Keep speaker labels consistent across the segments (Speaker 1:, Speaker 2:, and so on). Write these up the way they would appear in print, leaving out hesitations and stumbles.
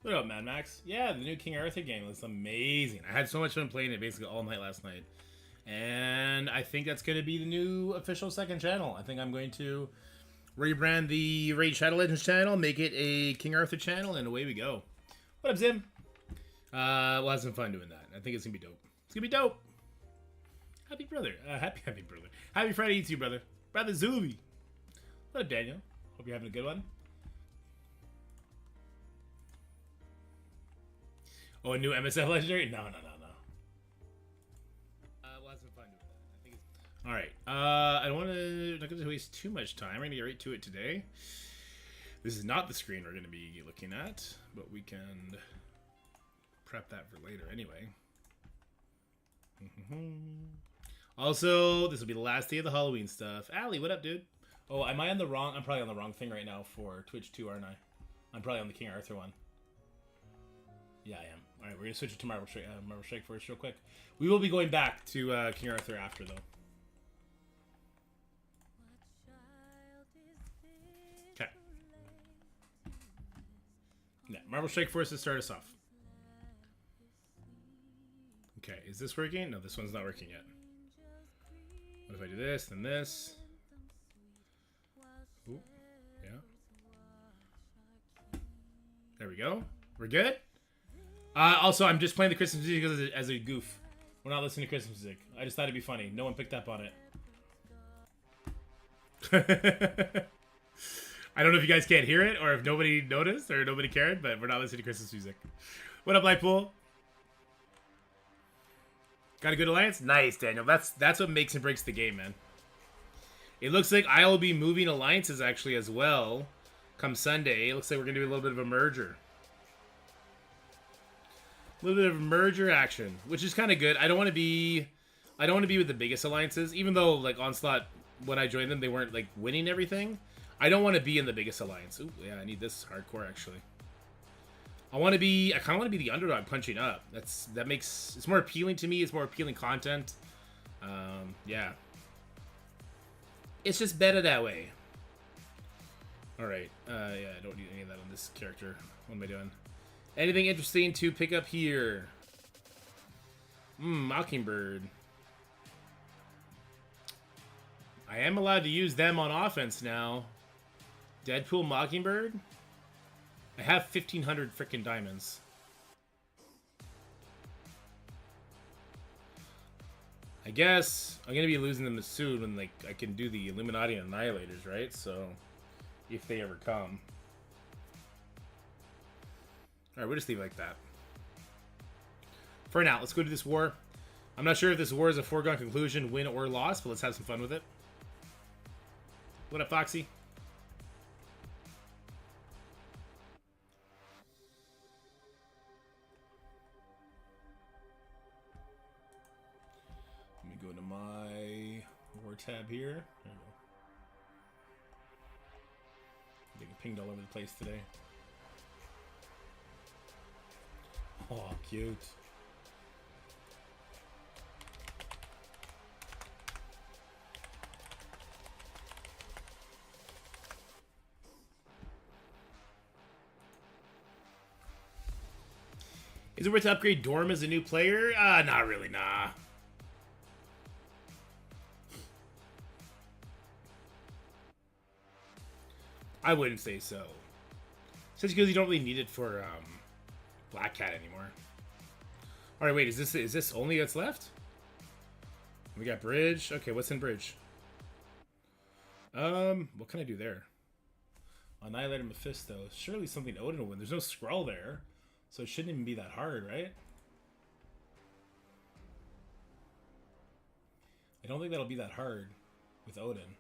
Speaker 1: What up, Mad Max? Yeah, the new King Arthur game was amazing. I had so much fun playing it basically all night last night. And I think that's going to be the new official second channel. I think I'm going to rebrand the Raid Shadow Legends channel, make it a King Arthur channel, and away we go. What up, Zim? We'll have some fun doing that. I think it's going to be dope. It's going to be dope. Happy brother. Happy brother. Happy Friday to you, brother. Brother Zuby. What up, Daniel? Hope you're having a good one. Oh, a new MSF Legendary? No. We'll have some fun doing that. I think it's... Alright. I don't want to... Not going to waste too much time. We're going to get right to it today. This is not the screen we're going to be looking at, but we can prep that for later anyway. Also, this will be the last day of the Halloween stuff. Allie, what up, dude? Oh, am I on the wrong... I'm probably on the wrong thing right now for Twitch 2, aren't I? I'm probably on the King Arthur one. Yeah, I am. Alright, we're going to switch it to Marble Strike first real quick. We will be going back to King Arthur after, though. Okay. Yeah, Marble Strike first to start us off. Okay, is this working? No, this one's not working yet. What if I do this, then this? Ooh, yeah. There we go. We're good? Also, I'm just playing the Christmas music as a goof. We're not listening to Christmas music. I just thought it'd be funny. No one picked up on it. I don't know if you guys can't hear it, or if nobody noticed, or nobody cared, but we're not listening to Christmas music. What up, Lightpool? Got a good alliance? Nice, Daniel. That's what makes and breaks the game, man. It looks like I will be moving alliances, actually, as well, come Sunday. It looks like we're going to do a little bit of a merger. A little bit of merger action, which is kind of good. I don't want to be with the biggest alliances, even though like Onslaught, when I joined them, they weren't like winning everything. I don't want to be in the biggest alliance. Ooh, yeah, I need this hardcore actually. I kind of want to be the underdog punching up. It's more appealing to me. It's more appealing content. Yeah. It's just better that way. All right. Yeah, I don't need any of that on this character. What am I doing? Anything interesting to pick up here? Mockingbird. I am allowed to use them on offense now. Deadpool, Mockingbird. I have 1,500 freaking diamonds. I guess I'm gonna be losing them soon when like I can do the Illuminati Annihilators, right? So if they ever come. Alright, we'll just leave it like that. For now, let's go to this war. I'm not sure if this war is a foregone conclusion, win or loss, but let's have some fun with it. What up, Foxy? Let me go to my war tab here. There we go. I'm getting pinged all over the place today. Oh, cute. Is it worth to upgrade Dorm as a new player? Not really, nah. I wouldn't say so. Just because you don't really need it for, Black Cat anymore. Alright, wait, is this only that's left? We got Bridge. Okay, what's in Bridge? What can I do there? Annihilator Mephisto. Surely something Odin will win. There's no Skrull there. So it shouldn't even be that hard, right? I don't think that'll be that hard with Odin.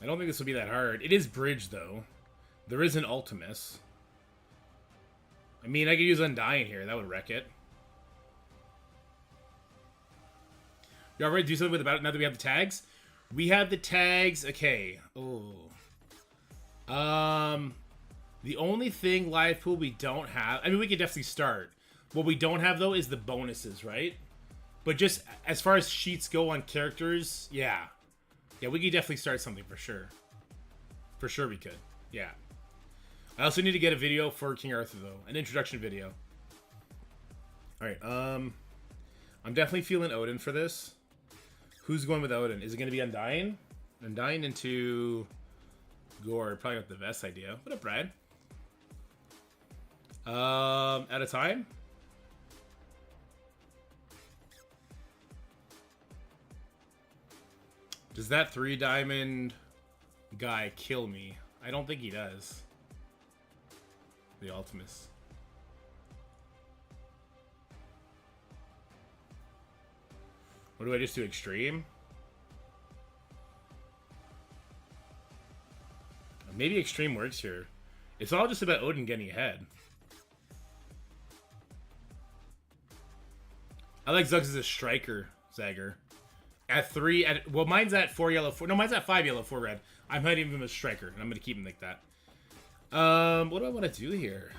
Speaker 1: I don't think this will be that hard. It is Bridge, though. There is an Ultimus. I mean, I could use Undying here. That would wreck it. You already do something with about it now that we have the tags? We have the tags. Okay. Oh. The only thing live pool we don't have... I mean, we could definitely start. What we don't have, though, is the bonuses, right? But just as far as sheets go on characters, yeah. Yeah, we could definitely start something for sure. For sure we could. Yeah. I also need to get a video for King Arthur, though. An introduction video. Alright, I'm definitely feeling Odin for this. Who's going with Odin? Is it going to be Undying? Undying into Gore. Probably not the best idea. What up, Brad? At a time? Does that 3 diamond guy kill me? I don't think he does. The Ultimus. What do I just do? Extreme? Maybe Extreme works here. It's all just about Odin getting ahead. I like Zuggs as a striker, Zagger. At 3, well, mine's at 4 yellow, 4. No, mine's at 5 yellow, 4 red. I'm hiding him as a striker, and I'm going to keep him like that. What do I want to do here?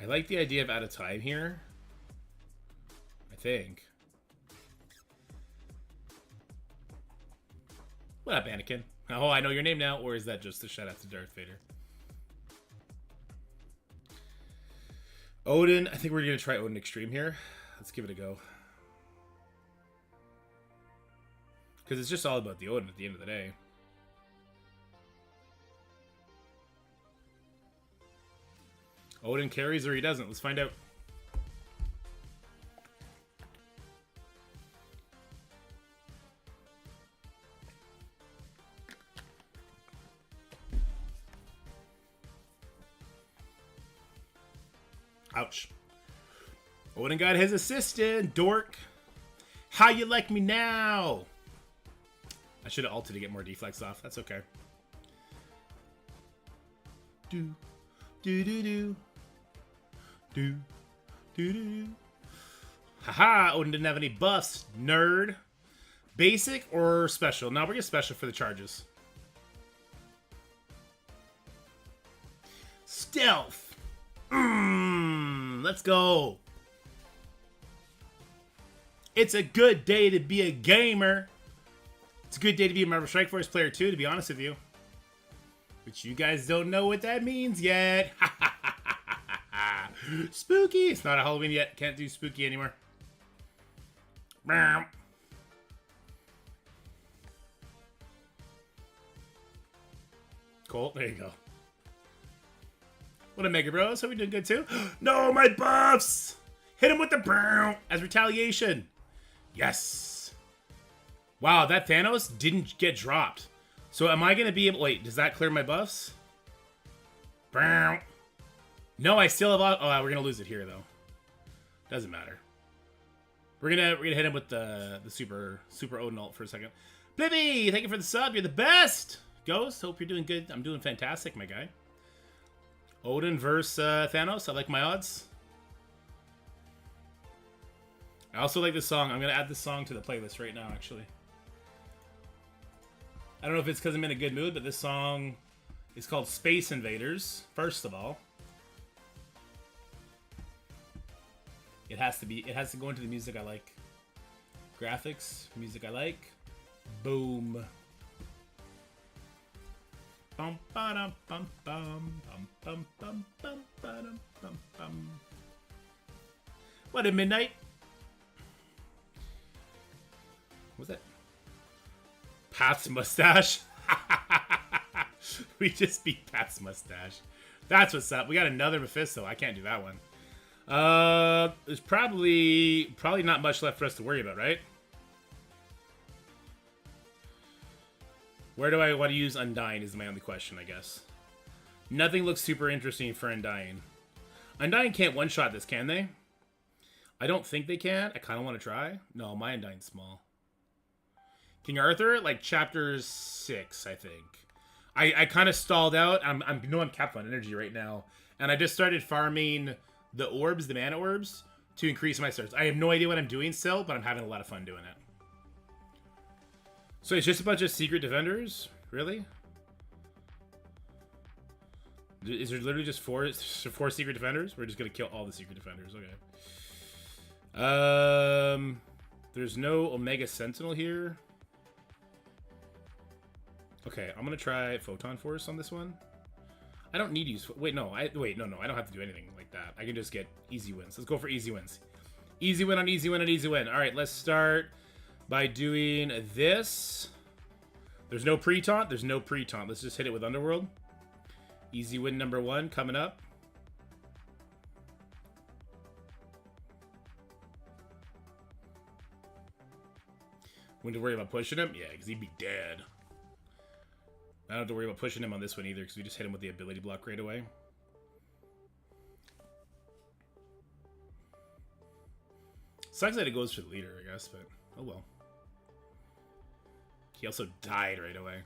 Speaker 1: I like the idea of out of time here. I think. What up, Anakin? Oh, I know your name now, or is that just a shout out to Darth Vader? Odin, I think we're going to try Odin Extreme here. Let's give it a go. Because it's just all about the Odin at the end of the day. Odin carries or he doesn't. Let's find out. Ouch. Odin got his assistant, dork. How you like me now? I should have ulted to get more deflex off. That's okay. Do, do, do, do. Do, do, do, do. Haha, Odin didn't have any buffs, nerd. Basic or special? No, we're getting special for the charges. Stealth. Let's go. It's a good day to be a gamer. It's a good day to be a Marvel Strike Force player too, to be honest with you. But you guys don't know what that means yet. Spooky. It's not a Halloween yet. Can't do spooky anymore. Cool. There you go. What a Mega Bros. Hope you're doing good too. No, my buffs. Hit him with the brown as retaliation. Yes. Wow, that Thanos didn't get dropped. So am I going to be able... Wait, does that clear my buffs? Brown. No, I still have... Oh, we're going to lose it here, though. Doesn't matter. We're gonna hit him with the super Odin ult for a second. Blibby, thank you for the sub. You're the best. Ghost, hope you're doing good. I'm doing fantastic, my guy. Odin versus Thanos. I like my odds. I also like this song. I'm going to add this song to the playlist right now, actually. I don't know if it's because I'm in a good mood, but this song is called Space Invaders, first of all. It has to go into the music I like. Graphics, music I like. Boom. Bum ba dum bum bum bum bum bum bum bum bum bum. What at midnight? What's that? Pat's mustache. We just beat Pat's mustache. That's what's up. We got another Mephisto. I can't do that one. There's probably not much left for us to worry about, right? Where do I want to use Undying is my only question, I guess. Nothing looks super interesting for Undying. Undying can't one-shot this, can they? I don't think they can. I kind of want to try. No, my Undying's small. King Arthur, like chapter 6, I think. I kind of stalled out. I'm capped on energy right now, and I just started farming the orbs, the mana orbs, to increase my starts. I have no idea what I'm doing still, but I'm having a lot of fun doing it. So it's just a bunch of secret defenders? Really? Is there literally just four secret defenders? We're just gonna kill all the secret defenders. Okay. There's no Omega Sentinel here. Okay, I'm gonna try Photon Force on this one. I don't need to use... Wait, no. I don't have to do anything like that. I can just get easy wins. Let's go for easy wins. Easy win on easy win on easy win. All right, let's start by doing this. There's no pre-taunt. There's no pre-taunt. Let's just hit it with Underworld. Easy win number 1 coming up. Wouldn't worry about pushing him? Yeah, because he'd be dead. I don't have to worry about pushing him on this one either, because we just hit him with the ability block right away. Sucks that it goes for the leader, I guess, but oh well. He also died right away.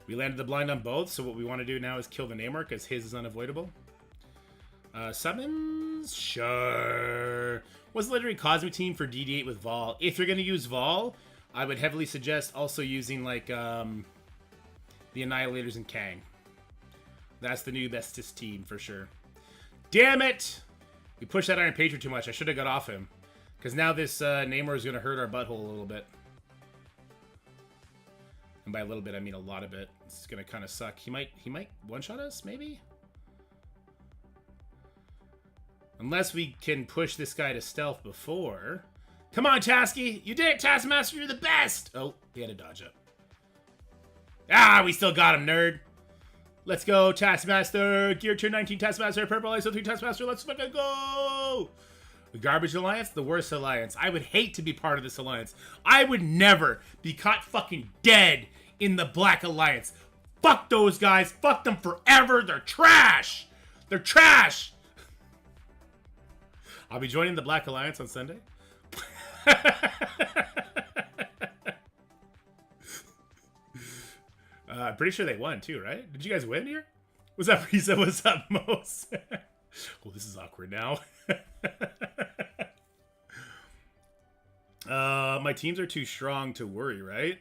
Speaker 1: We landed the blind on both, so what we want to do now is kill the Namor, because his is unavoidable. Summons? Sure. What's the literary Cosmic Team for DD8 with Vol? If you're going to use Vol, I would heavily suggest also using, like, the Annihilators and Kang. That's the new bestest team, for sure. Damn it! We pushed that Iron Patriot too much. I should have got off him. Because now this Namor is going to hurt our butthole a little bit. And by a little bit, I mean a lot of it. It's going to kind of suck. He might one-shot us, maybe? Unless we can push this guy to stealth before. Come on, Tasky! You did it, Taskmaster! You're the best! Oh, he had to dodge up. Ah, we still got him, nerd! Let's go, Taskmaster! Gear Tier 19 Taskmaster, Purple ISO 3 Taskmaster, let's fucking go! The Garbage Alliance? The worst alliance. I would hate to be part of this alliance. I would never be caught fucking dead in the Black Alliance. Fuck those guys. Fuck them forever. They're trash. They're trash. I'll be joining the Black Alliance on Sunday. I'm pretty sure they won too, right? Did you guys win here? What's up, Risa? What's up, Mos? Oh, this is awkward now. My teams are too strong to worry, right?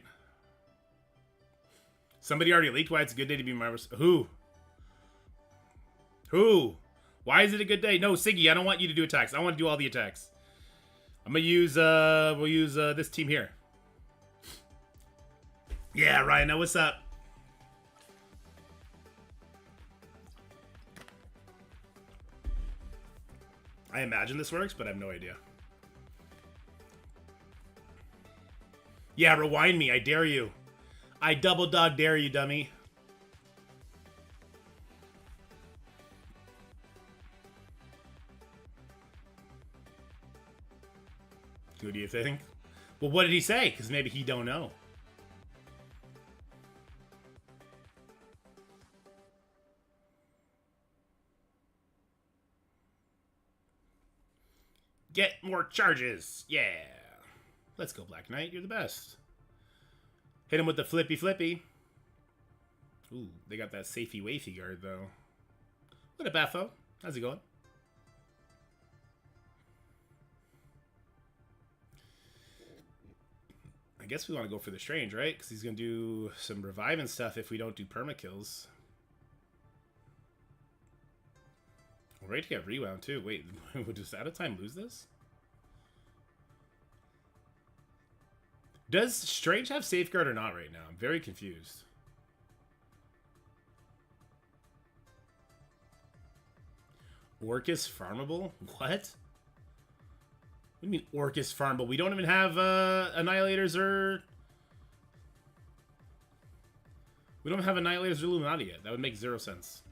Speaker 1: Somebody already leaked why it's a good day to be my... Who? Who? Why is it a good day? No, Siggy, I don't want you to do attacks. I want to do all the attacks. I'm gonna use, we'll use this team here. Yeah, Rhino, what's up? I imagine this works, but I have no idea. Yeah, rewind me. I dare you. I double dog dare you, dummy. Who do you think? Well, what did he say? Because maybe he don't know. Get more charges. Yeah. Let's go, Black Knight. You're the best. Hit him with the flippy flippy. Ooh, they got that safety wafy guard, though. What up, Baffo? How's it going? I guess we want to go for the Strange, right? Because he's going to do some reviving stuff if we don't do permakills. We're ready to get rewound, too. Wait, does Out of Time lose this? Does Strange have Safeguard or not right now? I'm very confused. Orcus farmable? What? What do you mean Orcus farmable? We don't even have Annihilators or... We don't have Annihilators or Illuminati yet. That would make 0 sense.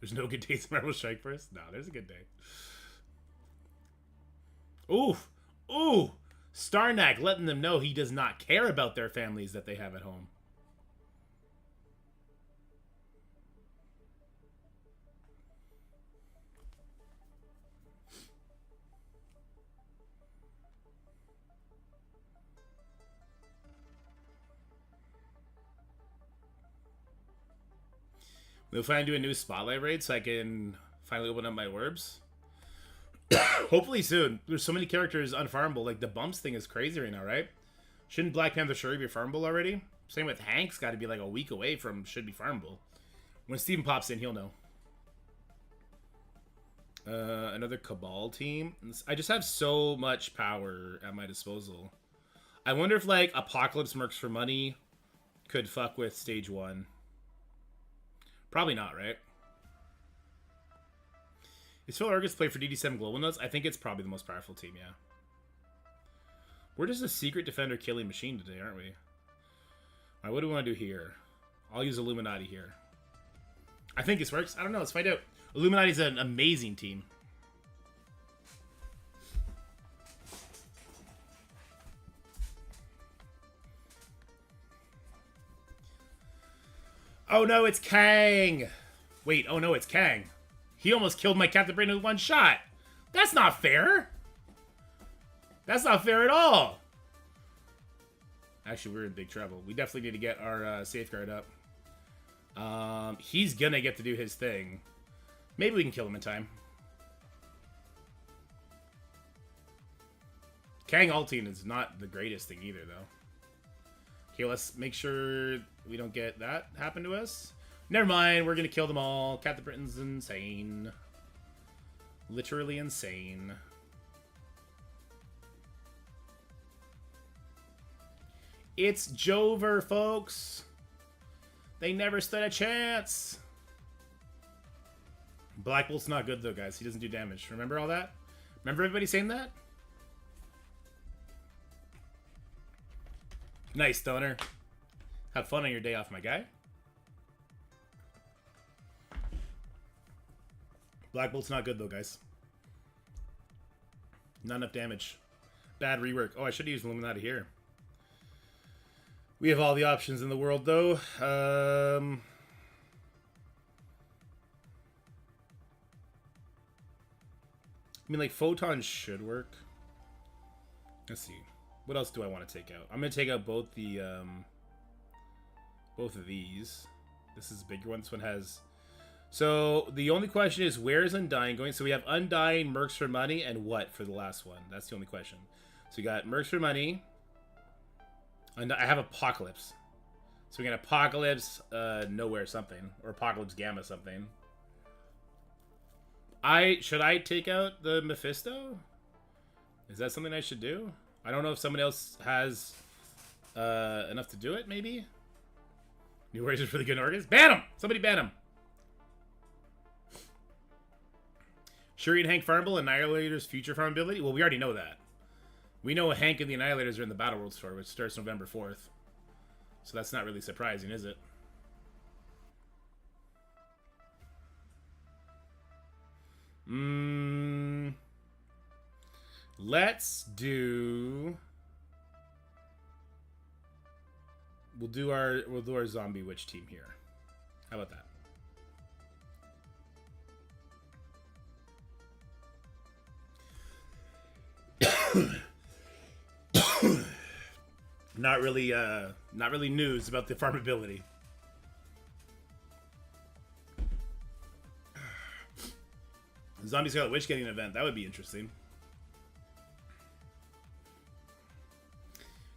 Speaker 1: There's no good days in Marvel Strike Force? No, there's a good day. Ooh! Ooh! Starnak letting them know he does not care about their families that they have at home. We'll finally do a new Spotlight raid so I can finally open up my orbs. Hopefully soon. There's so many characters unfarmable. Like, the bumps thing is crazy right now, right? Shouldn't Black Panther Shuri be farmable already? Same with Hank's got to be like a week away from should be farmable. When Steven pops in, he'll know. Another Cabal team. I just have so much power at my disposal. I wonder if like Apocalypse Mercs for money could fuck with stage 1. Probably not, right? Is Phil Argus play for DD7 Global Notes? I think it's probably the most powerful team, yeah. We're just a secret defender killing machine today, aren't we? Alright, what do we want to do here? I'll use Illuminati here. I think this works. I don't know. Let's find out. Illuminati's an amazing team. Oh no, it's Kang! Wait, oh no, it's Kang. He almost killed my Captain Britain with one shot. That's not fair. That's not fair at all. Actually, we're in big trouble. We definitely need to get our safeguard up. He's gonna get to do his thing. Maybe we can kill him in time. Kang ulting is not the greatest thing either, though. Okay, let's make sure we don't get that happen to us. Never mind, we're gonna kill them all. Captain Britain's insane. Literally insane. It's Jover, folks. They never stood a chance. Black Bolt's not good, though, guys. He doesn't do damage. Remember all that? Remember everybody saying that? Nice, Stoner. Have fun on your day off, my guy. Black Bolt's not good, though, guys. Not enough damage. Bad rework. Oh, I should have used Illuminati here. We have all the options in the world, though. I mean, like, Photon should work. Let's see. What else do I want to take out? I'm going to take out both the, both of these. This is a bigger one. This one has... So, the only question is, where is Undying going? So, we have Undying, Mercs for Money, and what for the last one? That's the only question. So, we got Mercs for Money. And I have Apocalypse. So, we got Apocalypse, Nowhere something. Or Apocalypse Gamma something. Should I take out the Mephisto? Is that something I should do? I don't know if someone else has enough to do it, maybe? New Razors for the good organs? Ban him! Somebody ban him! Shuri and Hank farmable, Annihilator's future farmability? Well, we already know that. We know Hank and the Annihilators are in the Battle World store, which starts November 4th. So that's not really surprising, is it? Let's do... We'll do our zombie witch team here. How about that? Not really news about the farmability. Zombie Scarlet Witch getting an event, that would be interesting.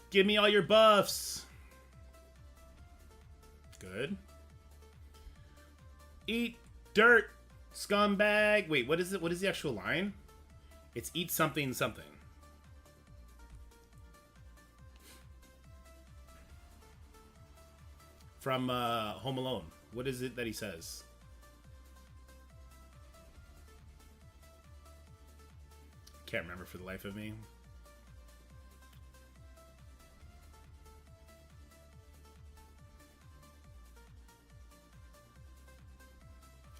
Speaker 1: Give me all your buffs. Good. Eat dirt, scumbag. Wait, what is it? What is the actual line? It's eat something something. From Home Alone. What is it that he says? Can't remember for the life of me.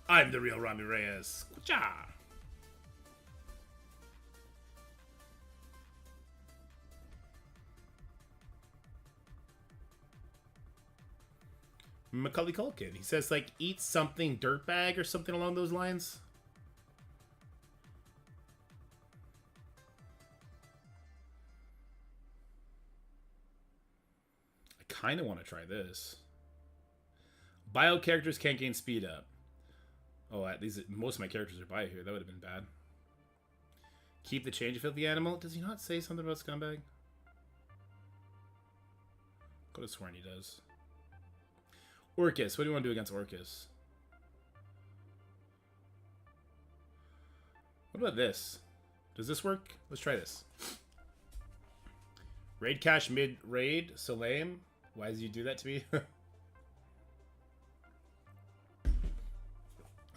Speaker 1: I'm the real Rami Reyes. Cha! Macaulay Culkin. He says, like, eat something dirtbag or something along those lines. I kind of want to try this. Bio characters can't gain speed up. Oh, most of my characters are bio here. That would have been bad. Keep the change of filthy animal. Does he not say something about scumbag? Go to sworn he does. Orcus. What do you want to do against Orcus? What about this? Does this work? Let's try this. Raid cash mid-raid. So lame. Why did you do that to me?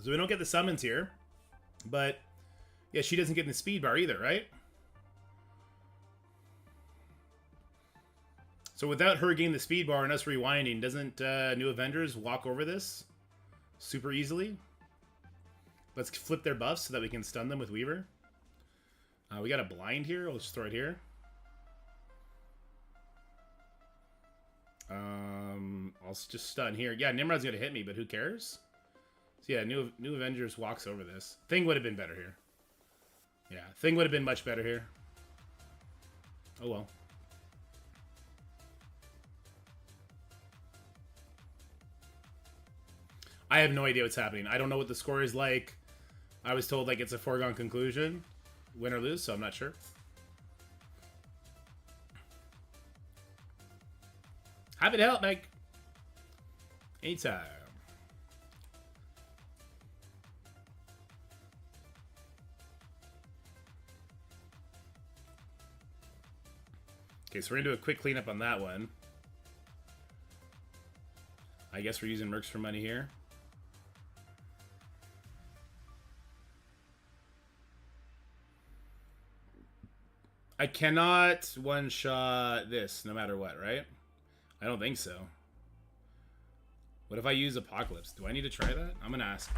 Speaker 1: So we don't get the summons here. But, yeah, she doesn't get in the speed bar either, right? So without her getting the speed bar and us rewinding, doesn't New Avengers walk over this super easily? Let's flip their buffs so that we can stun them with Weaver. We got a blind here. We'll just throw it here. I'll just stun here. Yeah, Nimrod's going to hit me, but who cares? So yeah, New Avengers walks over this. Thing would have been better here. Yeah, Thing would have been much better here. Oh well. I have no idea what's happening. I don't know what the score is like. I was told like it's a foregone conclusion, win or lose, so I'm not sure. Happy to help, Meg. Anytime. Okay, so we're gonna do a quick cleanup on that one. I guess we're using Mercs for money here. I cannot one-shot this no matter what, right? I don't think so. What if I use Apocalypse? Do I need to try that? I'm gonna ask.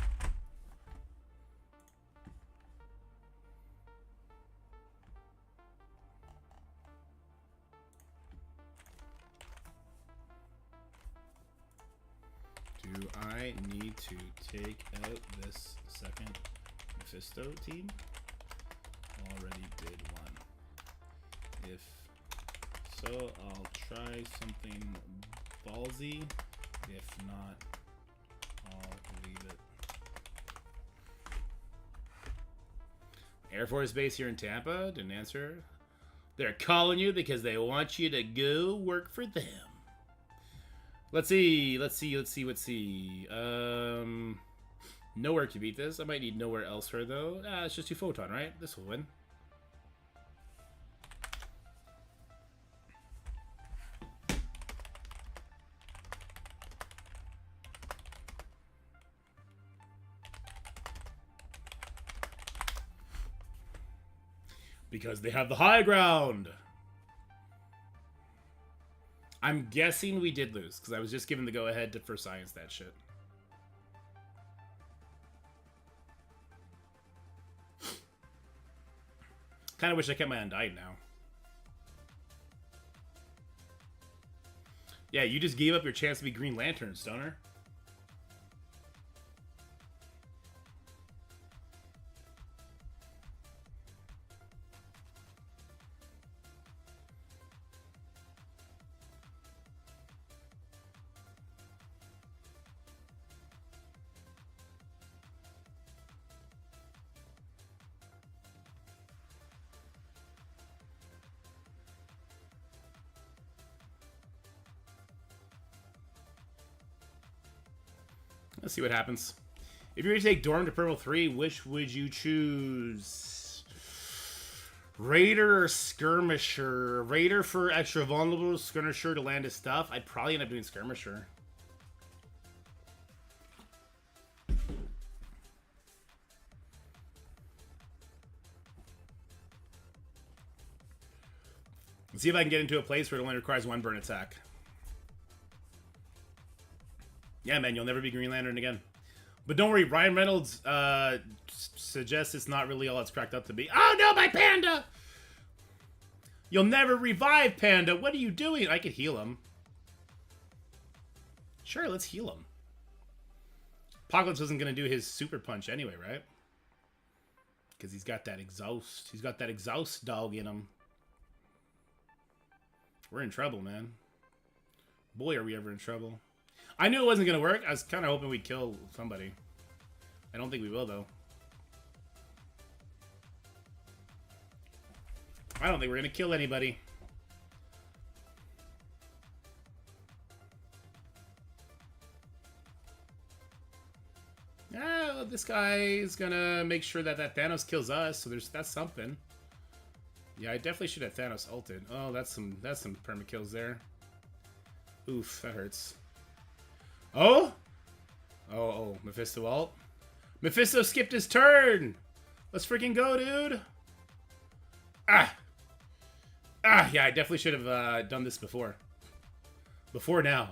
Speaker 1: Do I need to take out this second Mephisto team? Already did one. If so, I'll try something ballsy. If not, I'll leave it. Air Force Base here in Tampa. Didn't answer. They're calling you because they want you to go work for them. Let's see. Nowhere to beat this. I might need nowhere elsewhere though. It's just 2 photon, right? This will win. Because they have the high ground. I'm guessing we did lose, because I was just given the go-ahead to for science that shit. Kind of wish I kept my Undying now. Yeah, you just gave up your chance to be Green Lantern, Stoner. Let's see what happens. If you were to take Dorm to Purple 3, which would you choose? Raider or Skirmisher? Raider for extra vulnerable, Skirmisher to land his stuff. I'd probably end up doing Skirmisher. Let's see if I can get into a place where it only requires 1 burn attack. Yeah, man, you'll never be Green Lantern again. But don't worry, Ryan Reynolds suggests it's not really all it's cracked up to be. Oh no, my panda! You'll never revive, Panda. What are you doing? I could heal him. Sure, let's heal him. Apocalypse isn't going to do his super punch anyway, right? Because he's got that exhaust. He's got that exhaust dog in him. We're in trouble, man. Boy, are we ever in trouble. I knew it wasn't going to work. I was kind of hoping we'd kill somebody. I don't think we will, though. I don't think we're going to kill anybody. this guy is gonna make sure that Thanos kills us, so that's something. Yeah, I definitely should have Thanos ulted. Oh, that's some perma kills there. Oof, that hurts. Oh? Oh, Mephisto ult. Mephisto skipped his turn! Let's freaking go, dude! Ah, yeah, I definitely should have done this before. Before now.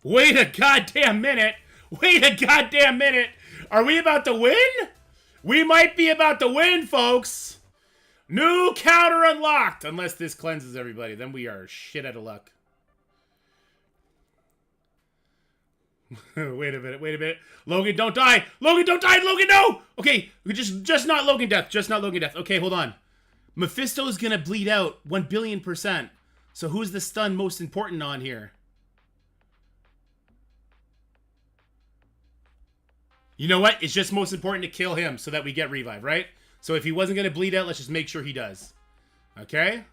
Speaker 1: Wait a goddamn minute! Wait a goddamn minute! Are we about to win? We might be about to win, folks! New counter unlocked! Unless this cleanses everybody, then we are shit out of luck. Wait a minute. Logan, don't die! Logan, don't die! Logan, no! Okay, just not Logan death. Just not Logan death. Okay, hold on. Mephisto's gonna bleed out 1,000,000,000%. So who's the stun most important on here? You know what? It's just most important to kill him so that we get revive, right? So if he wasn't gonna bleed out, let's just make sure he does. Okay?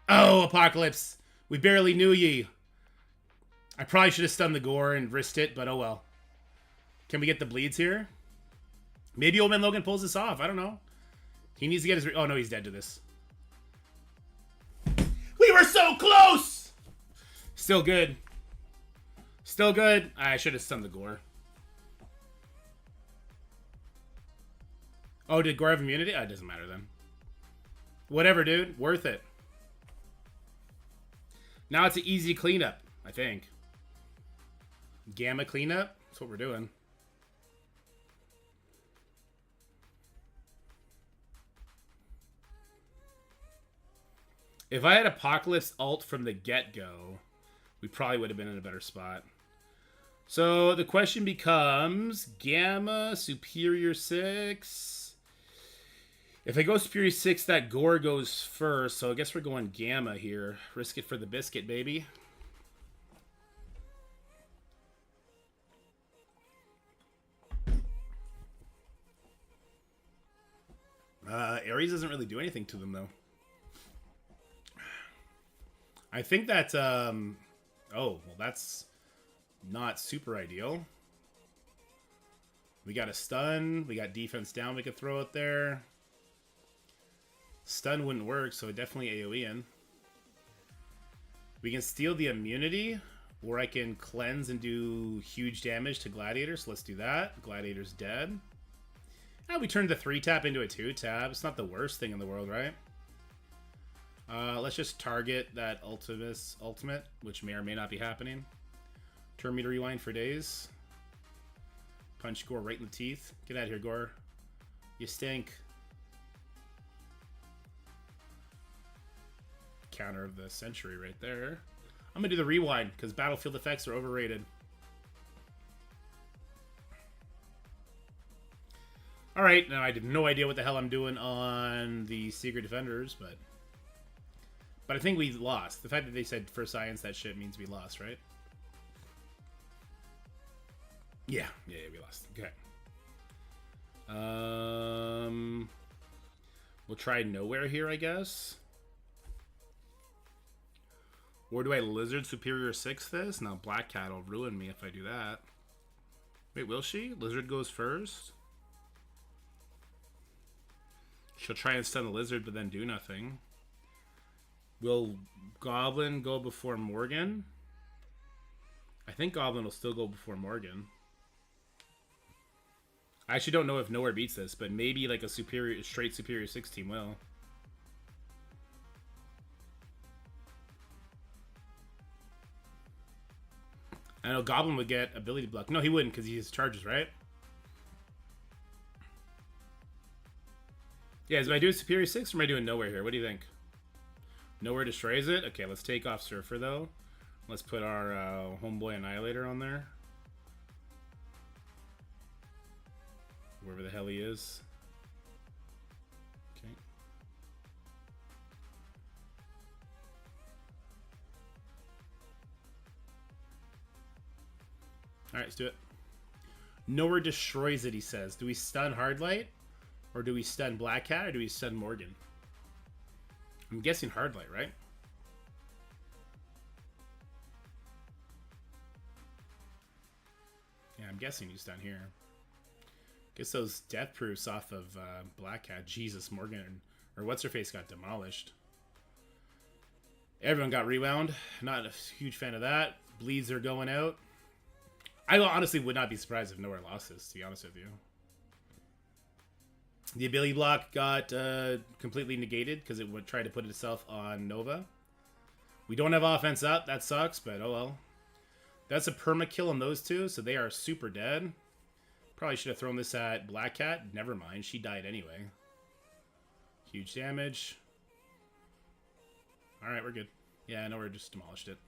Speaker 1: Oh, Apocalypse. We barely knew ye. I probably should have stunned the gore and risked it, but oh well. Can we get the bleeds here? Maybe Old Man Logan pulls this off. I don't know. He needs to get his... Oh, no, he's dead to this. We were so close! Still good. Still good. I should have stunned the gore. Oh, did gore have immunity? Oh, it doesn't matter then. Whatever, dude. Worth it. Now it's an easy cleanup, I think. Gamma cleanup? That's what we're doing. If I had Apocalypse ult from the get-go, we probably would have been in a better spot. So the question becomes, Gamma, Superior 6. If I go Superior 6, that gore goes first, so I guess we're going Gamma here. Risk it for the biscuit, baby. Ares doesn't really do anything to them, though. I think that, oh, well, that's not super ideal. We got a stun. We got defense down we could throw it there. Stun wouldn't work, so definitely AoE in. We can steal the immunity, or I can cleanse and do huge damage to Gladiator, so let's do that. Gladiator's dead. Now we turned the 3-tap into a 2-tap. It's not the worst thing in the world, right? Let's just target that ultimate, which may or may not be happening. Turn me to rewind for days. Punch Gore right in the teeth. Get out of here, Gore. You stink. Counter of the century right there. I'm gonna do the rewind because battlefield effects are overrated. Alright, now I have no idea what the hell I'm doing on the Secret Defenders, but I think we lost. The fact that they said for science that shit means we lost, right? Yeah, we lost. Okay. We'll try Nowhere here, I guess. Or do I Lizard Superior 6 this? No, Black Cat will ruin me if I do that. Wait, will she? Lizard goes first? She'll try and stun the Lizard, but then do nothing. Will Goblin go before Morgan? I think Goblin will still go before Morgan. I actually don't know if Nowhere beats this, but maybe like a straight Superior 6 team will. I know Goblin would get ability block. No, he wouldn't because he has charges, right? Yeah, am I doing Superior 6 or am I doing Nowhere here? What do you think? Nowhere destroys it? Okay, let's take off Surfer, though. Let's put our Homeboy Annihilator on there. Wherever the hell he is. Okay. Alright, let's do it. Nowhere destroys it, he says. Do we stun Hardlight? Or do we stun Black Cat? Or do we stun Morgan? I'm guessing Hardlight, right? I'm guessing he's down here. Guess those death proofs off of Black Cat. Jesus, Morgan. Or what's her face got demolished. Everyone got rewound. Not a huge fan of that. Bleeds are going out. I honestly would not be surprised if Nowhere lost this, to be honest with you. The ability block got completely negated because it would try to put itself on Nova. We don't have offense up. That sucks, but oh well. That's a perma kill on those two, so they are super dead. Probably should have thrown this at Black Cat. Never mind, she died anyway. Huge damage. Alright, we're good. Yeah, Nowhere just demolished it.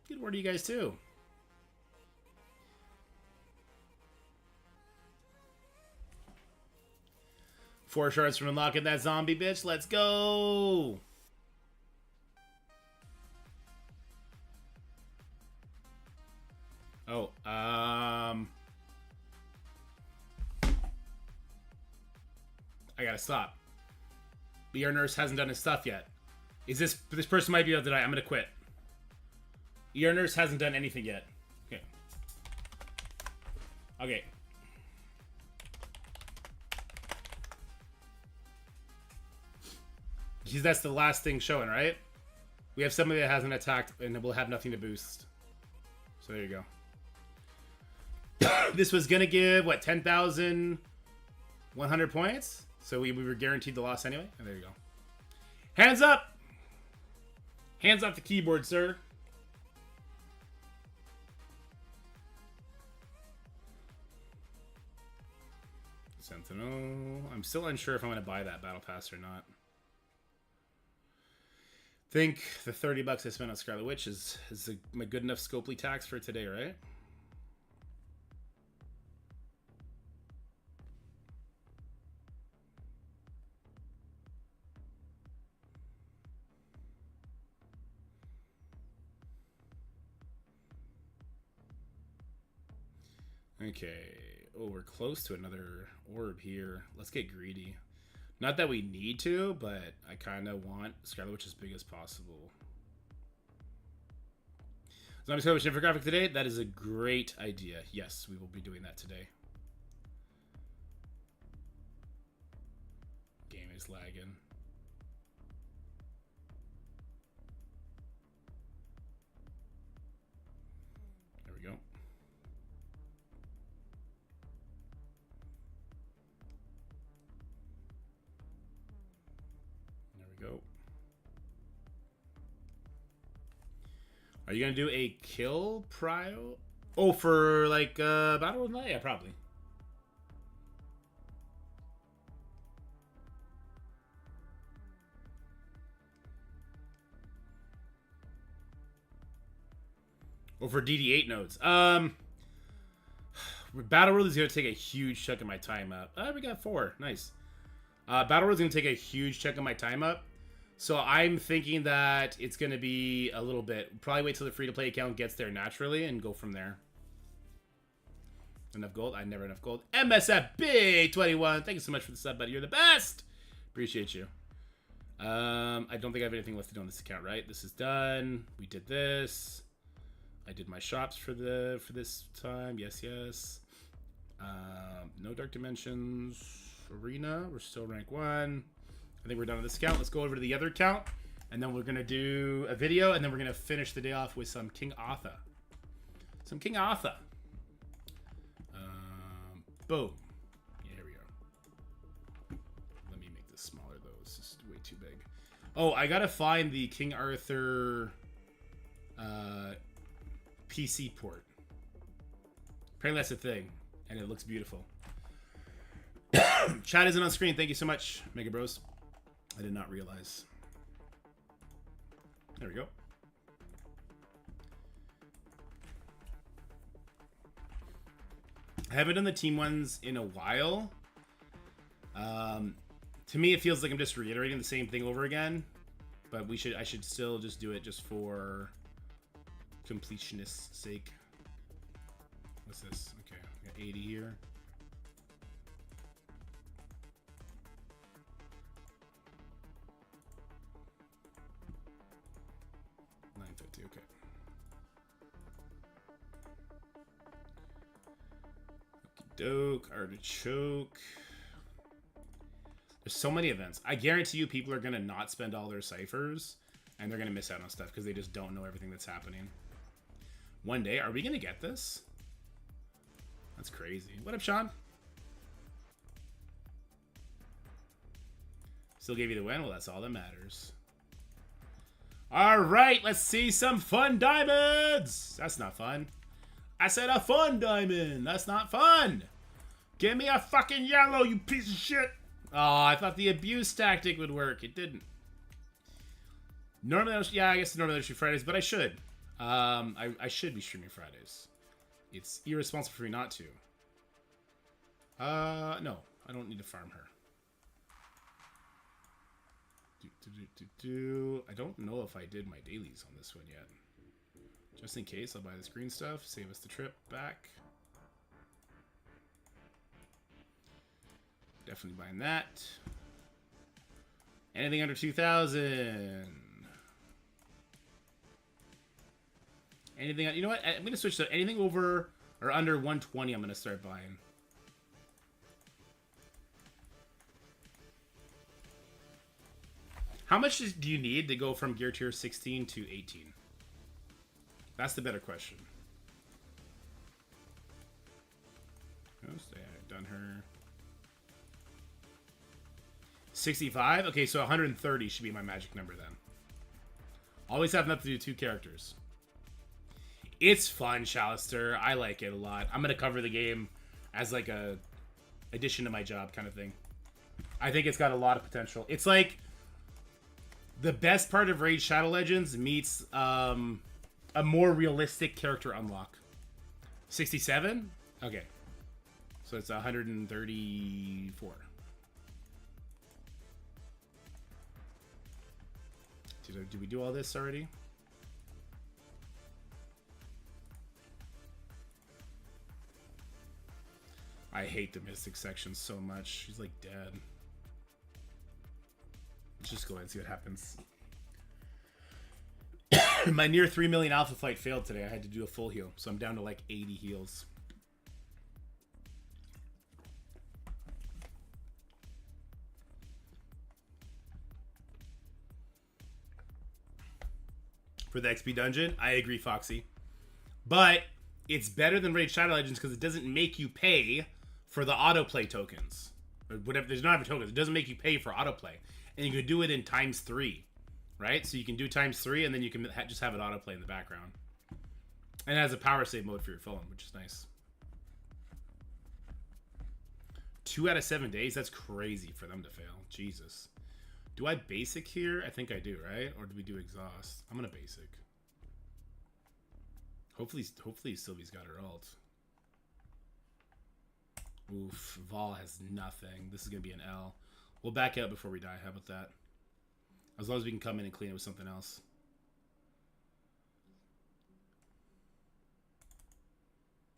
Speaker 1: Good word to you guys too. Four shards from unlocking that zombie bitch. Let's go. Oh, I gotta stop. The nurse hasn't done his stuff yet. Is this person might be able to die? I'm gonna quit. Your nurse hasn't done anything yet. Okay. Okay. Because that's the last thing showing, right? We have somebody that hasn't attacked and will have nothing to boost. So there you go. This was gonna give what 10,100 points. So we were guaranteed the loss anyway. And there you go. Hands up! Hands off the keyboard, sir. Sentinel. I'm still unsure if I'm going to buy that battle pass or not. Think the 30 bucks I spent on Scarlet Witch is a good enough Scopely tax for today, right? Okay. Oh, we're close to another orb here. Let's get greedy. Not that we need to, but I kind of want Scarlet Witch as big as possible. Zombie Scarlet Witch infographic today. That is a great idea. Yes, we will be doing that today. Game is lagging. There we go. Go. Are you gonna do a kill prio? Oh, for like Battle of the Night? Yeah, probably. Or for DD8 nodes. Battle Road is gonna take a huge chunk of my time up. We got 4. Nice. Battle Road is gonna take a huge chunk of my time up. So I'm thinking that it's going to be a little bit. Probably wait till the free-to-play account gets there naturally and go from there. Enough gold? I never enough gold. MSFB21. Thank you so much for the sub, buddy. You're the best. Appreciate you. I don't think I have anything left to do on this account, right? This is done. We did this. I did my shops for this time. Yes, yes. No Dark Dimensions. Arena. We're still rank 1. I think we're done with this account. Let's go over to the other account, and then we're going to do a video, and then we're going to finish the day off with some King Arthur. Some King Arthur. Boom. Yeah, here we go. Let me make this smaller, though. This is way too big. Oh, I got to find the King Arthur PC port. Apparently that's a thing, and it looks beautiful. Chat isn't on screen. Thank you so much, Mega Bros. I did not realize. There we go. I haven't done the team ones in a while. To me, it feels like I'm just reiterating the same thing over again. But I should still just do it just for completionist's sake. What's this? Okay, I got 80 here. 950, okay. Doke, artichoke. There's so many events. I guarantee you people are going to not spend all their ciphers, and they're going to miss out on stuff because they just don't know everything that's happening. One day, are we going to get this? That's crazy. What up, Sean? Still gave you the win? Well, that's all that matters. All right, let's see some fun diamonds. That's not fun. I said a fun diamond. That's not fun. Give me a fucking yellow, you piece of shit. Oh, I thought the abuse tactic would work. It didn't. Normally, I guess normally I stream Fridays, but I should. I should be streaming Fridays. It's irresponsible for me not to. No, I don't need to farm her. I don't know if I did my dailies on this one yet. Just in case, I'll buy this green stuff. Save us the trip back. Definitely buying that. Anything under 2,000. Anything, you know what? I'm going to switch to anything over or under 120 I'm going to start buying. How much do you need to go from gear tier 16 to 18? That's the better question. I've done her. 65? Okay, so 130 should be my magic number then. Always have enough to do 2 characters. It's fun, Shalister. I like it a lot. I'm going to cover the game as like a addition to my job kind of thing. I think it's got a lot of potential. It's like the best part of Raid Shadow Legends meets a more realistic character unlock. 67? Okay. So it's 134. Did we do all this already? I hate the Mystic section so much. She's like dead. Let's just go ahead and see what happens. My near 3 million alpha fight failed today. I had to do a full heal, so I'm down to like 80 heals. For the XP dungeon, I agree, Foxy. But it's better than Raid Shadow Legends because it doesn't make you pay for the autoplay tokens. Or whatever, there's not even tokens. It doesn't make you pay for autoplay. And you can do it in ×3. Right? So you can do ×3 and then you can just have it autoplay in the background. And it has a power save mode for your phone, which is nice. 2 out of 7 days? That's crazy for them to fail. Jesus. Do I basic here? I think I do, right? Or do we do exhaust? I'm gonna basic. Hopefully Sylvie's got her ult. Oof, Vol has nothing. This is gonna be an L. We'll back out before we die. How about that? As long as we can come in and clean it with something else.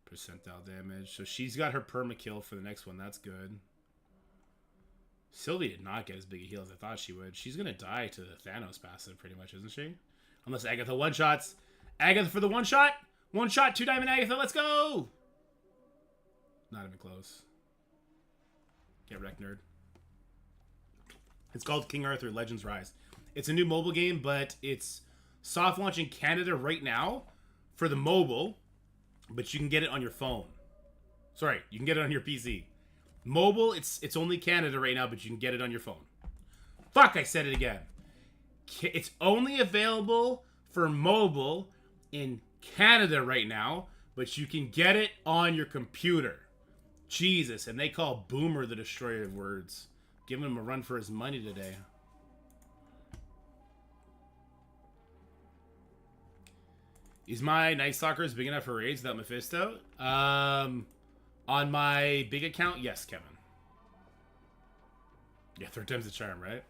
Speaker 1: Percentile damage. So she's got her perma kill for the next one. That's good. Sylvie did not get as big a heal as I thought she would. She's going to die to the Thanos passive pretty much, isn't she? Unless Agatha one-shots. Agatha for the one-shot. One-shot, 2 diamond Agatha. Let's go! Not even close. Get wrecked, nerd. It's called King Arthur Legends Rise. It's a new mobile game, but it's soft launch in Canada right now for the mobile, but you can get it on your phone. Sorry, you can get it on your PC. Mobile, it's only Canada right now, but you can get it on your phone. Fuck, I said it again. It's only available for mobile in Canada right now, but you can get it on your computer. Jesus, and they call Boomer the destroyer of words. Giving him a run for his money today. Is my Night Stalkers big enough for raids without Mephisto? On my big account, yes, Kevin. Yeah, 3 times the charm, right?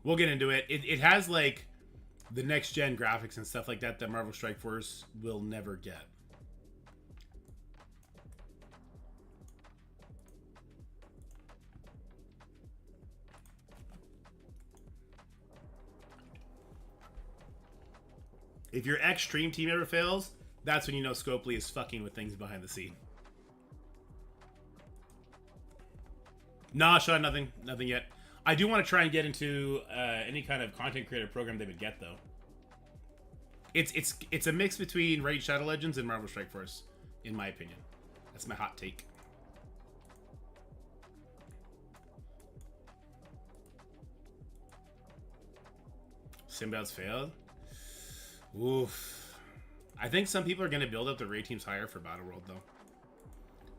Speaker 1: We'll get into it. It has, like, the next-gen graphics and stuff like that that Marvel Strike Force will never get. If your extreme team ever fails, that's when you know Scopely is fucking with things behind the scene. Nah, Sean, nothing yet. I do want to try and get into any kind of content creator program they would get, though. It's a mix between Raid Shadow Legends and Marvel Strike Force, in my opinion. That's my hot take. Symbiotes failed? Oof. I think some people are going to build up the raid teams higher for Battle World, though.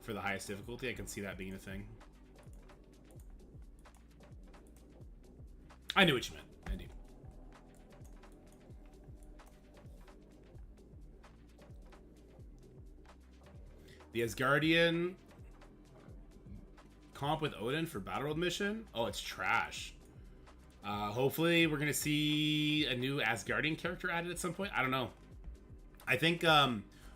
Speaker 1: For the highest difficulty, I can see that being a thing. I knew what you meant. I do. The Asgardian comp with Odin for Battle World mission? Oh, it's trash. Hopefully we're going to see a new Asgardian character added at some point. I don't know. I think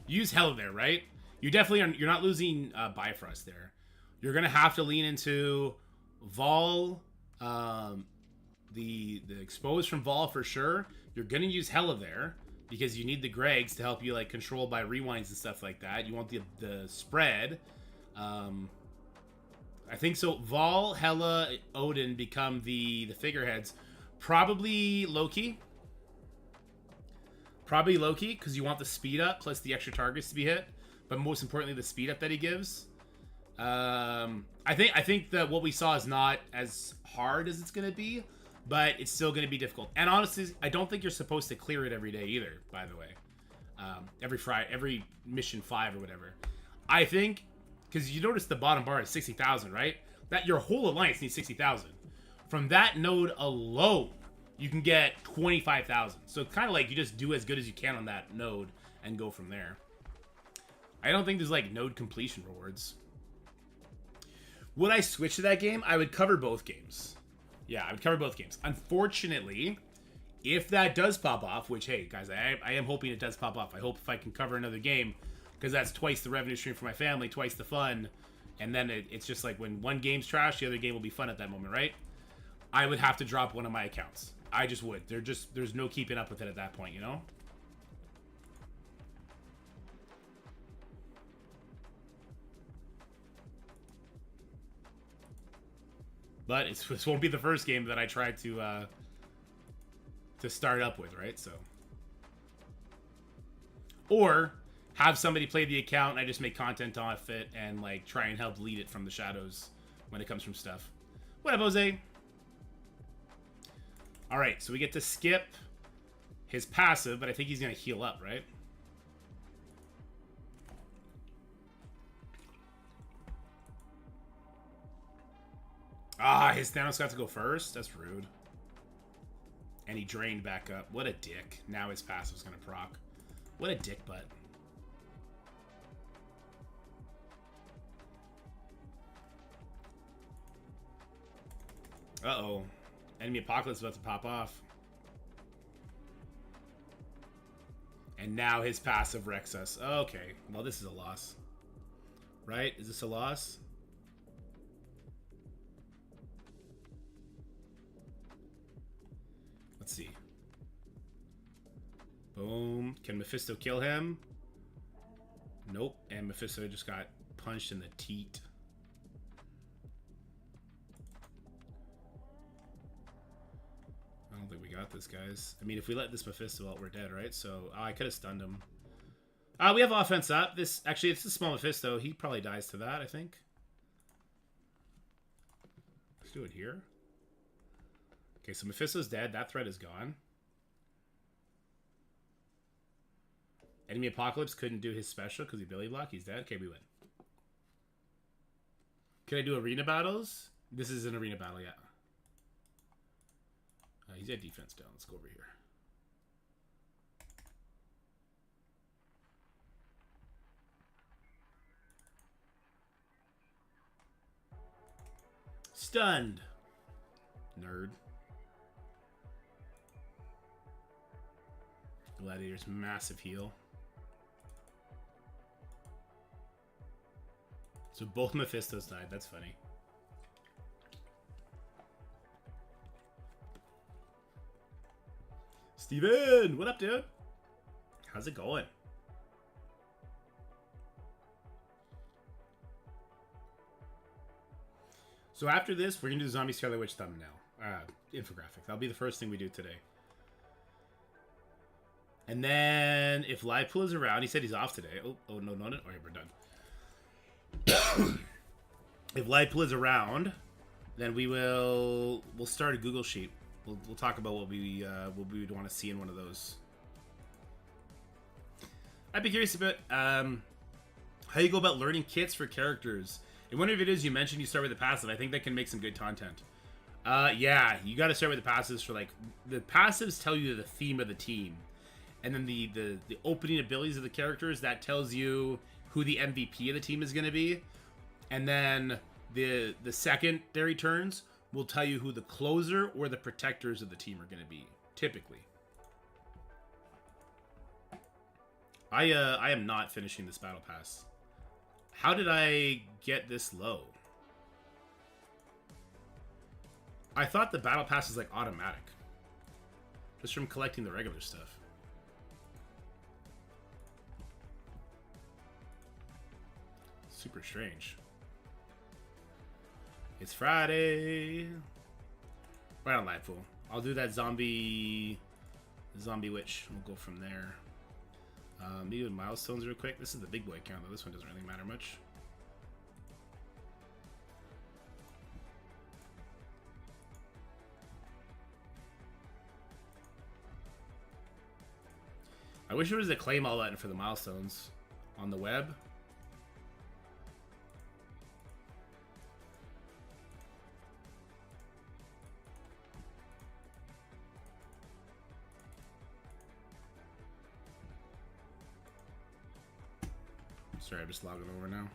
Speaker 1: use Hell there, right? You definitely are. You're not losing Bifrost there. You're going to have to lean into Vol, the exposed from Vol for sure. You're going to use Hella there because you need the Gregs to help you like control by rewinds and stuff like that. You want the spread. I think so. Vol, Hela, Odin become the figureheads. Probably Loki. Probably Loki because you want the speed up plus the extra targets to be hit, but most importantly the speed up that he gives. I think that what we saw is not as hard as it's gonna be, but it's still gonna be difficult. And honestly, I don't think you're supposed to clear it every day either. By the way, every mission 5 or whatever. I think. Because you notice the bottom bar is 60,000, right? That your whole alliance needs 60,000. From that node alone, you can get 25,000. So it's kind of like you just do as good as you can on that node and go from there. I don't think there's like node completion rewards. Would I switch to that game? I would cover both games. Yeah, I would cover both games. Unfortunately, if that does pop off, which, hey, guys, I am hoping it does pop off. I hope if I can cover another game, because that's twice the revenue stream for my family, twice the fun, and then it's just like when one game's trash, the other game will be fun at that moment, right? I would have to drop one of my accounts. I just would. There's no keeping up with it at that point, you know? But this won't be the first game that I try to start up with, right? So, or have somebody play the account and I just make content off it and like try and help lead it from the shadows when it comes from stuff. What up, Jose? Alright, so we get to skip his passive, but I think he's going to heal up, right? Ah, his Thanos got to go first? That's rude. And he drained back up. What a dick. Now his passive's going to proc. What a dick butt. Uh-oh. Enemy Apocalypse is about to pop off. And now his passive wrecks us. Okay. Well, this is a loss. Right? Is this a loss? Let's see. Boom. Can Mephisto kill him? Nope. And Mephisto just got punched in the teat. I don't think we got this, guys. I mean, if we let this Mephisto out, we're dead, right? So, I could have stunned him. We have offense up. This, actually, it's a small Mephisto. He probably dies to that, I think. Let's do it here. Okay, so Mephisto's dead. That threat is gone. Enemy Apocalypse couldn't do his special because he belly blocked. He's dead. Okay, we win. Can I do arena battles? This is an arena battle, yeah. He's at defense down. Let's go over here. Stunned. Nerd. Gladiator's massive heal. So both Mephistos died. That's funny. Steven! What up, dude? How's it going? So after this, we're going to do Zombie Scarlet Witch thumbnail. Infographic. That'll be the first thing we do today. And then, if Live Pool is around, he said he's off today. Oh no. Okay, we're done. If Live Pool is around, then we'll start a Google Sheet. We'll talk about what we would want to see in one of those. I'd be curious about how you go about learning kits for characters. In one of your videos, you mentioned you start with the passive. I think that can make some good content. Yeah, you got to start with the passives for, like, the passives tell you the theme of the team. And then the opening abilities of the characters, that tells you who the MVP of the team is going to be. And then the secondary turns will tell you who the closer or the protectors of the team are going to be, typically. I am not finishing this battle pass. How did I get this low? I thought the battle pass is like automatic. Just from collecting the regular stuff. Super strange. It's Friday. Right on Live Pool. I'll do that zombie witch. We'll go from there. Maybe with milestones real quick. This is the big boy account, though. This one doesn't really matter much. I wish there was a claim all button for the milestones on the web. Sorry, I'm just logging over now.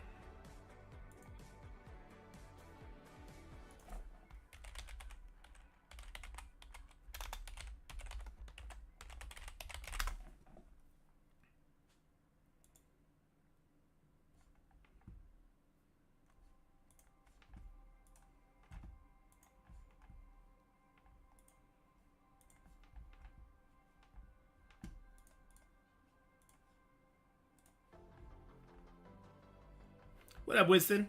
Speaker 1: What up, Winston?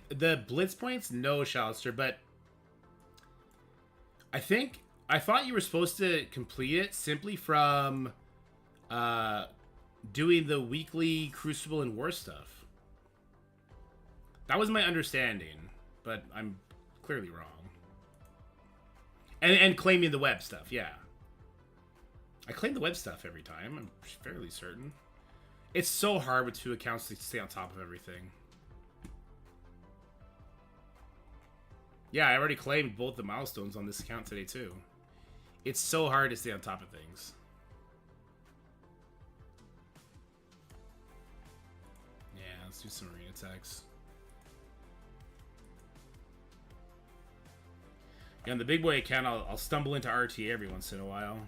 Speaker 1: The blitz points? No, Shalster, but I thought you were supposed to complete it simply from doing the weekly Crucible and War stuff. That was my understanding, but I'm clearly wrong. And claiming the web stuff, yeah. I claim the web stuff every time, I'm fairly certain. It's so hard with 2 accounts to stay on top of everything. Yeah, I already claimed both the milestones on this account today, too. It's so hard to stay on top of things. Yeah, let's do some marine attacks. Yeah, on the big boy account, I'll stumble into RTA every once in a while.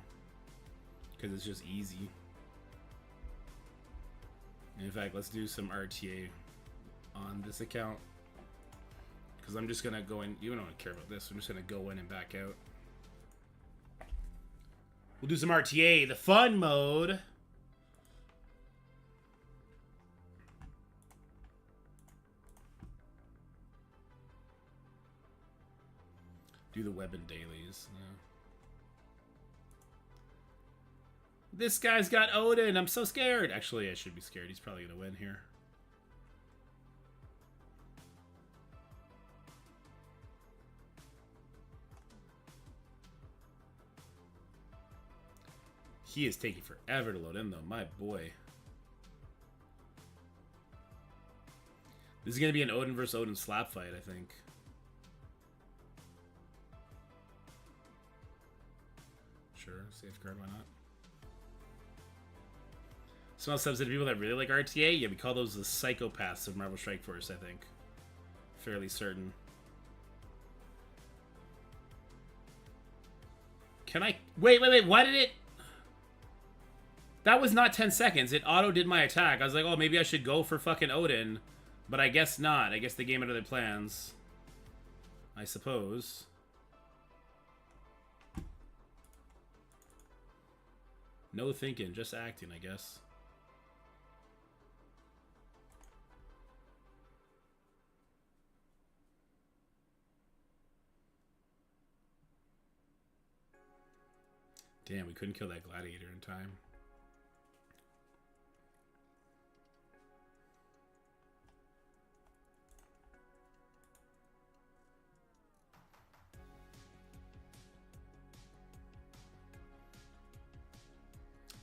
Speaker 1: Because it's just easy. In fact, let's do some RTA on this account. Because I'm just going to go in. You don't care about this. I'm just going to go in and back out. We'll do some RTA, the fun mode. Do the web and dailies. Yeah. This guy's got Odin. I'm so scared. Actually, I should be scared. He's probably going to win here. He is taking forever to load in, though. My boy. This is going to be an Odin versus Odin slap fight, I think. Sure. Safeguard, why not? Small subset of people that really like RTA? Yeah, we call those the psychopaths of Marvel Strike Force, I think. Fairly certain. Can I... Wait. Why did it... That was not 10 seconds. It auto-did my attack. I was like, oh, maybe I should go for fucking Odin. But I guess not. I guess the game had other plans. I suppose. No thinking, just acting, I guess. Damn, we couldn't kill that gladiator in time.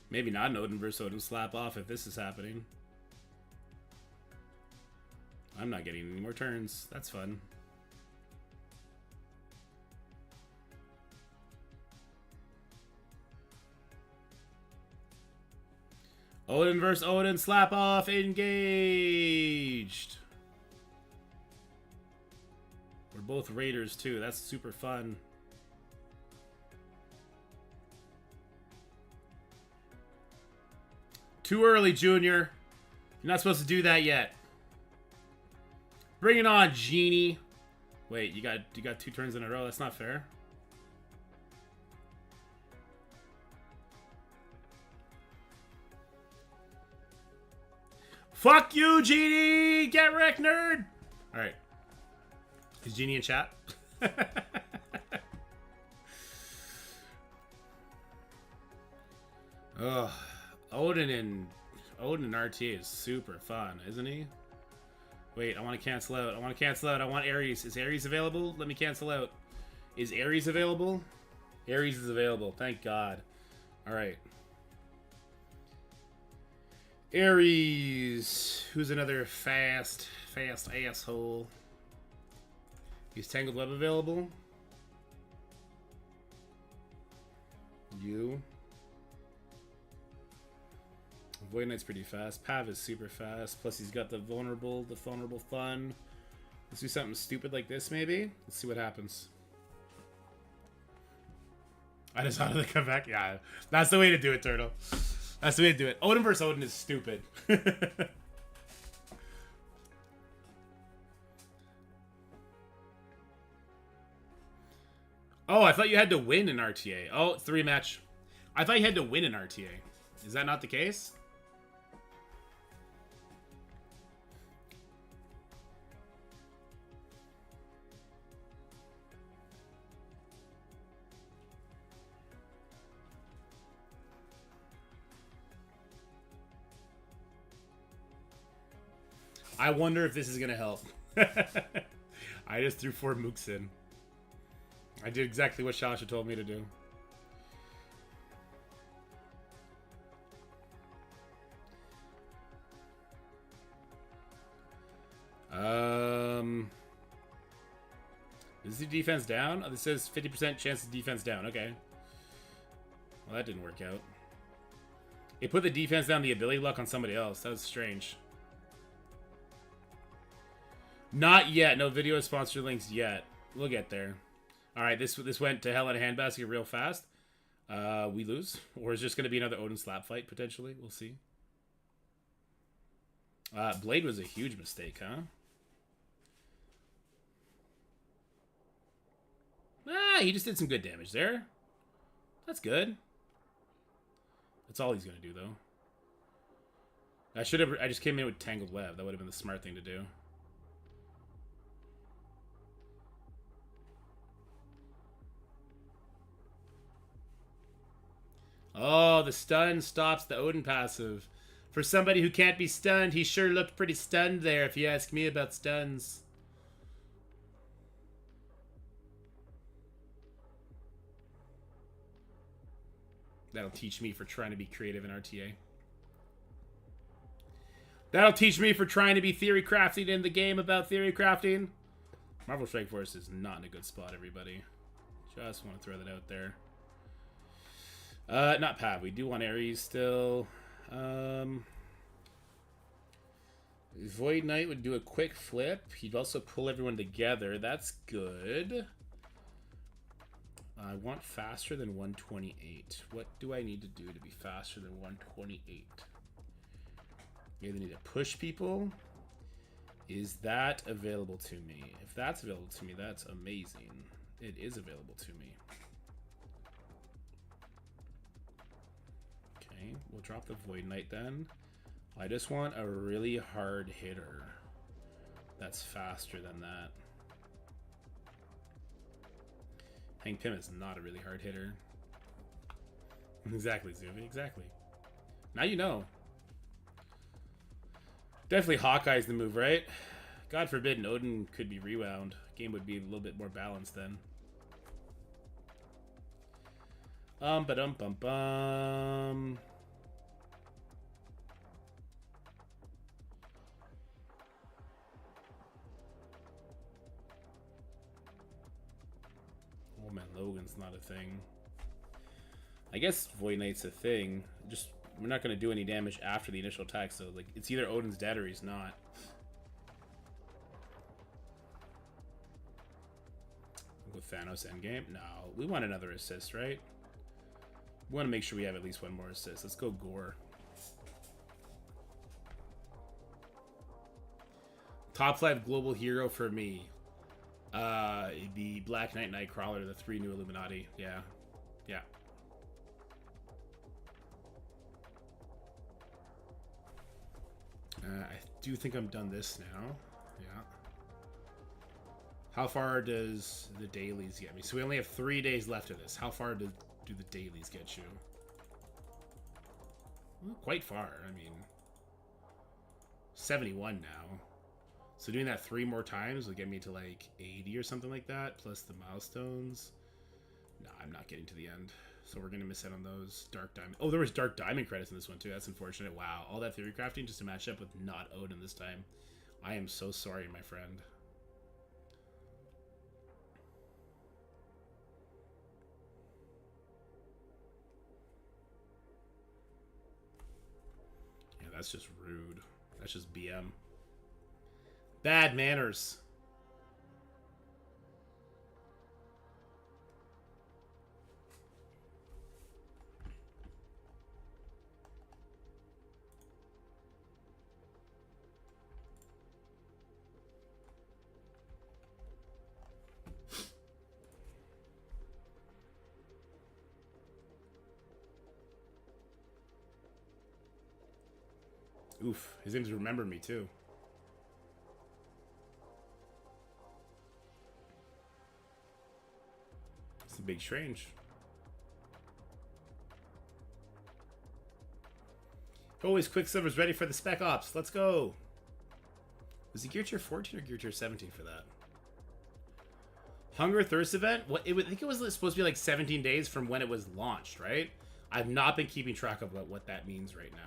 Speaker 1: Maybe not an Odin versus Odin slap off if this is happening. I'm not getting any more turns. That's fun. Odin versus Odin slap off engaged. We're both raiders too. That's super fun. Too early, Junior. You're not supposed to do that yet. Bring it on, Genie. Wait, you got 2 turns in a row. That's not fair. Fuck you, Genie! Get wrecked, nerd! Alright. Is Genie in chat? Ugh. Odin and RTA is super fun, isn't he? Wait, I want to cancel out. I want to cancel out. I want Ares. Is Ares available? Let me cancel out. Is Ares available? Ares is available. Thank God. Alright. Ares. Who's another fast asshole? Is Tangled Web available? You. Void Knight's pretty fast. Pav is super fast. Plus he's got the vulnerable fun. Let's do something stupid like this maybe. Let's see what happens. I just wanted to come back. Yeah, that's the way to do it, Turtle. That's the way to do it. Odin versus Odin is stupid. Oh, I thought you had to win in RTA. Oh, 3-match. I thought you had to win in RTA. Is that not the case? I wonder if this is going to help. I just threw 4 mooks in. I did exactly what Shasha told me to do. Is the defense down? Oh, this says 50% chance of defense down. Okay. Well, that didn't work out. It put the defense down the ability lock on somebody else. That was strange. Not yet. No video sponsor links yet. We'll get there. All right, this went to hell in a handbasket real fast. We lose, or is just going to be another Odin slap fight potentially? We'll see. Blade was a huge mistake, huh? Ah, he just did some good damage there. That's good. That's all he's going to do, though. I just came in with Tangled Web. That would have been the smart thing to do. Oh, the stun stops the Odin passive. For somebody who can't be stunned, he sure looked pretty stunned there, if you ask me about stuns. That'll teach me for trying to be creative in RTA. That'll teach me for trying to be theory crafting in the game about theory crafting. Marvel Strike Force is not in a good spot, everybody. Just want to throw that out there. Not Pav. We do want Ares still. Void Knight would do a quick flip. He'd also pull everyone together. That's good. I want faster than 128. What do I need to do to be faster than 128? You either need to push people. Is that available to me? If that's available to me, that's amazing. It is available to me. Okay, we'll drop the Void Knight then. I just want a really hard hitter that's faster than that. Hank Pym is not a really hard hitter. Exactly, Zuvi, exactly. Now you know. Definitely Hawkeye's the move, right? God forbid Odin could be rewound. Game would be a little bit more balanced then. Ba-dum-bum-bum. Oh man, Logan's not a thing. I guess Void Knight's a thing. Just we're not gonna do any damage after the initial attack, so like it's either Odin's dead or he's not. With Thanos endgame? No, we want another assist, right? We want to make sure we have at least one more assist. Let's go Gore. Top 5 global hero for me. It'd be Black Knight, Nightcrawler, the 3 new Illuminati. Yeah. Yeah. I do think I'm done this now. Yeah. How far does the dailies get me? So we only have 3 days left of this. How far do the dailies get you? Well, quite far. I mean, 71 now. So doing that 3 more times will get me to like 80 or something like that, plus the milestones. No, I'm not getting to the end. So we're going to miss out on those Dark Diamond. Oh, there was Dark Diamond credits in this one too. That's unfortunate. Wow. All that theory crafting just to match up with not Odin this time. I am so sorry, my friend. Yeah, that's just rude. That's just BM. Bad manners. Oof, his name's Remember Me too. It's a big strange. Always Quicksilver's ready for the Spec Ops. Let's go. Was he Gear Tier 14 or Gear Tier 17 for that? Hunger Thirst event? What? I think it was supposed to be like 17 days from when it was launched, right? I've not been keeping track of what that means right now.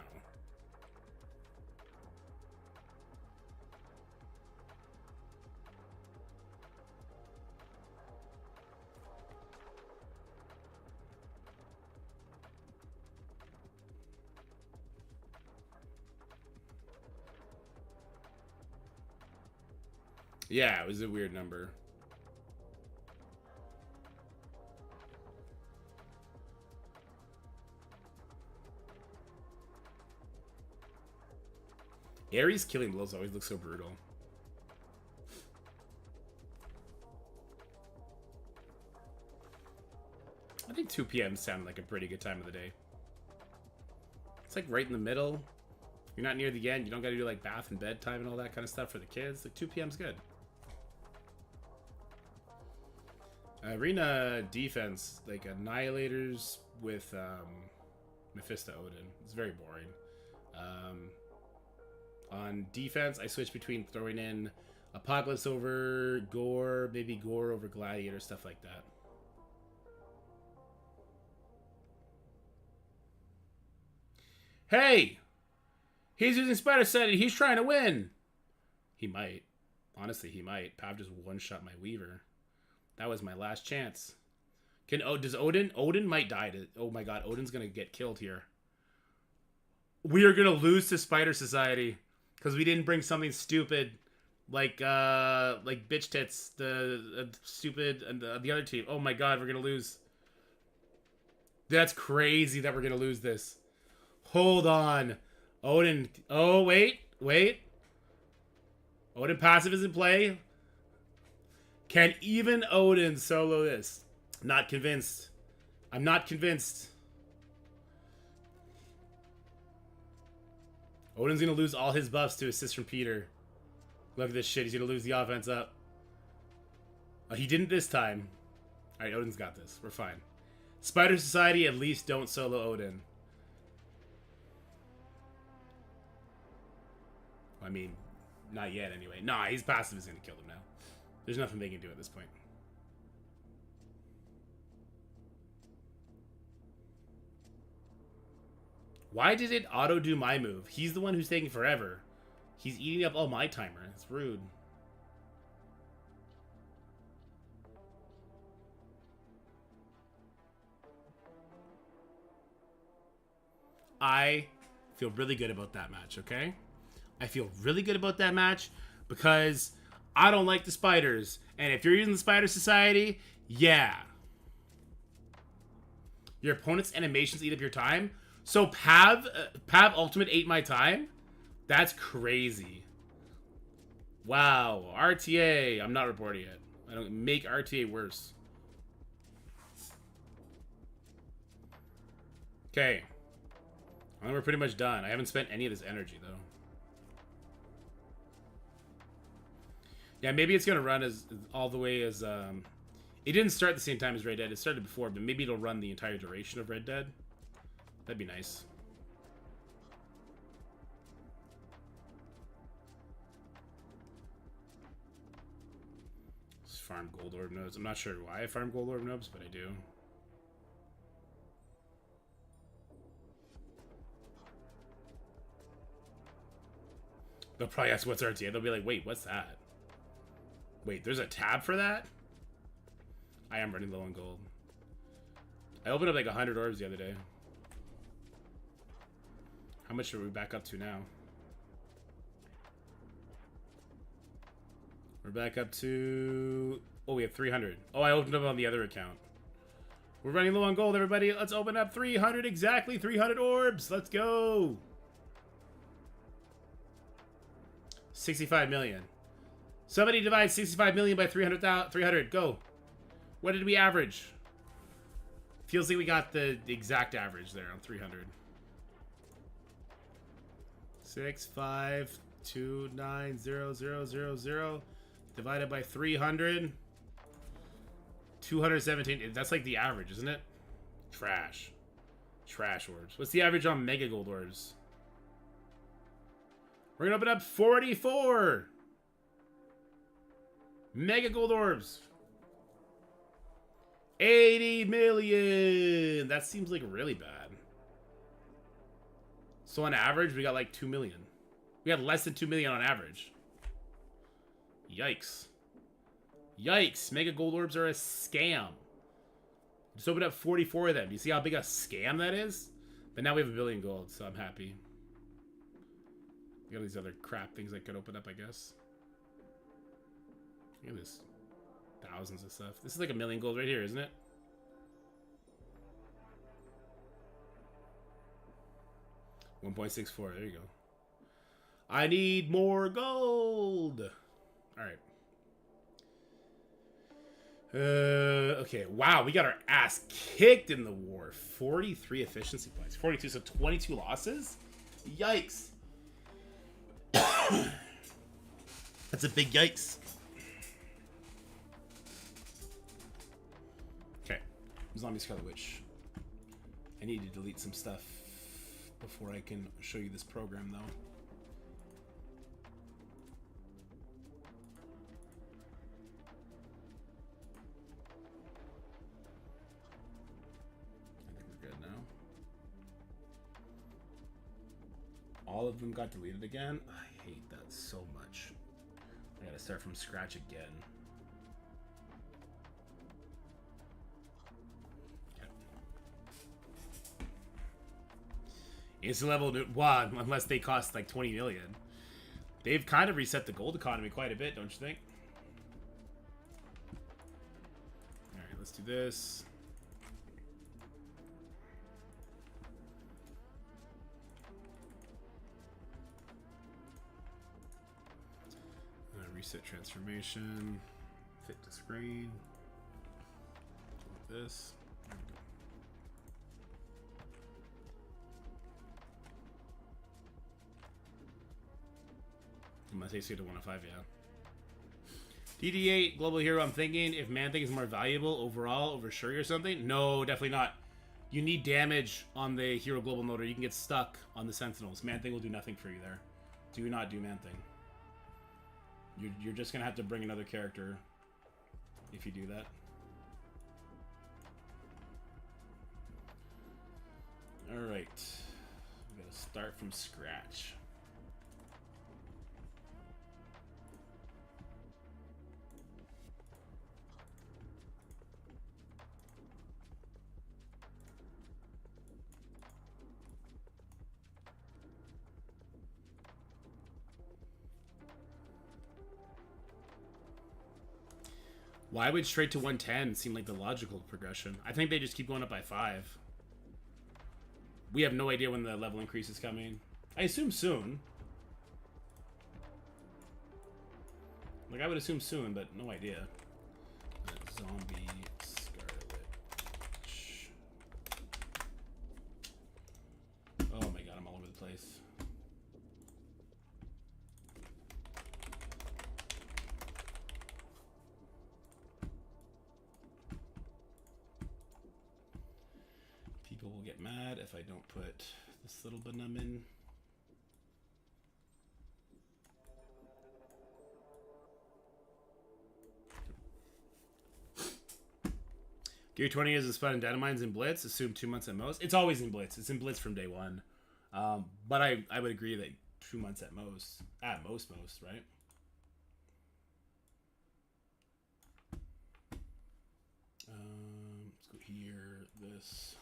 Speaker 1: Yeah, it was a weird number. Ares killing blows always look so brutal. I think 2 p.m. sounded like a pretty good time of the day. It's like right in the middle. You're not near the end. You don't got to do like bath and bedtime and all that kind of stuff for the kids. Like 2 p.m.'s good. Arena defense, like Annihilators with Mephisto Odin. It's very boring. On defense, I switch between throwing in Apocalypse over Gore, maybe Gore over Gladiator, stuff like that. Hey! He's using Spider Set and he's trying to win! He might. Honestly, he might. Pav just one-shot my Weaver. That was my last chance. Does Odin? Odin might die to... Oh my god, Odin's gonna get killed here. We are gonna lose to Spider Society. Because we didn't bring something stupid like bitch tits, the stupid, and the other team. Oh my god, we're gonna lose. That's crazy that we're gonna lose this. Hold on. Odin. Oh, wait. Odin passive is in play. Can even Odin solo this? Not convinced. I'm not convinced. Odin's gonna lose all his buffs to assist from Peter. Look at this shit. He's gonna lose the offense up. Oh, he didn't this time. Alright, Odin's got this. We're fine. Spider Society, at least don't solo Odin. I mean, not yet anyway. Nah, his passive is gonna kill them now. There's nothing they can do at this point. Why did it auto-do my move? He's the one who's taking forever. He's eating up all my timer. It's rude. I feel really good about that match, okay? I feel really good about that match because I don't like the spiders. And if you're using the Spider Society, yeah. Your opponent's animations eat up your time. So Pav Ultimate ate my time? That's crazy. Wow. RTA. I'm not reporting it. I don't make RTA worse. Okay. I think we're pretty much done. I haven't spent any of this energy, though. Yeah, maybe it's going to run as all the way as... It didn't start at the same time as Red Dead. It started before, but maybe it'll run the entire duration of Red Dead. That'd be nice. Just farm gold orb nodes. I'm not sure why I farm gold orb nodes, but I do. They'll probably ask what's RTA. They'll be like, wait, what's that? Wait, there's a tab for that? I am running low on gold. I opened up like 100 orbs the other day. How much are we back up to now? We're back up to... Oh, we have 300. Oh, I opened up on the other account. We're running low on gold, everybody. Let's open up 300 exactly. 300 orbs. Let's go. 65 million. Somebody divide 65 million by 300. Go. What did we average? Feels like we got the exact average there on 300. 6529000 divided by 300. 217. That's like the average, isn't it? Trash. Trash orbs. What's the average on mega gold orbs? We're gonna open up 44 mega gold orbs. 80 million. That seems like really bad. So on average, we got like 2 million. We got less than 2 million on average. Yikes. Yikes. Mega gold orbs are a scam. Just opened up 44 of them. Do you see how big a scam that is? But now we have 1 billion gold, so I'm happy. We got these other crap things that could open up, I guess. Look at this. Thousands of stuff. This is like 1 million gold right here, isn't it? $1.64. There you go. I need more gold. All right. Okay. Wow, we got our ass kicked in the war. 43 efficiency points. 42, so 22 losses? Yikes. That's a big yikes. Okay. Zombie Scarlet Witch. I need to delete some stuff before I can show you this program, though. I think we're good now. All of them got deleted again? I hate that so much. I gotta start from scratch again. Instant level 1, unless they cost like 20 million. They've kind of reset the gold economy quite a bit, don't you think? Alright, let's do this. Reset transformation. Fit to screen. Like this. There we go. from a AC to 105, yeah. DD8, Global Hero, I'm thinking if Man-Thing is more valuable overall over Shuri or something. No, definitely not. You need damage on the Hero Global Mode or you can get stuck on the Sentinels. Man-Thing will do nothing for you there. Do not do Man-Thing. You're just going to have to bring another character if you do that. Alright. We gotta start from scratch. Why would straight to 110 seem like the logical progression? I think they just keep going up by 5. We have no idea when the level increase is coming. I assume soon. Like, I would assume soon, but no idea. Zombie Scarlet Witch. Oh my god, I'm all over the place. People will get mad if I don't put this little benum in. Gear 20 is as fun in Data Mines in Blitz. Assume 2 months at most. It's always in Blitz. It's in Blitz from day one. But I would agree that 2 months at most. At most, right? Let's go here. This.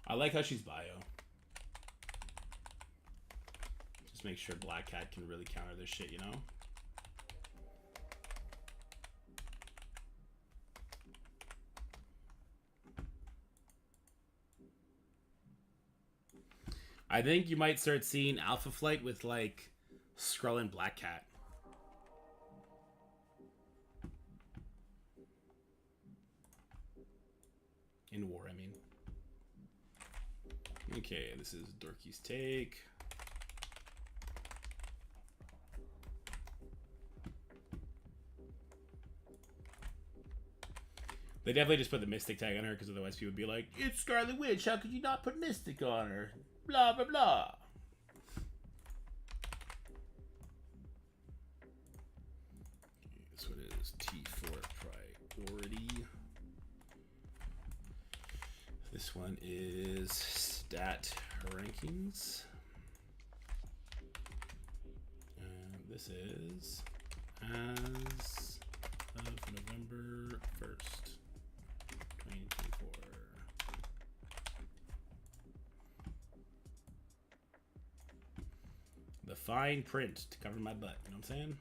Speaker 1: I like how she's bio. Just make sure Black Cat can really counter this shit, you know? I think you might start seeing Alpha Flight with, like, Skrull and Black Cat. In war, I mean. Okay, this is Dorky's take. They definitely just put the Mystic tag on her because otherwise people would be like, it's Scarlet Witch, how could you not put Mystic on her? Blah, blah, blah. Okay, this one is T4 priority. This one is stat rankings. And this is as of November 1st, 2024. The fine print to cover my butt, you know what I'm saying?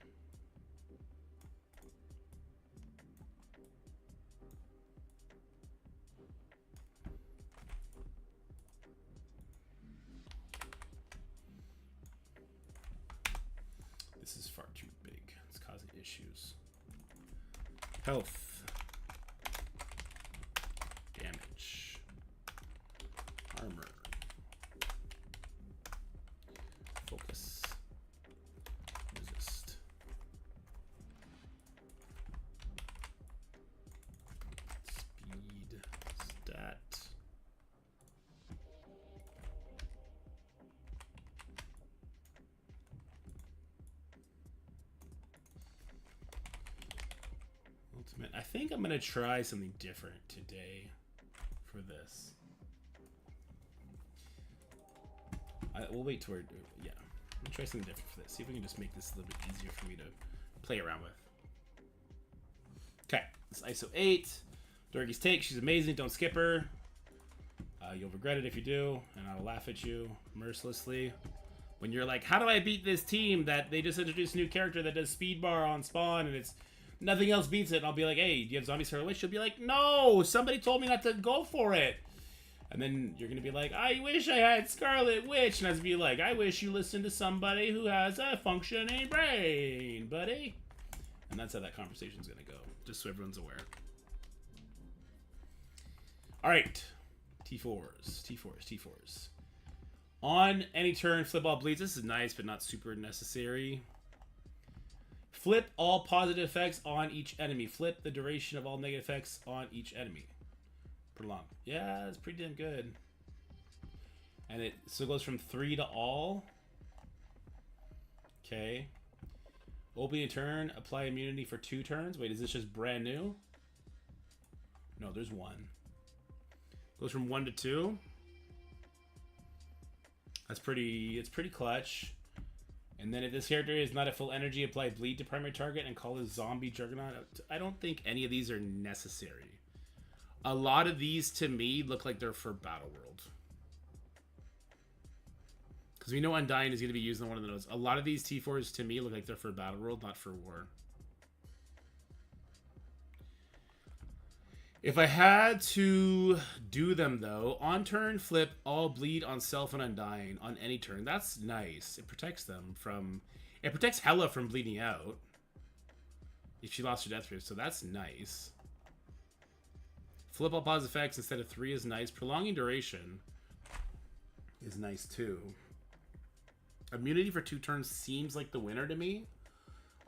Speaker 1: This is far too big. It's causing issues. Health. Damage. Armor. Focus. Resist. Speed. Stat. Ultimate. I think I'm going to try something different today for this. We'll wait toward, yeah. I'm going to try something different for this. See if we can just make this a little bit easier for me to play around with. Okay, this is ISO 8. Dorky's take, she's amazing, don't skip her. You'll regret it if you do, and I'll laugh at you mercilessly. When you're like, how do I beat this team that they just introduced a new character that does speed bar on spawn and it's nothing else beats it? And I'll be like, hey, do you have Zombie Scarlet Witch? She'll be like, no, somebody told me not to go for it. And then you're gonna be like, I wish I had Scarlet Witch, and I was be like, I wish you listened to somebody who has a functioning brain, buddy. And that's how that conversation's gonna go, just so everyone's aware. All right, T4s. On any turn, flip all bleeds. This is nice, but not super necessary. Flip all positive effects on each enemy. Flip the duration of all negative effects on each enemy. Prolong. Yeah, that's pretty damn good. And it so goes from 3 to all. Okay. Opening a turn, apply immunity for 2 turns. Wait, is this just brand new? No, there's 1. Goes from 1 to 2. It's pretty clutch. And then if this character is not at full energy, apply bleed to primary target and call this zombie juggernaut. I don't think any of these are necessary. A lot of these, to me, look like they're for Battle World. Because we know Undying is going to be used in one of the nodes. A lot of these T4s, to me, look like they're for Battle World, not for War. If I had to do them, though, on turn, flip all bleed on self and Undying on any turn. That's nice. It protects them from... It protects Hela from bleeding out if she lost her death rate, so that's nice. Flip all positive effects instead of 3 is nice. Prolonging duration is nice, too. Immunity for 2 turns seems like the winner to me.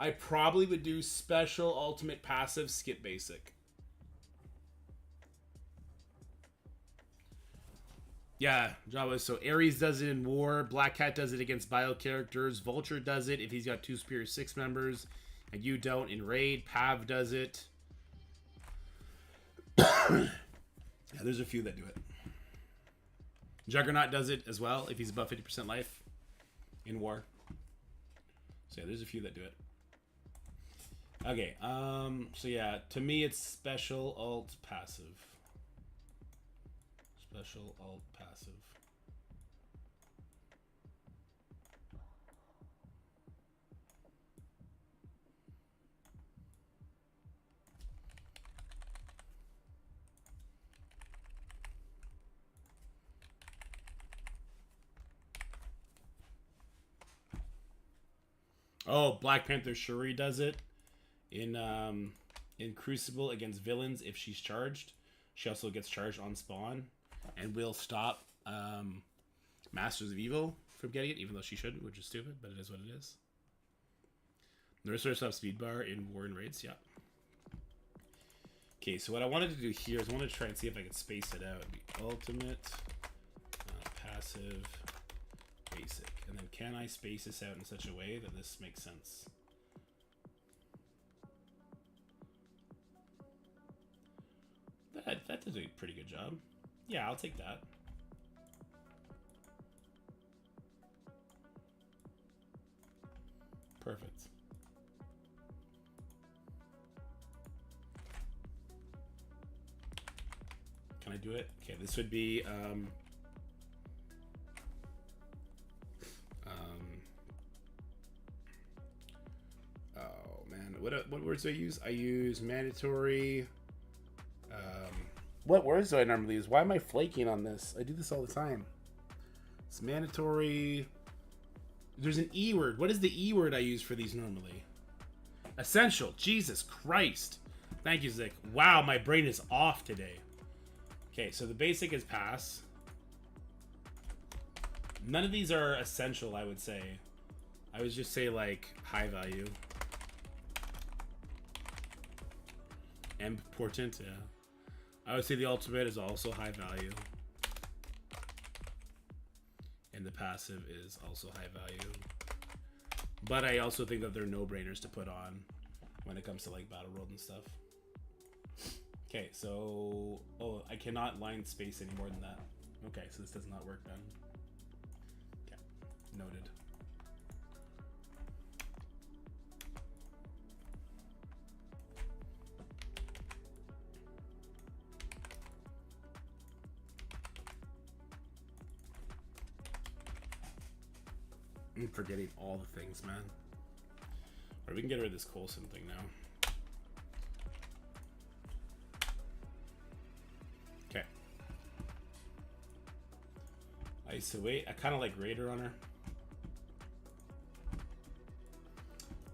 Speaker 1: I probably would do special, ultimate, passive, skip basic. Yeah, Java. So Ares does it in War. Black Cat does it against bio characters. Vulture does it if he's got 2 Superior 6 members. And you don't in Raid. Pav does it. Yeah, there's a few that do it. Juggernaut does it as well if he's above 50% life in War. So yeah, there's a few that do it. Okay, so yeah, to me it's special, alt, passive. Special, alt, passive. Oh, Black Panther Shuri does it in Crucible against villains if she's charged. She also gets charged on spawn and will stop Masters of Evil from getting it, even though she shouldn't, which is stupid, but it is what it is. Nurse up speed bar in War and Raids, yeah. Okay, so what I wanted to do here is I wanted to try and see if I could space it out. It'd be ultimate, passive, basic. And then can I space this out in such a way that this makes sense? That does a pretty good job. Yeah, I'll take that. Perfect. Can I do it? Okay, this would be oh man, what words do I use? I use mandatory. What words do I normally use? Why am I flaking on this? I do this all the time. It's mandatory. There's an E word. What is the E word I use for these normally? Essential. Jesus Christ. Thank you, Zick. Wow, my brain is off today. Okay, so the basic is pass. None of these are essential, I would say. I would just say, like, high value. Important, yeah. I would say the ultimate is also high value. And the passive is also high value. But I also think that they're no-brainers to put on when it comes to, like, Battle World and stuff. Okay, so... Oh, I cannot line space any more than that. Okay, so this does not work then. Okay, noted. I'm forgetting all the things, man. Alright, we can get rid of this Coulson thing now. Okay. Isolate. I kind of like Raider on her.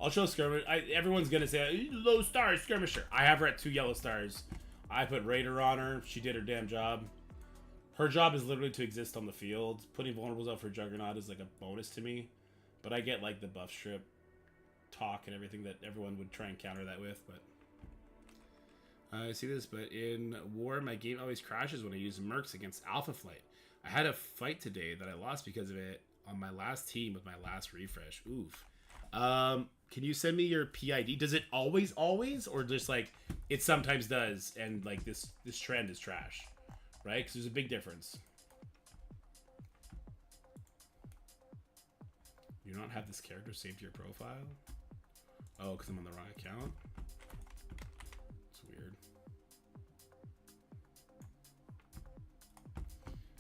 Speaker 1: I'll show Skirmish. Everyone's gonna say low stars Skirmisher. I have her at 2 yellow stars. I put Raider on her. She did her damn job. Her job is literally to exist on the field. Putting vulnerables out for Juggernaut is like a bonus to me. But I get like the buff strip talk and everything that everyone would try and counter that with. But I see this. But in war, my game always crashes when I use Mercs against Alpha Flight. I had a fight today that I lost because of it on my last team with my last refresh. Oof. Can you send me your PID? Does it always, or just like it sometimes does, and like this trend is trash, right? Because there's a big difference. You don't have this character saved to your profile? Oh, because I'm on the wrong account? It's weird.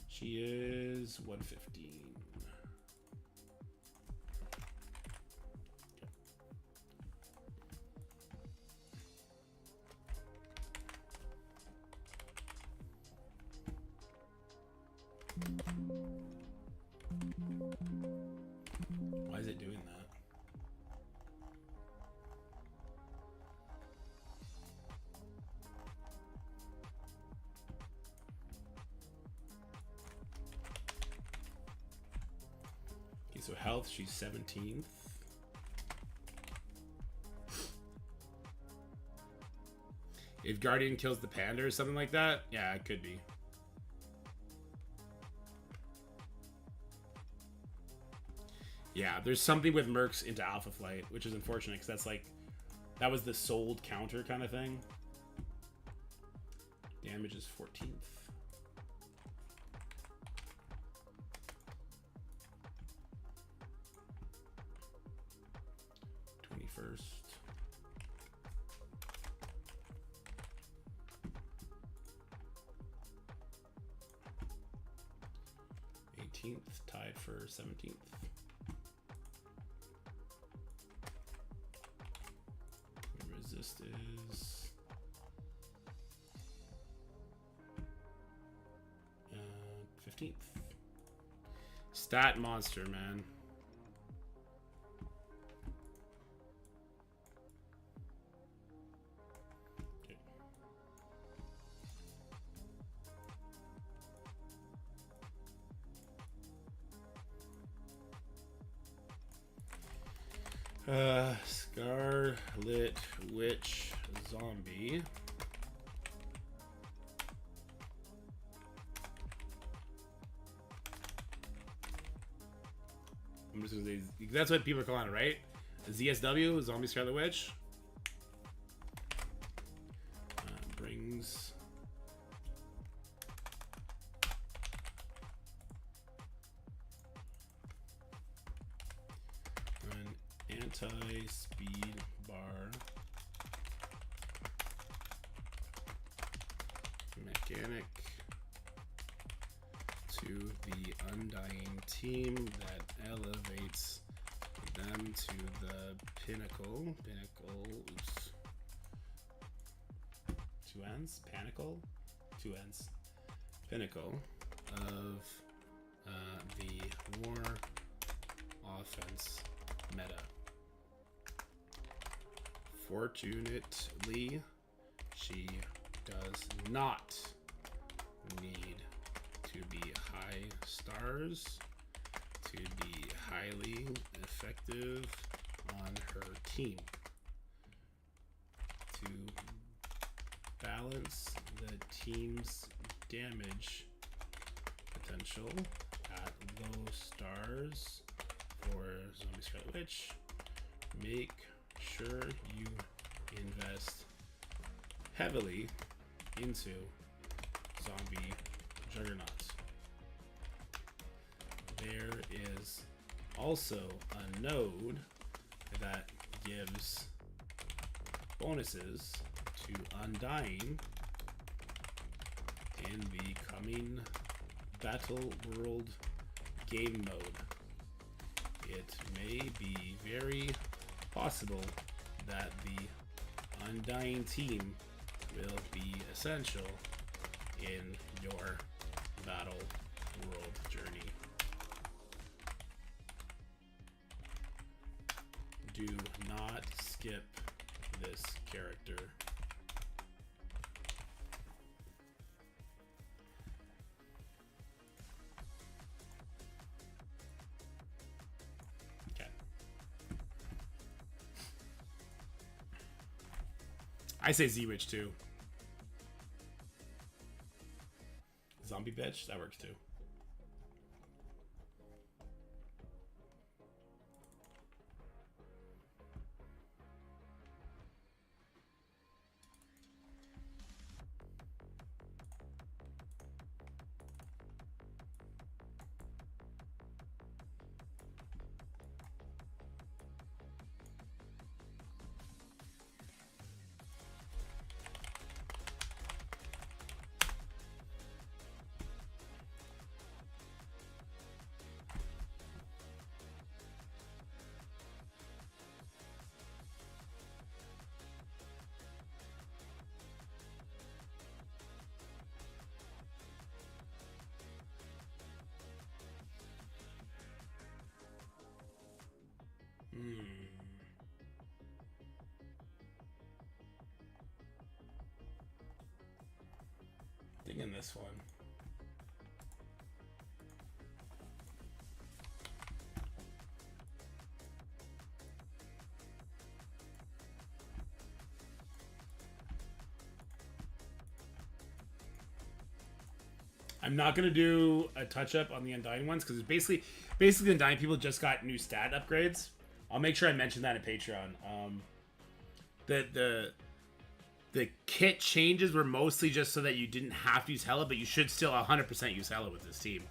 Speaker 1: She is 115. Why is it doing that? Okay, so health, she's 17th. If Guardian kills the Panda or something like that, yeah, it could be. Yeah, there's something with Mercs into Alpha Flight, which is unfortunate because that's like, that was the sold counter kind of thing. Damage is 14th. Tied for 17th. Resist is 15th. Stat monster, man. Scarlet Witch zombie. I'm just gonna say that's what people are calling it, right? ZSW, Zombie Scarlet Witch. Brings anti-speed bar mechanic to the Undying team that elevates them to the pinnacle. Oops. 2 N's? Pinnacle? 2 N's. Pinnacle of the war offense meta. Fortunately, she does not need to be high stars to be highly effective on her team. To balance the team's damage potential at low stars for Zombie Scarlet Witch, make sure you invest heavily into Zombie Juggernauts. There is also a node that gives bonuses to Undying in the coming Battle World game mode. It may be very possible that the Undying team will be essential in your Battle World journey. Do not skip this character. Okay. I say Z-Witch too. Zombie bitch? That works too. Digging this one. I'm not gonna do a touch up on the Undying ones because it's basically the Undying people just got new stat upgrades. I'll make sure I mention that in Patreon. The kit changes were mostly just so that you didn't have to use Hela, but you should still 100% use Hela with this team.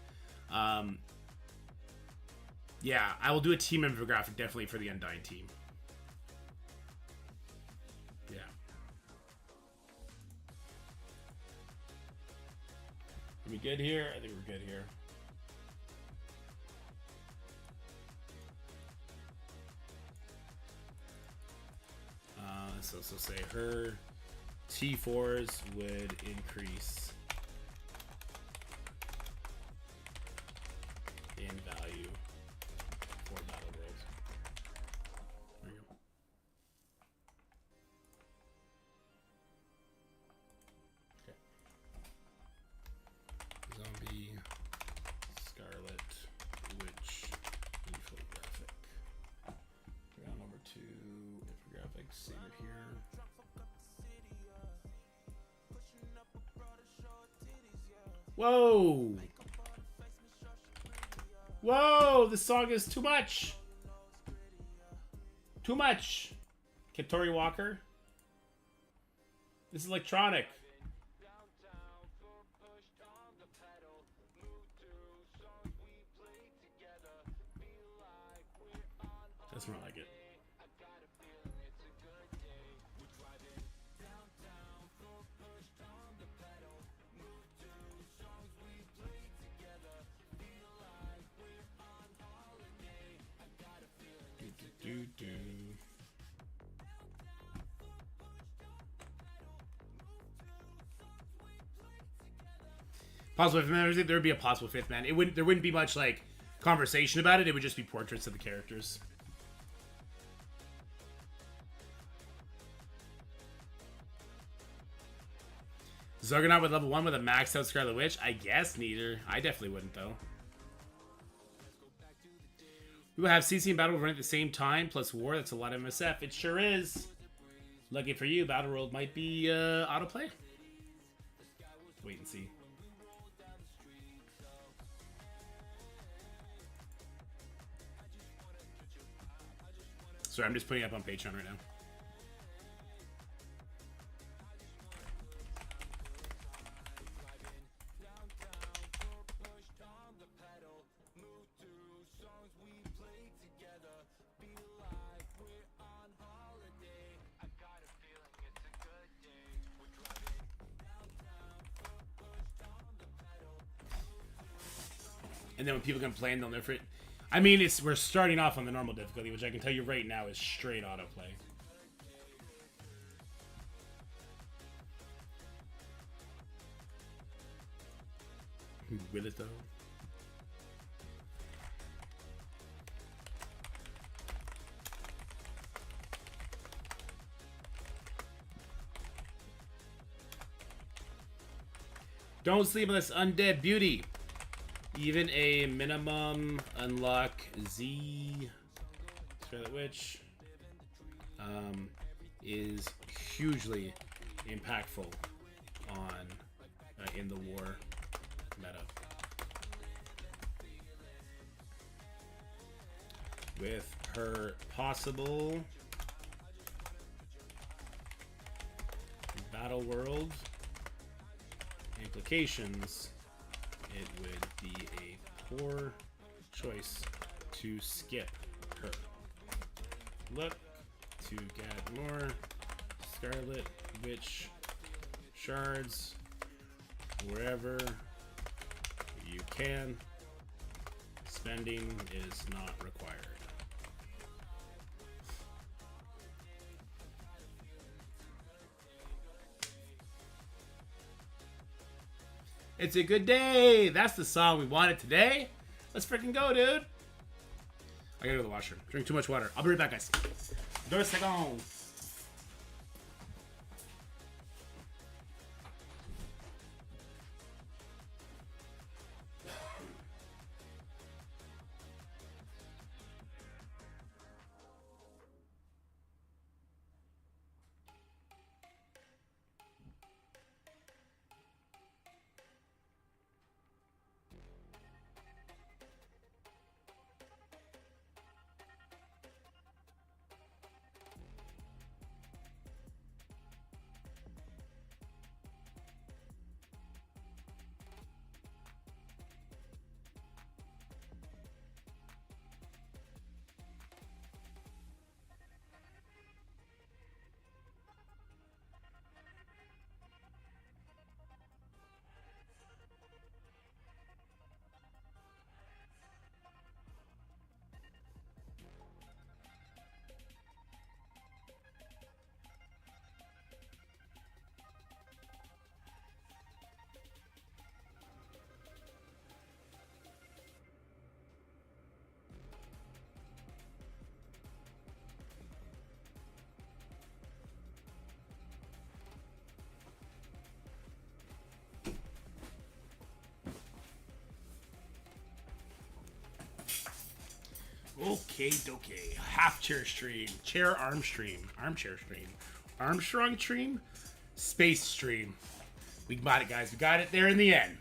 Speaker 1: Yeah, I will do a team infographic definitely for the Undying team. Yeah. Are we good here? I think we're good here. So say her T4s would increase in value for battle rolls. There you go. Okay. Zombie Scarlet Witch infographic. Round number 2 infographic. Save it here. Whoa! Whoa! This song is too much! Too much! Katori Walker? This is electronic. Doesn't really like it. Possible fifth man. There would be a possible fifth man. There wouldn't be much like conversation about it. It would just be portraits of the characters. Zuggernaut with level 1 with a maxed out Scarlet Witch? I guess neither. I definitely wouldn't though. We will have CC and Battle World run at the same time, plus War. That's a lot of MSF. It sure is. Lucky for you, Battle World might be autoplay. Wait and see. Sorry, I'm just putting it up on Patreon right now. And then when people complain, they'll never... I mean, we're starting off on the normal difficulty, which I can tell you right now is straight autoplay. Will it though? Don't sleep on this undead beauty. Even a minimum unlock Z Scarlet Witch is hugely impactful on in the war meta. With her possible battle world implications, it would be a poor choice to skip her. Look to get more Scarlet Witch shards wherever you can. Spending is not required. It's a good day. That's the song we wanted today. Let's freaking go, dude. I gotta go to the washroom. Drink too much water. I'll be right back, guys. 2 seconds. Okay, dokie. Half chair stream. Chair arm stream. Armchair stream. Armstrong stream. Space stream. We got it, guys. We got it there in the end.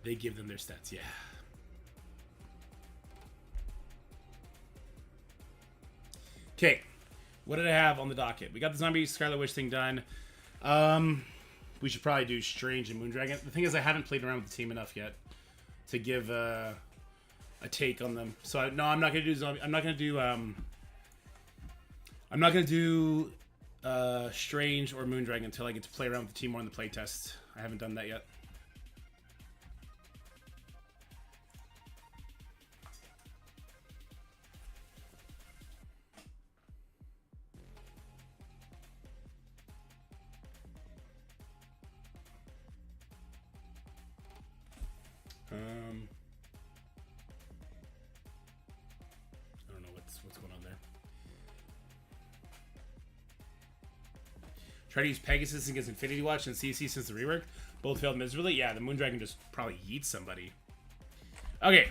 Speaker 1: They give them their stats, yeah. Okay. What did I have on the docket? We got the zombie Scarlet Witch thing done. We should probably do Strange and Moondragon. The thing is, I haven't played around with the team enough yet to give a take on them. So no, I'm not gonna do zombie. I'm not gonna do Strange or Moondragon until I get to play around with the team more in the playtest. I haven't done that yet. I don't know what's going on there. Try to use Pegasus against Infinity Watch and CC since the rework. Both failed miserably. Yeah, the Moondragon just probably yeets somebody. Okay.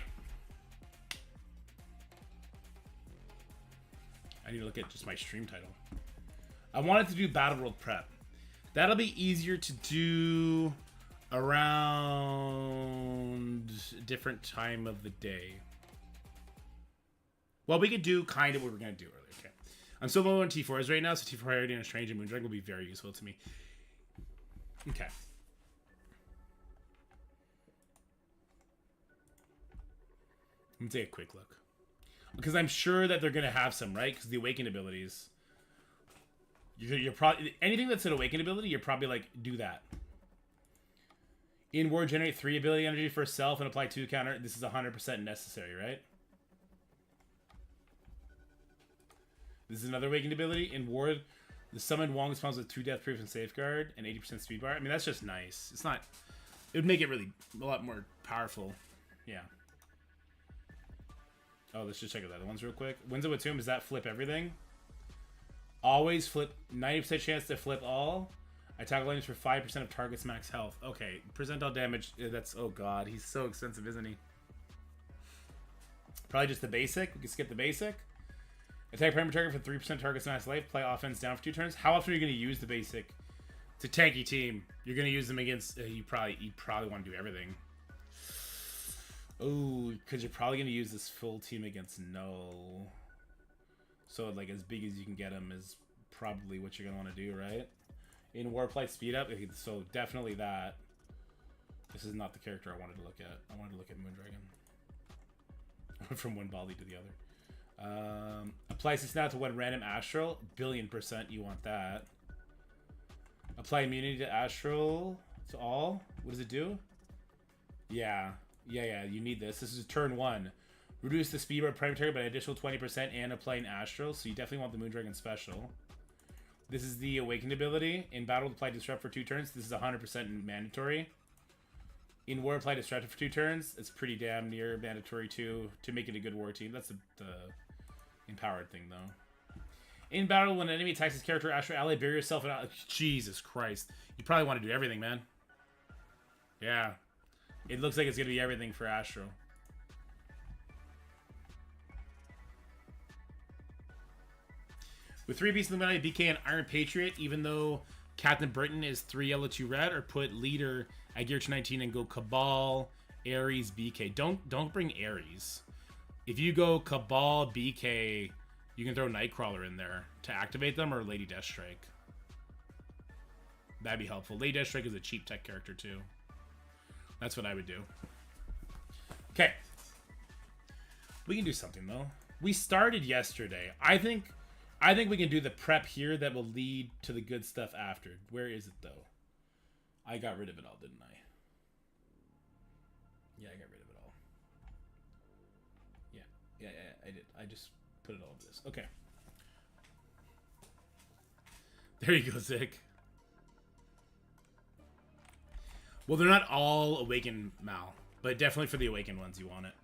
Speaker 1: I need to look at just my stream title. I wanted to do Battle World Prep. That'll be easier to do around a different time of the day. Well, we could do kind of what we were going to do earlier. Okay. I'm still low on T4s right now, so T4 priority on Strange and Moondragon will be very useful to me. Okay. Let me take a quick look. Because I'm sure that they're going to have some, right? Because the Awakened abilities. You're probably... Anything that's an Awakened ability, you're probably like, do that. In War, generate 3 ability energy for self and apply 2 counter. This is 100% necessary, right? This is another Awakened ability. In War, the summoned Wong spawns with 2 death proof and safeguard and 80% speed bar. I mean, that's just nice. It's not... It would make it really a lot more powerful. Yeah. Oh, let's just check out the other ones real quick. Winds of Tomb, does that flip everything? Always flip 90% chance to flip all. Attack items for 5% of target's max health. Okay, percentile damage. That's oh god, he's so expensive, isn't he? Probably just the basic. We can skip the basic. Attack primary target for 3% target's max life. Play offense down for 2 turns. How often are you going to use the basic? It's a tanky team. You're going to use them against. You probably want to do everything. Oh, because you're probably going to use this full team against Null. So like as big as you can get them is probably what you're going to want to do, right? In Warplay speed up. So definitely that. This is not the character I wanted to look at. I wanted to look at Moondragon. From one Bali to the other. Applies this now to one random astral. 1,000,000,000% you want that. Apply immunity to astral to all. What does it do? Yeah. You need this. This is turn 1. Reduce the speed of primary target by an additional 20% and apply an astral. So you definitely want the Moondragon special. This is the awakened ability. In battle, apply disrupt for 2 turns. This is 100% mandatory. In war, apply Distracted for 2 turns. It's pretty damn near mandatory too to make it a good war team. That's the empowered thing though. In battle, when an enemy attacks his character, Astral ally, bury yourself in. Jesus Christ! You probably want to do everything, man. Yeah, it looks like it's gonna be everything for Astral. With 3 pieces of the medallion, BK and Iron Patriot, even though Captain Britain is 3 yellow, 2 red, or put leader at gear 19 and go Cabal, Ares, BK. Don't bring Ares. If you go Cabal, BK, you can throw Nightcrawler in there to activate them, or Lady Deathstrike. That'd be helpful. Lady Deathstrike is a cheap tech character too. That's what I would do. Okay. We can do something though. We started yesterday. I think we can do the prep here that will lead to the good stuff after. Where is it though? I got rid of it all, didn't I? Yeah, I got rid of it all. Yeah, I did. I just put it all over this. Okay. There you go, Zick. Well, they're not all Awakened Mal, but definitely for the Awakened ones, you want it.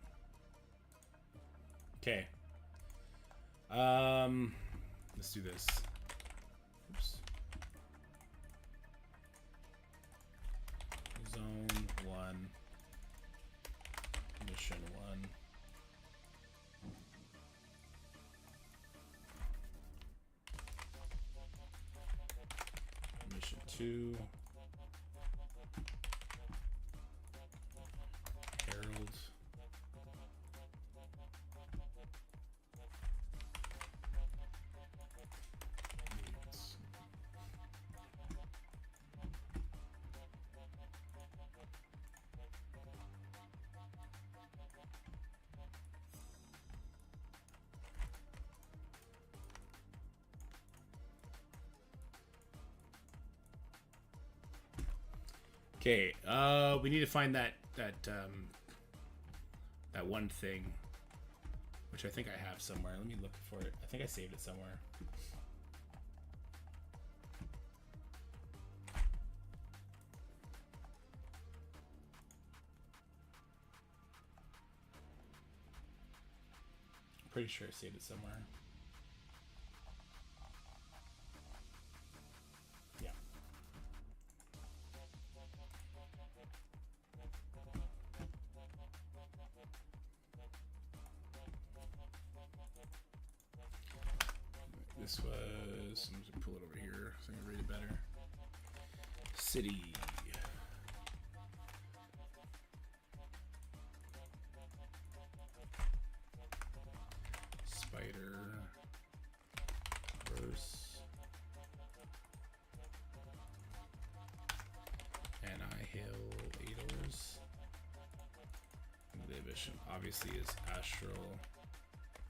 Speaker 1: Okay. Let's do this. Oops. Zone 1. Mission 1. Mission 2. Herald. Okay, we need to find that one thing, which I think I have somewhere. Let me look for it. I think I saved it somewhere. I'm pretty sure I saved it somewhere. This was, I'm just gonna pull it over here so I can read it better. City. Spider. Verse. Annihile Adors. The ambition obviously is Astral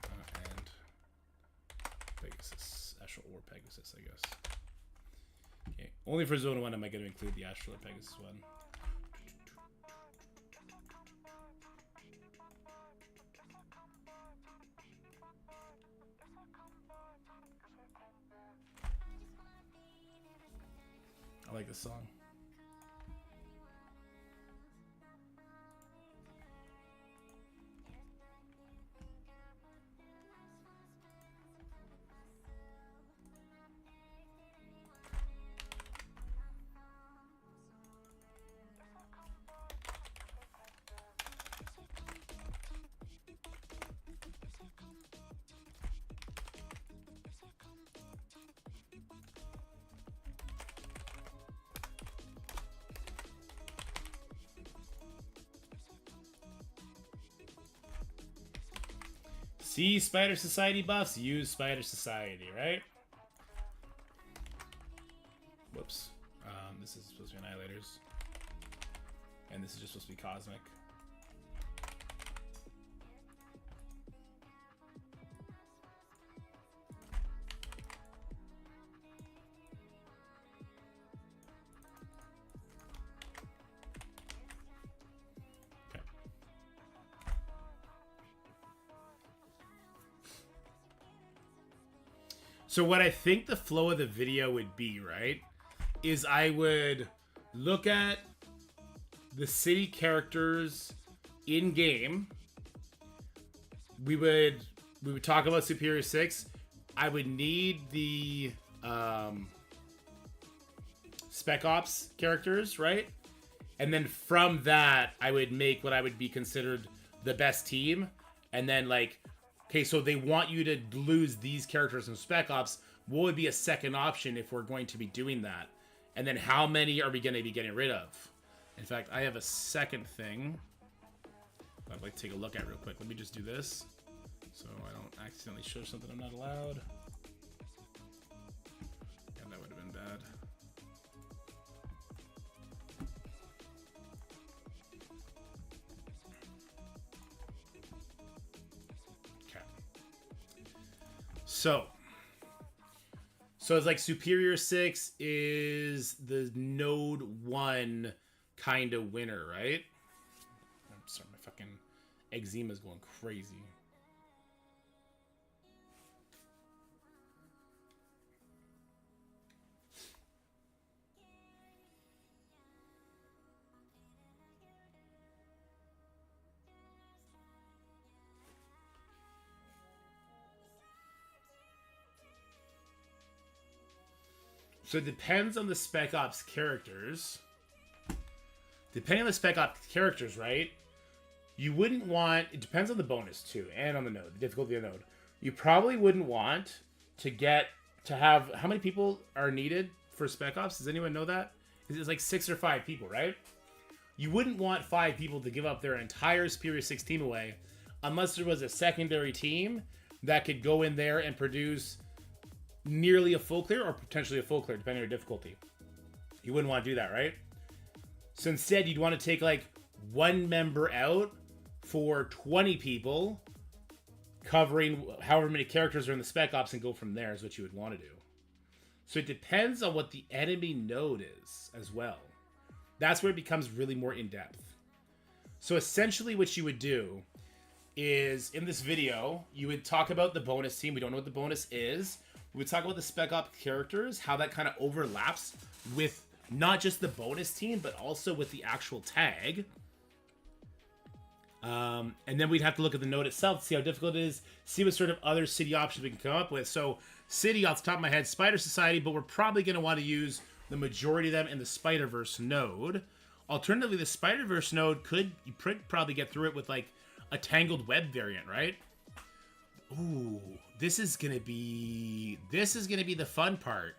Speaker 1: and Pegasus. Astral or Pegasus, I guess. Okay. Only for Zone 1 am I going to include the Astral or Pegasus one. I like this song. See Spider Society buffs, use Spider Society, right? Whoops. This is supposed to be Annihilators. And this is just supposed to be Cosmic. So what I think the flow of the video would be, right, is I would look at the city characters in game. We would talk about Superior 6. I would need the Spec Ops characters, right? And then from that, I would make what I would be considered the best team. And then like, okay, so they want you to lose these characters in Spec Ops. What would be a second option if we're going to be doing that? And then how many are we going to be getting rid of? In fact, I have a second thing I'd like to take a look at real quick. Let me just do this so I don't accidentally show something I'm not allowed. Yeah, that would have been bad. So it's like Superior 6 is the Node 1 kind of winner, right? I'm sorry, my fucking eczema is going crazy. So it depends on the Spec Ops characters. Depending on the Spec Ops characters, right? You wouldn't want... It depends on the bonus, too. And on the node. The difficulty of the node. You probably wouldn't want to get... To have... How many people are needed for Spec Ops? Does anyone know that? It's like 6 or 5 people, right? You wouldn't want 5 people to give up their entire Superior 6 team away unless there was a secondary team that could go in there and produce... nearly a full clear or potentially a full clear, depending on your difficulty. You wouldn't want to do that, right? So instead, you'd want to take like one member out for 20 people, covering however many characters are in the Spec Ops, and go from there is what you would want to do. So it depends on what the enemy node is as well. That's where it becomes really more in-depth. So essentially what you would do is, in this video, you would talk about the bonus team. We don't know what the bonus is. We would talk about the Spec Ops characters, how that kind of overlaps with not just the bonus team, but also with the actual tag. And then we'd have to look at the node itself, see how difficult it is, see what sort of other city options we can come up with. So city, off the top of my head, Spider Society, but we're probably going to want to use the majority of them in the Spider-Verse node. Alternatively, the Spider-Verse node you probably get through it with like a Tangled Web variant, right? Ooh, this is gonna be the fun part.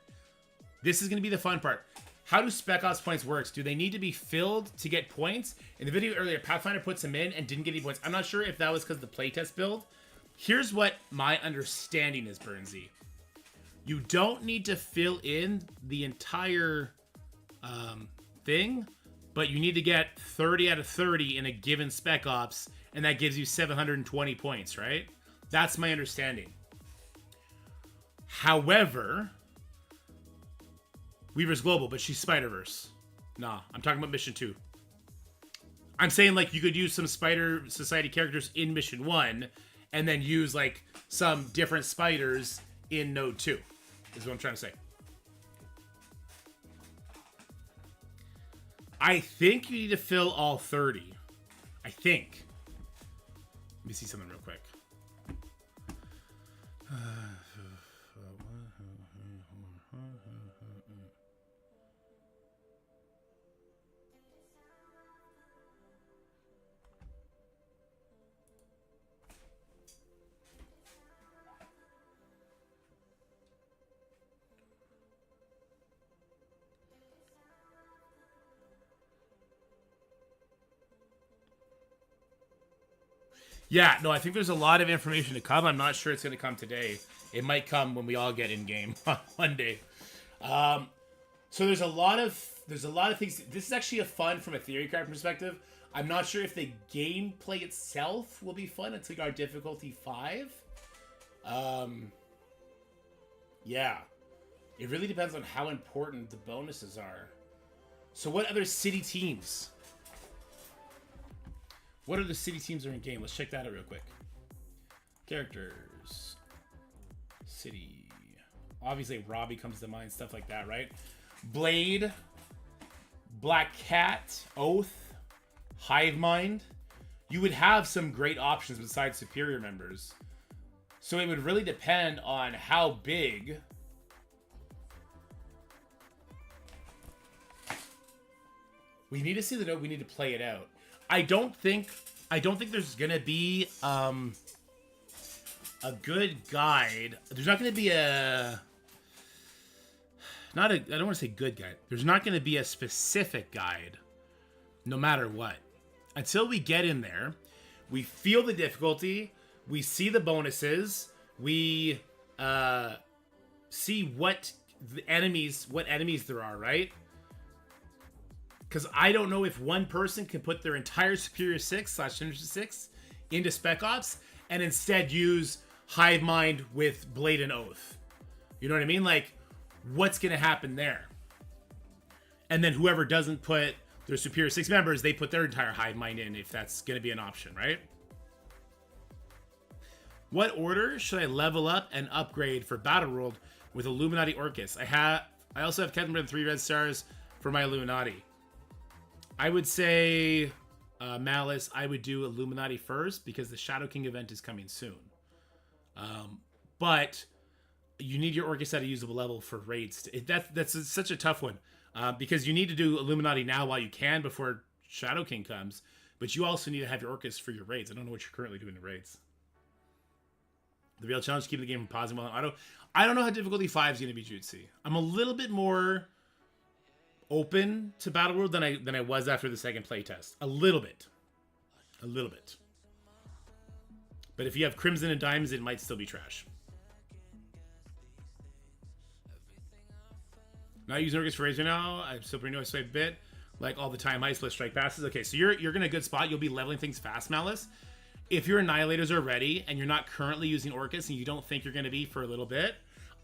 Speaker 1: This is gonna be the fun part. How do Spec Ops points work? Do they need to be filled to get points? In the video earlier, Pathfinder puts them in and didn't get any points. I'm not sure if that was because of the playtest build. Here's what my understanding is, Burnsy. You don't need to fill in the entire thing, but you need to get 30 out of 30 in a given Spec Ops, and that gives you 720 points, right? That's my understanding. However, Weaver's global, but she's Spider-Verse. Nah, I'm talking about Mission 2. I'm saying, like, you could use some Spider Society characters in Mission 1, and then use, like, some different spiders in Node 2, is what I'm trying to say. I think you need to fill all 30. I think. Let me see something real quick. Yeah, no, I think there's a lot of information to come. I'm not sure it's going to come today. It might come when we all get in game on Monday. So there's a lot of things. This is actually a fun from a theory craft perspective. I'm not sure if the gameplay itself will be fun. It's like our difficulty 5. Yeah, it really depends on how important the bonuses are. So what other city teams? What are the city teams that are in game? Let's check that out real quick. Characters. City. Obviously, Robbie comes to mind. Stuff like that, right? Blade. Black Cat. Oath. Hive Mind. You would have some great options besides superior members. So it would really depend on how big... We need to see the note. We need to play it out. I don't think there's gonna be a good guide. There's not gonna be I don't want to say good guide. There's not gonna be a specific guide, no matter what. Until we get in there, we feel the difficulty, we see the bonuses, we see what enemies there are, right? Because I don't know if one person can put their entire Superior 6/Synergy 6 into Spec Ops and instead use Hive Mind with Blade and Oath. You know what I mean? Like, what's going to happen there? And then whoever doesn't put their Superior 6 members, they put their entire Hive Mind in if that's going to be an option, right? What order should I level up and upgrade for Battleworld with Illuminati Orcus? I also have Captain Red 3 red stars for my Illuminati. I would say, Malice, I would do Illuminati first because the Shadow King event is coming soon. But you need your Orcus at a usable level for raids. That's such a tough one because you need to do Illuminati now while you can before Shadow King comes. But you also need to have your Orcus for your raids. I don't know what you're currently doing in raids. The real challenge is keeping the game from pausing while on auto. I don't know how difficulty 5 is going to be, Jutsi. I'm a little bit more open to Battleworld than I was after the second playtest. A little bit. But if you have Crimson and Diamonds, it might still be trash. Not using Orcus for raids right now. I'm still pretty new. I swipe a bit. Like all the time, high split strike passes. Okay, so you're in a good spot. You'll be leveling things fast, Malice. If your Annihilators are ready and you're not currently using Orcus and you don't think you're going to be for a little bit,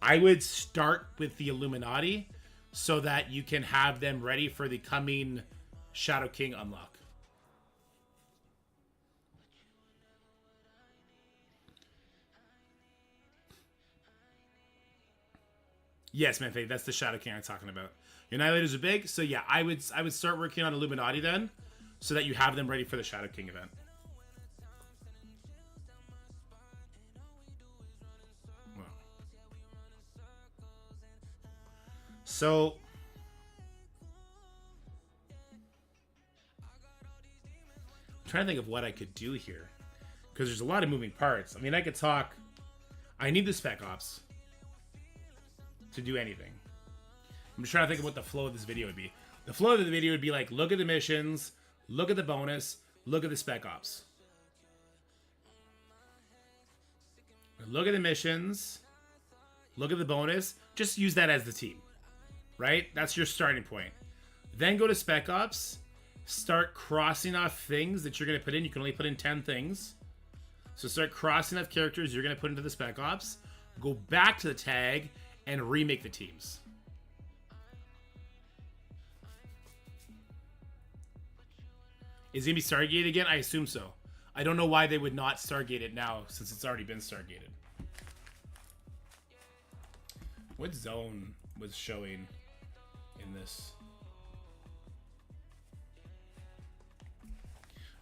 Speaker 1: I would start with the Illuminati so that you can have them ready for the coming Shadow King unlock. Yes, man, that's the Shadow King I'm talking about. Your Annihilators are big, so yeah, I would start working on Illuminati then, so that you have them ready for the Shadow King event. Wow. So I'm trying to think of what I could do here, because there's a lot of moving parts. I mean, I could talk. I need the Spec Ops to do anything. I'm just trying to think of what the flow of this video would be. The flow of the video would be like, look at the missions, look at the bonus, look at the Spec Ops. Look at the missions, look at the bonus, just use that as the team, right? That's your starting point. Then go to Spec Ops, start crossing off things that you're going to put in. You can only put in 10 things. So start crossing off characters you're going to put into the Spec Ops, go back to the tag, and remake the teams. Is it going to be Stargate again? I assume so. I don't know why they would not Stargate it now, since it's already been Stargated. What zone was showing in this?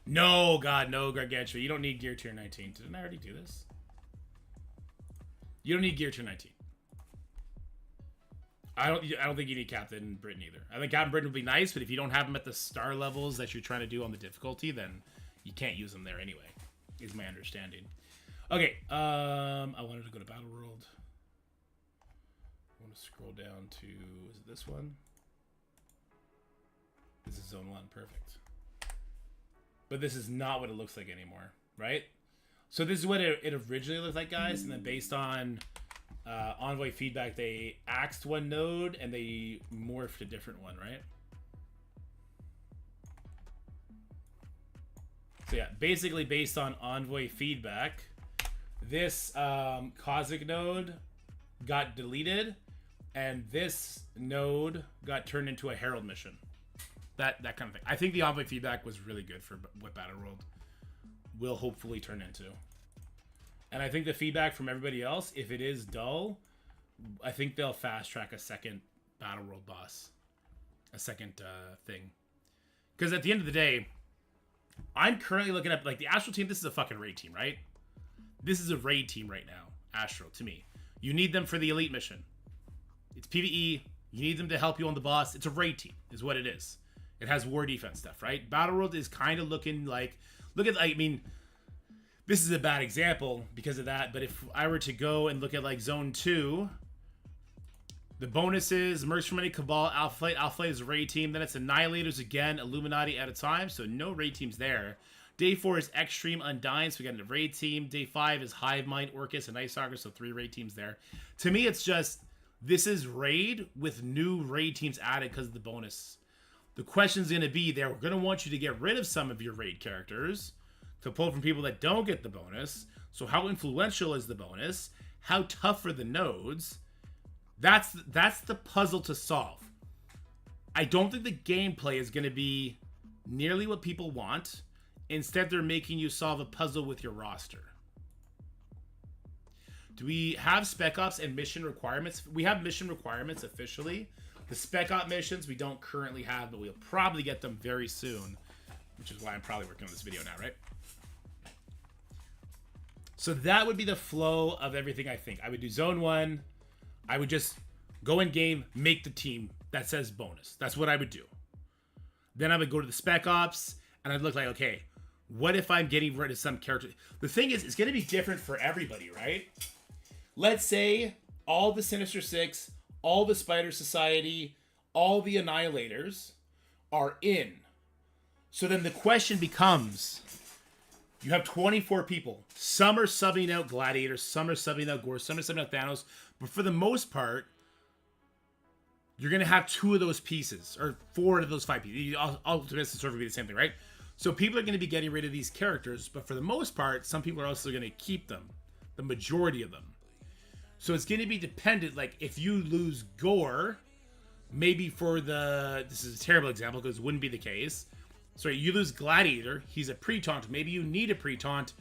Speaker 1: No, God, no, Gargantua. You don't need gear tier 19. Didn't I already do this? You don't need gear tier 19. I don't think you need Captain Britain either. I think Captain Britain would be nice, but if you don't have them at the star levels that you're trying to do on the difficulty, then you can't use them there anyway, is my understanding. Okay, I wanted to go to Battleworld. I want to scroll down to, is it this one? This is Zone 1, perfect. But this is not what it looks like anymore, right? So this is what it originally looked like, guys, and then based on Envoy feedback, they axed one node and they morphed a different one, right? So yeah, basically based on Envoy feedback, this Cosmic node got deleted, and this node got turned into a Herald mission. That kind of thing. I think the Envoy feedback was really good for what Battleworld will hopefully turn into. And I think the feedback from everybody else, if it is dull, I think they'll fast track a second Battleworld boss. A second thing. Because at the end of the day, I'm currently looking at, like, the Astral team, this is a fucking raid team, right? This is a raid team right now, Astral, to me. You need them for the elite mission. It's PvE. You need them to help you on the boss. It's a raid team, is what it is. It has war defense stuff, right? Battleworld is kind of looking like... Look at, I mean... This is a bad example because of that, but if I were to go and look at, like, Zone 2... The bonuses, Mercs from any Cabal, Alpha Flight is a raid team. Then it's Annihilators again, Illuminati at a time. So no raid teams there. Day 4 is Extreme Undying, so we got a raid team. Day 5 is Hive Mind, Orcus, and Ice Stalker, so 3 raid teams there. To me, it's just, this is raid with new raid teams added because of the bonus. The question's going to be, they're going to want you to get rid of some of your raid characters to pull from people that don't get the bonus. So how influential is the bonus? How tough are the nodes? That's the puzzle to solve. I don't think the gameplay is going to be nearly what people want. Instead, they're making you solve a puzzle with your roster. Do we have Spec Ops and mission requirements? We have mission requirements officially. The Spec Op missions we don't currently have, but we'll probably get them very soon, which is why I'm probably working on this video now, right? So that would be the flow of everything, I think. I would do Zone 1. I would just go in game, make the team that says bonus. That's what I would do. Then I would go to the Spec Ops, and I'd look like, okay, what if I'm getting rid of some character? The thing is, it's going to be different for everybody, right? Let's say all the Sinister Six, all the Spider Society, all the Annihilators are in. So then the question becomes, you have 24 people. Some are subbing out Gladiators, some are subbing out Gore, some are subbing out Thanos. But for the most part, you're going to have 2 of those pieces, or 4 of those 5 pieces. Ultimately, it's sort of be the same thing, right? So people are going to be getting rid of these characters, but for the most part, some people are also going to keep them, the majority of them. So it's going to be dependent, like, if you lose Gore, maybe for this is a terrible example because it wouldn't be the case. So you lose Gladiator, he's a pre-taunt, maybe you need a pre-taunt.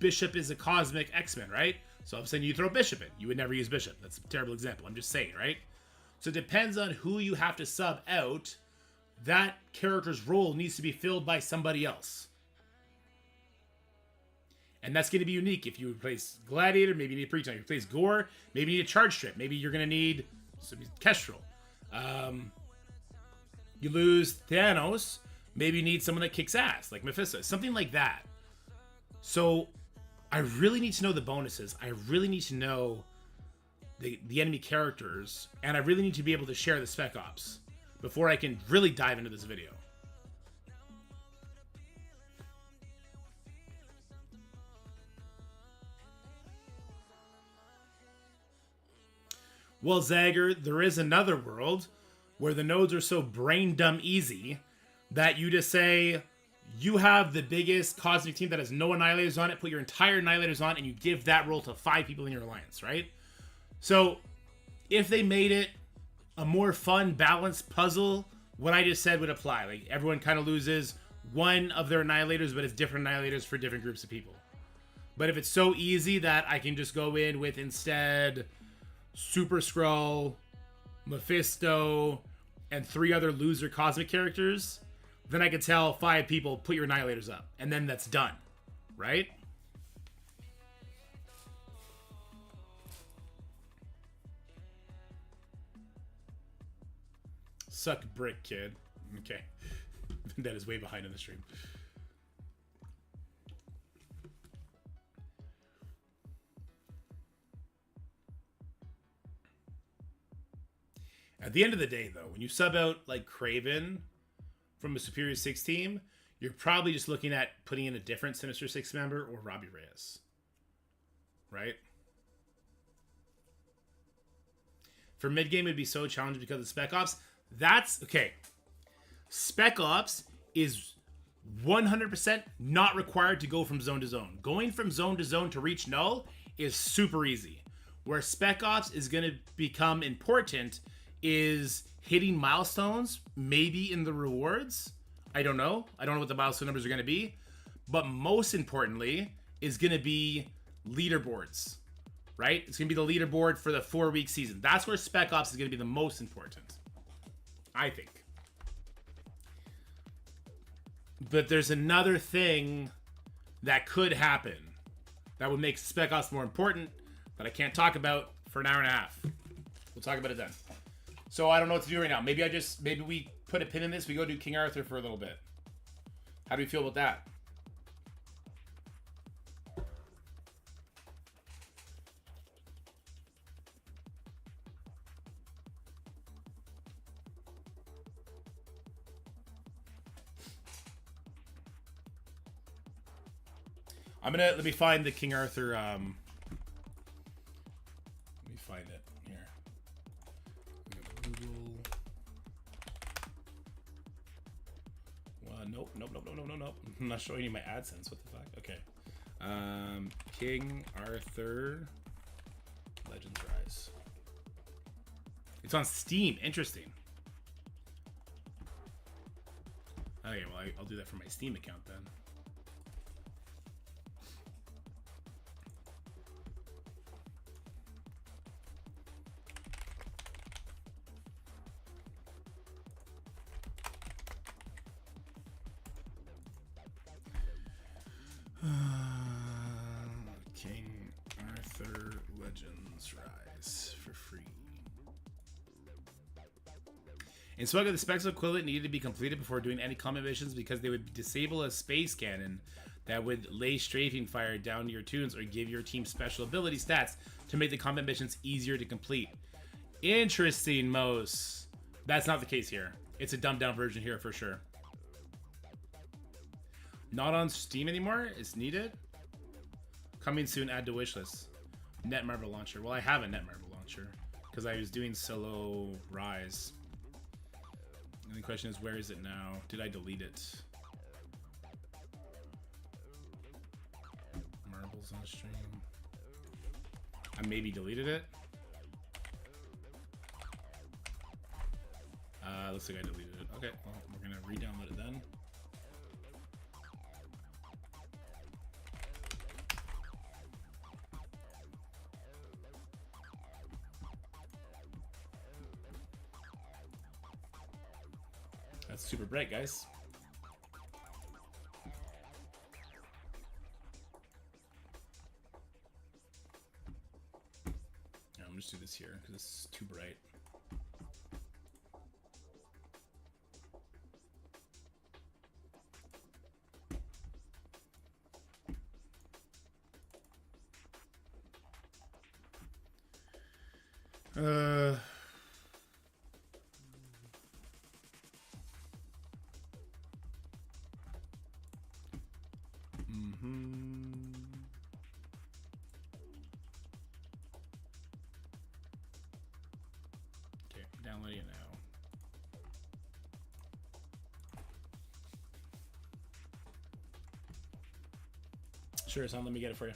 Speaker 1: Bishop is a cosmic X-Men, right? So all of a sudden you throw Bishop in. You would never use Bishop. That's a terrible example. I'm just saying, right? So it depends on who you have to sub out. That character's role needs to be filled by somebody else. And that's going to be unique. If you replace Gladiator, maybe you need a pre-taunt. You replace Gore, maybe you need a charge strip. Maybe you're going to need Kestrel. You lose Thanos, maybe you need someone that kicks ass, like Mephisto. Something like that. So I really need to know the bonuses. I really need to know the enemy characters. And I really need to be able to share the Spec Ops before I can really dive into this video. Well, Zagger, there is another world where the nodes are so brain dumb easy that you just say, you have the biggest cosmic team that has no Annihilators on it, put your entire Annihilators on, and you give that role to 5 people in your alliance, right? So, if they made it a more fun, balanced puzzle, what I just said would apply. Like, everyone kind of loses one of their Annihilators, but it's different Annihilators for different groups of people. But if it's so easy that I can just go in with instead Super Skrull, Mephisto, and 3 other loser cosmic characters, then I could tell 5 people, put your Annihilators up. And then that's done. Right? Suck brick, kid. Okay. That is way behind in the stream. At the end of the day, though, when you sub out, like, Kraven from a Superior 6 team, you're probably just looking at putting in a different Sinister 6 member or Robbie Reyes. right? For mid game, it'd be so challenging because of Spec Ops. That's okay. Spec Ops is 100% not required to go from zone to zone. Going from zone to zone to reach null is super easy. Where Spec Ops is going to become important is hitting milestones, maybe in the rewards. I don't know. I don't know what the milestone numbers are going to be. But most importantly is going to be leaderboards, right? It's going to be the leaderboard for the 4-week season. That's where Spec Ops is going to be the most important, I think. But there's another thing that could happen that would make Spec Ops more important that I can't talk about for an hour and a half. We'll talk about it then. So I don't know what to do right now. Maybe we put a pin in this. We go do King Arthur for a little bit. How do you feel about that? Let me find the King Arthur, let me find it here. Google. Nope. I'm not showing you my AdSense. What the fuck? Okay. King Arthur Legends Rise. It's on Steam. Interesting. Okay, well, I'll do that for my Steam account then. King Arthur Legends Rise for free. In Swagger, the specs equivalent needed to be completed before doing any combat missions because they would disable a space cannon that would lay strafing fire down your tunes or give your team special ability stats to make the combat missions easier to complete. Interesting, Mos. That's not the case here. It's a dumbed down version here for sure. Not on Steam anymore? It's needed? Coming soon, add to wishlist. Netmarble launcher. Well, I have a Netmarble launcher because I was doing solo Rise. And the question is, where is it now? Did I delete it? Marbles on stream. I maybe deleted it. Looks like I deleted it. Okay, well, we're gonna re-download it then. That's super bright, guys. Yeah, I'm just do this here because it's too bright. Okay, downloading it now. Sure, son, let me get it for you.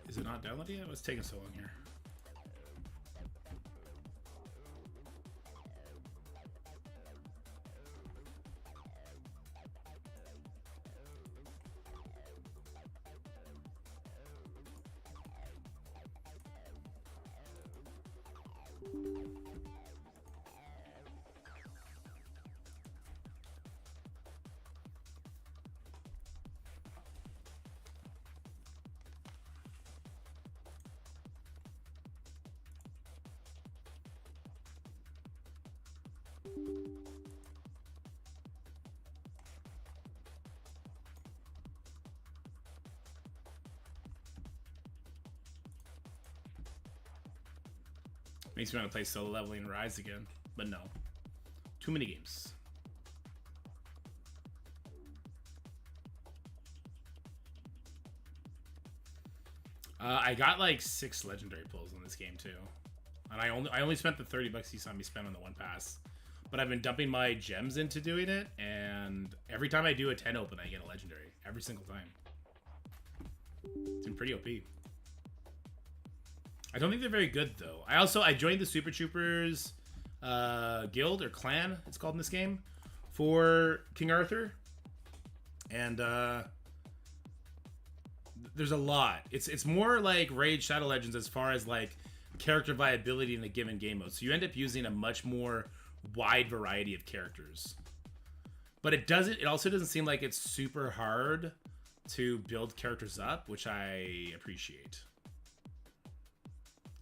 Speaker 1: Is it not downloaded yet? What's taking so long here? Makes me want to play solo leveling and Rise again, but no. Too many games. I got like 6 legendary pulls in this game too, and I only spent the $30 you saw me spend on the one pass, but I've been dumping my gems into doing it, and every time I do a 10 open, I get a legendary every single time. It's been pretty OP. I don't think they're very good though. I joined the Super Troopers guild or clan, it's called in this game, for King Arthur, and there's a lot. It's more like Raid Shadow Legends as far as like character viability in a given game mode. So you end up using a much more wide variety of characters. But it also doesn't seem like it's super hard to build characters up, which I appreciate.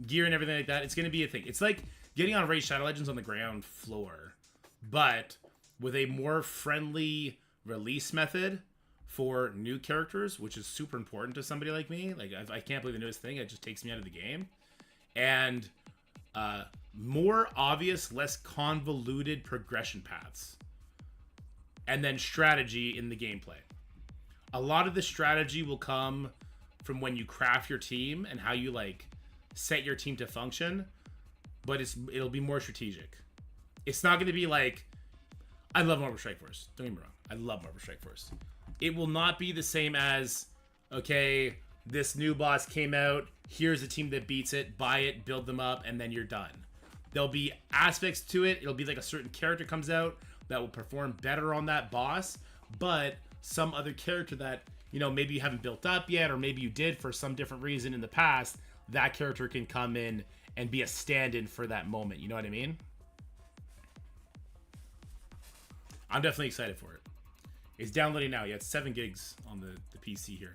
Speaker 1: Gear and everything like that, it's going to be a thing. It's like getting on Raid Shadow Legends on the ground floor, but with a more friendly release method for new characters, which is super important to somebody like me. Like, I can't play the newest thing. It just takes me out of the game. And more obvious, less convoluted progression paths. And then strategy in the gameplay. A lot of the strategy will come from when you craft your team and how you, like, set your team to function. But it'll be more strategic. It's not going to be like... I love Marvel Strike Force. Don't get me wrong. I love Marvel Strike Force. It will not be the same as, okay, this new boss came out, here's a team that beats it, buy it, build them up, and then you're done. There'll be aspects to it. It'll be like a certain character comes out that will perform better on that boss, but some other character that, you know, maybe you haven't built up yet, or maybe you did for some different reason in the past, that character can come in and be a stand-in for that moment. You know what I mean? I'm definitely excited for it. It's downloading now. Yeah, it's 7 gigs on the PC here.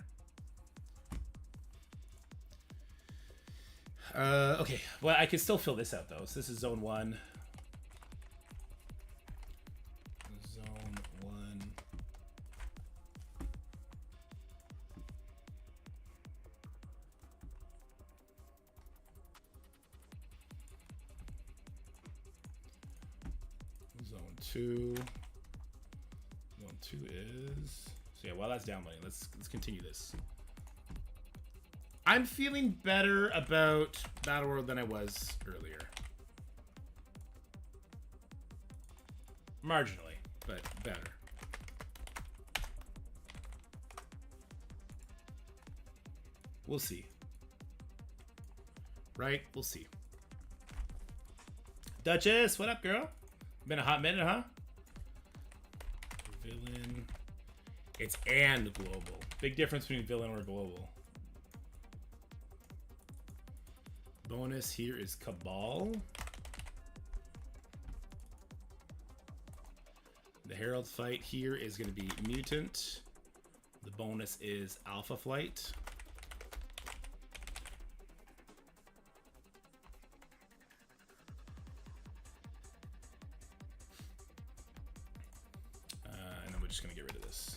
Speaker 1: Okay, well, I can still fill this out, though. So this is Zone 1. Zone 1. Zone 2. Zone 2 is... So yeah, while that's downloading, let's continue this. I'm feeling better about Battle World than I was earlier. Marginally, but better. We'll see. Right? We'll see. Duchess, what up, girl? Been a hot minute, huh? Villain. It's and global. Big difference between villain or global. Bonus here is Cabal. The Herald fight here is going to be Mutant. The bonus is Alpha Flight. And then we're just going to get rid of this.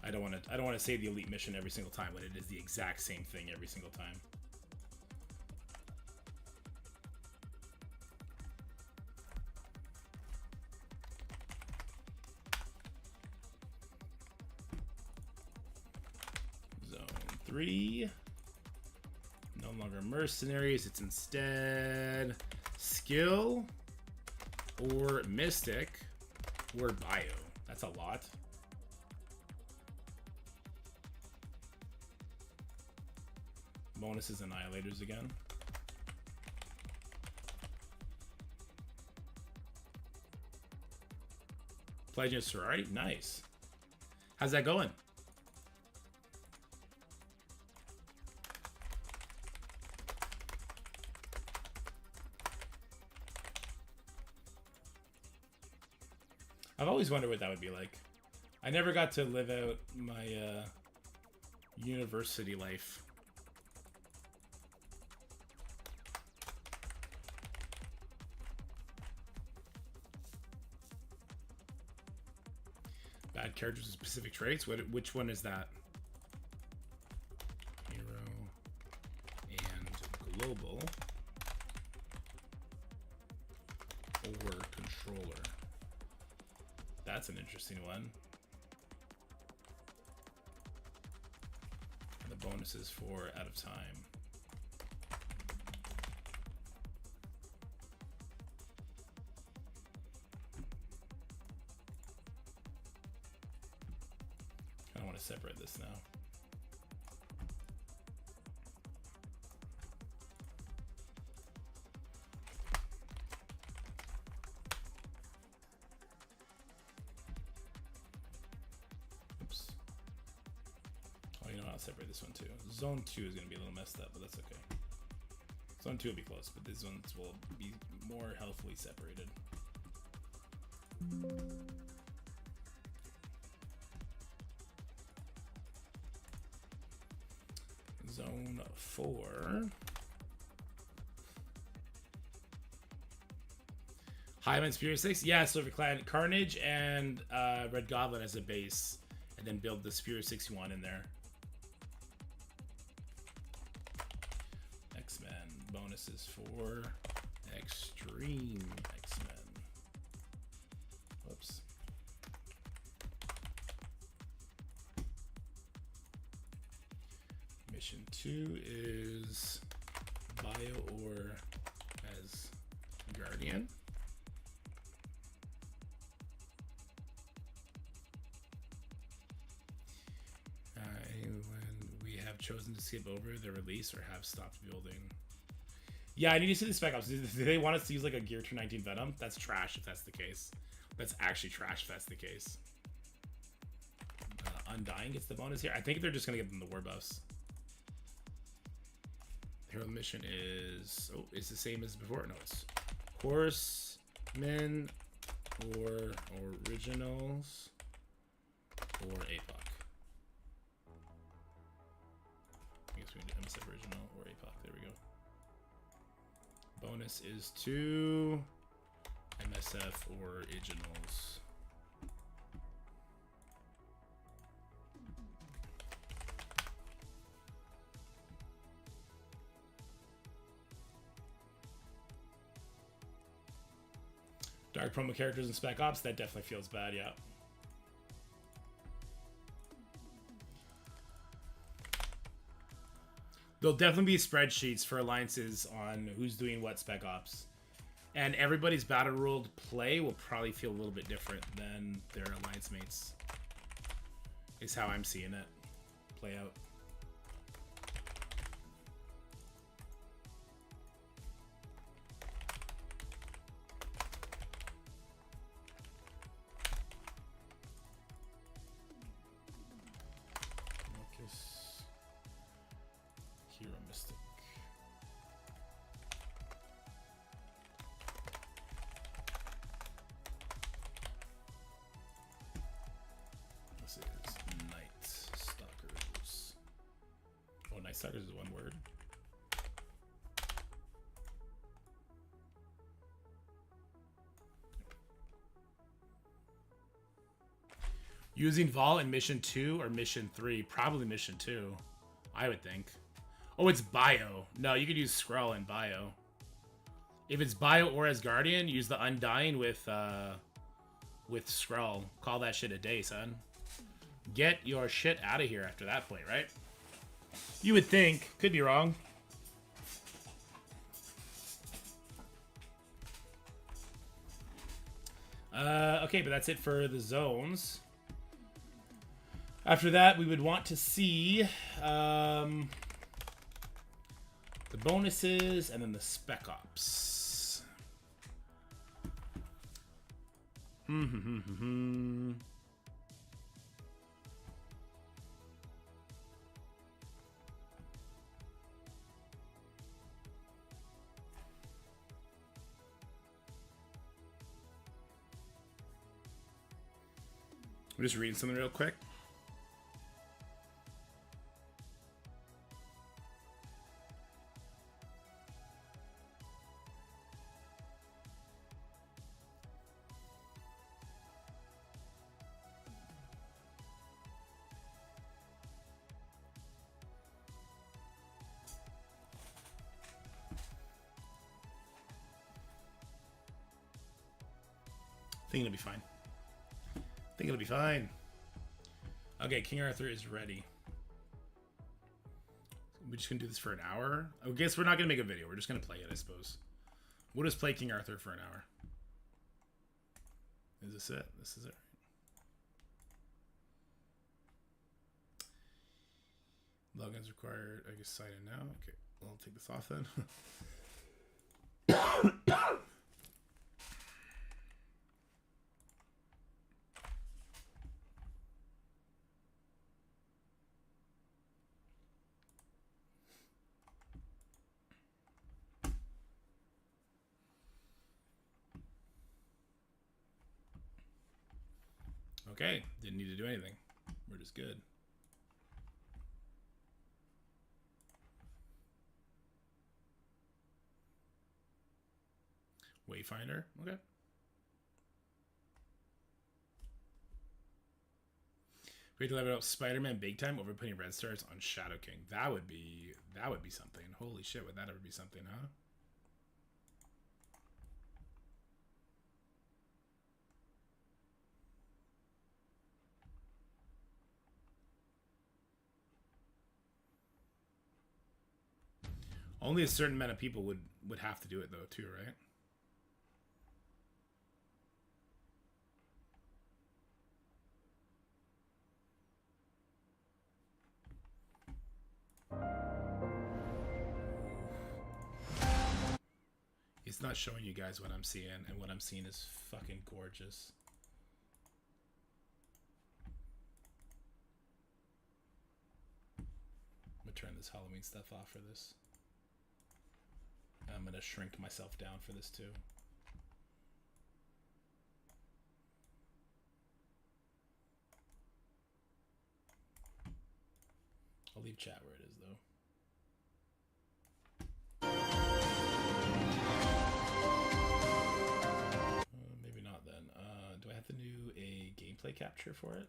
Speaker 1: I don't want to save the elite mission every single time when it is the exact same thing every single time. Zone 3. No longer mercenaries, it's instead skill or mystic or bio. That's a lot. Bonuses annihilators again. Pledging a sorority? Nice. How's that going? I've always wondered what that would be like. I never got to live out my university life. Bad characters with specific traits? Which one is that? Hero and global. Or controller. That's an interesting one. And the bonuses for out of time. I want to separate this now. Oops. Oh, you know what? I'll separate this one too. Zone 2 is going to be a little messed up, but that's okay. Zone 2 will be close, but these ones will be more healthily separated. Zone 4. Highland Spirit 6? Yeah, Silver Clan. Carnage and Red Goblin as a base. And then build the Spirit 61 in there. X-Men. Bonuses for Extreme X-Men. Whoops. Mission 2 is Bio Ore as Guardian. When we have chosen to skip over the release or have stopped building. Yeah, I need to see the spec ops. Do they want us to use like a Gear 219 Venom? That's trash if that's the case. That's actually trash if that's the case. Undying gets the bonus here. I think they're just going to give them the war buffs. Hero mission is... Oh, it's the same as before. No, it's Horsemen or Originals or APOC. I guess we need MSF Original or APOC. There we go. Bonus is to MSF Originals. Dark promo characters and Spec Ops, that definitely feels bad, yeah. There'll definitely be spreadsheets for alliances on who's doing what Spec Ops. And everybody's battle ruled play will probably feel a little bit different than their alliance mates. Is how I'm seeing it play out. Hero Mystic. This is Night Stalkers. Oh, Night Stalkers is one word. Using Vol in Mission 2 or Mission 3? Probably Mission 2, I would think. Oh, it's Bio. No, you could use Skrull in Bio. If it's Bio or as Guardian, use the Undying with Skrull. Call that shit a day, son. Get your shit out of here after that point, right? You would think. Could be wrong. Okay, but that's it for the zones. After that, we would want to see the bonuses and then the Spec Ops. I'm just reading something real quick. think it'll be fine. Think it'll be fine. Okay, King Arthur is ready. We're just gonna do this for an hour. I guess we're not gonna make a video. We're just gonna play it, I suppose. We'll just play King Arthur for an hour. Is this it? This is it. Login's required. I guess sign in now. Okay, well, I'll take this off then. Okay, didn't need to do anything. We're just good. Wayfinder, okay. We have to level up Spider-Man big time over putting red stars on Shadow King. That would be something. Holy shit, would that ever be something, huh? Only a certain amount of people would have to do it though, too, right? It's not showing you guys what I'm seeing, and what I'm seeing is fucking gorgeous. I'm gonna turn this Halloween stuff off for this. I'm gonna shrink myself down for this too. I'll leave chat where it is though. Maybe not then. Do I have to do a gameplay capture for it?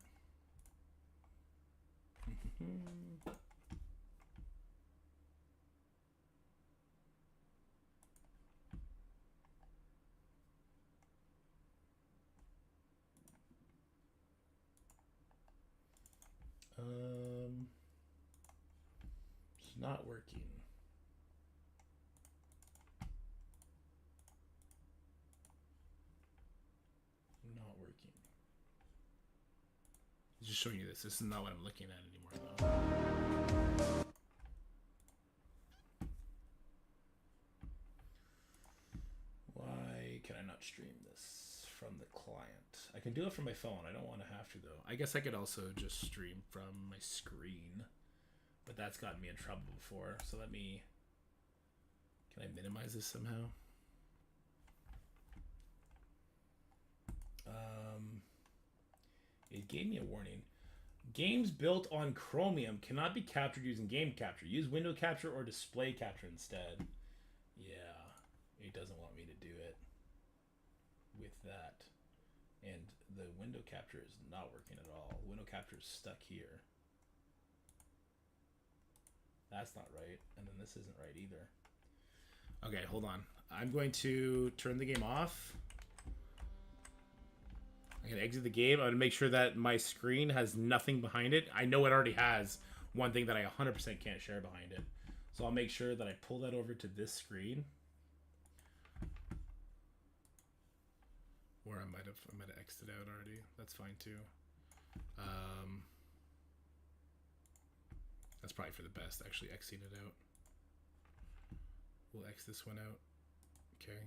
Speaker 1: It's not working. Not working. It's just showing you this. This is not what I'm looking at anymore, though. Why can I not stream this from the client? I can do it from my phone. I don't want to have to, though. I guess I could also just stream from my screen, but that's gotten me in trouble before. So let me... Can I minimize this somehow? It gave me a warning. Games built on Chromium cannot be captured using game capture. Use window capture or display capture instead. Yeah, it doesn't want me to do it with that. And the window capture is not working at all. Window capture is stuck here. That's not right. And then this isn't right either. Okay, hold on. I'm going to turn the game off. I'm going to exit the game. I'm going to make sure that my screen has nothing behind it. I know it already has one thing that I 100% can't share behind it. So I'll make sure that I pull that over to this screen. Or I might have exited out already. That's fine too. That's probably for the best, actually exiting it out. We'll X this one out. Okay.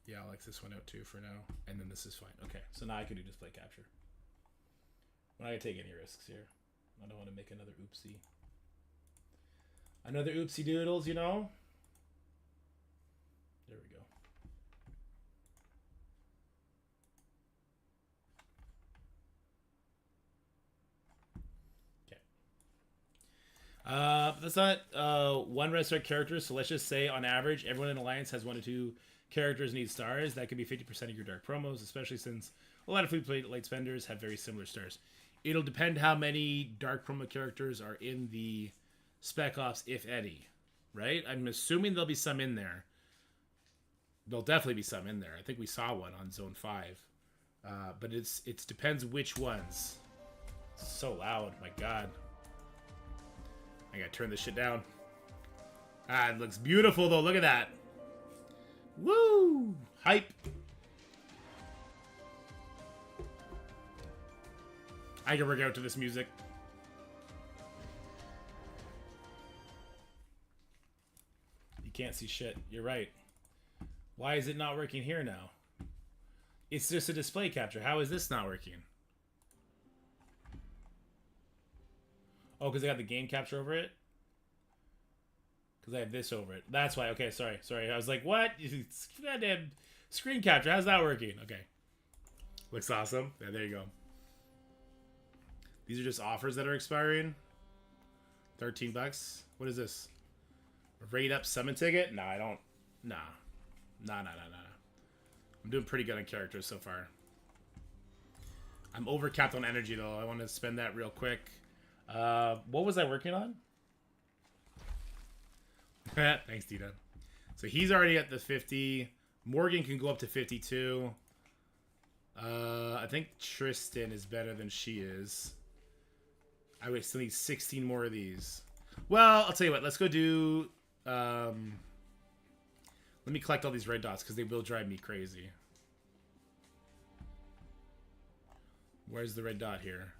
Speaker 1: Yeah, I'll X this one out too for now. And then this is fine. Okay, so now I can do display capture. I'm not going to take any risks here. I don't want to make another oopsie. Another oopsie doodles, you know? There we go. That's not one red star character, so let's just say on average everyone in Alliance has 1 to 2 characters need stars. That could be 50% of your dark promos, especially since a lot of free play light spenders have very similar stars. It'll depend how many dark promo characters are in the Spec Ops, if any, right? I'm assuming there'll be some in there. There'll definitely be some in there. I think we saw one on Zone 5. But it depends which ones. It's so loud, my god. I gotta turn this shit down. Ah, it looks beautiful though, look at that. Woo! Hype! I can work out to this music. You can't see shit, you're right. Why is it not working here now? It's just a display capture. How is this not working? Oh, because I got the game capture over it? Because I have this over it. That's why. Okay, sorry. I was like, what? Goddamn screen capture. How's that working? Okay. Looks awesome. Yeah, there you go. These are just offers that are expiring. 13 bucks. What is this? Rate up summon ticket? No, I don't. Nah. Nah. I'm doing pretty good on characters so far. I'm overcapped on energy, though. I want to spend that real quick. What was I working on? Thanks, Tita. So he's already at the 50. Morgan can go up to 52. I think Tristan is better than she is. I would still need 16 more of these. Well, I'll tell you what. Let's go do... let me collect all these red dots because they will drive me crazy. Where's the red dot here?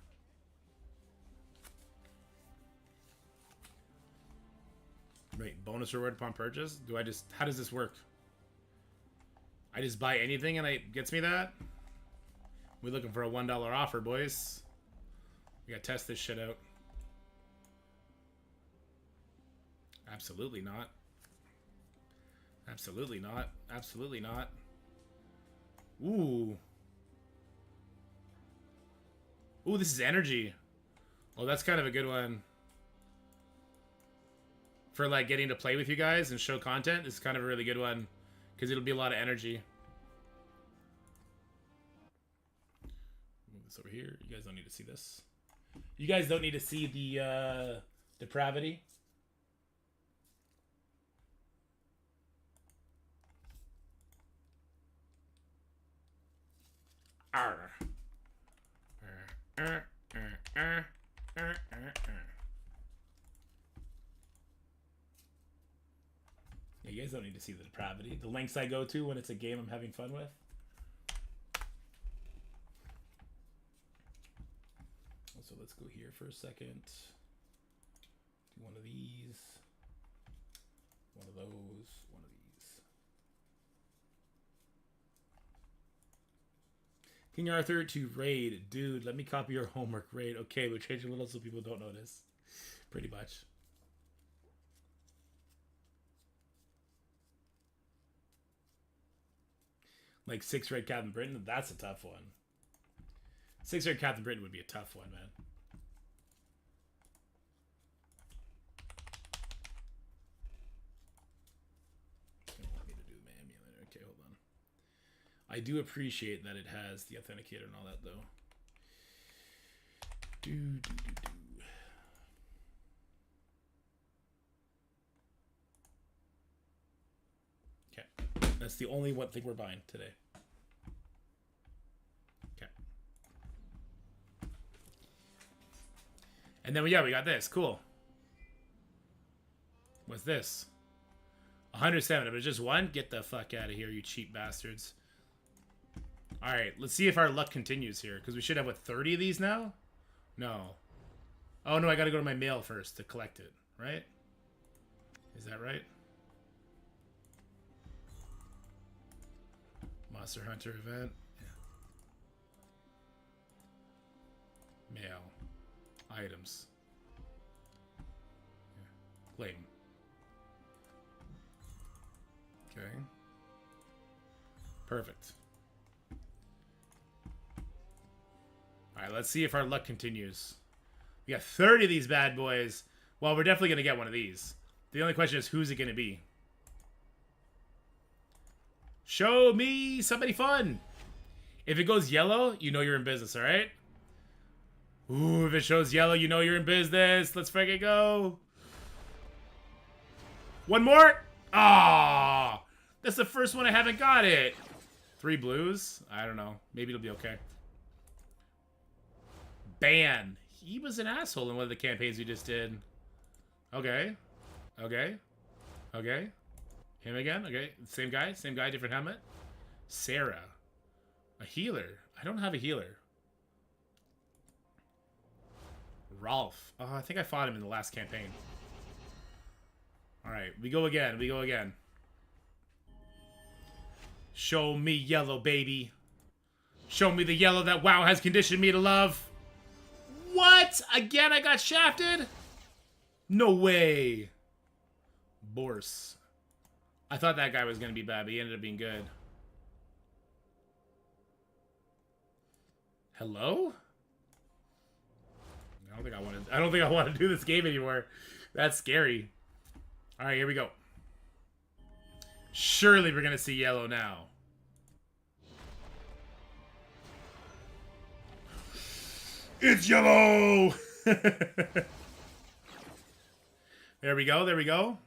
Speaker 1: Wait, bonus reward upon purchase? Do I just... How does this work? I just buy anything and it gets me that? We're looking for a $1 offer, boys. We gotta test this shit out. Absolutely not. Absolutely not. Absolutely not. Ooh. Ooh, this is energy. Oh, that's kind of a good one. For, like, getting to play with you guys and show content. This is kind of a really good one. Because it'll be a lot of energy. Move this over here. You guys don't need to see this. You guys don't need to see the, depravity. Arr. Yeah, you guys don't need to see the depravity. The lengths I go to when it's a game I'm having fun with. So let's go here for a second. Do one of these. One of those. One of these. King Arthur to raid. Dude, let me copy your homework. Raid. Okay, we'll change a little so people don't notice. Pretty much. Like 6 red Captain Britain? That's a tough one. 6 red Captain Britain would be a tough one, man. It's gonna want me to do my emulator. Okay, hold on. I do appreciate that it has the authenticator and all that, though. Okay. That's the only one thing we're buying today. Okay. And then, yeah, we got this. Cool. What's this? 107. If it's just one, get the fuck out of here, you cheap bastards. Alright, let's see if our luck continues here. Because we should have, what, 30 of these now? No. Oh, no, I gotta go to my mail first to collect it, right? Is that right? Monster Hunter event. Yeah. Mail. Items. Yeah. Claim. Okay. Perfect. Alright, let's see if our luck continues. We got 30 of these bad boys. Well, we're definitely going to get one of these. The only question is, who's it going to be? Show me somebody fun. If it goes yellow, you know you're in business, alright? Ooh, if it shows yellow, you know you're in business. Let's freaking go. One more. Ah, That's the first one I haven't got it. 3 blues? I don't know. Maybe it'll be okay. Ban. He was an asshole in one of the campaigns we just did. Okay. Okay. Okay. Him again? Okay. Same guy, different helmet. Sarah. A healer. I don't have a healer. Rolf. Oh, I think I fought him in the last campaign. Alright, we go again. We go again. Show me yellow, baby. Show me the yellow that WoW has conditioned me to love. What? Again, I got shafted? No way. Borse. I thought that guy was going to be bad, but he ended up being good. Hello? I don't think I want to do this game anymore. That's scary. All right, here we go. Surely we're going to see yellow now. It's yellow! There we go, there we go.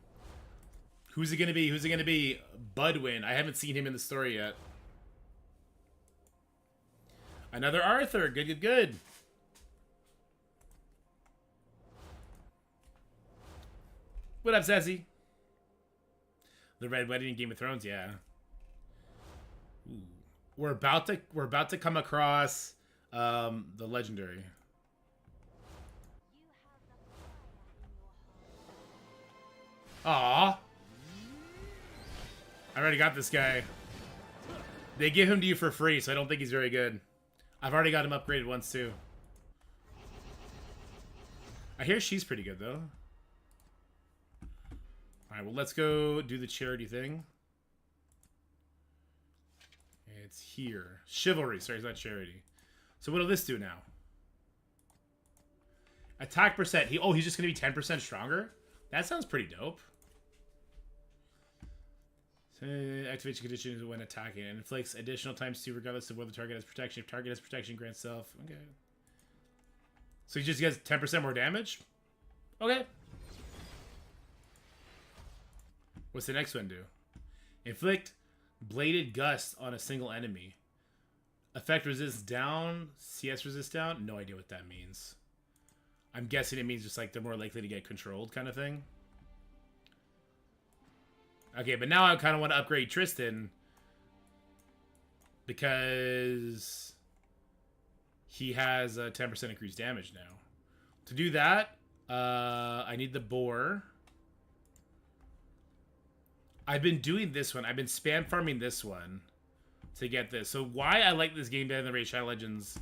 Speaker 1: Who's it going to be? Who's it going to be? Budwin. I haven't seen him in the story yet. Another Arthur. Good, good, good. What up, Sassy? The Red Wedding in Game of Thrones, yeah. Ooh. We're about to come across the legendary. Aw. I already got this guy. They give him to you for free, so I don't think he's very good. I've already got him upgraded once, too. I hear she's pretty good, though. Alright, well, let's go do the charity thing. It's here. Chivalry. Sorry, it's not charity. So what'll this do now? Attack percent. He's just going to be 10% stronger? That sounds pretty dope. So, activation conditions when attacking. And inflicts additional ×2 regardless of whether the target has protection. If target has protection, grants self. Okay. So he just gets 10% more damage? Okay. What's the next one do? Inflict bladed gust on a single enemy. Effect resist down. CS resist down. No idea what that means. I'm guessing it means just like they're more likely to get controlled kind of thing. Okay, but now I kind of want to upgrade Tristan because he has a 10% increased damage now. To do that, I need the boar. I've been doing this one. I've been spam farming this one to get this. So why I like this game better than Raid Shadow Legends,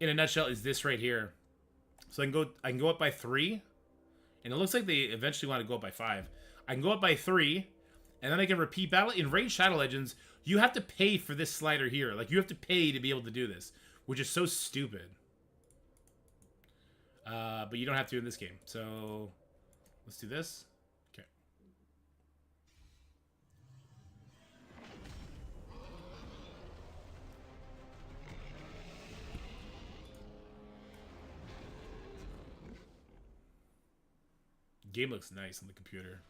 Speaker 1: in a nutshell, is this right here. So I can go up by 3, and it looks like they eventually want to go up by 5. I can go up by 3, and then I can repeat battle. In Raid Shadow Legends, you have to pay for this slider here. Like, you have to pay to be able to do this, which is so stupid. But you don't have to in this game. So let's do this. Okay. Game looks nice on the computer.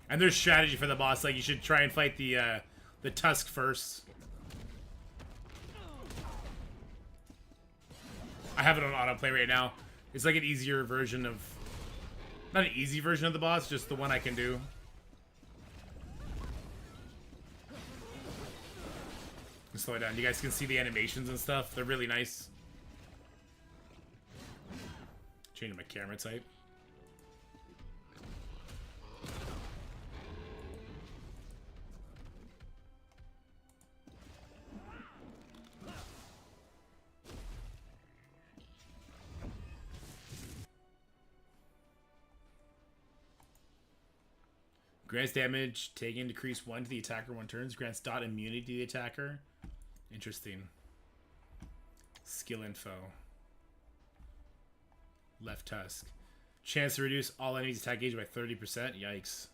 Speaker 1: And there's strategy for the boss. Like, you should try and fight the Tusk first. I have it on autoplay right now. It's like an easier version of... Not an easy version of the boss, just the one I can do. Slow it down. You guys can see the animations and stuff. They're really nice. Changing my camera type. Grants damage taken, decrease 1 to the attacker 1 turns. Grants dot immunity to the attacker. Interesting. Skill info. Left tusk. Chance to reduce all enemies' attack gauge by 30%. Yikes.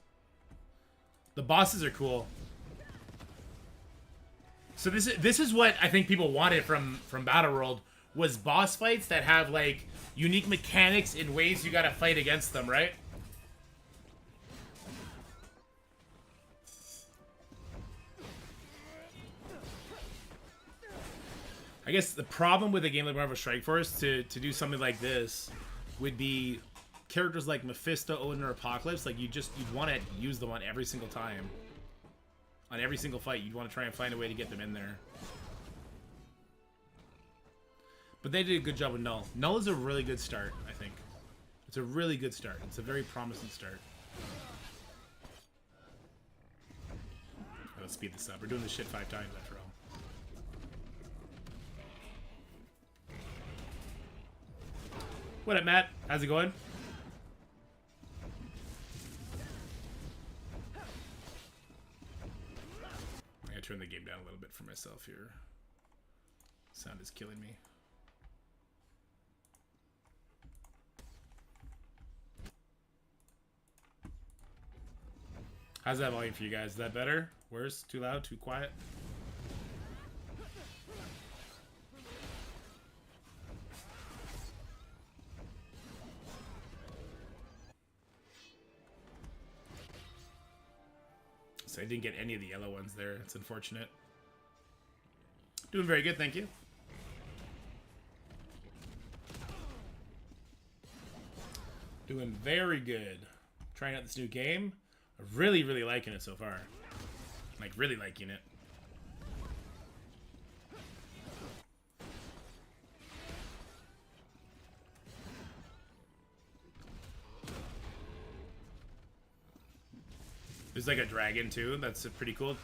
Speaker 1: The bosses are cool. So this is what I think people wanted from Battle World, was boss fights that have like unique mechanics in ways you gotta fight against them, right? I guess the problem with a game like Marvel Strike Force to do something like this would be characters like Mephisto, Odin, or Apocalypse. Like you'd want to use them on every single time. On every single fight, you'd want to try and find a way to get them in there. But they did a good job with Null. Null is a really good start, I think. It's a really good start. It's a very promising start. Let's speed this up. We're doing this shit 5 times after all. What up, Matt? How's it going? I'm gonna turn the game down a little bit for myself here. Sound is killing me. How's that volume for you guys? Is that better? Worse? Too loud? Too quiet? So I didn't get any of the yellow ones there. It's unfortunate. Doing very good, thank you. Doing very good. Trying out this new game. Really, really liking it so far. Like, really liking it. There's like a dragon too. That's pretty cool.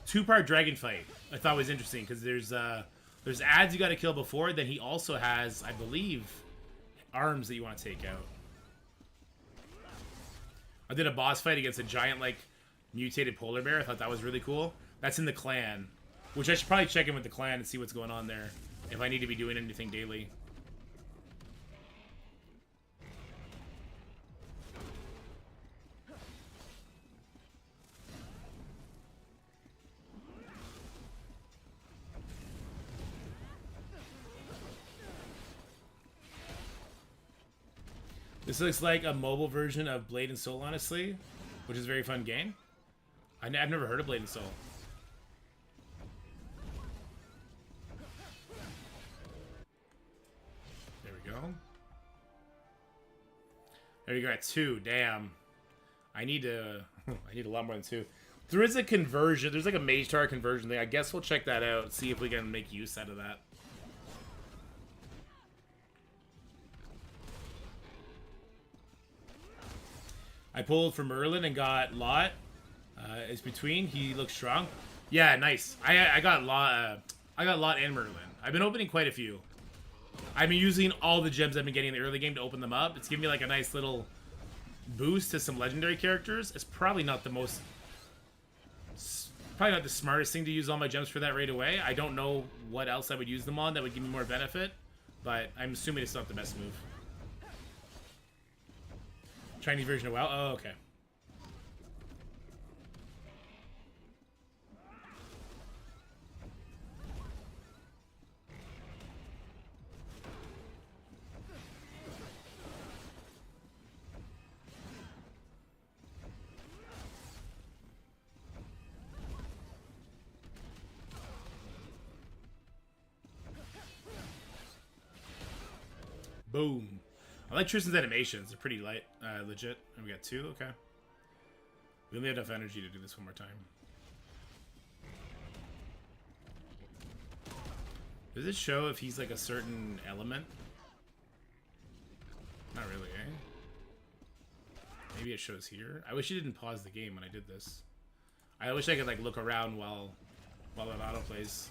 Speaker 1: Two-part dragon fight. I thought was interesting because there's ads you got to kill before. Then he also has, I believe, arms that you want to take out. I did a boss fight against a giant, like, mutated polar bear. I thought that was really cool. That's in the clan. Which I should probably check in with the clan and see what's going on there. If I need to be doing anything daily. This looks like a mobile version of Blade and Soul, honestly, which is a very fun game. I've never heard of Blade and Soul. There we go. There you go at 2. Damn. I need a lot more than 2. There is a conversion. There's like a Mage Tower conversion thing. I guess we'll check that out. See if we can make use out of that. I pulled for Merlin and got Lot. It's between. He looks strong. Yeah, nice. I got Lot. I got Lot and Merlin. I've been opening quite a few. I've been using all the gems I've been getting in the early game to open them up. It's giving me like a nice little boost to some legendary characters. It's probably not the most, probably not the smartest thing to use all my gems for that right away. I don't know what else I would use them on that would give me more benefit, but I'm assuming it's not the best move. Chinese version of WoW? Oh, okay. Boom. I like Tristan's animations. They're pretty light, legit. And we got 2, okay. We only have enough energy to do this one more time. Does it show if he's like a certain element? Not really, eh? Maybe it shows here. I wish you didn't pause the game when I did this. I wish I could like look around while it auto plays.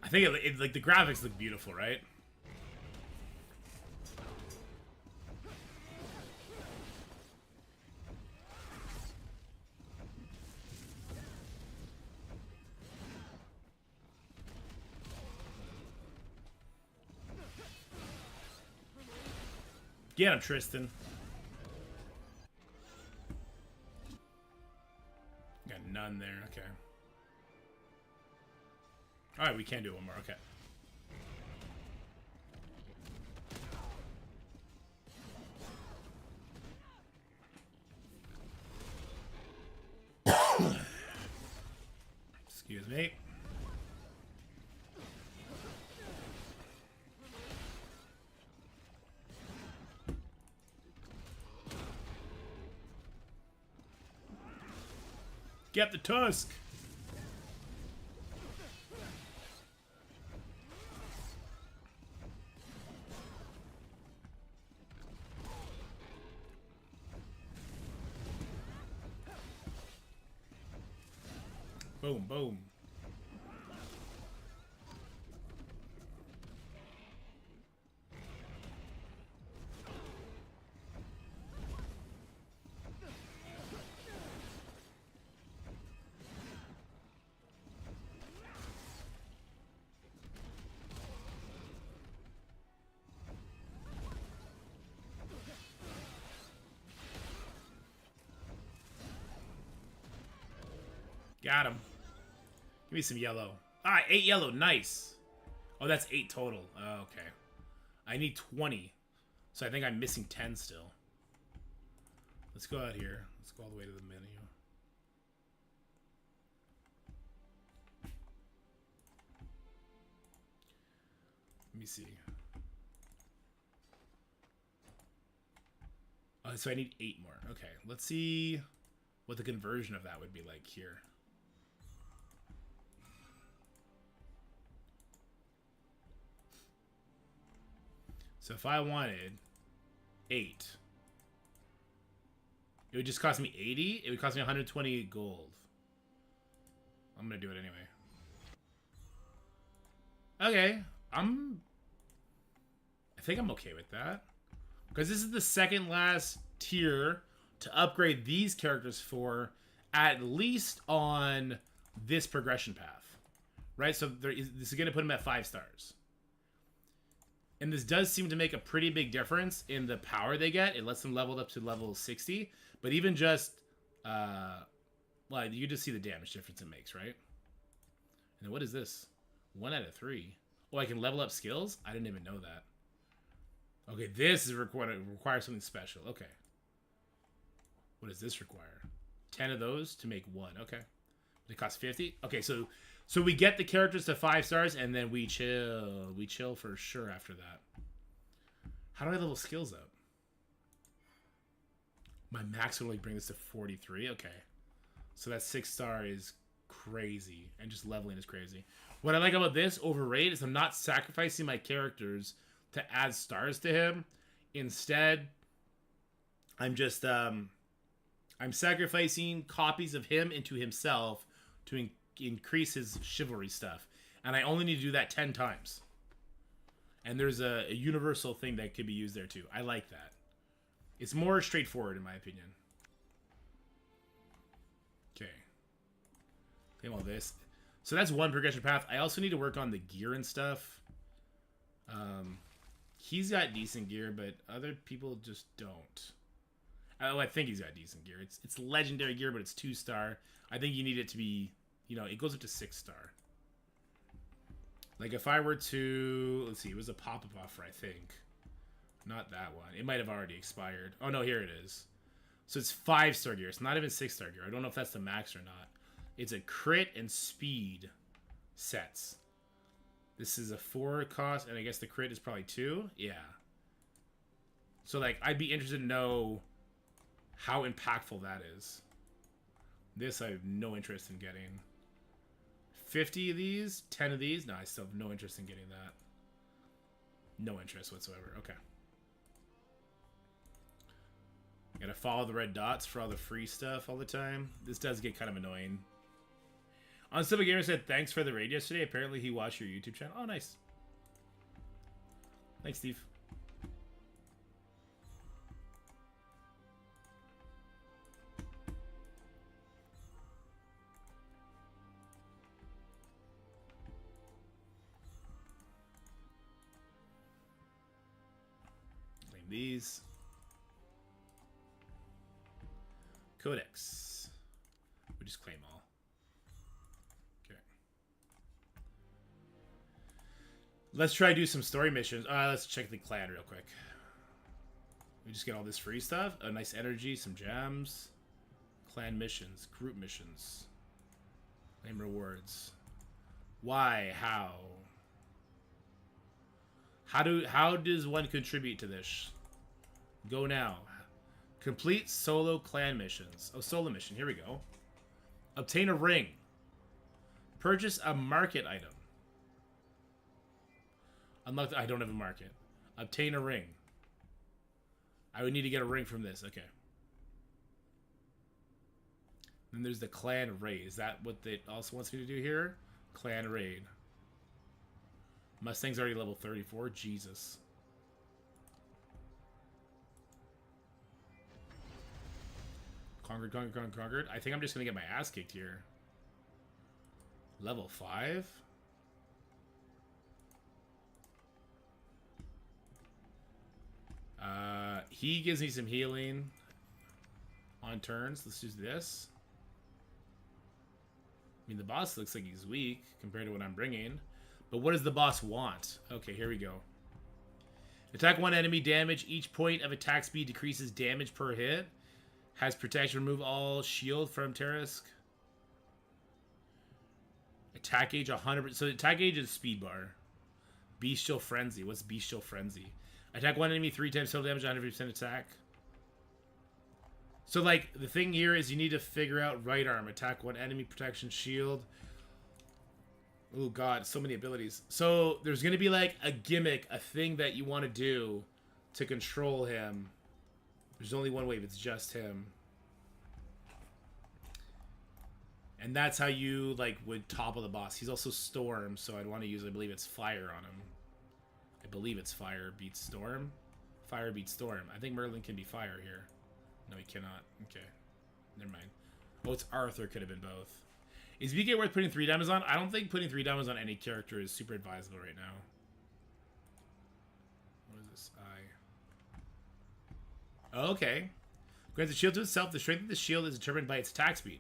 Speaker 1: I think it like the graphics look beautiful, right? Get him, Tristan. Got none there. Okay. All right, we can do one more. Okay. Excuse me. Get the tusk. Boom, boom. Got him. Give me some yellow. Ah, 8 yellow. Nice. Oh, that's 8 total. Oh, okay. I need 20. So I think I'm missing 10 still. Let's go out here. Let's go all the way to the menu. Let me see. Oh, so I need 8 more. Okay, let's see what the conversion of that would be like here. So if I wanted 8, it would just cost me 80. It would cost me 120 gold. I'm gonna do it anyway. Okay, I think I'm okay with that. Because this is the second last tier to upgrade these characters for, at least on this progression path. Right? So this is going to put them at 5 stars. And this does seem to make a pretty big difference in the power they get. It lets them level up to level 60. But even just, well, you just see the damage difference it makes, right? And then what is this? 1 out of 3. Oh, I can level up skills? I didn't even know that. Okay, this is requires something special. Okay. What does this require? 10 of those to make 1. Okay. It costs 50? Okay, so we get the characters to 5 stars, and then we chill. We chill for sure after that. How do I level skills up? My max would only bring this to 43? Okay. So that 6 star is crazy. And just leveling is crazy. What I like about this over raid is I'm not sacrificing my characters to add stars to him. Instead, I'm just I'm sacrificing copies of him into himself to increase his chivalry stuff. And I only need to do that 10 times. And there's a universal thing that could be used there too. I like that. It's more straightforward in my opinion. Okay. Claim all this. So that's one progression path. I also need to work on the gear and stuff. He's got decent gear, but other people just don't. Oh, I think he's got decent gear. It's legendary gear, but it's 2 star. I think you need it to be, you know, it goes up to 6 star. Like if I were to, let's see, it was a pop-up offer, I think. Not that one. It might have already expired. Oh no, here it is. So it's 5 star gear. It's not even 6 star gear. I don't know if that's the max or not. It's a crit and speed sets. This is a 4 cost, and I guess the crit is probably 2. Yeah. So like, I'd be interested to know how impactful that is. This I have no interest in getting. 50 of these? 10 of these? No, I still have no interest in getting that. No interest whatsoever. Okay. Gotta follow the red dots for all the free stuff all the time. This does get kind of annoying. Unstable Gamer said, thanks for the raid yesterday. Apparently he watched your YouTube channel. Oh, nice. Thanks, Steve. these. Codex. We just claim all. Okay. Let's try to do some story missions. Let's check the clan real quick. We just get all this free stuff. A nice energy, some gems. Clan missions, group missions. Claim rewards. Why? How? How does one contribute to this? Go now. Complete solo clan missions. Oh, solo mission. Here we go. Obtain a ring. Purchase a market item. Unlock. I don't have a market. Obtain a ring. I would need to get a ring from this. Okay. Then there's the clan raid. Is that what it also wants me to do here? Clan raid. Mustang's already level 34. Jesus. Conquered, conquered, conquered, conquered. I think I'm just going to get my ass kicked here. Level 5? He gives me some healing on turns. Let's use this. I mean, the boss looks like he's weak compared to what I'm bringing. But what does the boss want? Okay, here we go. Attack one enemy, damage. Each point of attack speed decreases damage per hit. Has protection. Remove all shield from Tarisk. Attack gauge 100%. So attack gauge is speed bar. Bestial Frenzy. What's Bestial Frenzy? Attack one enemy 3 times total damage, 100% attack. So, like, the thing here is you need to figure out right arm. Attack one enemy, protection, shield. Oh, God, so many abilities. So, there's going to be, like, a gimmick, a thing that you want to do to control him. There's only one way if it's just him. And that's how you, like, would topple the boss. He's also Storm, so I'd want to use, I believe it's Fire on him. I believe it's Fire beats Storm. Fire beats Storm. I think Merlin can be Fire here. No, he cannot. Okay. Never mind. Oh, it's Arthur. Could have been both. Is BK worth putting 3 diamonds on? I don't think putting 3 diamonds on any character is super advisable right now. What is this? Okay. Grants a shield to itself. The strength of the shield is determined by its attack speed.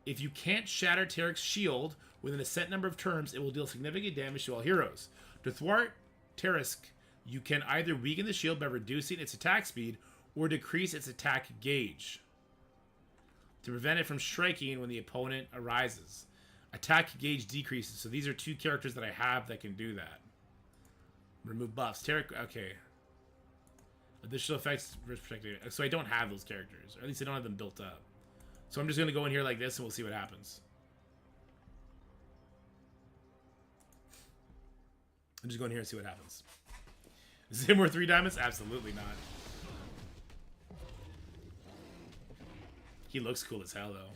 Speaker 1: If you can't shatter Tarisk's shield within a set number of turns, it will deal significant damage to all heroes. To thwart Tarisk, you can either weaken the shield by reducing its attack speed or decrease its attack gauge to prevent it from striking when the opponent arises. Attack gauge decreases. So these are 2 characters that I have that can do that. Remove buffs. Okay. Additional effects. So I don't have those characters. Or at least I don't have them built up. So I'm just going to go in here like this and we'll see what happens. I'm just going here and see what happens. Is it worth 3 diamonds? Absolutely not. He looks cool as hell, though.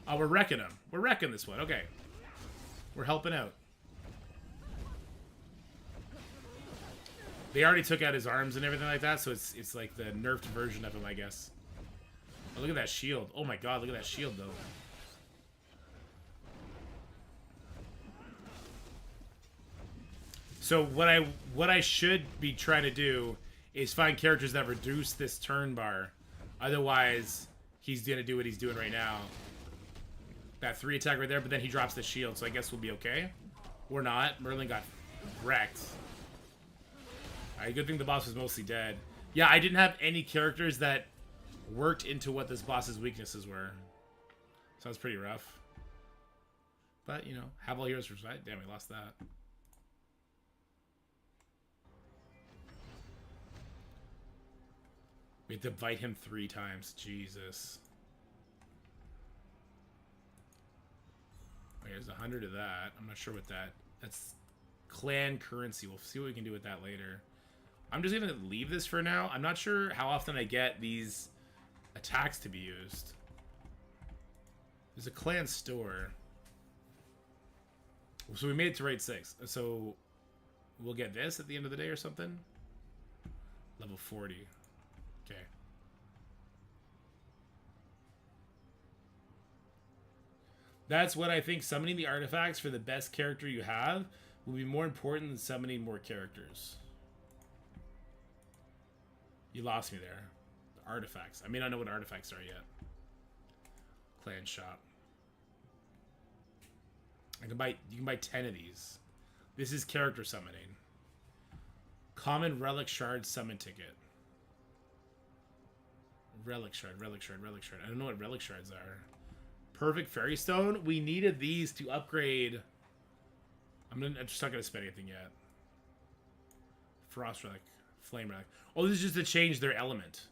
Speaker 1: Oh, we're wrecking him. We're wrecking this one. Okay. We're helping out. They already took out his arms and everything like that, so it's like the nerfed version of him, I guess. Oh, look at that shield. Oh my god, look at that shield, though. So what I should be trying to do is find characters that reduce this turn bar. Otherwise, he's going to do what he's doing right now. That 3 attack right there, but then he drops the shield, so I guess we'll be okay. Or not. Merlin got wrecked. Alright, good thing the boss was mostly dead. Yeah, I didn't have any characters that worked into what this boss's weaknesses were. Sounds pretty rough. But, you know, have all heroes for fight. Damn, we lost that. We have to bite him 3 times. Jesus. Okay, there's 100 of that. I'm not sure what that... That's clan currency. We'll see what we can do with that later. I'm just going to leave this for now. I'm not sure how often I get these attacks to be used. There's a clan store. So we made it to raid 6. So we'll get this at the end of the day or something. Level 40. Okay. That's what I think. Summoning the artifacts for the best character you have will be more important than summoning more characters. You lost me there. The artifacts. I may not know what artifacts are yet. Clan shop. You can buy 10 of these. This is character summoning. Common relic shard summon ticket. Relic shard, relic shard, relic shard. I don't know what relic shards are. Perfect fairy stone. We needed these to upgrade. I'm just not gonna spend anything yet. Frost relic, flame relic. Oh, this is just to change their element.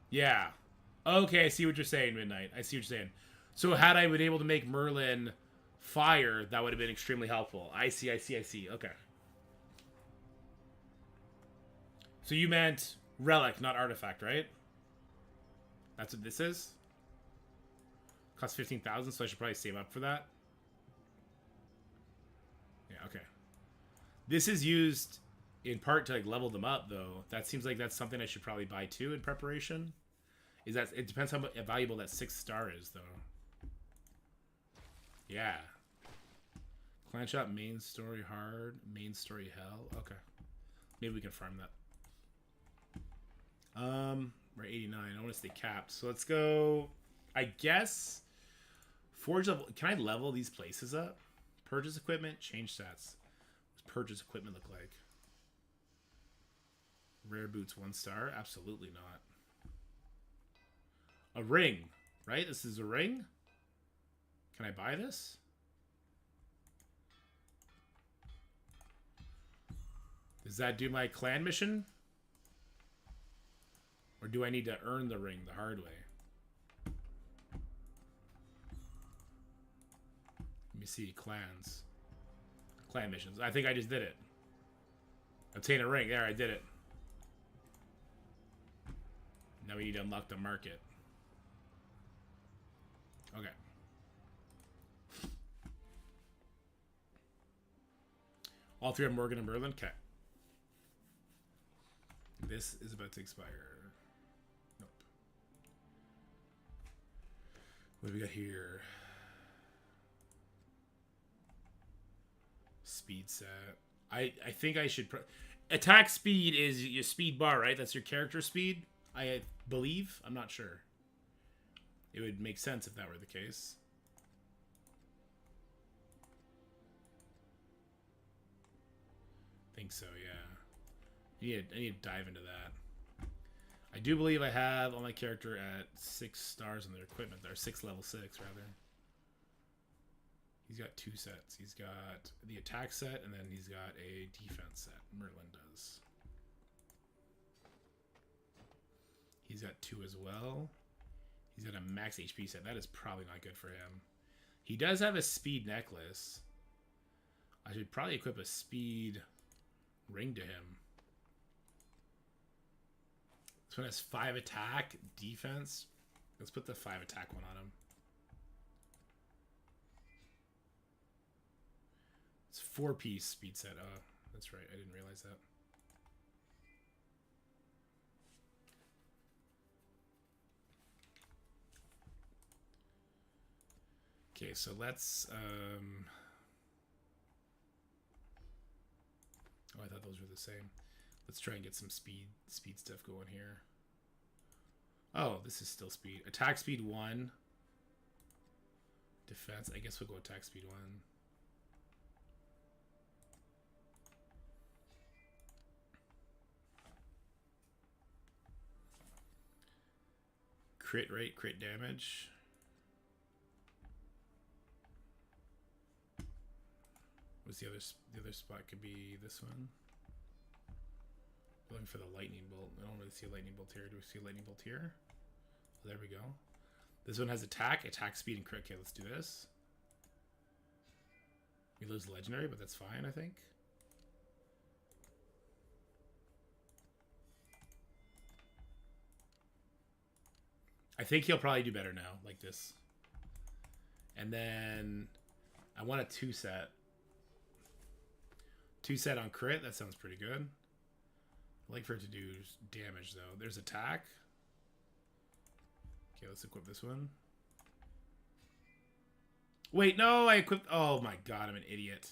Speaker 1: Yeah. Okay, I see what you're saying, Midnight. I see what you're saying. So had I been able to make Merlin fire, that would have been extremely helpful. I see. Okay. So you meant relic, not artifact, right? That's what this is? Costs 15,000, so I should probably save up for that. Yeah, okay. This is used in part to like level them up, though. That seems like that's something I should probably buy too in preparation. Is that it depends how valuable that 6 star is, though. Yeah. Clan shop, main story hard, main story hell. Okay. Maybe we can farm that. We're 89. I want to stay capped. So let's go, I guess, forge level. Can I level these places up? Purchase equipment, change stats. What's purchase equipment look like? Rare boots, 1 star? Absolutely not. A ring, right? This is a ring? Can I buy this? Does that do my clan mission? Or do I need to earn the ring the hard way? Let me see. Clans. Clan missions. I think I just did it. Obtain a ring. There, I did it. Now we need to unlock the market. Okay. All 3 are Morgan and Merlin? Okay. This is about to expire. Nope. What do we got here? Speed set. I think I should... Attack speed is your speed bar, right? That's your character speed, I believe. I'm not sure. It would make sense if that were the case. Think so, yeah. I need to dive into that. I do believe I have on my character at 6 stars on their equipment. Or 6 level 6, rather. He's got 2 sets. He's got the attack set, and then he's got a defense set. Merlin does. He's got 2 as well. He's got a max HP set. That is probably not good for him. He does have a speed necklace. I should probably equip a speed ring to him. This one has 5 attack, defense. Let's put the 5 attack one on him. It's 4-piece speed set. Oh, that's right. I didn't realize that. Okay, so let's... Oh, I thought those were the same. Let's try and get some speed stuff going here. Oh, this is still speed. Attack speed 1. Defense. I guess we'll go attack speed 1. Crit rate, crit damage. What's the other spot? Could be this one. Looking for the lightning bolt. I don't really see a lightning bolt here. Do we see a lightning bolt here? Oh, there we go. This one has attack speed, and crit. Okay, let's do this. We lose legendary, but that's fine, I think. I think he'll probably do better now, like this. And then I want a 2 set. 2 set on crit. That sounds pretty good. I like for it to do damage, though. There's attack. Okay, let's equip this one. Wait, no, I equipped... Oh my god, I'm an idiot.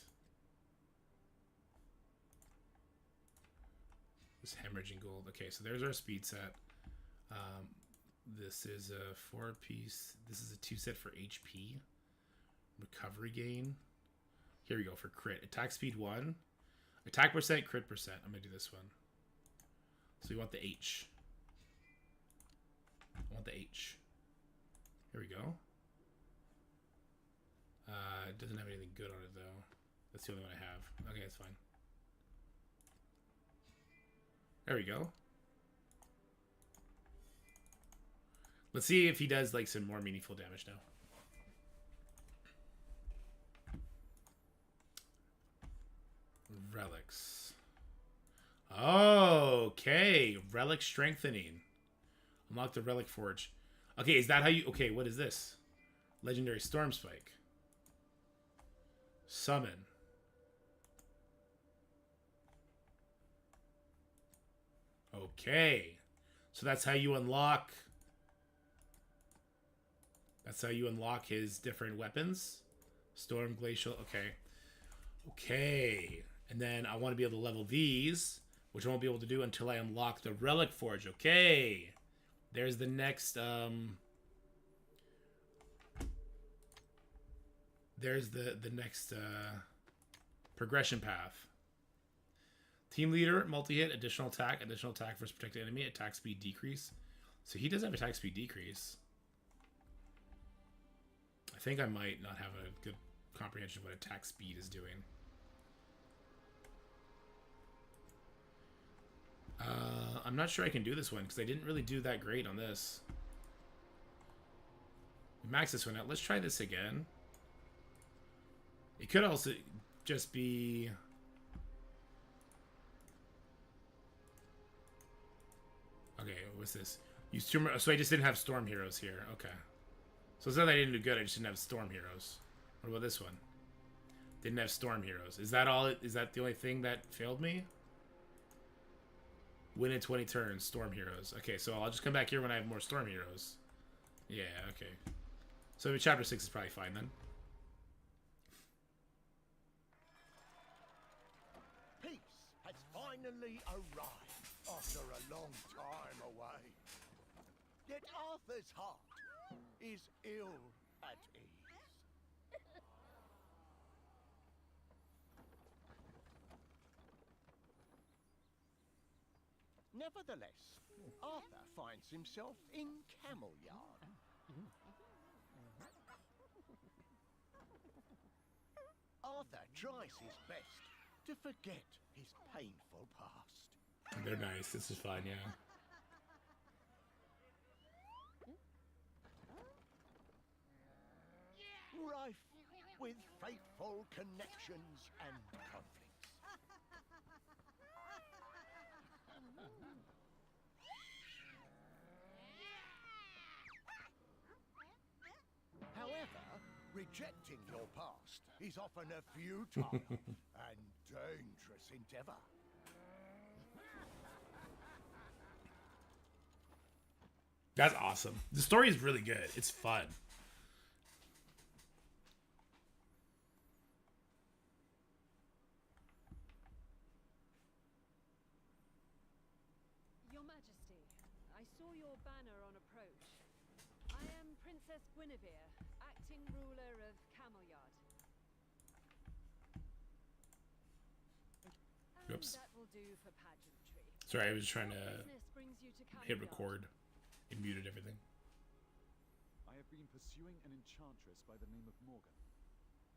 Speaker 1: Just hemorrhaging gold. Okay, so there's our speed set. This is a 4-piece. This is a 2-set for HP. Recovery gain. Here we go for crit. Attack speed 1. Attack percent, crit percent. I'm going to do this one. So we want the H. I want the H. Here we go. It doesn't have anything good on it, though. That's the only one I have. Okay, that's fine. There we go. Let's see if he does, like, some more meaningful damage now. Relics. Okay. Relic strengthening. Unlock the relic forge. Okay, is that how you... Okay, what is this? Legendary storm spike. Summon. Okay. So that's how you unlock... That's how you unlock his different weapons. Storm, glacial. Okay. Okay. And then I want to be able to level these, which I won't be able to do until I unlock the relic forge. Okay. There's the next, there's the next, progression path. Team leader, multi-hit, additional attack versus protected enemy, attack speed decrease. So he does have attack speed decrease. I think I might not have a good comprehension of what attack speed is doing. I'm not sure I can do this one because I didn't really do that great on this. Max this one out. Let's try this again. It could also just be... Okay, what's this? Use 2 more... So I just didn't have Storm Heroes here. Okay. So it's not that I didn't do good, I just didn't have Storm Heroes. What about this one? Didn't have Storm Heroes. Is that all? Is that the only thing that failed me? Win in 20 turns, Storm Heroes. Okay, so I'll just come back here when I have more Storm Heroes. Yeah, okay. So chapter 6 is probably fine then.
Speaker 2: Peace has finally arrived after a long time away. Yet Arthur's heart is ill at ease. Nevertheless, Arthur finds himself in Camel Yard. Arthur tries his best to forget his painful past.
Speaker 1: They're nice. This is fun, yeah.
Speaker 2: Rife with fateful connections and conflicts. However, rejecting your past is often a futile and dangerous endeavor.
Speaker 1: That's awesome. The story is really good. It's fun.
Speaker 3: Your Majesty, I saw your banner on approach. I am Princess Guinevere, acting ruler of Camelyard.
Speaker 1: Oops.
Speaker 3: That will do for pageantry.
Speaker 1: Sorry, I was trying to
Speaker 3: Business brings you to
Speaker 1: hit
Speaker 3: Camelyard.
Speaker 1: record. It muted everything.
Speaker 4: I have been pursuing an enchantress by the name of Morgan.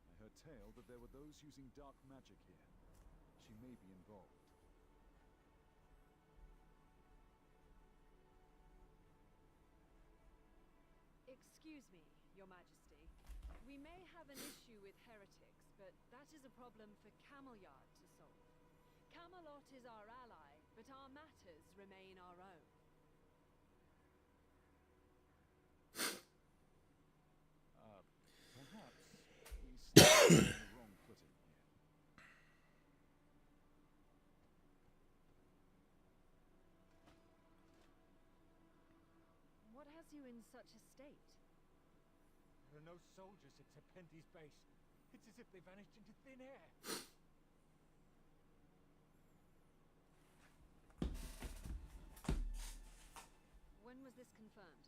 Speaker 4: I heard tale that there were those using dark magic here. She may be involved.
Speaker 3: Excuse me, Your Majesty. We may have an issue with heretics, but that is a problem for Camelyard to solve. Camelot is our ally, but our matters remain our own.
Speaker 4: Perhaps we stand on the wrong footing here.
Speaker 3: What has you in such a state?
Speaker 5: There are no soldiers except Penty's base. It's as if they vanished into thin air.
Speaker 3: confirmed.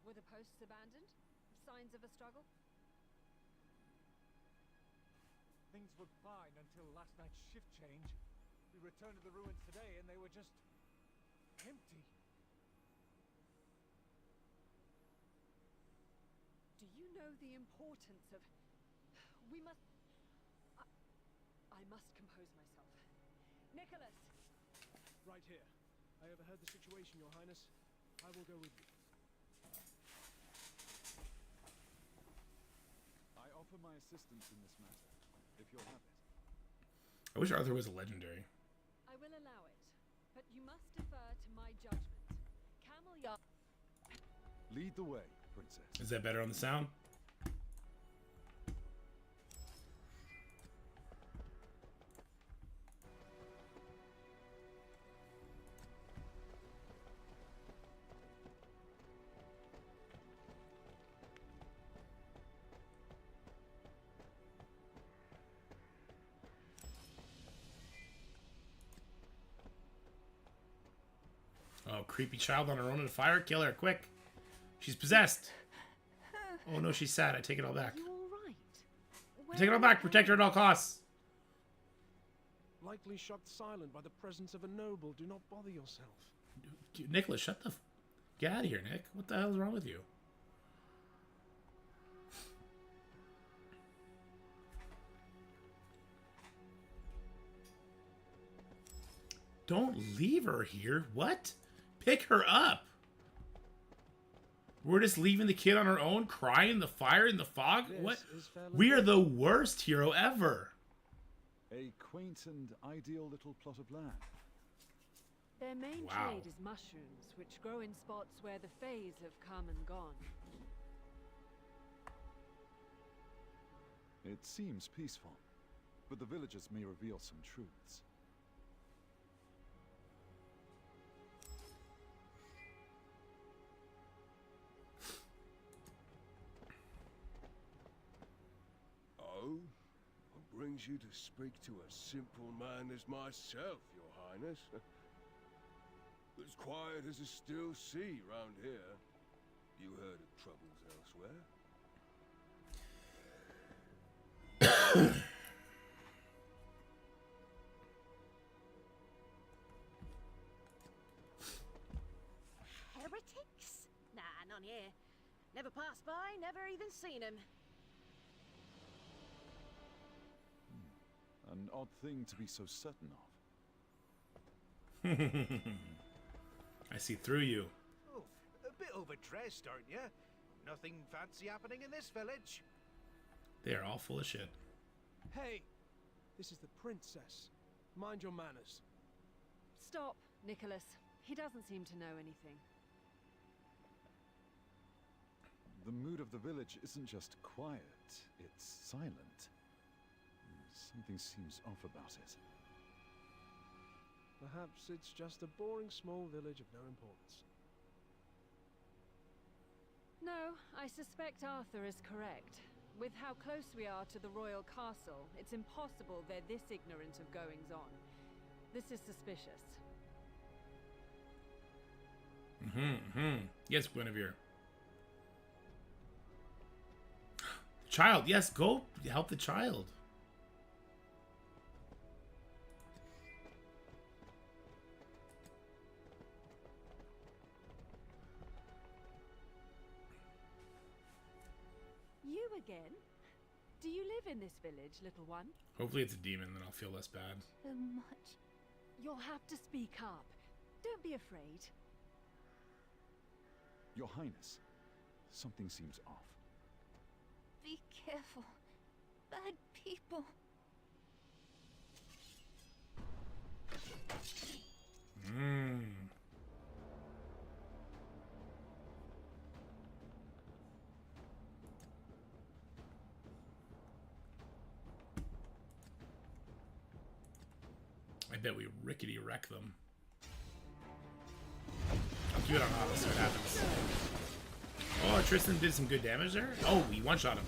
Speaker 3: Were the posts abandoned? Signs of a struggle?
Speaker 5: Things were fine until last night's shift change. We returned to the ruins today and they were just empty.
Speaker 3: Do you know the importance of... We must... I must compose myself. Nicholas!
Speaker 6: Right here. I overheard the situation, Your Highness. I will go with you.
Speaker 4: I offer my assistance in this matter, if you'll have it.
Speaker 1: I wish Arthur was a legendary.
Speaker 3: I will allow it, but you must defer to my judgment. Camel Yard...
Speaker 4: Lead the way, Princess.
Speaker 1: Is that better on the sound? Oh, creepy child on her own in a fire? Kill her, quick. She's possessed. Oh no, she's sad. I take it all back.
Speaker 3: You all right?
Speaker 1: I take it all back. Protect her at all costs.
Speaker 6: Likely shocked silent by the presence of a noble. Do not bother yourself.
Speaker 1: Nicholas, shut the... Get out of here, Nick. What the hell is wrong with you? Don't leave her here. What? Pick her up. We're just leaving the kid on her own, crying in the fire, in the fog?
Speaker 6: This
Speaker 1: What?
Speaker 6: is fairly
Speaker 1: We are the worst hero ever.
Speaker 4: A quaint and ideal little plot of land.
Speaker 3: Their main
Speaker 1: Wow.
Speaker 3: trade is mushrooms, which grow in spots where the Fays have come and gone.
Speaker 4: It seems peaceful, but the villagers may reveal some truths.
Speaker 7: Oh? What brings you to speak to a simple man as myself, Your Highness? As quiet as a still sea round here. You heard of troubles elsewhere?
Speaker 8: Heretics? Nah, none here. Never passed by, never even seen him.
Speaker 4: An odd thing to be so certain of.
Speaker 1: I see through you.
Speaker 9: Oh, a bit overdressed, aren't you? Nothing fancy happening in this village.
Speaker 1: They are all full of shit.
Speaker 6: Hey! This is the princess. Mind your manners.
Speaker 3: Stop, Nicholas. He doesn't seem to know anything.
Speaker 4: The mood of the village isn't just quiet, it's silent. Something seems off about it.
Speaker 6: Perhaps it's just a boring small village of no importance.
Speaker 3: No, I suspect Arthur is correct. With how close we are to the royal castle, it's impossible they're this ignorant of goings-on. This is suspicious.
Speaker 1: Yes, Guinevere. Child, yes, go help the child.
Speaker 3: You again? Do you live in this village, little one?
Speaker 1: Hopefully it's a demon, then I'll feel less bad.
Speaker 8: So much.
Speaker 3: You'll have to speak up. Don't be afraid.
Speaker 4: Your Highness, something seems off.
Speaker 8: Be careful. Bad people.
Speaker 1: I bet we rickety wreck them. I'll keep it on auto, see what happens. Oh, Tristan did some good damage there. Oh, we one-shot him.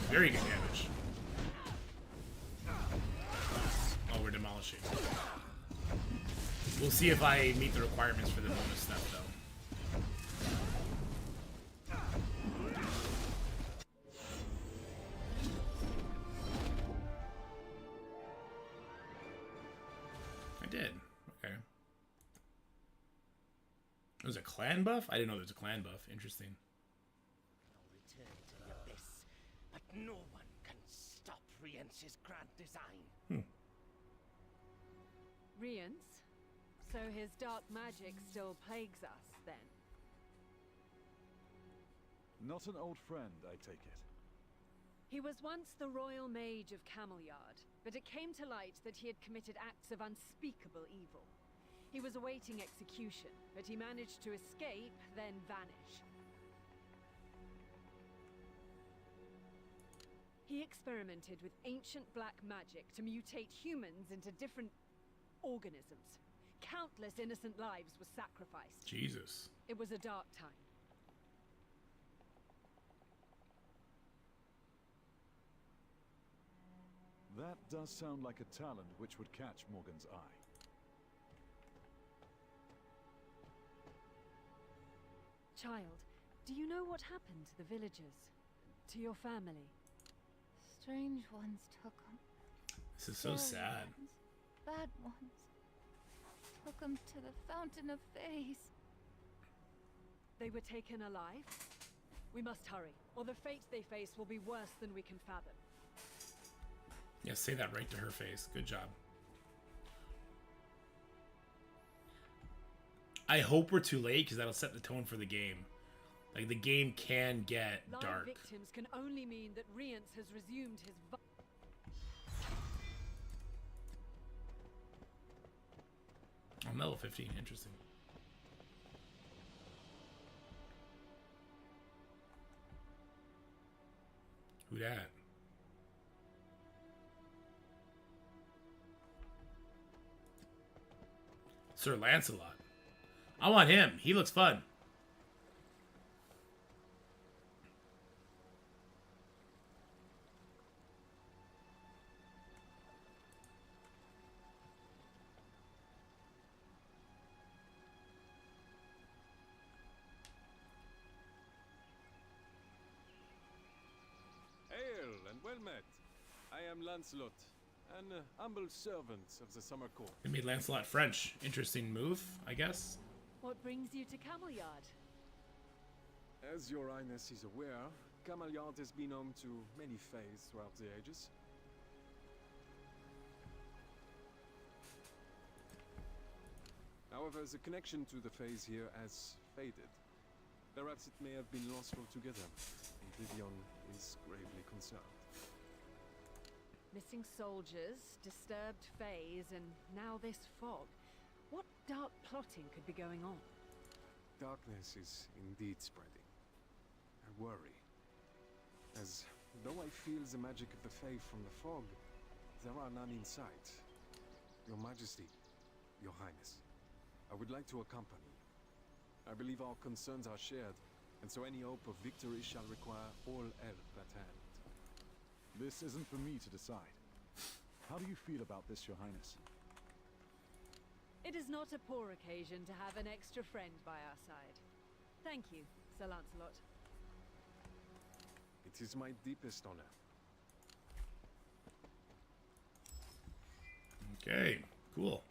Speaker 1: Very good damage. Oh, we're demolishing. We'll see if I meet the requirements for the bonus stuff, though. did. Okay. There's a clan buff? I didn't know there was a clan buff. Interesting.
Speaker 2: I'll return to the abyss, but no one can stop Rience's grand design.
Speaker 3: Rience? So his dark magic still plagues us, then?
Speaker 4: Not an old friend, I take it.
Speaker 3: He was once the royal mage of Camelyard, but it came to light that he had committed acts of unspeakable evil. He was awaiting execution, but he managed to escape, then vanish. He experimented with ancient black magic to mutate humans into different organisms. Countless innocent lives were sacrificed.
Speaker 1: Jesus.
Speaker 3: It was a dark time.
Speaker 4: That does sound like a talent which would catch Morgan's eye.
Speaker 3: Child, do you know what happened to the villagers? To your family?
Speaker 10: Strange ones took them.
Speaker 1: This is so
Speaker 10: Scary
Speaker 1: sad.
Speaker 10: ones, bad ones. Took them to the Fountain of Fays.
Speaker 3: They were taken alive? We must hurry, or the fate they face will be worse than we can fathom.
Speaker 1: Yeah, say that right to her face. Good job. I hope we're too late, because that'll set the tone for the game. Like, the game can get
Speaker 3: Live
Speaker 1: dark.
Speaker 3: victims can only mean that Rience has resumed his
Speaker 1: I'm level 15. Interesting. Who dat? Sir Lancelot. I want him. He looks fun.
Speaker 11: Hail and well met. I am Lancelot, an humble servant of the Summer Court.
Speaker 1: They made Lancelot French. Interesting move, I guess.
Speaker 3: What brings you to Camelyard?
Speaker 11: As your Highness is aware, Camelyard has been home to many fays throughout the ages. However, the connection to the fays here has faded. Perhaps it may have been lost altogether. Vivian is gravely concerned.
Speaker 3: Missing soldiers, disturbed fays, and now this fog. What dark plotting could be going on?
Speaker 11: Darkness is indeed spreading. I worry. As though I feel the magic of the Fae from the fog, there are none in sight. Your Majesty, Your Highness, I would like to accompany you. I believe our concerns are shared, and so any hope of victory shall require all help at hand.
Speaker 4: This isn't for me to decide. How do you feel about this, Your Highness?
Speaker 3: It is not a poor occasion to have an extra friend by our side. Thank you, Sir Lancelot.
Speaker 11: It is my deepest honor.
Speaker 1: Okay, cool.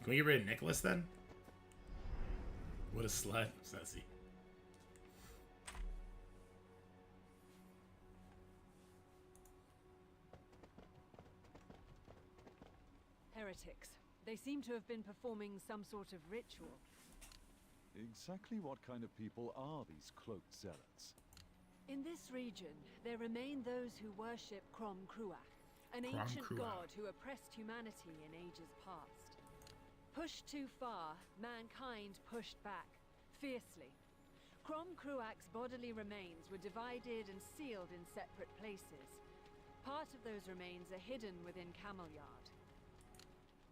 Speaker 1: Can we get rid of Nicholas then? What a slut, says he.
Speaker 3: Heretics. They seem to have been performing some sort of ritual.
Speaker 4: Exactly what kind of people are these cloaked zealots?
Speaker 3: In this region, there remain those who worship Crom Cruach, an ancient god who oppressed humanity in ages past. Pushed too far, mankind pushed back, fiercely. Crom Cruach's bodily remains were divided and sealed in separate places. Part of those remains are hidden within Camelyard.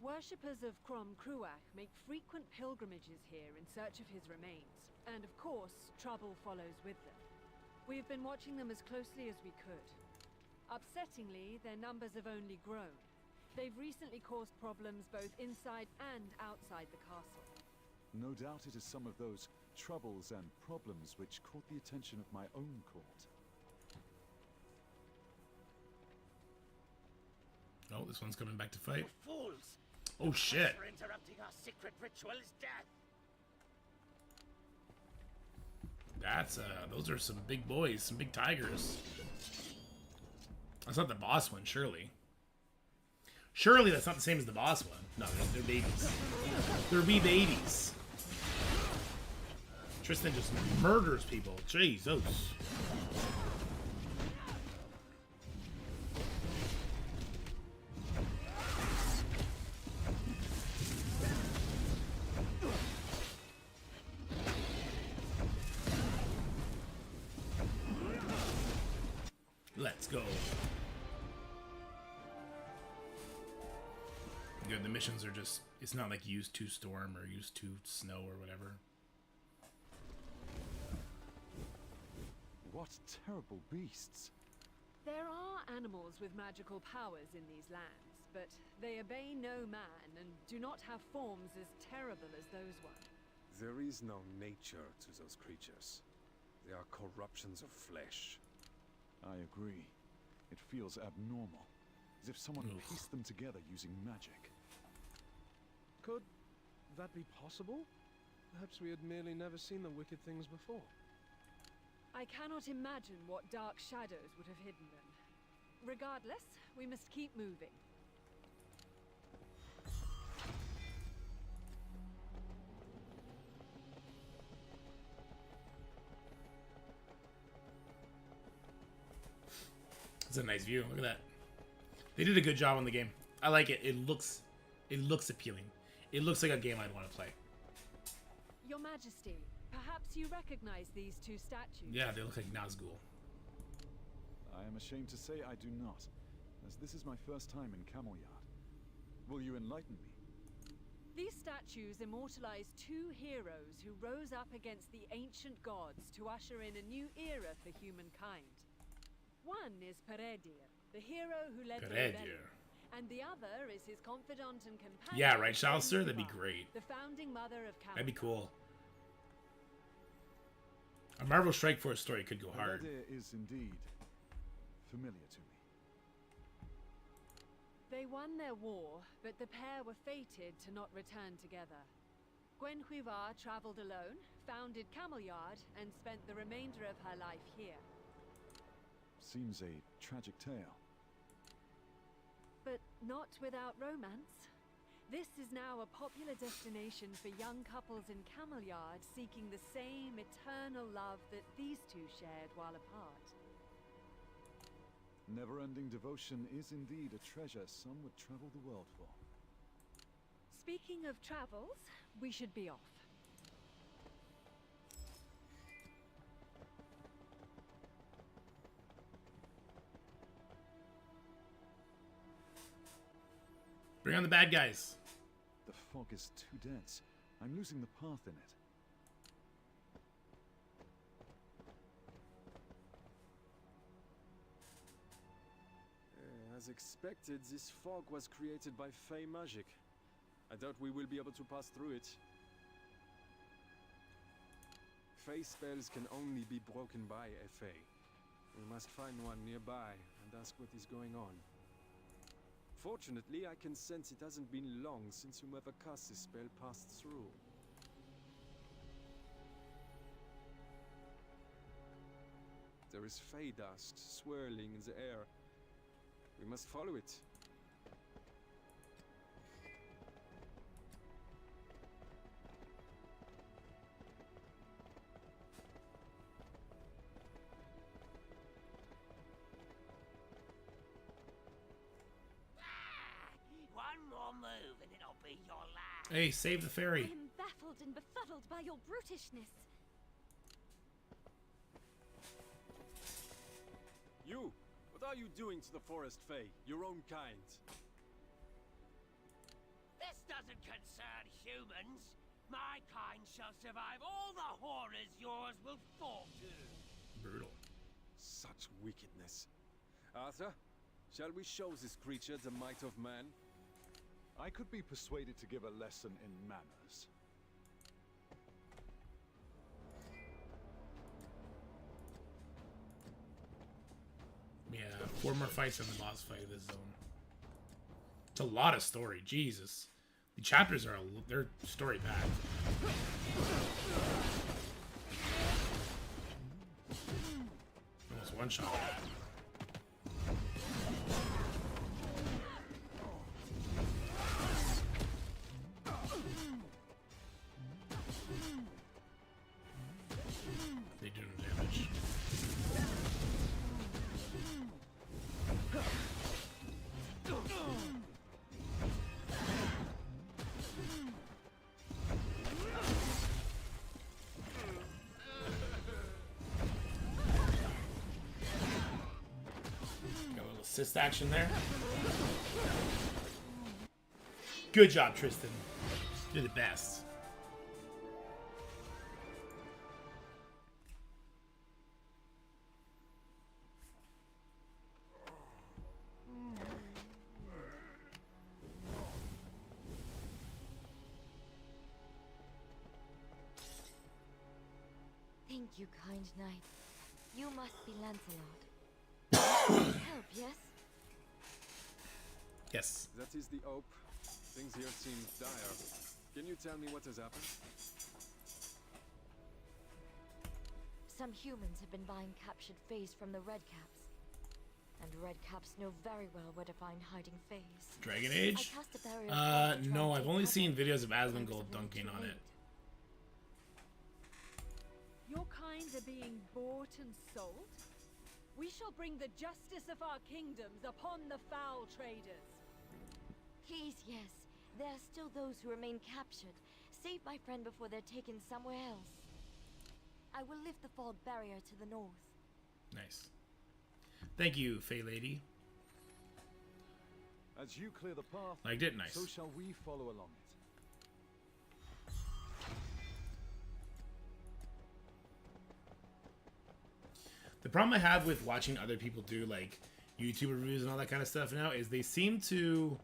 Speaker 3: Worshippers of Crom Cruach make frequent pilgrimages here in search of his remains, and of course, trouble follows with them. We've been watching them as closely as we could. Upsettingly, their numbers have only grown. They've recently caused problems both inside and outside the castle.
Speaker 4: No doubt it is some of those troubles and problems which caught the attention of my own court.
Speaker 1: Oh, this one's coming back to fight.
Speaker 2: Fools!
Speaker 1: Oh shit!
Speaker 2: For interrupting our secret ritual is death.
Speaker 1: That's those are some big boys, some big tigers. That's not the boss one, surely. Surely that's not the same as the boss one. No, they're babies. They're wee babies. Tristan just murders people. Jesus. Let's go. Good, the missions are just, it's not like use 2 storm or use 2 snow or whatever.
Speaker 4: What terrible beasts.
Speaker 3: There are animals with magical powers in these lands, but they obey no man and do not have forms as terrible as those ones.
Speaker 11: There is no nature to those creatures. They are corruptions of flesh.
Speaker 4: I agree. It feels abnormal, as if someone
Speaker 1: Oof.
Speaker 4: pieced them together using magic.
Speaker 6: Could that be possible? Perhaps we had merely never seen the wicked things before.
Speaker 3: I cannot imagine what dark shadows would have hidden them. Regardless, we must keep moving.
Speaker 1: It's a nice view. Look at that. They did a good job on the game. I like it. It looks appealing. It looks like a game I'd want to play.
Speaker 3: Your Majesty, perhaps you recognize these 2 statues?
Speaker 1: Yeah, they look like Nazgul.
Speaker 4: I am ashamed to say I do not, as this is my first time in Camelyard. Will you enlighten me?
Speaker 3: These statues immortalize 2 heroes who rose up against the ancient gods to usher in a new era for humankind. One is Peredir, the hero who led the rebellion, and the other is his confidant and companion.
Speaker 1: Yeah, right, Shalster? That'd be great.
Speaker 3: The founding mother of Camelot.
Speaker 1: That'd be cool. A Marvel Strike Force story could go hard.
Speaker 4: That is indeed familiar to me.
Speaker 3: They won their war, but the pair were fated to not return together. Gwenhwyvar traveled alone, founded Camelyard, and spent the remainder of her life here.
Speaker 4: Seems a tragic tale.
Speaker 3: But not without romance. This is now a popular destination for young couples in Camelyard seeking the same eternal love that these 2 shared while apart.
Speaker 4: Never-ending devotion is indeed a treasure some would travel the world for.
Speaker 3: Speaking of travels, we should be off.
Speaker 1: Bring on the bad guys.
Speaker 4: The fog is too dense. I'm losing the path in it.
Speaker 11: As expected, this fog was created by Fey magic. I doubt we will be able to pass through it. Fey spells can only be broken by a Fey. We must find one nearby and ask what is going on. Fortunately, I can sense it hasn't been long since whomever cast this spell passed through. There is Fey dust swirling in the air. We must follow it.
Speaker 2: One more move and it'll be your last.
Speaker 1: Hey, save the fairy.
Speaker 10: I am baffled and befuddled by your brutishness.
Speaker 11: You! What are you doing to the Forest Fae? Your own kind?
Speaker 2: This doesn't concern humans. My kind shall survive all the horrors yours will fall to.
Speaker 1: Brutal.
Speaker 11: Such wickedness. Arthur, shall we show this creature the might of man?
Speaker 4: I could be persuaded to give a lesson in manners.
Speaker 1: Yeah, 4 more fights in the boss fight of this zone. It's a lot of story. Jesus. The chapters are they're story packed. Almost one shot. They do no damage. Assist action there. Good job, Tristan. You're the best.
Speaker 12: Thank you, kind knight. You must be Lancelot. Help, yes?
Speaker 1: Yes.
Speaker 11: That is the Ope. Things here seem dire. Can you tell me what has happened?
Speaker 12: Some humans have been buying captured Fays from the Redcaps. And Redcaps know very well where to find hiding Fays.
Speaker 1: Dragon Age?
Speaker 12: I cast a barrier
Speaker 1: No, I've only seen
Speaker 12: cover.
Speaker 1: videos of Asmongold dunking on it.
Speaker 3: Your kind are being bought and sold? We shall bring the justice of our kingdoms upon the foul traders.
Speaker 12: Please, yes. There are still those who remain captured. Save my friend before they're taken somewhere else. I will lift the fog barrier to the north.
Speaker 1: Nice. Thank you, Fey Lady.
Speaker 4: As you clear the path,
Speaker 1: Liked it, nice.
Speaker 4: so shall we follow along it.
Speaker 1: The problem I have with watching other people do like YouTube reviews and all that kind of stuff now is they seem to,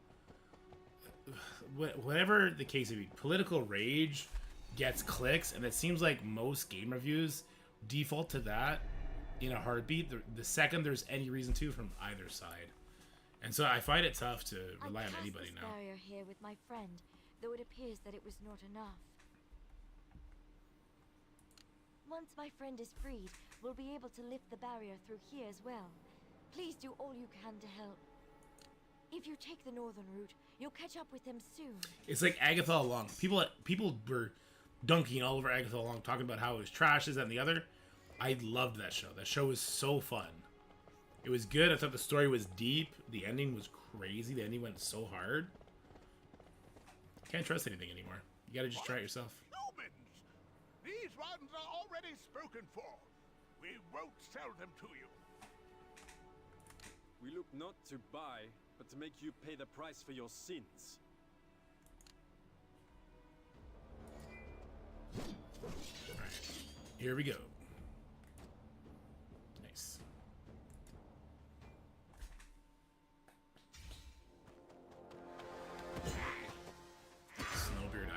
Speaker 1: whatever the case may be, political rage gets clicks, and it seems like most game reviews default to that in a heartbeat the second there's any reason to from either side. And so I find it tough to rely on anybody now.
Speaker 12: I cast this barrier here with my friend, though it appears that it was not enough. Once my friend is freed, we'll be able to lift the barrier through here as well. Please do all you can to help. If you take the northern route, you'll catch up with them soon.
Speaker 1: It's like Agatha all along. People were dunking all over Agatha all along, talking about how it was trash, this, that, and the other. I loved that show. That show was so fun. It was good. I thought the story was deep. The ending was crazy. The ending went so hard. Can't trust anything anymore. You gotta just try it yourself.
Speaker 2: Humans! These ones are already spoken for. We won't sell them to you.
Speaker 11: We look not to buy, but to make you pay the price for your sins.
Speaker 1: Alright. Here we go. Nice. Snowbeard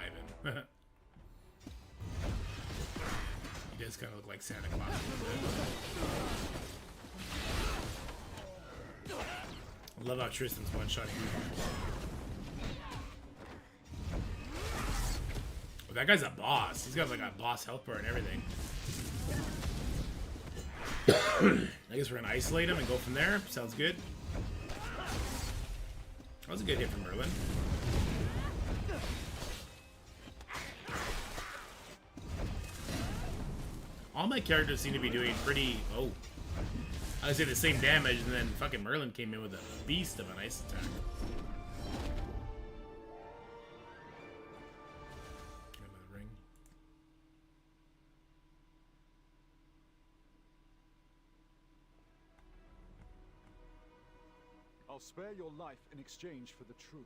Speaker 1: Ivan. He does kind of look like Santa Claus a little bit. I love how Tristan's one-shotting. Oh, that guy's a boss. He's got like a boss health bar and everything. I guess we're gonna isolate him and go from there. Sounds good. That was a good hit from Merlin. All my characters seem to be doing pretty... Oh. I would say the same damage, and then fucking Merlin came in with a beast of an ice attack. Another ring.
Speaker 4: I'll spare your life in exchange for the truth.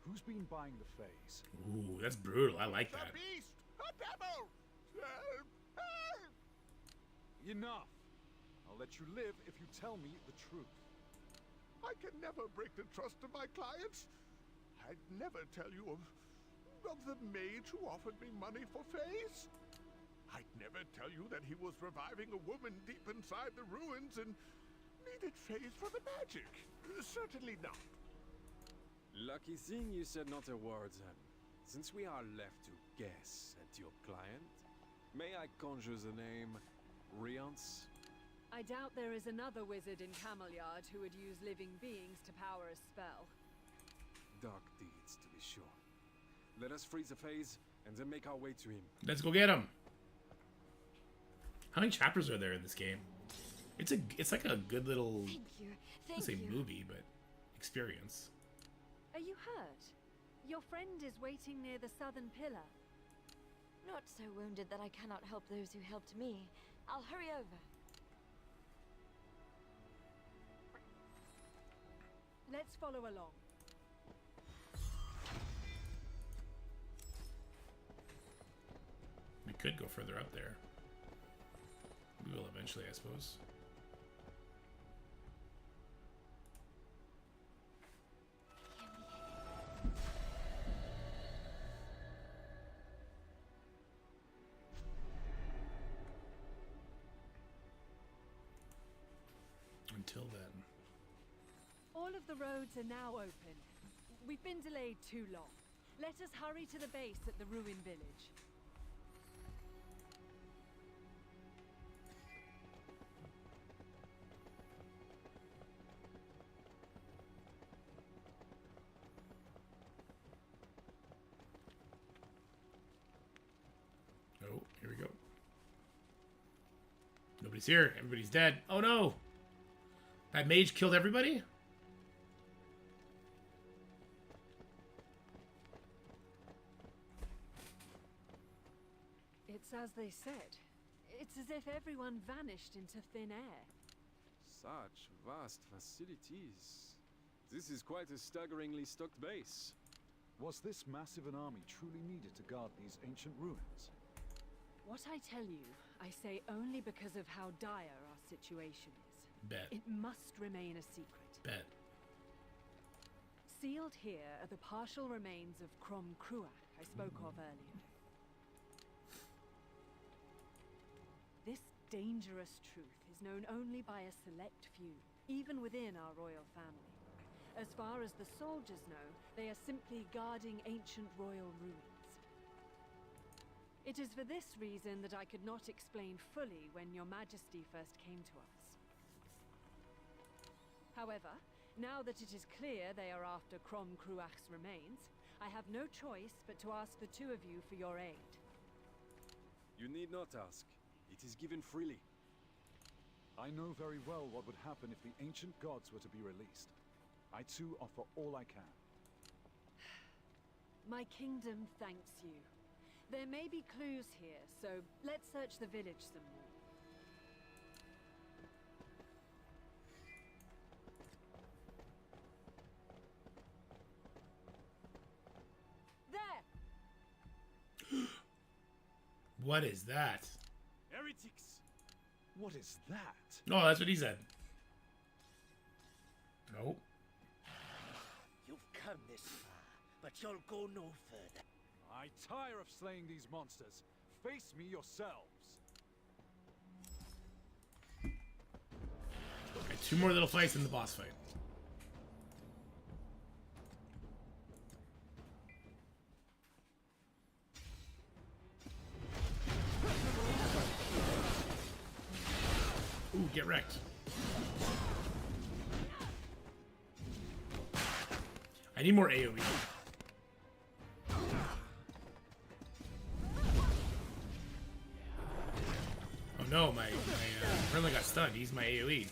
Speaker 4: Who's been buying the Fays?
Speaker 1: Ooh, that's brutal. I like that.
Speaker 2: A beast! A devil! Help! Help!
Speaker 4: Enough! I'll let you live if you tell me the truth.
Speaker 2: I can never break the trust of my clients. I'd never tell you of the mage who offered me money for Fays. I'd never tell you that he was reviving a woman deep inside the ruins and needed Fays for the magic. Certainly not.
Speaker 11: Lucky thing you said not a word then. Since we are left to guess at your client, may I conjure the name Riance?
Speaker 3: I doubt there is another wizard in Camelyard who would use living beings to power a spell.
Speaker 11: Dark deeds, to be sure. Let us freeze the phase and then make our way to him.
Speaker 1: Let's go get him. How many chapters are there in this game? It's like a good little,
Speaker 12: Thank
Speaker 1: say
Speaker 12: you.
Speaker 1: movie, but experience.
Speaker 3: Are you hurt? Your friend is waiting near the southern pillar.
Speaker 12: Not so wounded that I cannot help those who helped me. I'll hurry over.
Speaker 3: Let's follow along.
Speaker 1: We could go further up there. We will eventually, I suppose. Until then.
Speaker 3: All of the roads are now open. We've been delayed too long. Let us hurry to the base at the ruin village.
Speaker 1: Oh, here we go. Nobody's here. Everybody's dead. Oh no! That mage killed everybody?
Speaker 3: It's as they said. It's as if everyone vanished into thin air.
Speaker 11: Such vast facilities. This is quite a staggeringly stocked base.
Speaker 4: Was this massive an army truly needed to guard these ancient ruins?
Speaker 3: What I tell you, I say only because of how dire our situation is.
Speaker 1: Bet.
Speaker 3: It must remain a secret.
Speaker 1: Bet.
Speaker 3: Sealed here are the partial remains of Crom Cruach I spoke of earlier. This dangerous truth is known only by a select few, even within our royal family. As far as the soldiers know, they are simply guarding ancient royal ruins. It is for this reason that I could not explain fully when your majesty first came to us. However, now that it is clear they are after Crom Cruach's remains, I have no choice but to ask the two of you for your aid.
Speaker 11: You need not ask. It is given freely.
Speaker 4: I know very well what would happen if the ancient gods were to be released. I too offer all I can.
Speaker 3: My kingdom thanks you. There may be clues here, so let's search the village some more. There!
Speaker 1: What is that?
Speaker 4: Heretics! What is that?
Speaker 1: No, that's what he said. Nope.
Speaker 13: You've come this far, but you'll go no further.
Speaker 4: I tire of slaying these monsters. Face me yourselves.
Speaker 1: Okay, 2 more little fights in the boss fight. Ooh, get wrecked. I need more AoE. Oh no, my friendly got stunned. He's my AoE.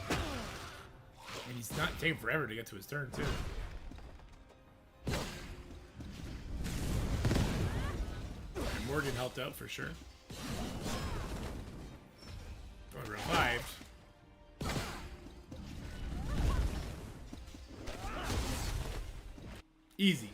Speaker 1: And he's not taking forever to get to his turn, too. And Morgan helped out for sure. Oh, revived. Easy.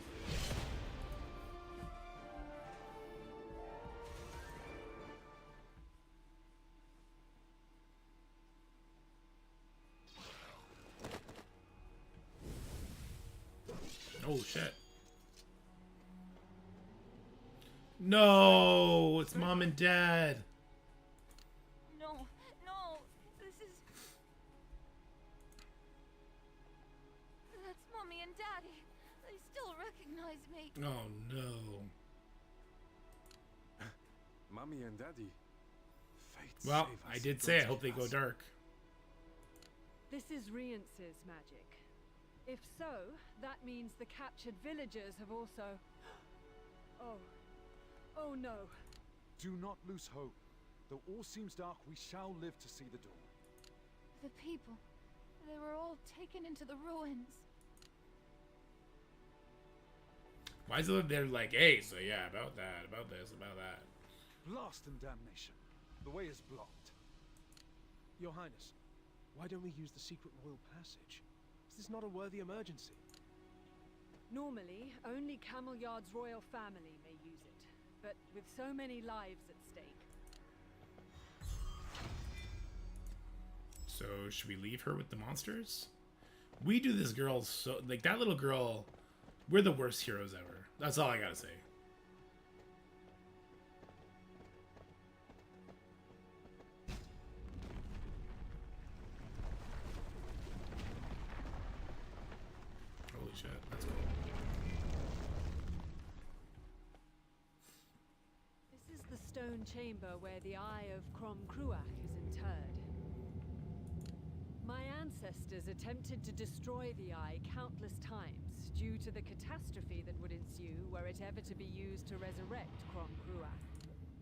Speaker 1: Oh shit. No, it's mom and dad.
Speaker 12: No, no, this is...
Speaker 10: and Daddy. They still recognize me.
Speaker 1: Oh no.
Speaker 11: Mommy and Daddy. Fate
Speaker 1: Well,
Speaker 11: save us.
Speaker 1: I did say I hope they go dark.
Speaker 3: This is Rience's magic. If so, that means the captured villagers have also... Oh. Oh no.
Speaker 4: Do not lose hope. Though all seems dark, we shall live to see the dawn.
Speaker 10: The people. They were all taken into the ruins.
Speaker 1: Why is it they're like, hey, so yeah, about that, about this, about that.
Speaker 4: Blast and damnation. The way is blocked.
Speaker 6: Your Highness, why don't we use the secret royal passage? Is this not a worthy emergency?
Speaker 3: Normally, only Camelliard's royal family may use it. But with so many lives at stake...
Speaker 1: So, should we leave her with the monsters? We do this girl so... Like, that little girl... We're the worst heroes ever. That's all I gotta say. Holy shit, that's cool.
Speaker 3: This is the stone chamber where the Eye of Crom Cruach is interred. My ancestors attempted to destroy the Eye countless times due to the catastrophe that would ensue were it ever to be used to resurrect Crom Cruach.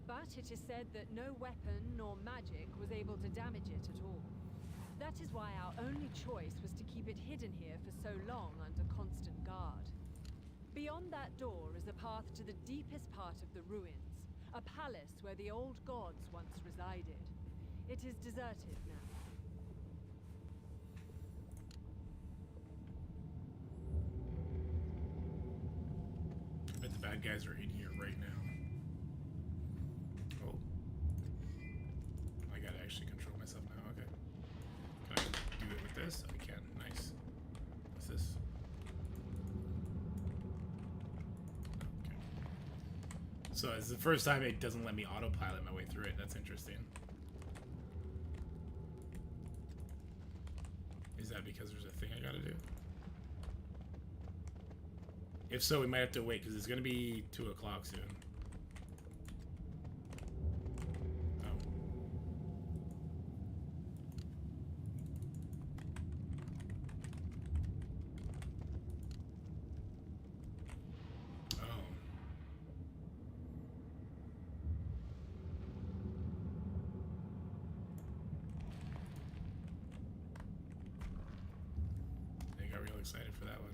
Speaker 3: But it is said that no weapon nor magic was able to damage it at all. That is why our only choice was to keep it hidden here for so long under constant guard. Beyond that door is a path to the deepest part of the ruins, a palace where the old gods once resided. It is deserted now.
Speaker 1: I bet the bad guys are in here right now. Oh. I gotta actually control myself now, okay. Can I do it with this? I can, nice. What's this? Okay. So it's the first time it doesn't let me autopilot my way through it. That's interesting. Is that because there's a thing I gotta do? If so, we might have to wait because it's gonna be 2 o'clock soon. Excited for that one.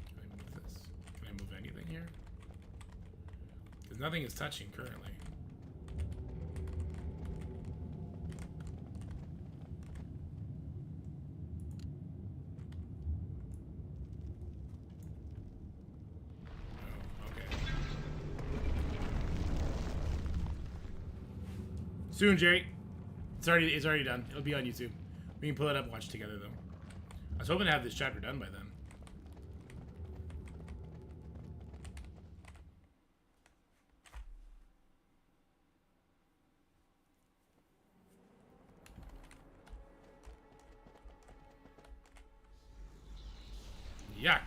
Speaker 1: Can I move this? Can I move anything here? Because nothing is touching currently. Soon, Jerry. It's already done. It'll be on YouTube. We can pull it up and watch together, though. I was hoping to have this chapter done by then. Yuck.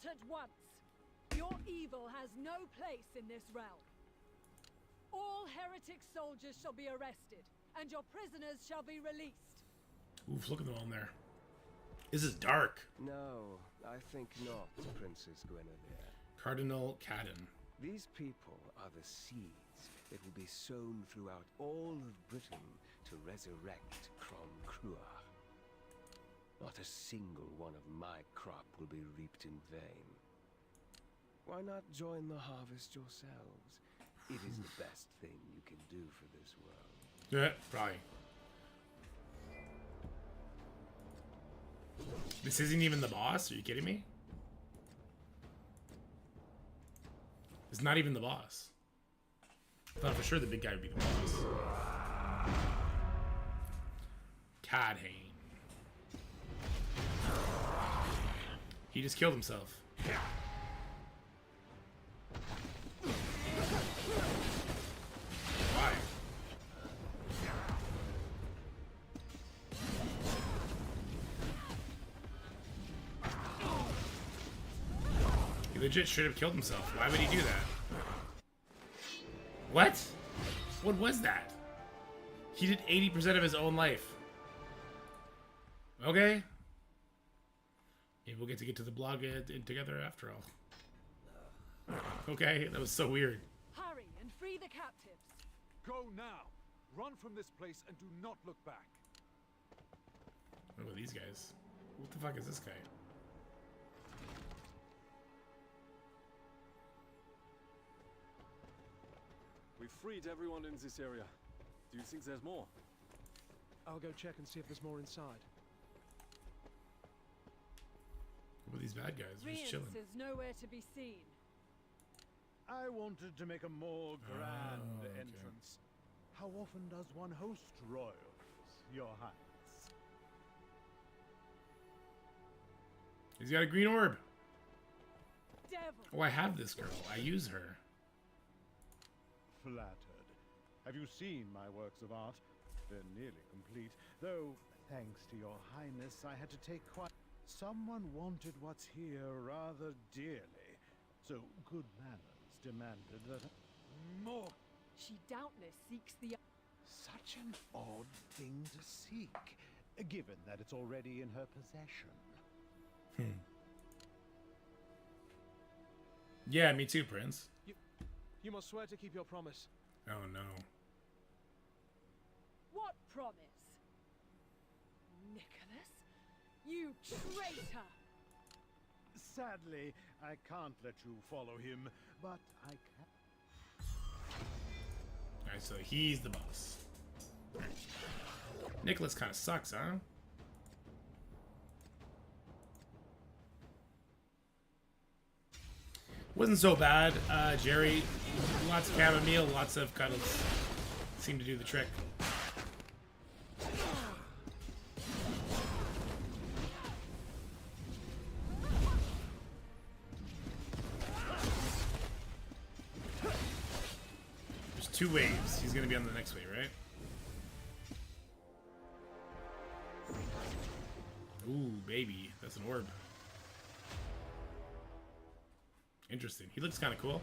Speaker 3: At once. Your evil has no place in this realm. All heretic soldiers shall be arrested, and your prisoners shall be released.
Speaker 1: Oof, look at them all in there. This is dark.
Speaker 7: No, I think not, Princess Guinevere.
Speaker 1: Cardinal Cadden.
Speaker 7: These people are the seeds that will be sown throughout all of Britain to resurrect Crom Cruach. Not a single one of my crop will be reaped in vain. Why not join the harvest yourselves? It is the best thing you can do for this world.
Speaker 1: Yeah, probably. This isn't even the boss? Are you kidding me? It's not even the boss. I thought for sure the big guy would be the boss. Cadhane. He just killed himself. He legit should have killed himself. Why would he do that? What? What was that? He did 80% of his own life. Okay. Maybe we'll get to the blog together after all. Okay, that was so weird.
Speaker 3: Hurry and free the captives.
Speaker 4: Go now! Run from this place and do not look back.
Speaker 1: What about these guys? What the fuck is this guy?
Speaker 11: We've freed everyone in this area. Do you think there's more?
Speaker 6: I'll go check and see if there's more inside.
Speaker 1: What about these bad guys? They're just chilling.
Speaker 3: Rience is nowhere to be seen.
Speaker 5: I wanted to make a more grand
Speaker 1: okay.
Speaker 5: entrance. How often does one host royals, Your Highness?
Speaker 1: He's got a green orb.
Speaker 3: Devil.
Speaker 1: Oh, I have this girl. I use her.
Speaker 5: Flattered. Have you seen my works of art? They're nearly complete, though, thanks to Your Highness, I had to take quite... Someone wanted what's here rather dearly, so good manners demanded that... More!
Speaker 3: She doubtless seeks the...
Speaker 5: Such an odd thing to seek, given that it's already in her possession.
Speaker 1: Yeah, me too, Prince.
Speaker 6: You must swear to keep your promise.
Speaker 1: Oh no.
Speaker 3: What promise? Nicholas? You traitor!
Speaker 5: Sadly, I can't let you follow him, but I can...
Speaker 1: Alright, so he's the boss. Nicholas kind of sucks, huh? Wasn't so bad, Jerry. Lots of chamomile, lots of cuddles. Seemed to do the trick. There's 2 waves. He's gonna be on the next wave, right? Ooh, baby. That's an orb. Interesting. He looks kind of cool.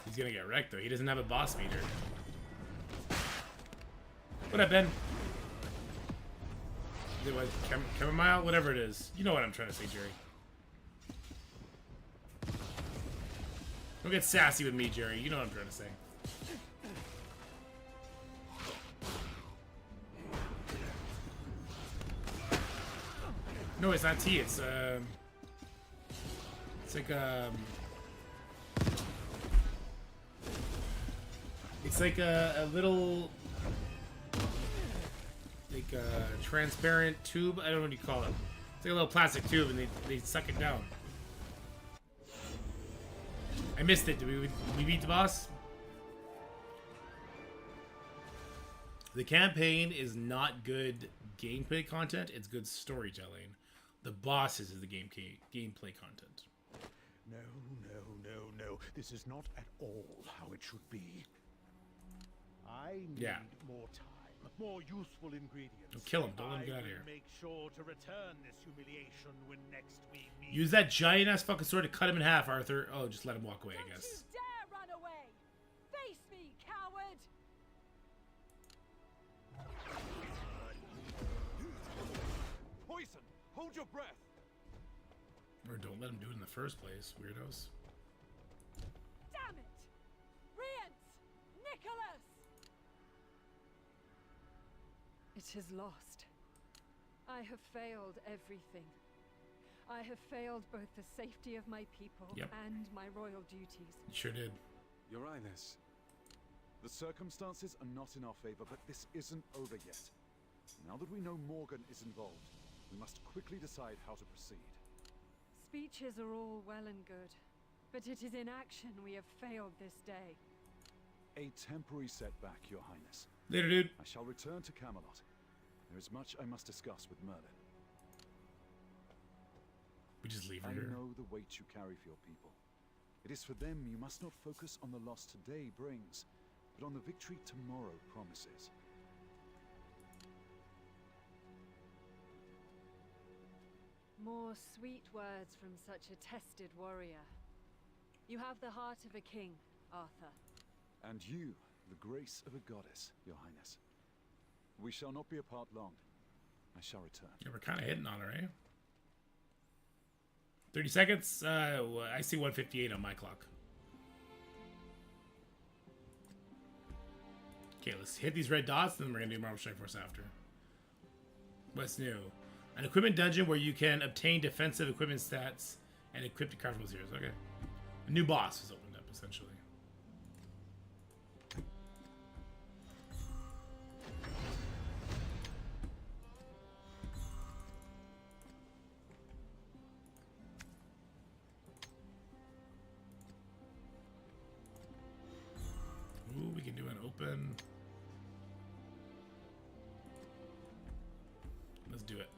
Speaker 1: He's gonna get wrecked, though. He doesn't have a boss meter. What up, Ben? Is it what? Chamomile? Whatever it is. You know what I'm trying to say, Jerry. Don't get sassy with me, Jerry. You know what I'm trying to say. No, it's not tea. It's like it's like a little like a transparent tube. I don't know what you call it. It's like a little plastic tube, and they suck it down. I missed it. Did we beat the boss? The campaign is not good gameplay content. It's good storytelling. The bosses is the gameplay content.
Speaker 5: No. This is not at all how it should be. I need more time, more useful ingredients.
Speaker 1: Don't kill him. Don't let him get out of here.
Speaker 5: Make sure to return this humiliation when next we meet.
Speaker 1: Use that giant ass fucking sword to cut him in half, Arthur. Oh, just let him walk away, I guess.
Speaker 3: Don't you dare run away! Face me, coward!
Speaker 4: Poison! Hold your breath!
Speaker 1: Or don't let him do it in the first place, weirdos.
Speaker 3: Damn it! Rience! Nicholas! It is lost. I have failed everything. I have failed both the safety of my people and my royal duties.
Speaker 1: You sure did.
Speaker 4: Your Highness, the circumstances are not in our favor, but this isn't over yet. Now that we know Morgan is involved, we must quickly decide how to proceed.
Speaker 3: Speeches are all well and good, but it is in action we have failed this day.
Speaker 4: A temporary setback, Your Highness.
Speaker 1: Later, dude.
Speaker 4: I shall return to Camelot. There is much I must discuss with Merlin.
Speaker 1: We just leave her
Speaker 4: I
Speaker 1: here.
Speaker 4: know the weight you carry for your people. It is for them you must not focus on the loss today brings, but on the victory tomorrow promises.
Speaker 3: More sweet words from such a tested warrior. You have the heart of a king, Arthur.
Speaker 4: And you, the grace of a goddess, Your Highness. We shall not be apart long. I shall return.
Speaker 1: Yeah, we're kind of hitting on it, right? 30 seconds. I see 158 on my clock. Okay, let's hit these red dots, and then we're gonna do Marvel Strike Force after. What's new? An equipment dungeon where you can obtain defensive equipment stats and equip the craftable heroes. Okay. A new boss has opened up, essentially. Ooh, we can do an open. Let's do it.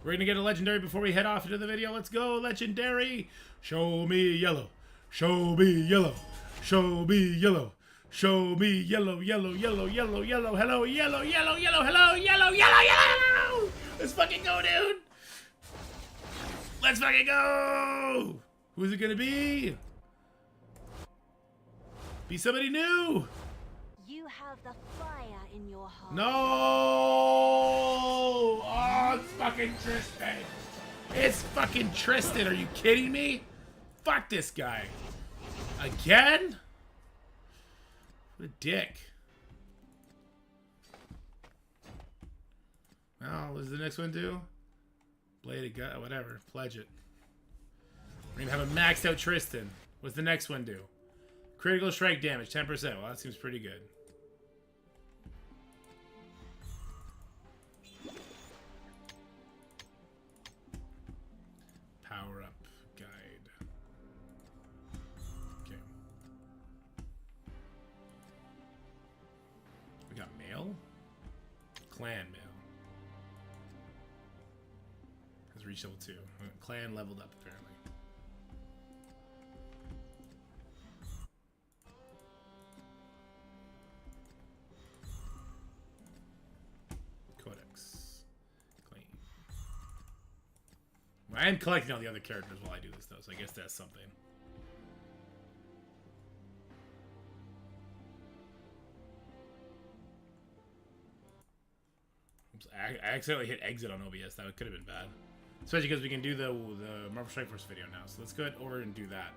Speaker 1: We're gonna get a legendary before we head off into the video. Let's go, legendary! Show me yellow. Show me yellow. Show me yellow. Show me yellow, yellow, yellow, yellow, yellow, hello, yellow, yellow, yellow, hello, yellow, yellow, yellow! Let's fucking go, dude! Let's fucking go! Who's it gonna be? Be somebody new!
Speaker 12: You have the fire in your heart.
Speaker 1: No! Oh, it's fucking Tristan! It's fucking Tristan, are you kidding me? Fuck this guy. Again? What a dick. Well, what does the next one do? Blade of gut, whatever. Pledge it. We're gonna have a maxed out Tristan. What's the next one do? Critical strike damage, 10%. Well, that seems pretty good. Power up guide. Okay. We got mail. Clan mail. Has reached level 2. Clan leveled up apparently. I am collecting all the other characters while I do this, though, so I guess that's something. Oops, I accidentally hit exit on OBS. That could have been bad. Especially because we can do the Marvel Strike Force video now. So let's go over and do that.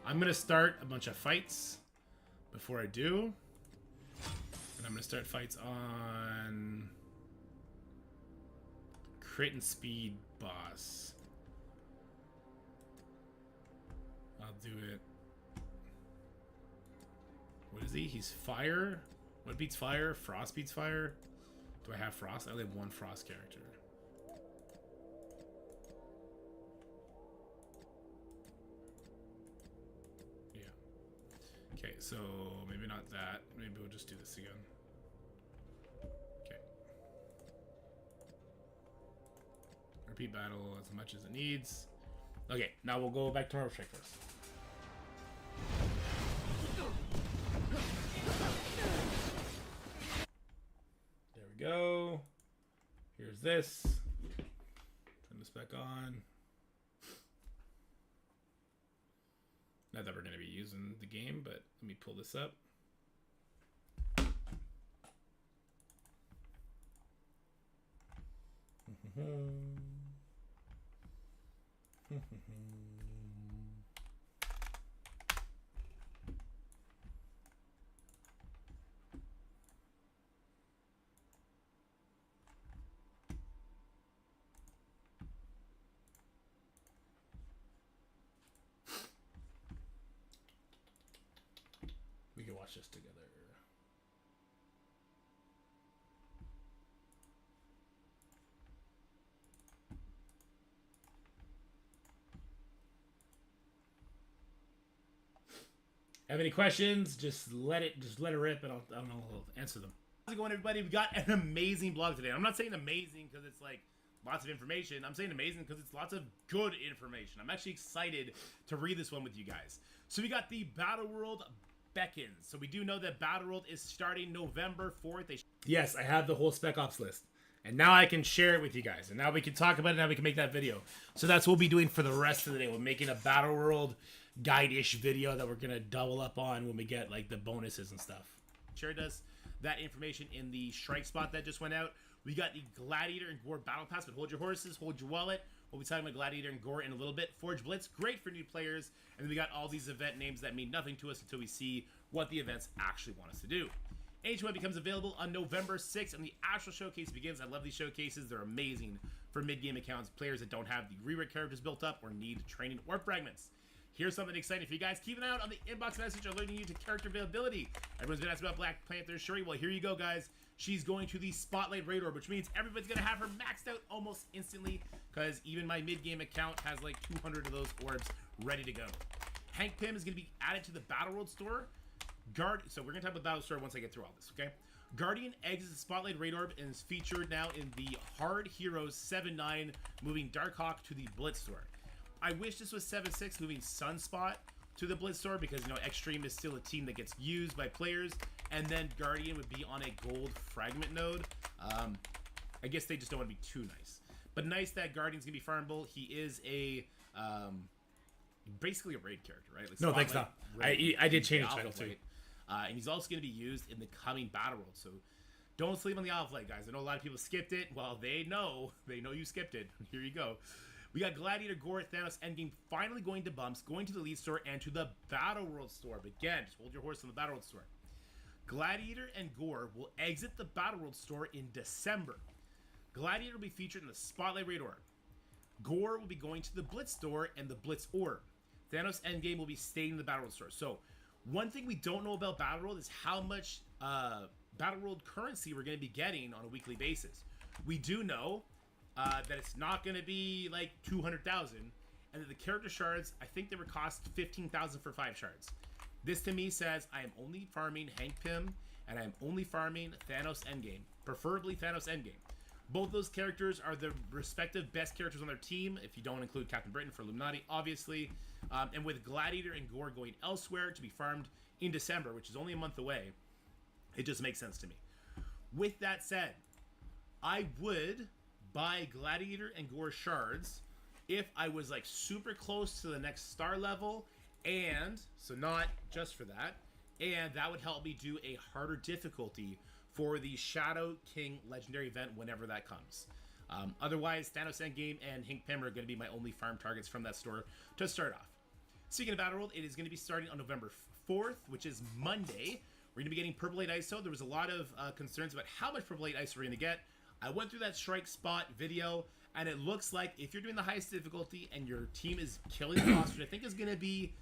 Speaker 1: I'm going to start a bunch of fights before I do. And I'm going to start fights on Crit and Speed boss. I'll do it. What is he? He's fire? What beats fire? Frost beats fire? Do I have frost? I only have one frost character. Yeah. Okay, so maybe not that. Maybe we'll just do this again. Okay. Repeat battle as much as it needs. Okay, now we'll go back to Marvel Strike first. There we go. Here's this. Turn this back on. Not that we're going to be using the game, but let me pull this up. We can watch this together. Have any questions? Just let it rip, and I'll answer them. How's it going, everybody? We got an amazing blog today. I'm not saying amazing because it's like lots of information. I'm saying amazing because it's lots of good information. I'm actually excited to read this one with you guys. So we got the Battle World beckons. So we do know that Battle World is starting November 4th. Yes, I have the whole Spec Ops list. And now I can share it with you guys. And now we can talk about it. Now we can make that video. So that's what we'll be doing for the rest of the day. We're making a Battle World guide-ish video that we're going to double up on when we get like the bonuses and stuff. Shared us that information in the strike spot that just went out. We got the Gladiator and Gore Battle Pass, but hold your horses, hold your wallet. We'll be talking about Gladiator and Gore in a little bit. Forge Blitz, great for new players. And then we got all these event names that mean nothing to us until we see what the events actually want us to do. H1 becomes available on November 6th, and the actual showcase begins. I love these showcases. They're amazing for mid-game accounts, players that don't have the rework characters built up or need training or fragments. Here's something exciting for you guys. Keep an eye out on the inbox message alerting you to character availability. Everyone's been asking about Black Panther Shuri. Well, here you go, guys. She's going to the Spotlight Raid Orb, which means everybody's going to have her maxed out almost instantly, because even my mid-game account has like 200 of those orbs ready to go. Hank Pym is going to be added to the Battle World store. So we're going to talk about Battle Store once I get through all this, okay? Guardian exits the Spotlight Raid Orb and is featured now in the Hard Heroes 7-9, moving Darkhawk to the Blitz store. I wish this was 7-6, moving Sunspot to the Blitz store, because, you know, Extreme is still a team that gets used by players, and then Guardian would be on a gold fragment node. I guess they just don't want to be too nice. But nice that Guardian's going to be farmable. He is a... basically a raid character, right? Like no, thanks, no. I did change the title, too.
Speaker 6: And he's also going to be used in the coming Battle World, so don't sleep on the Alpha Flight, guys. I know a lot of people skipped it. Well, they know you skipped it. Here you go. We got Gladiator, Gore, Thanos, Endgame finally going to bumps, going to the Elite Store and to the Battle World Store. But again, just hold your horse on the Battle World Store. Gladiator and Gore will exit the Battle World Store in December. Gladiator will be featured in the Spotlight Raid Orb. Gore will be going to the Blitz Store and the Blitz Orb. Thanos Endgame will be staying in the Battle World Store. So, one thing we don't know about Battle World is how much Battle World currency we're going to be getting on a weekly basis. We do know that it's not going to be like 200,000, and that the character shards, I think they were cost 15,000 for 5 shards. This to me says I am only farming Hank Pym, and I am only farming Thanos Endgame, preferably Thanos Endgame. Both those characters are the respective best characters on their team, if you don't include Captain Britain for Illuminati, obviously. And with Gladiator and Gore going elsewhere to be farmed in December, which is only a month away, it just makes sense to me. With that said, I would buy Gladiator and Gore shards if I was like super close to the next star level, and so not just for that, and that would help me do a harder difficulty for the Shadow King Legendary event whenever that comes. Otherwise, Thanos Endgame and Hank Pym are going to be my only farm targets from that store to start off. Speaking of Battle World, it is going to be starting on November 4th, which is Monday. We're going to be getting Purple 8 ISO. There was a lot of concerns about how much Purple 8 ISO we're going to get. I went through that strike spot video, and it looks like if you're doing the highest difficulty and your team is killing the boss, which I think is going to be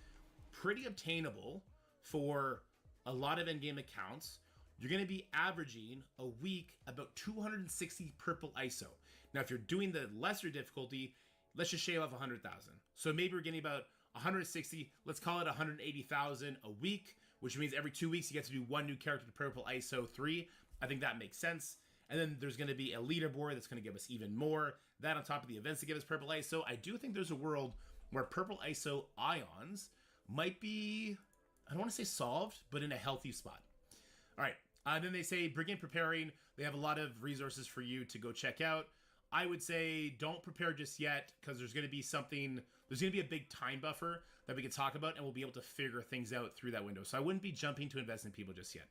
Speaker 6: pretty obtainable for a lot of endgame accounts, you're going to be averaging a week about 260 Purple ISO. Now, if you're doing the lesser difficulty, let's just shave off 100,000. So maybe we're getting about 160, let's call it 180,000 a week, which means every 2 weeks you get to do one new character to Purple ISO 3. I think that makes sense. And then there's going to be a leaderboard that's going to give us even more. That on top of the events that give us Purple ISO. I do think there's a world where Purple ISO ions might be, I don't want to say solved, but in a healthy spot. All right. Then they say, begin preparing. They have a lot of resources for you to go check out. I would say don't prepare just yet, because there's going to be something, there's going to be a big time buffer that we can talk about, and we'll be able to figure things out through that window. So I wouldn't be jumping to invest in people just yet.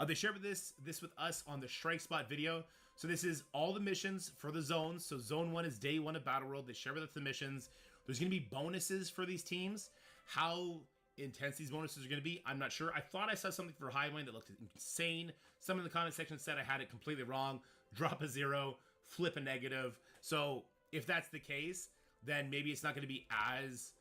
Speaker 6: They shared this with us on the Strike Spot video. So this is all the missions for the zones. So Zone 1 is day 1 of Battle World. They share with us the missions. There's going to be bonuses for these teams. How intense these bonuses are going to be, I'm not sure. I thought I saw something for Highwind that looked insane. Someone in the comment section said I had it completely wrong. Drop a 0, flip a negative. So if that's the case, then maybe it's not going to be as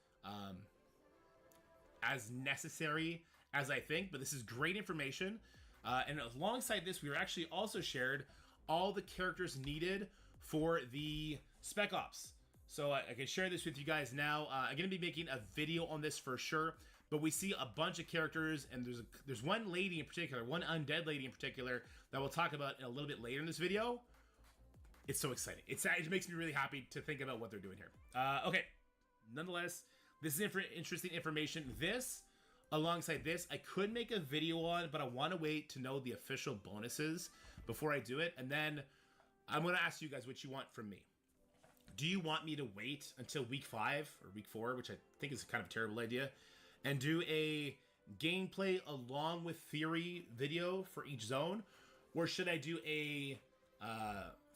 Speaker 6: necessary as I think. But this is great information. And alongside this, we were actually also shared all the characters needed for the Spec Ops. So I can share this with you guys now. I'm going to be making a video on this for sure. But we see a bunch of characters, and there's one lady in particular, one undead lady in particular, that we'll talk about in a little bit later in this video. It's so exciting. It makes me really happy to think about what they're doing here. Okay, nonetheless, this is interesting information. This, alongside this, I could make a video on, but I want to wait to know the official bonuses before I do it. And then I'm going to ask you guys what you want from me. Do you want me to wait until week 5 or week 4, which I think is kind of a terrible idea, and do a gameplay along with theory video for each zone? Or should I do a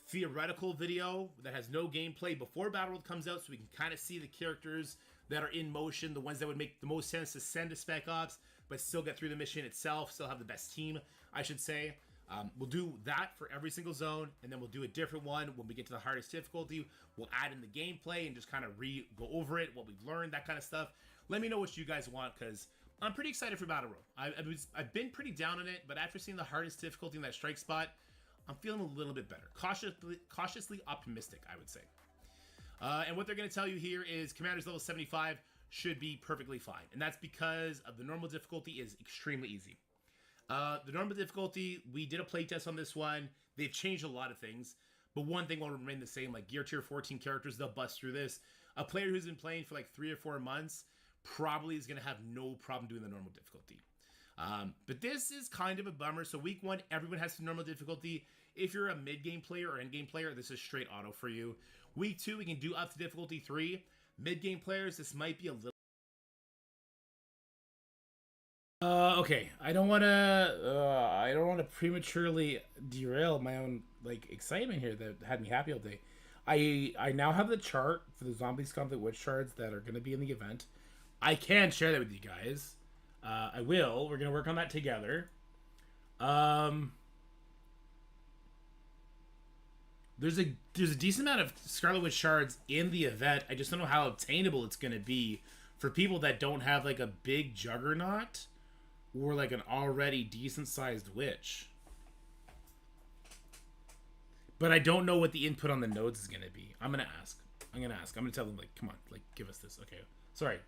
Speaker 6: theoretical video that has no gameplay before Battle World comes out so we can kind of see the characters that are in motion, the ones that would make the most sense to send to Spec Ops, but still get through the mission itself, still have the best team, I should say. We'll do that for every single zone, and then we'll do a different one when we get to the hardest difficulty. We'll add in the gameplay and just kind of go over it, what we've learned, that kind of stuff. Let me know what you guys want, because I'm pretty excited for Battle World. I've been pretty down on it, but after seeing the hardest difficulty in that strike spot, I'm feeling a little bit better. Cautiously optimistic, I would say. And what they're going to tell you here is Commander's level 75 should be perfectly fine. And that's because of the normal difficulty is extremely easy. The normal difficulty, we did a playtest on this one. They've changed a lot of things, but one thing will remain the same, like gear tier 14 characters, they'll bust through this. A player who's been playing for like 3 or 4 months probably is going to have no problem doing the normal difficulty. But this is kind of a bummer. So week 1, everyone has the normal difficulty. If you're a mid-game player or end-game player, this is straight auto for you. Week 2, we can do up to difficulty 3. Mid-game players, this might be a little...
Speaker 1: Okay, I don't want to prematurely derail my own like excitement here that had me happy all day. I now have the chart for the zombie Scarlet Witch shards that are going to be in the event. I can share that with you guys. I will. We're going to work on that together. There's a decent amount of Scarlet Witch shards in the event. I just don't know how obtainable it's going to be for people that don't have like a big juggernaut or like an already decent sized witch. But I don't know what the input on the nodes is going to be. I'm going to ask. I'm going to tell them, like, come on, like, give us this. Okay. Sorry.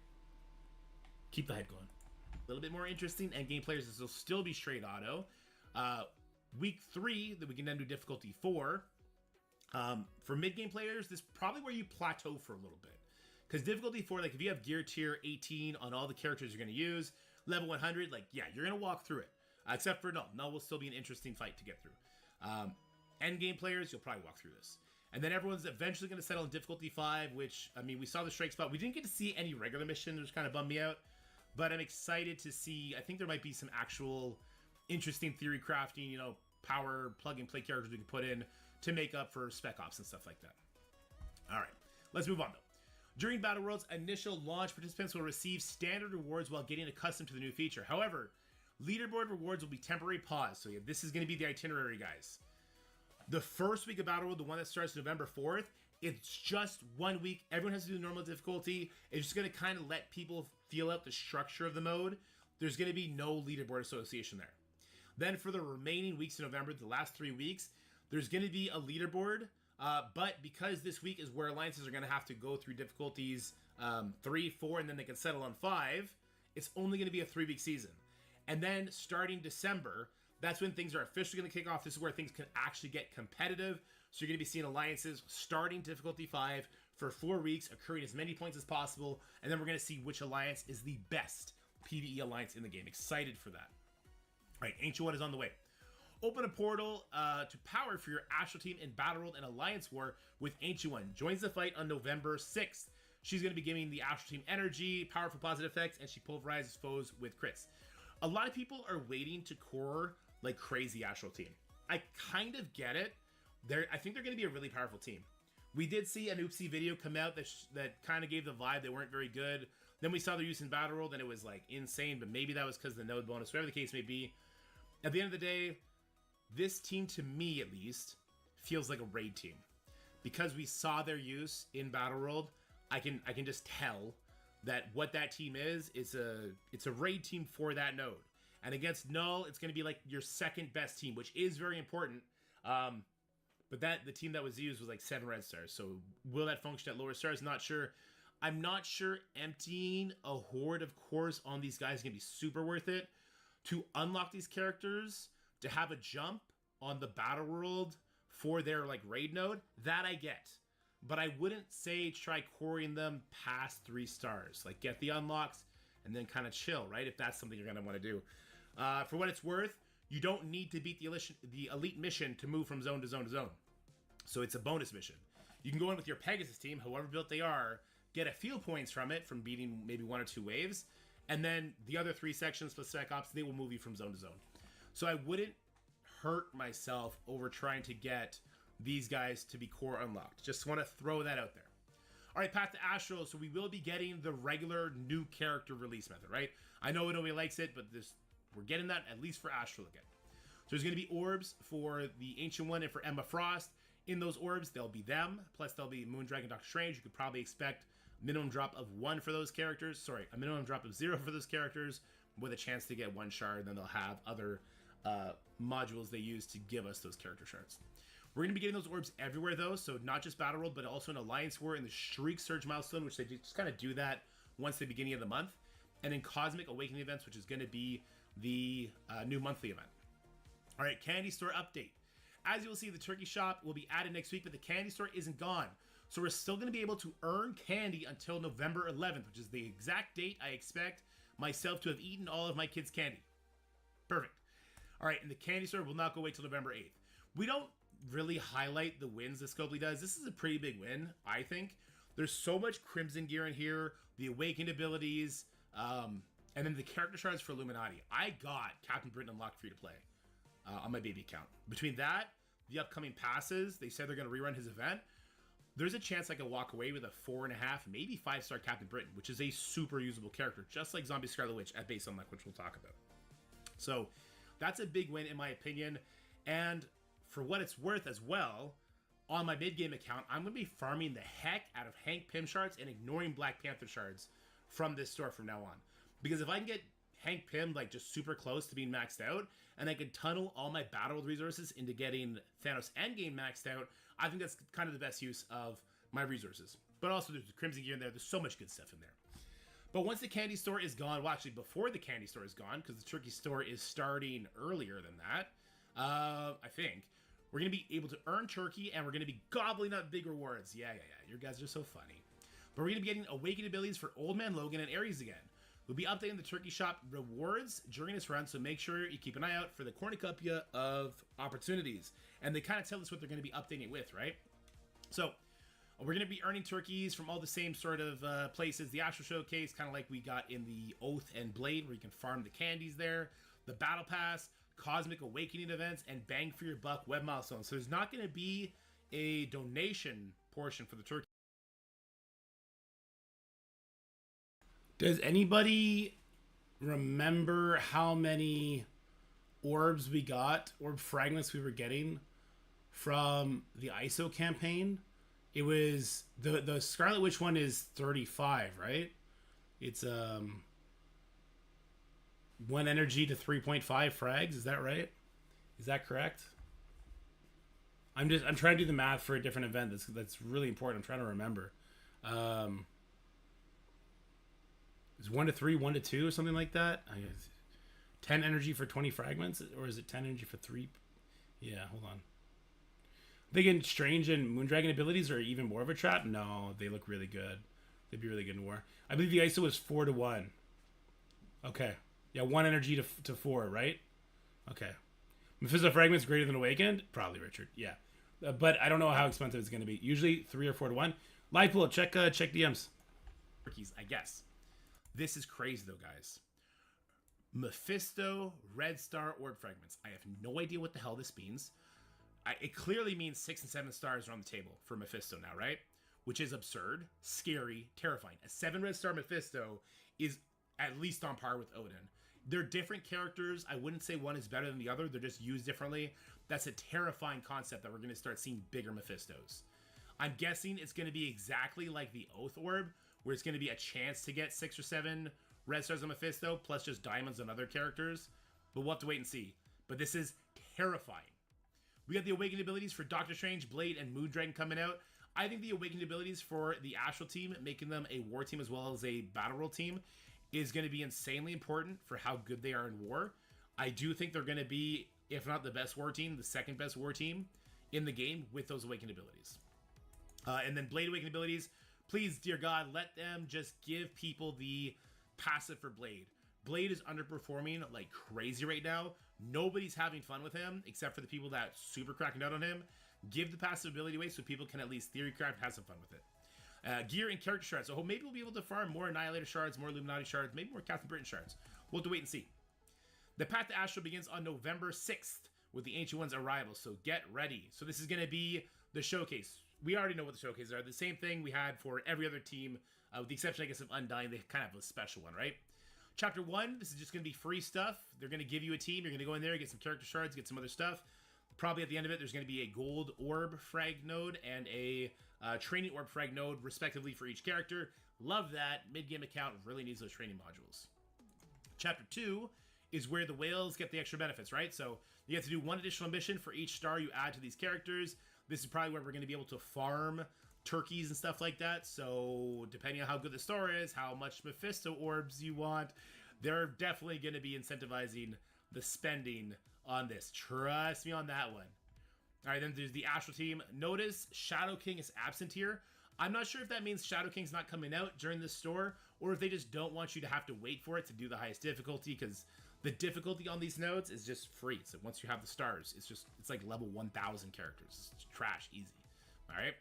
Speaker 1: Keep the head going. A little bit more interesting. Endgame players, this will still be straight auto. Week 3, that we can then do difficulty 4. For mid-game players, this is probably where you plateau for a little bit. Because difficulty 4, like, if you have gear tier 18 on all the characters you're going to use, level 100, like, yeah, you're going to walk through it. Except for Null. Null will still be an interesting fight to get through. Endgame players, you'll probably walk through this. And then everyone's eventually going to settle in difficulty 5, which, I mean, we saw the strike spot. We didn't get to see any regular mission, which kind of bummed me out. But I'm excited to see, I think there might be some actual interesting theory crafting, you know, power plug-and-play characters we can put in to make up for Spec Ops and stuff like that. All right, let's move on, though. During Battle World's initial launch, participants will receive standard rewards while getting accustomed to the new feature. However, leaderboard rewards will be temporary paused. So yeah, this is going to be the itinerary, guys. The first week of Battle World, the one that starts November 4th, it's just 1 week. Everyone has to do normal difficulty. It's just going to kind of let people feel out the structure of the mode. There's going to be no leaderboard association there. Then for the remaining weeks in November, the last 3 weeks, there's going to be a leaderboard. But because this week is where alliances are going to have to go through difficulties 3, 4, and then they can settle on 5, it's only going to be a 3-week season. And then starting December, that's when things are officially going to kick off. This is where things can actually get competitive. So you're going to be seeing alliances starting difficulty 5 for 4 weeks, occurring as many points as possible. And then we're going to see which alliance is the best PvE alliance in the game. Excited for that. All right, Ancient One is on the way. Open a portal to power for your Astral team in Battle World and Alliance War with Ancient One. Joins the fight on November 6th. She's going to be giving the Astral team energy, powerful positive effects, and she pulverizes foes with crits. A lot of people are waiting to core like crazy Astral team. I kind of get it. I think they're going to be a really powerful team. We did see an Oopsie video come out that kind of gave the vibe they weren't very good. Then we saw their use in Battle World and it was like insane, but maybe that was because of the node bonus, whatever the case may be. At the end of the day, this team, to me at least, feels like a raid team. Because we saw their use in Battle World, I can just tell that what that team is, it's a raid team for that node. And against Null, it's going to be like your second best team, which is very important. But the team that was used was like 7 red stars. So will that function at lower stars? Not sure. I'm not sure emptying a horde of cores on these guys is going to be super worth it. To unlock these characters, to have a jump on the Battle World for their like raid node, that I get. But I wouldn't say try coring them past 3 stars. Like get the unlocks and then kind of chill, right? If that's something you're going to want to do. For what it's worth, you don't need to beat the elite mission to move from zone to zone to zone.
Speaker 6: So it's a bonus mission. You can go in with your Pegasus team, however built they are, get a few points from it from beating maybe 1 or 2 waves, and then the other 3 sections plus Spec Ops, they will move you from zone to zone. So I wouldn't hurt myself over trying to get these guys to be core unlocked. Just want to throw that out there. All right, path to Astral. So we will be getting the regular new character release method, right? I know nobody likes it, but we're getting that at least for Astral again. So there's going to be orbs for the Ancient One and for Emma Frost. In those orbs, there'll be them. Plus, there'll be Moondragon, Doctor Strange. You could probably expect a minimum drop of 1 for those characters. Sorry, a minimum drop of 0 for those characters with a chance to get 1 shard. And then they'll have other modules they use to give us those character shards. We're going to be getting those orbs everywhere, though. So not just Battle World, but also in Alliance War and the Shriek Surge milestone, which they just kind of do that once the beginning of the month. And in Cosmic Awakening events, which is going to be the new monthly event. All right, Candy Store update. As you will see, the turkey shop will be added next week, but the candy store isn't gone. So we're still going to be able to earn candy until November 11th, which is the exact date I expect myself to have eaten all of my kids' candy. Perfect. All right, and the candy store will not go away till November 8th. We don't really highlight the wins that Scopely does. This is a pretty big win, I think. There's so much Crimson gear in here, the Awakened abilities, and then the character shards for Illuminati. I got Captain Britain unlocked free to play on my baby account. Between that, the upcoming passes, they said they're going to rerun his event. There's a chance I could walk away with a 4.5, maybe 5-star Captain Britain, which is a super usable character, just like Zombie Scarlet Witch at base unlock, which we'll talk about. So that's a big win in my opinion. And for what it's worth as well, on my mid-game account, I'm going to be farming the heck out of Hank Pym shards and ignoring Black Panther shards from this store from now on. Because if I can get Hank Pym like just super close to being maxed out, and I can tunnel all my Battle World resources into getting Thanos Endgame maxed out, I think that's kind of the best use of my resources. But also there's the Crimson gear in there. There's so much good stuff in there. But once the candy store is gone, well actually before the candy store is gone, because the turkey store is starting earlier than that, I think, we're going to be able to earn turkey, and we're going to be gobbling up big rewards. Yeah. You guys are so funny. But we're going to be getting Awakened abilities for Old Man Logan and Ares again. We'll be updating the turkey shop rewards during this run, so make sure you keep an eye out for the cornucopia of opportunities. And they kind of tell us what they're going to be updating with, right? So we're going to be earning turkeys from all the same sort of places. The Astral Showcase, kind of like we got in the Oath and Blade, where you can farm the candies there. The Battle Pass, Cosmic Awakening events, and Bang for Your Buck web milestones. So there's not going to be a donation portion for the turkey. Does anybody remember how many orbs we got, orb fragments we were getting from the ISO campaign? It was the Scarlet Witch one is 35, right? It's 1 energy to 3.5 frags. Is that right? Is that correct? I'm trying to do the math for a different event. That's really important. I'm trying to remember. Is 1 to 3, 1 to 2, or something like that? 10 energy for 20 fragments, or is it 10 energy for 3? Yeah, hold on. I'm thinking Strange and Moondragon abilities are even more of a trap. No, they look really good. They'd be really good in war. I believe the ISO was 4 to 1. Okay. Yeah, 1 energy to 4, right? Okay. Mephisto fragments greater than Awakened? Probably, Richard. Yeah. But I don't know how expensive it's going to be. Usually 3 or 4 to 1. Live pool, check DMs. I guess. This is crazy, though, guys. Mephisto Red Star Orb Fragments. I have no idea what the hell this means. It clearly means 6 and 7 stars are on the table for Mephisto now, right? Which is absurd, scary, terrifying. A 7 Red Star Mephisto is at least on par with Odin. They're different characters. I wouldn't say one is better than the other. They're just used differently. That's a terrifying concept that we're going to start seeing bigger Mephistos. I'm guessing it's going to be exactly like the Oath Orb, where it's going to be a chance to get 6 or 7 red stars on Mephisto, plus just diamonds on other characters. But we'll have to wait and see. But this is terrifying. We got the Awakened abilities for Doctor Strange, Blade, and Moondragon coming out. I think the Awakened abilities for the Astral team, making them a war team as well as a Battle World team, is going to be insanely important for how good they are in war. I do think they're going to be, if not the best war team, the second best war team in the game with those Awakened abilities. And then Blade Awakened abilities, please, dear God, let them just give people the passive for Blade. Blade is underperforming like crazy right now. Nobody's having fun with him except for the people that super cracking out on him. Give the passive ability away so people can at least theorycraft, have some fun with it. Gear and character shards. So maybe we'll be able to farm more Annihilator shards, more Illuminati shards, maybe more Captain Britain shards. We'll have to wait and see. The Path to Astral begins on November 6th with the Ancient One's arrival, so get ready. So this is going to be the showcase. We already know what the showcases are. The same thing we had for every other team, with the exception, I guess, of Undying. They kind of have a special one, right? Chapter 1, this is just going to be free stuff. They're going to give you a team. You're going to go in there, get some character shards, get some other stuff. Probably at the end of it, there's going to be a gold orb frag node and a training orb frag node, respectively, for each character. Love that. Mid-game account really needs those training modules. Chapter 2 is where the whales get the extra benefits, right? So you have to do one additional mission for each star you add to these characters. This is probably where we're going to be able to farm turkeys and stuff like that. So depending on how good the store is, how much Mephisto orbs you want, they're definitely going to be incentivizing the spending on this. Trust me on that one. All right, then there's the Astral team. Notice Shadow King is absent here. I'm not sure if that means Shadow King's not coming out during the store, or if they just don't want you to have to wait for it to do the highest difficulty, because the difficulty on these nodes is just free. So once you have the stars, it's like level 1,000 characters. It's trash easy. All right.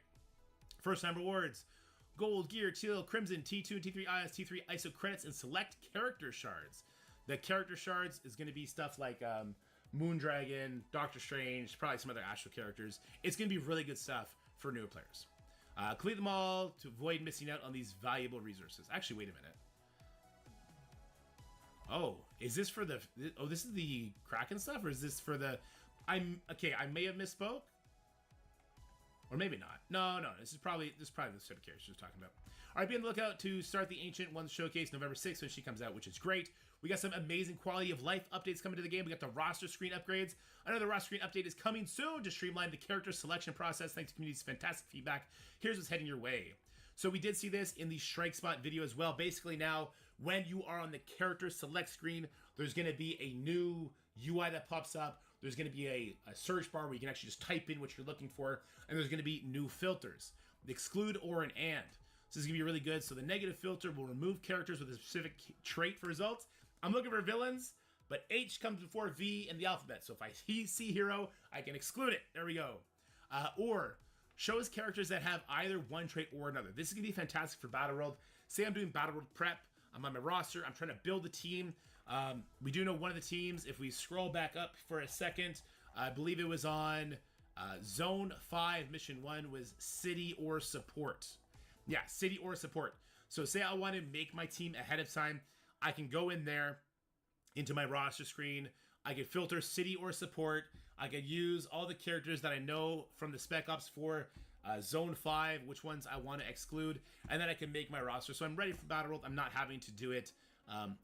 Speaker 6: First time rewards: gold, gear, teal, crimson, T2 and T3 IS, T3 ISO credits, and select character shards. The character shards is going to be stuff like Moondragon, Doctor Strange, probably some other Astral characters. It's going to be really good stuff for newer players. Complete them all to avoid missing out on these valuable resources. Actually, wait a minute. Oh, is this for the... Oh, this is the Kraken stuff? Or is this for the... Okay, I may have misspoke. Or maybe not. No. This is probably the set of characters we're talking about. All right, be on the lookout to start the Ancient Ones showcase November 6th when she comes out, which is great. We got some amazing quality of life updates coming to the game. We got the roster screen upgrades. Another roster screen update is coming soon to streamline the character selection process thanks to community's fantastic feedback. Here's what's heading your way. So we did see this in the Strike Spot video as well. Basically now, when you are on the character select screen, there's going to be a new UI that pops up. There's going to be a search bar where you can actually just type in what you're looking for. And there's going to be new filters. The exclude, or, an and. So this is going to be really good. So the negative filter will remove characters with a specific trait for results. I'm looking for villains, but H comes before V in the alphabet. So if I see hero, I can exclude it. There we go. Or shows characters that have either one trait or another. This is going to be fantastic for Battle World. Say I'm doing Battle World prep. I'm on my roster. I'm trying to build a team. We do know one of the teams. If we scroll back up for a second, I believe it was on Zone 5, Mission 1 was City or Support. Yeah, City or Support. So say I want to make my team ahead of time. I can go in there into my roster screen. I can filter City or Support. I can use all the characters that I know from the Spec Ops 4 Zone 5, which ones I want to exclude, and then I can make my roster. So I'm ready for Battle World. I'm not having to do it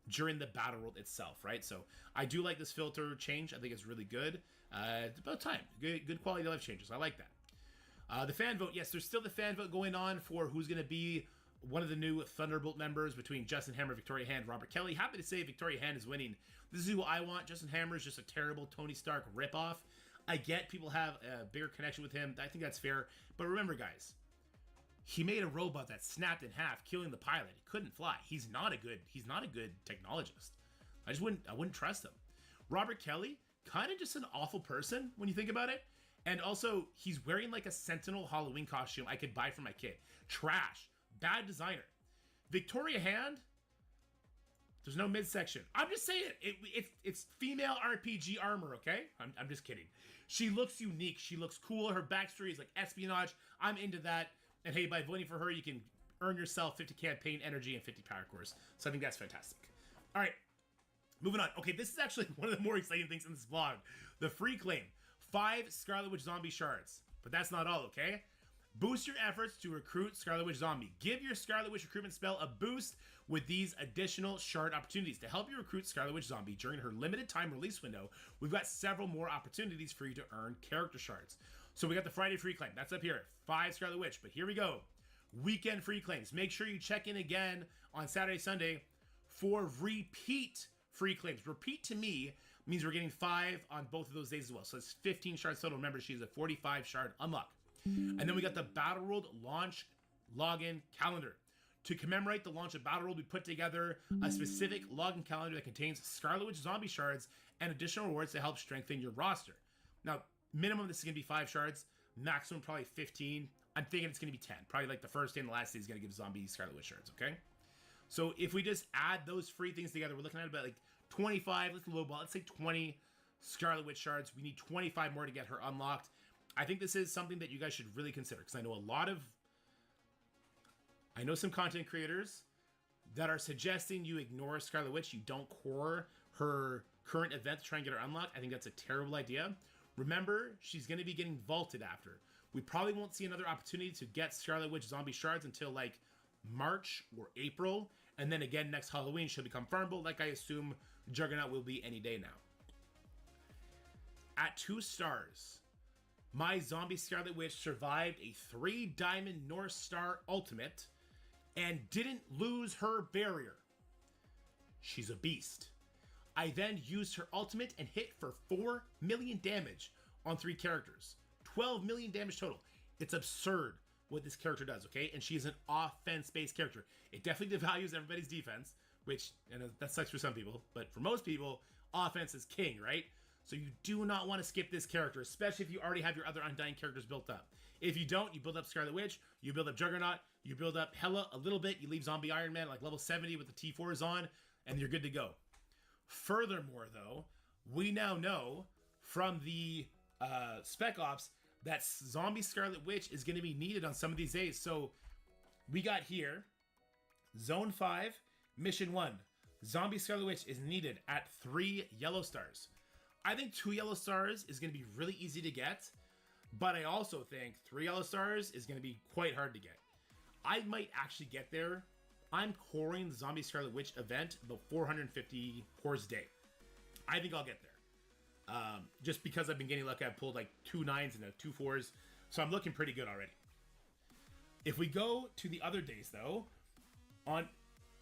Speaker 6: during the Battle World itself, right? So I do like this filter change. I think it's really good. It's about time. Good quality of life changes. I like that. The fan vote. Yes, there's still the fan vote going on for who's going to be one of the new Thunderbolt members between Justin Hammer, Victoria Hand, Robert Kelly. Happy to say Victoria Hand is winning. This is who I want. Justin Hammer is just a terrible Tony Stark ripoff. I get people have a bigger connection with him. I think that's fair. But remember, guys, he made a robot that snapped in half, killing the pilot. He couldn't fly. He's not a good technologist. I wouldn't trust him. Robert Kelly, kind of just an awful person when you think about it. And also, he's wearing like a Sentinel Halloween costume I could buy for my kid. Trash. Bad designer. Victoria Hand, there's no midsection. I'm just saying it's female RPG armor, okay? I'm just kidding. She looks unique. She looks cool. Her backstory is like espionage. I'm into that. And hey, by voting for her, you can earn yourself 50 campaign energy and 50 power cores. So I think that's fantastic. All right, moving on. Okay, this is actually one of the more exciting things in this vlog. The free claim. 5 Scarlet Witch Zombie shards. But that's not all, okay? Boost your efforts to recruit Scarlet Witch Zombie. Give your Scarlet Witch recruitment spell a boost with these additional shard opportunities. To help you recruit Scarlet Witch Zombie during her limited time release window, we've got several more opportunities for you to earn character shards. So we got the Friday free claim. That's up here. 5 Scarlet Witch. But here we go. Weekend free claims. Make sure you check in again on Saturday, Sunday for repeat free claims. Repeat to me means we're getting 5 on both of those days as well. So it's 15 shards total. Remember, she's a 45 shard unlock. And then we got the Battle World launch login calendar. To commemorate the launch of Battle World, we put together a specific login calendar that contains Scarlet Witch Zombie shards and additional rewards to help strengthen your roster. Now, minimum, this is going to be 5 shards. maximum probably 15. I'm thinking it's going to be 10. Probably like the first day and the last day is going to give zombie Scarlet Witch shards, okay? So if we just add those free things together, we're looking at about like 25, let's lowball, let's say 20 Scarlet Witch shards. We need 25 more to get her unlocked. I think this is something that you guys should really consider, because I know some content creators that are suggesting you ignore Scarlet Witch, you don't core her current event to try and get her unlocked. I think that's a terrible idea. Remember, she's going to be getting vaulted after. We probably won't see another opportunity to get Scarlet Witch zombie shards until like March or April. And then again, next Halloween, she'll become farmable, like I assume Juggernaut will be any day now. At 2 stars, my zombie Scarlet Witch survived a 3-diamond North Star ultimate and didn't lose her barrier. She's a beast. I then used her ultimate and hit for 4 million damage on 3 characters. 12 million damage total. It's absurd what this character does, okay? And she's an offense-based character. It definitely devalues everybody's defense, which, and that sucks for some people, but for most people, offense is king, right? So you do not want to skip this character, especially if you already have your other Undying characters built up. If you don't, you build up Scarlet Witch, you build up Juggernaut, you build up Hela a little bit, you leave Zombie Iron Man like level 70 with the T4s on, and you're good to go. Furthermore, though, we now know from the Spec Ops that Zombie Scarlet Witch is going to be needed on some of these days. So we got here, Zone 5, Mission 1. Zombie Scarlet Witch is needed at 3 yellow stars. I think 2 yellow stars is going to be really easy to get, but I also think 3 yellow stars is going to be quite hard to get. I might actually get there. I'm coring the Zombie Scarlet Witch event about 450 cores a day. I think I'll get there. Just because I've been getting lucky, I've pulled like 2 9s and 2 4s, so I'm looking pretty good already. If we go to the other days, though, on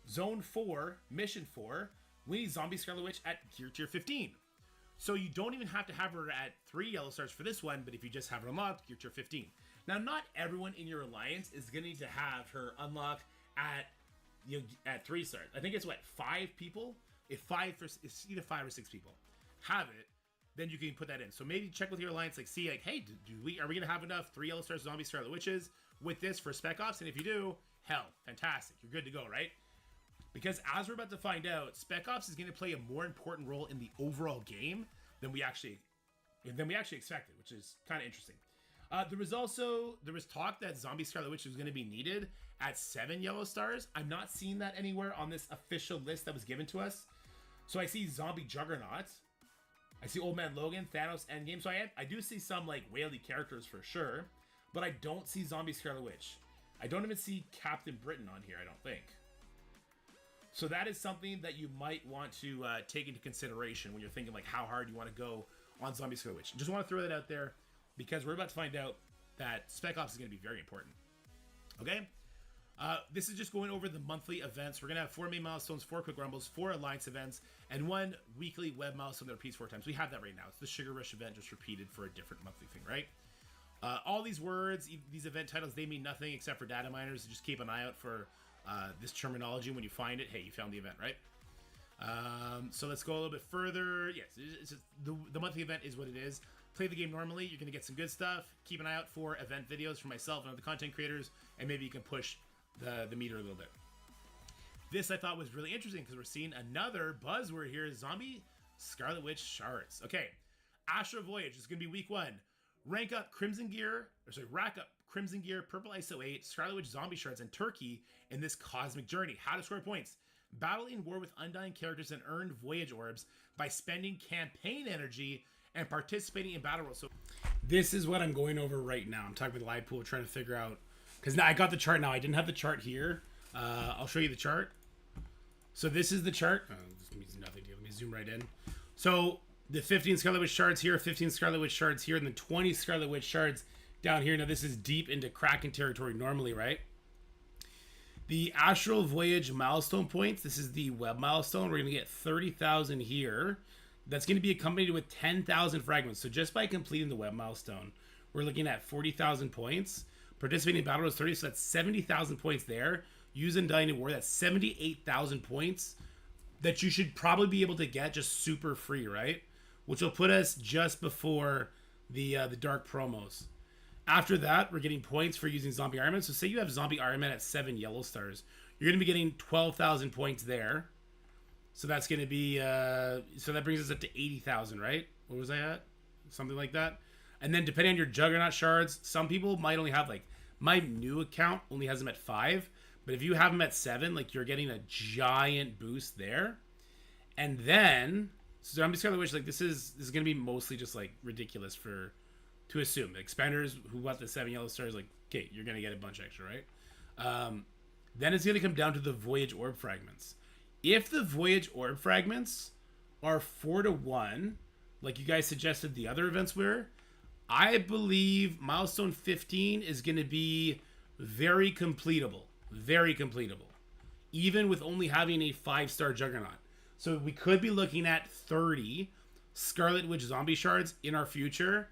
Speaker 6: Zone 4, Mission 4, we need Zombie Scarlet Witch at Gear Tier 15. So you don't even have to have her at 3 yellow stars for this one, but if you just have her unlocked, Gear Tier 15. Now, not everyone in your alliance is going to need to have her unlocked at 3 stars. I think it's 5 people? If it's either 5 or 6 people have it, then you can put that in. So maybe check with your alliance, see, hey, are we going to have enough 3 yellow stars Zombie Scarlet Witches with this for Spec Ops? And if you do, hell, fantastic. You're good to go, right? Because as we're about to find out, Spec Ops is going to play a more important role in the overall game than we actually expected, which is kind of interesting. There was talk that Zombie Scarlet Witch was going to be needed at 7 yellow stars. I'm not seeing that anywhere on this official list that was given to us. So I see Zombie Juggernaut. I see Old Man Logan, Thanos, Endgame. So I do see some whaley characters for sure, but I don't see Zombie Scarlet Witch. I don't even see Captain Britain on here, I don't think. So that is something that you might want to take into consideration when you're thinking how hard you want to go on Zombie Scarlet Witch. Just want to throw that out there because we're about to find out that Spec Ops is going to be very important. Okay? This is just going over the monthly events. We're going to have 4 main milestones, 4 quick rumbles, 4 alliance events, and 1 weekly web milestone that repeats 4 times. We have that right now. It's the Sugar Rush event just repeated for a different monthly thing, right? All these words, these event titles, they mean nothing except for data miners. Just keep an eye out for this terminology. When you find it, hey, you found the event, right? So let's go a little bit further. Yes, it's just the monthly event is what it is. Play the game normally. You're going to get some good stuff. Keep an eye out for event videos from myself and other content creators, and maybe you can push the meter a little bit. This I thought was really interesting because we're seeing another buzzword here: Zombie Scarlet Witch shards. Okay, Astral Voyage is going to be week 1. Rack up Crimson Gear, Purple ISO 8, Scarlet Witch Zombie Shards, and Turkey in this cosmic journey. How to score points. Battle in war with Undying characters and earn Voyage Orbs by spending campaign energy and participating in battle roles. So this is what I'm going over right now. I'm talking with live pool, trying to figure out, because now I got the chart now. I didn't have the chart here. I'll show you the chart. So this is the chart. This means nothing to you. Let me zoom right in. So the 15 Scarlet Witch shards here, 15 Scarlet Witch shards here, and then 20 Scarlet Witch shards down here. Now this is deep into Kraken territory normally, right? The Astral Voyage milestone points. This is the web milestone. We're going to get 30,000 here. That's going to be accompanied with 10,000 fragments. So just by completing the web milestone, we're looking at 40,000 points. Participating in battle is 30, so that's 70,000 points there. Use Undying in War, that's 78,000 points that you should probably be able to get just super free, right? Which will put us just before the dark promos. After that, we're getting points for using Zombie Iron Man. So say you have Zombie Iron Man at 7 yellow stars. You're going to be getting 12,000 points there. So that's going to be... so that brings us up to 80,000, right? What was I at? Something like that. And then depending on your Juggernaut shards, some people might only have like... My new account only has them at 5. But if you have them at 7, like you're getting a giant boost there. And then... So I'm just going to wish like this is going to be mostly just like ridiculous to assume. Like spenders who want the 7 yellow stars, like, okay, you're going to get a bunch extra, right? Then it's going to come down to the Voyage Orb Fragments. If the Voyage Orb Fragments are 4 to 1, like you guys suggested the other events were, I believe Milestone 15 is going to be very completable. Very completable. Even with only having a 5-star Juggernaut. So we could be looking at 30 Scarlet Witch zombie shards in our future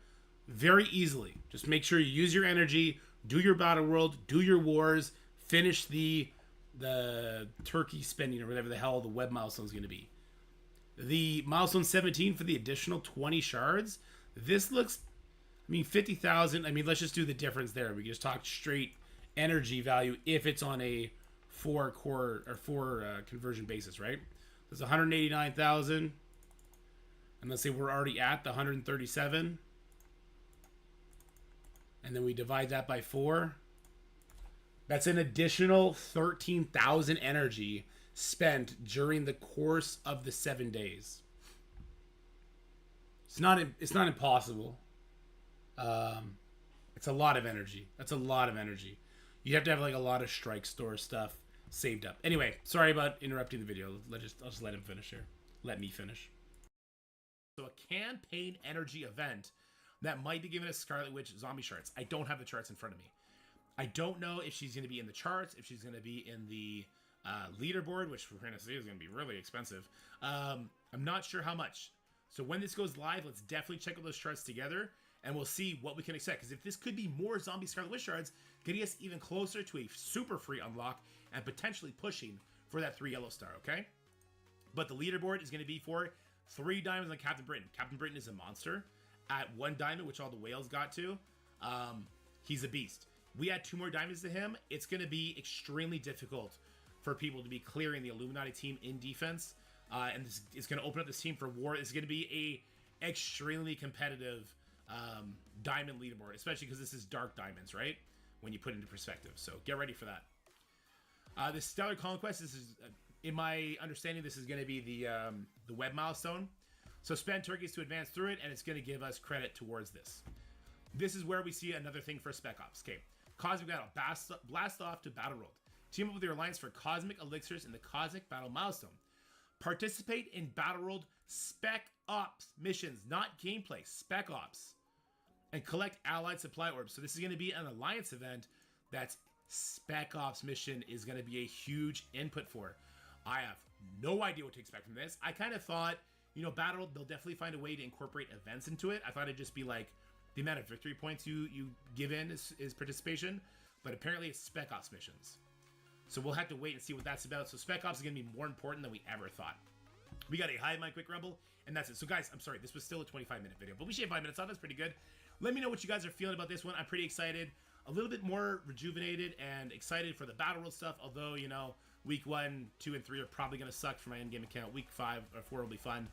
Speaker 6: very easily. Just make sure you use your energy, do your battle world, do your wars, finish the turkey spending or whatever the hell the web milestone is going to be. The milestone 17 for the additional 20 shards, this looks, I mean, 50,000. I mean, let's just do the difference there. We can just talk straight energy value if it's on a 4 conversion basis, right? There's 189,000. And let's say we're already at the 137. And then we divide that by 4. That's an additional 13,000 energy spent during the course of the 7 days. It's not impossible. It's a lot of energy. That's a lot of energy. You have to have like a lot of strike store stuff saved up. Anyway, sorry about interrupting the video. I'll just let him finish here. Let me finish. So a campaign energy event that might be given us Scarlet Witch zombie shards. I don't have the charts in front of me. I don't know if she's going to be in the charts, if she's going to be in the leaderboard, which we're going to see is going to be really expensive. I'm not sure how much. So when this goes live, let's definitely check out those charts together, and we'll see what we can expect. Because if this could be more zombie Scarlet Witch shards, getting us even closer to a super free unlock and potentially pushing for that 3 yellow star, okay? But the leaderboard is going to be for 3 diamonds on Captain Britain. Captain Britain is a monster. At 1 diamond, which all the whales got to, he's a beast. We add 2 more diamonds to him. It's going to be extremely difficult for people to be clearing the Illuminati team in defense. And this is going to open up this team for war. It's going to be a extremely competitive diamond leaderboard, especially because this is dark diamonds, right? When you put it into perspective. So get ready for that. The Stellar Conquest, this is, in my understanding, this is going to be the web milestone. So spend turkeys to advance through it, and it's going to give us credit towards this. This is where we see another thing for Spec Ops. Okay, Cosmic Battle, blast off to Battle World. Team up with your alliance for Cosmic Elixirs in the Cosmic Battle milestone. Participate in Battle World Spec Ops missions, not gameplay, Spec Ops. And collect allied supply orbs. So this is going to be an alliance event that's Spec Ops mission is going to be a huge input for. I have no idea what to expect from this. I kind of thought, you know, Battle, they'll definitely find a way to incorporate events into it. I thought it'd just be like the amount of victory points you give in is participation, but apparently it's Spec Ops missions. So we'll have to wait and see what that's about. So Spec Ops is going to be more important than we ever thought. We got a Hive Mind Quick Rumble, and that's it. So guys, I'm sorry, this was still a 25-minute video, but we shaved 5 minutes off. That's pretty good. Let me know what you guys are feeling about this one. I'm pretty excited. A little bit more rejuvenated and excited for the Battle World stuff, although, you know, week 1, 2, and 3 are probably going to suck for my endgame account. Week 5 or 4 will be fun.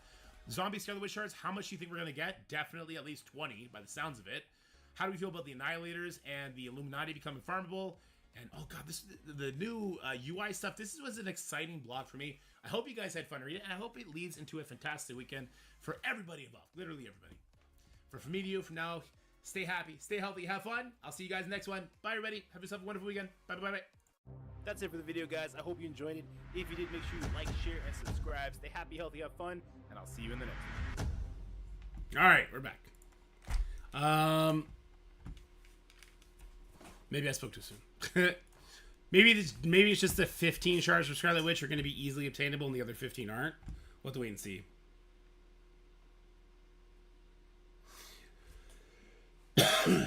Speaker 6: Zombie Scarlet Witch shards, how much do you think we're going to get? Definitely at least 20 by the sounds of it. How do we feel about the Annihilators and the Illuminati becoming farmable? And oh god, the new UI stuff. This was an exciting blog for me. I hope you guys had fun reading it, and I hope it leads into a fantastic weekend for everybody involved. Literally everybody. From me to you, from now, stay happy, stay healthy, have fun. I'll see you guys next one. Bye everybody. Have yourself a wonderful weekend. Bye bye bye bye.
Speaker 14: That's it for the video, guys. I hope you enjoyed it. If you did, make sure you like, share, and subscribe. Stay happy, healthy, have fun, and I'll see you in the next one.
Speaker 6: All right, we're back. Maybe I spoke too soon. maybe it's just the 15 shards for Scarlet Witch are going to be easily obtainable, and the other 15 aren't. We'll have to wait and see.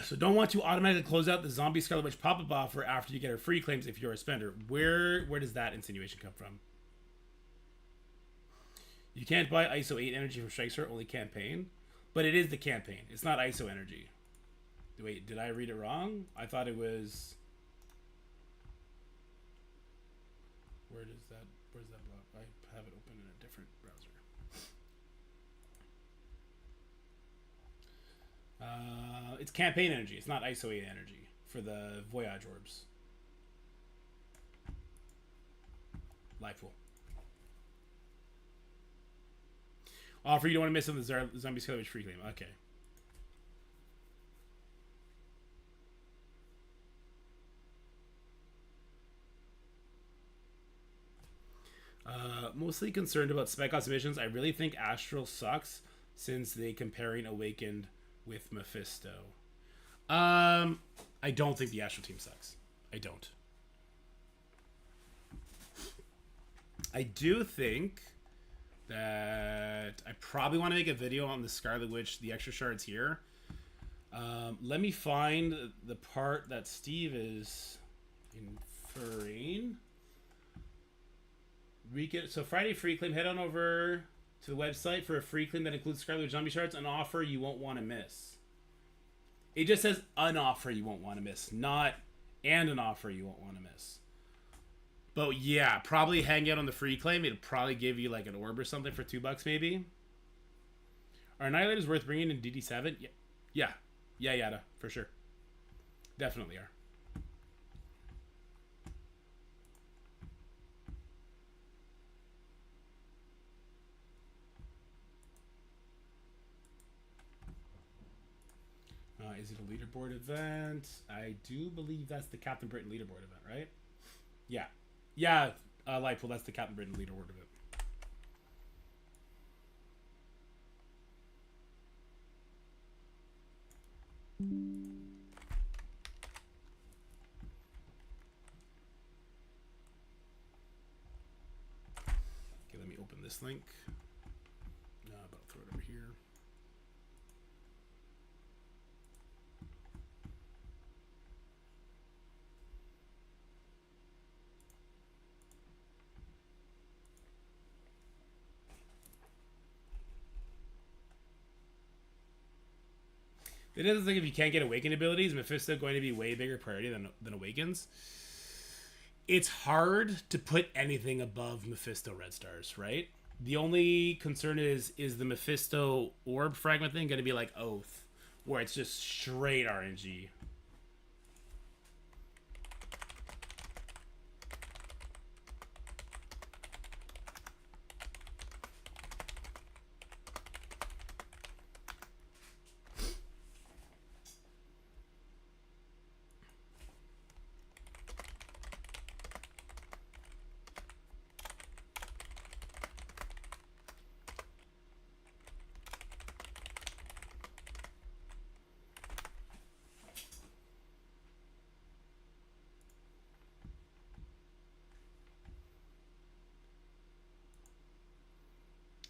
Speaker 6: So don't want to automatically close out the Zombie Scarlet Witch pop-up offer after you get her free claims if you're a spender. Where does that insinuation come from? You can't buy ISO 8 energy from Strike Store, only campaign. But it is the campaign. It's not ISO energy. Wait, did I read it wrong? I thought it was... Where's that block? I have it open in a different browser. It's campaign energy. It's not ISO 8 energy for the Voyage orbs. Life pool. Offer you don't want to miss on the Zombie Scarlet Witch free claim. Okay. Mostly concerned about spec cost missions. I really think Astral sucks since they comparing Awakened with Mephisto. I don't think the Astral team sucks. I don't. I do think that I probably want to make a video on the Scarlet Witch, the extra shards here. Let me find the part that Steve is inferring. So Friday free claim, head on over to the website for a free claim that includes Scarlet Witch zombie shards, an offer you won't want to miss. It just says an offer you won't want to miss, not and an offer you won't want to miss. But yeah, probably hang out on the free claim. It'll probably give you like an orb or something for $2 maybe. Are Annihilators worth bringing in DD7? Yeah. Yeah, Yada, for sure. Definitely are. Is it a leaderboard event? I do believe that's the Captain Britain leaderboard event, right? Yeah. Yeah, Lightpool, that's the Captain Britain leaderboard event. Okay, let me open this link. But I'll throw it over here. It is like if you can't get Awakened abilities, Mephisto going to be way bigger priority than Awakens. It's hard to put anything above Mephisto red stars, right? The only concern is the Mephisto orb fragment thing going to be like Oath, where it's just straight RNG.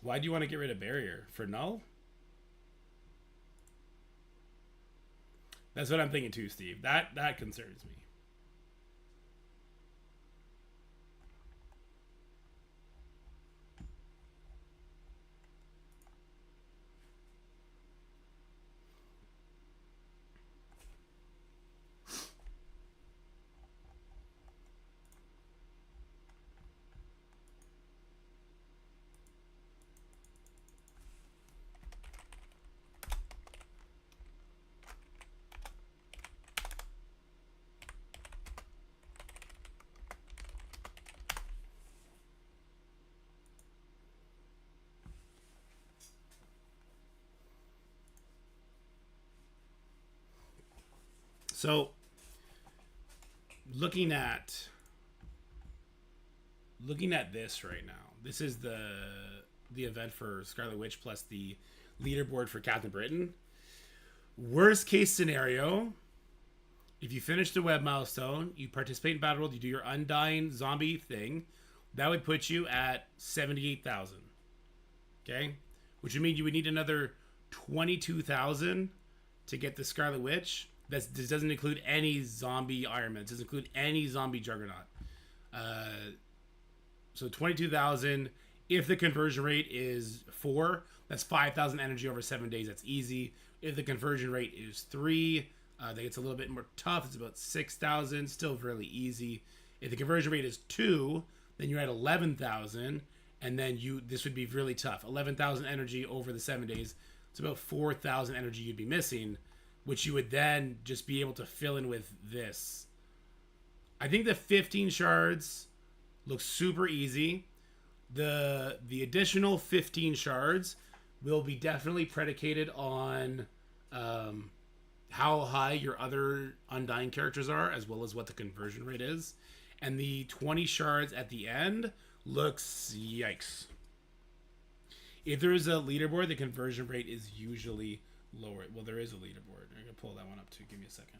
Speaker 6: Why do you want to get rid of barrier? For null? That's what I'm thinking too, Steve. That concerns me. So, looking at this right now, this is the event for Scarlet Witch plus the leaderboard for Captain Britain. Worst case scenario, if you finish the web milestone, you participate in Battle World, you do your Undying zombie thing, that would put you at 78,000. Okay? Which would mean you would need another 22,000 to get the Scarlet Witch. This doesn't include any zombie Iron Man. It doesn't include any zombie Juggernaut. So 22,000. If the conversion rate is 4, that's 5,000 energy over 7 days. That's easy. If the conversion rate is 3, I think it's a little bit more tough. It's about 6,000, still fairly easy. If the conversion rate is 2, then you're at 11,000, and then this would be really tough. 11,000 energy over the 7 days. It's about 4,000 energy you'd be missing, which you would then just be able to fill in with this. I think the 15 shards looks super easy. The additional 15 shards will be definitely predicated on how high your other Undying characters are, as well as what the conversion rate is. And the 20 shards at the end looks yikes. If there is a leaderboard, the conversion rate is usually lower. Well, there is a leaderboard. I'm going to pull that one up too. Give me a second.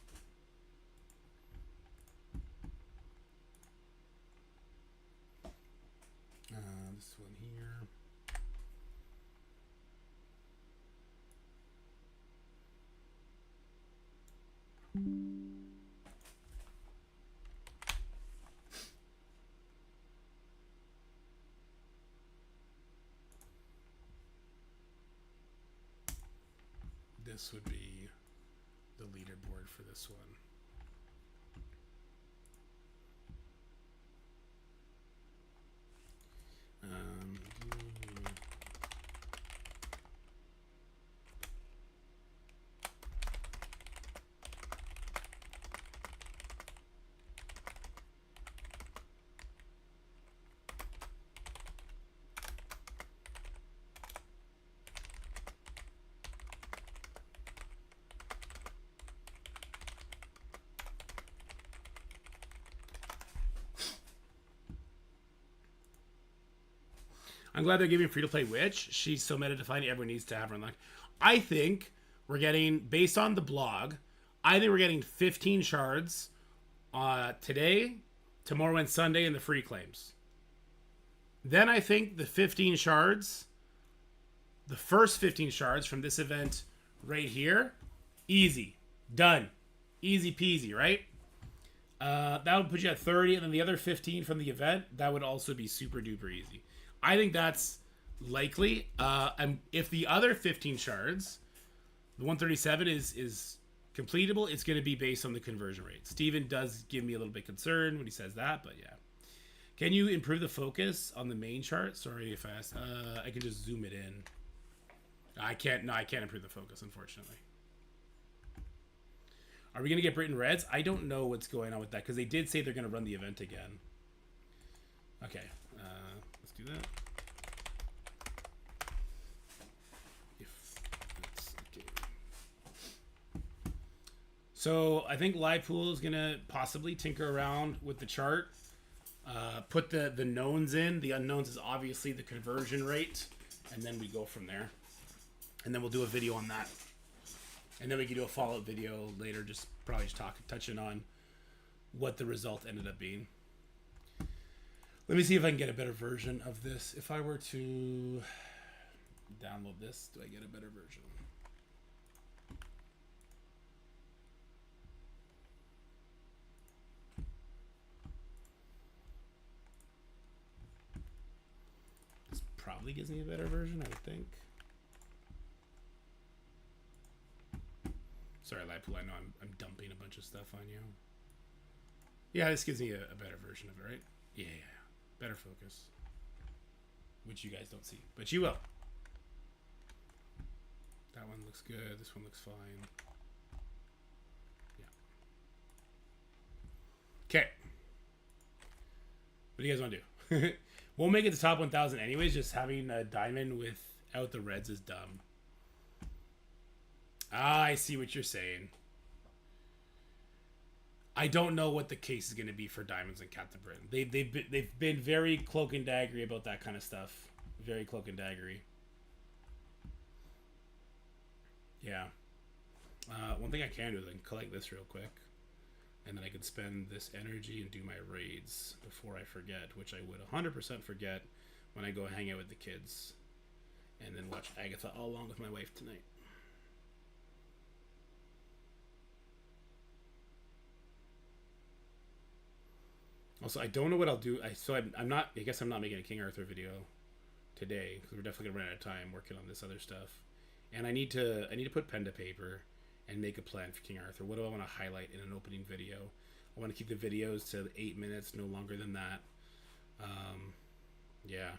Speaker 6: This one here. This would be the leaderboard for this one. I'm glad they're giving free-to-play Witch. She's so meta-defined, everyone needs to have her unlocked. I think we're getting, based on the blog, I think we're getting 15 shards today, tomorrow, and Sunday in the free claims. Then I think the 15 shards, the first 15 shards from this event right here, easy. Done. Easy peasy, right? That would put you at 30, and then the other 15 from the event, that would also be super duper easy. I think that's likely. And if the other 15 shards, the 137 is completable, it's going to be based on the conversion rate. Steven does give me a little bit concerned when he says that, but yeah. Can you improve the focus on the main chart? Sorry if I asked. I can just zoom it in. I can't improve the focus, unfortunately. Are we going to get Britain Reds? I don't know what's going on with that, because they did say they're going to run the event again. Okay. Let's do that. So I think Live Pool is gonna possibly tinker around with the chart, put the knowns in. The unknowns is obviously the conversion rate, and then we go from there. And then we'll do a video on that, and then we can do a follow-up video later, just probably just touching on what the result ended up being. Let me see if I can get a better version of this. If I were to download this, do I get a better version? This probably gives me a better version, I would think. Sorry, Lipool, I know I'm dumping a bunch of stuff on you. Yeah, this gives me a better version of it, right? Yeah. Better focus, which you guys don't see, but you will. That one looks good. This one looks fine. Yeah. Okay. What do you guys want to do? We'll make it the top 1,000 anyways. Just having a diamond without the reds is dumb. Ah, I see what you're saying. I don't know what the case is going to be for diamonds in Captain Britain. They've been very cloak and daggery about that kind of stuff. Very cloak and daggery. Yeah. One thing I can do is I can collect this real quick, and then I can spend this energy and do my raids before I forget, which I would 100% forget when I go hang out with the kids, and then watch Agatha all along with my wife tonight. Also, I don't know what I'll do. I guess I'm not making a King Arthur video today, because we're definitely gonna run out of time working on this other stuff. And I need to put pen to paper and make a plan for King Arthur. What do I want to highlight in an opening video? I want to keep the videos to 8 minutes, no longer than that. Yeah.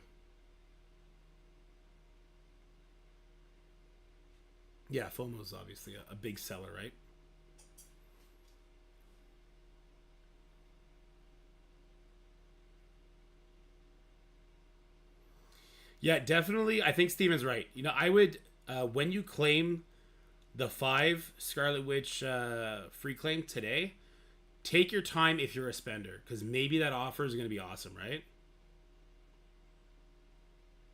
Speaker 6: Yeah, FOMO is obviously a big seller, right? Yeah, definitely. I think Steven's right. You know, I would, when you claim the 5 Scarlet Witch free claim today, take your time if you're a spender, because maybe that offer is going to be awesome, right?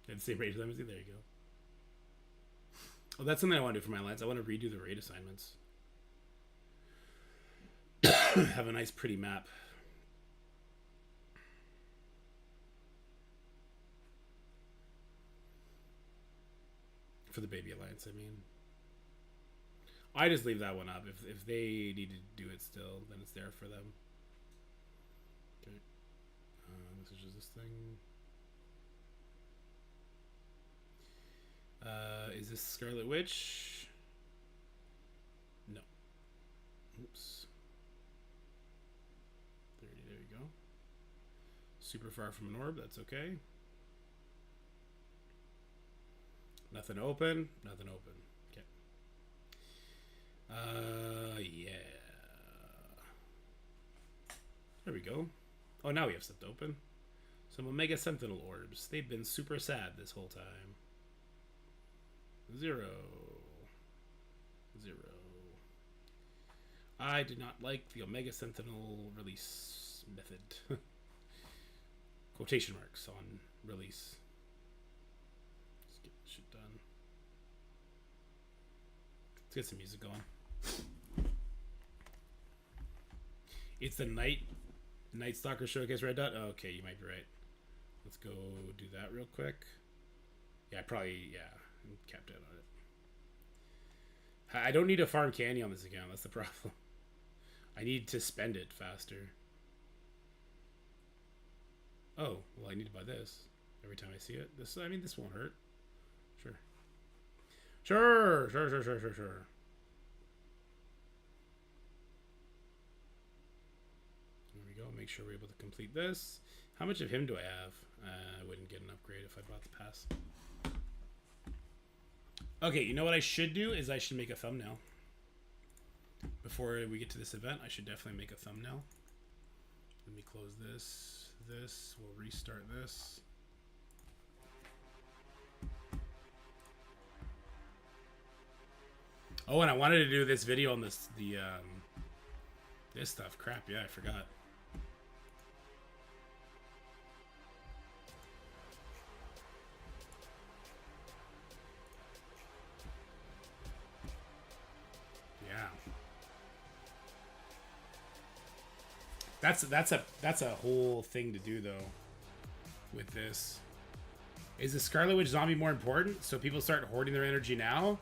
Speaker 6: At the same rate as there you go. Oh, that's something I want to do for my lines. I want to redo the raid assignments. Have a nice, pretty map. For the Baby Alliance, I mean. I just leave that one up. If they need to do it still, then it's there for them. Okay. This is just this thing. Is this Scarlet Witch? No. Oops. 30, there you go. Super far from an orb, that's okay. Nothing open, nothing open. Okay. Yeah. There we go. Oh, now we have stuff to open. Some Omega Sentinel orbs. They've been super sad this whole time. 0. 0. I did not like the Omega Sentinel release method. Quotation marks on release. Let's get this shit done. Let's get some music going. It's the Night Stalker Showcase, Red Dot? Oh, okay, you might be right. Let's go do that real quick. Yeah, I'm capped out on it. I don't need to farm candy on this account. That's the problem. I need to spend it faster. Oh, well, I need to buy this every time I see it. This won't hurt. Sure. Sure. There we go. Make sure we're able to complete this. How much of him do I have? I wouldn't get an upgrade if I bought the pass. Okay, you know what I should do is I should make a thumbnail. Before we get to this event, I should definitely make a thumbnail. Let me close this. We'll restart this. Oh, and I wanted to do this video on this stuff. Crap, yeah, I forgot. That's a whole thing to do though. With this, is the Scarlet Witch zombie more important? So people start hoarding their energy now.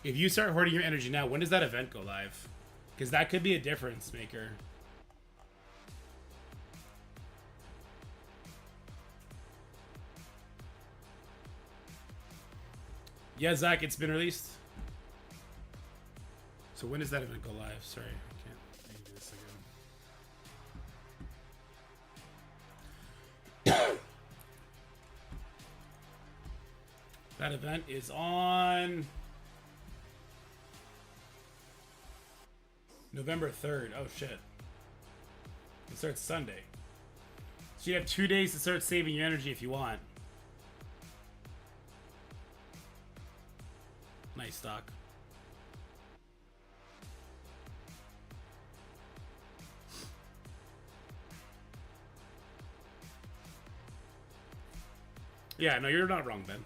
Speaker 6: If you start hoarding your energy now, when does that event go live? Because that could be a difference maker. Yeah, Zach, it's been released. So when does that event go live? Sorry, I can't do this again. That event is on November 3rd. Oh shit. It starts Sunday. So you have 2 days to start saving your energy if you want. Nice stock. Yeah, no, you're not wrong, Ben.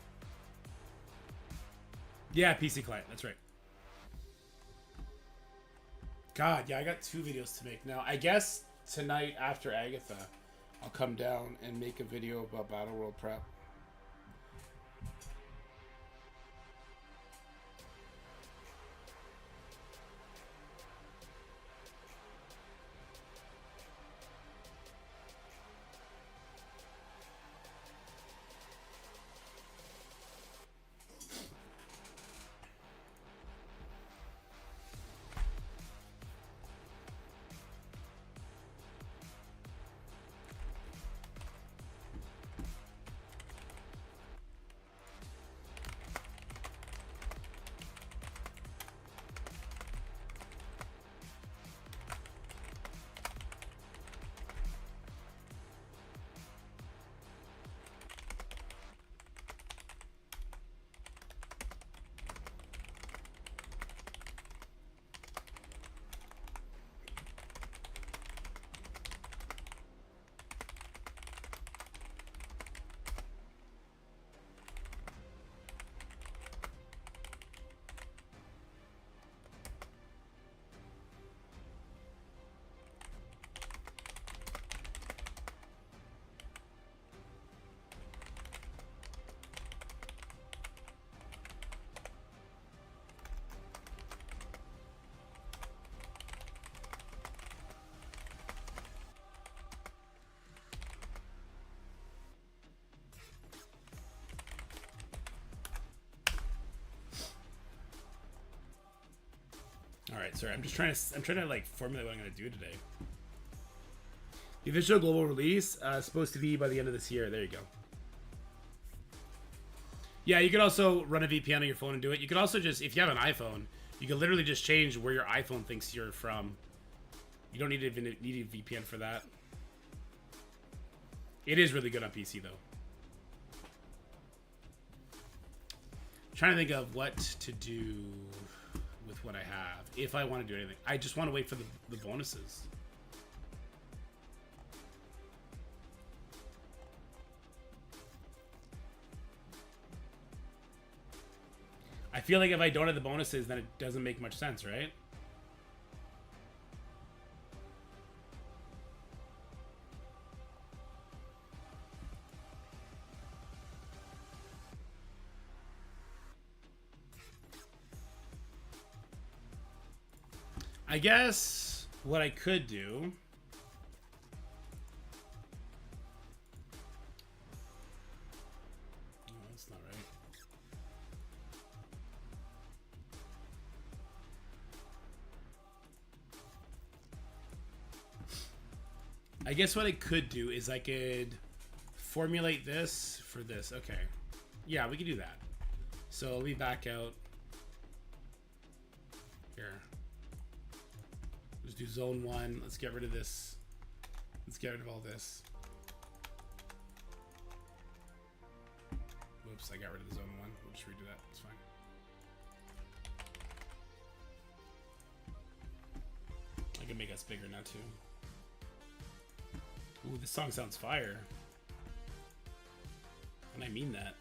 Speaker 6: Yeah, PC client, that's right. God, yeah, I got 2 videos to make now. I guess tonight after Agatha, I'll come down and make a video about Battle World Prep.
Speaker 1: it. Sorry, I'm trying to like formulate what I'm gonna do today. The official global release is supposed to be by the end of this year. There you go. Yeah, you could also run a VPN on your phone and do it. You could also just, if you have an iPhone, you can literally just change where your iPhone thinks you're from. You don't need a VPN for that. It is really good on PC though. I'm trying to think of what to do with what I have. If I want to do anything. I just want to wait for the bonuses. I feel like if I don't have the bonuses, then it doesn't make much sense, right? I guess what I could do... No, that's not right. I guess what I could do is I could formulate this for this. Okay. Yeah, we can do that. So let me back out. Here. Let's do zone 1. Let's get rid of this. Let's get rid of all this. Whoops, I got rid of the zone 1. We'll just redo that. It's fine. I can make us bigger now too. Ooh, this song sounds fire. And I mean that.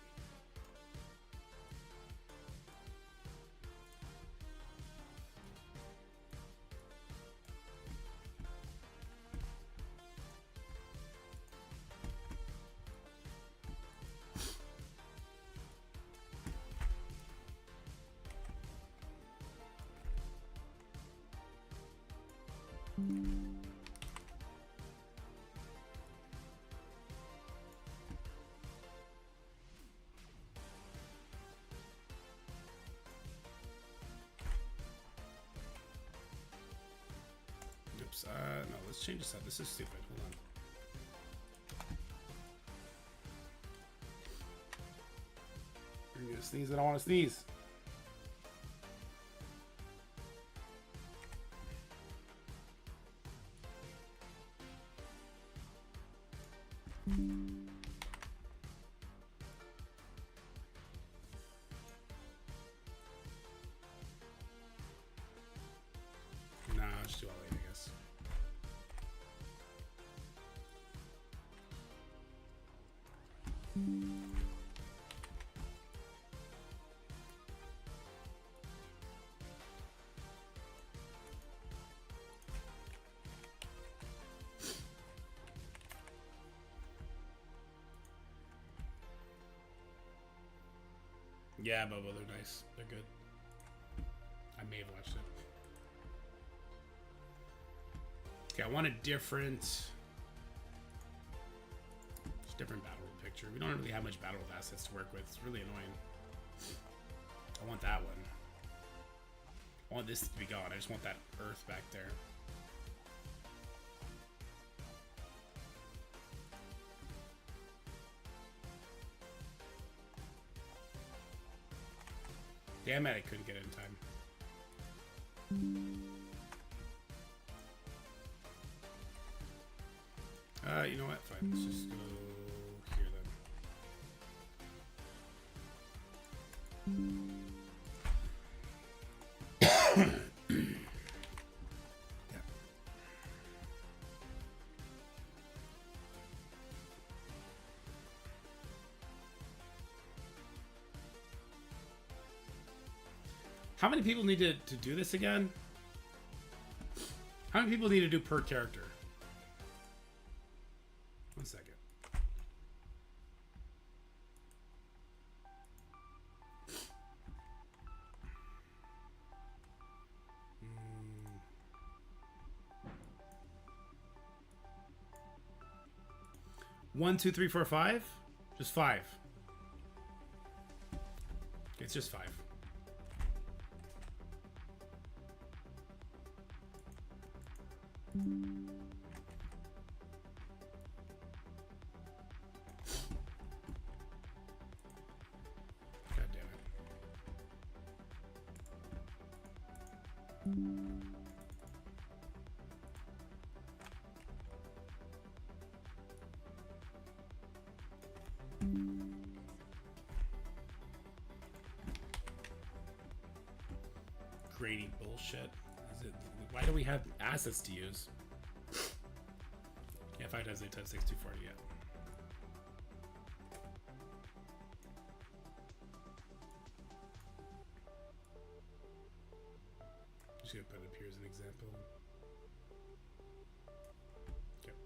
Speaker 1: Oops, no, let's change this up. This is stupid. Hold on. I'm gonna sneeze. I don't want to sneeze. Nah, I'll just do all eight, I guess. Yeah, Bobo, they're nice. They're good. I may have watched it. Okay, I want a different battle world picture. We don't really have much battle world assets to work with. It's really annoying. I want that one. I want this to be gone. I just want that earth back there. Damn it, I couldn't get it in time. You know what? Fine. Let's just go here then. Yeah. How many people need to do this again? How many people need to do per character? 1 second. One, two, three, four, five? Just 5. It's just 5. God damn it. Grading bullshit. Is it? Why do we have assets to use? Yeah, 5 times 8 times 6, 240. Yeah. Just gonna put it up here as an example. Okay.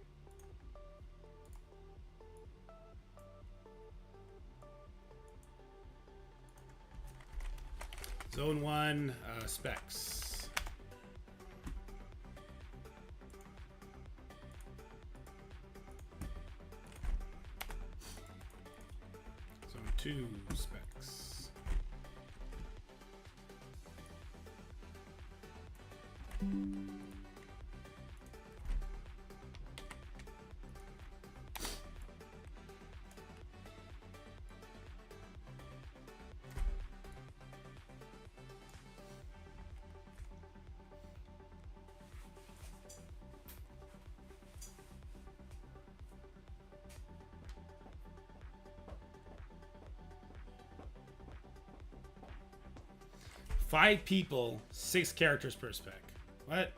Speaker 1: Zone 1 specs. Zone 2 specs. Five people, 6 characters per spec. What?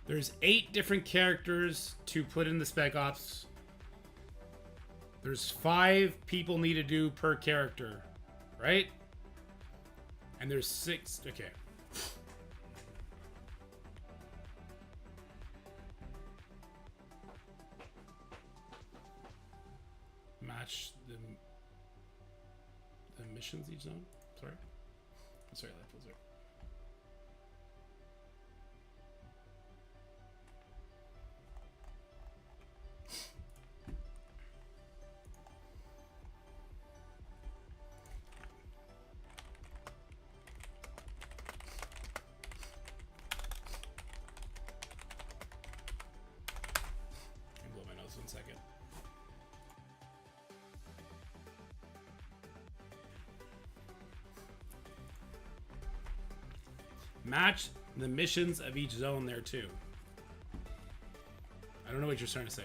Speaker 1: There's 8 different characters to put in the spec ops. There's 5 people need to do per character, right? And there's 6. Okay. Match the missions each zone. Sorry. Sorry, that feels right. I'll blow my nose 1 second. Match the missions of each zone there too. I don't know what you're trying to say.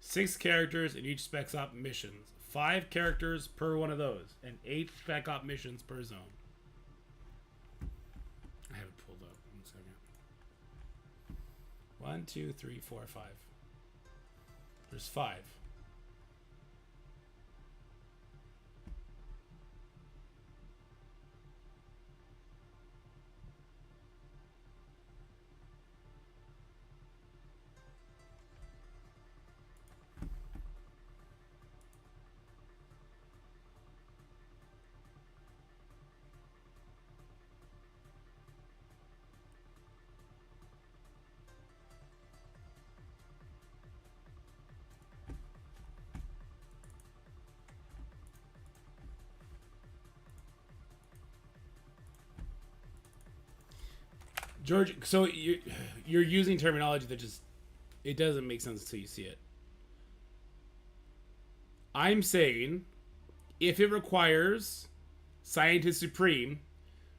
Speaker 1: Six characters in each spec op missions. 5 characters per one of those, and 8 spec op missions per zone. I have it pulled up. 1 second. 1, 2, 3, 4, 5. There's 5. George, so you're using terminology that just, it doesn't make sense until you see it. I'm saying, if it requires Scientist Supreme,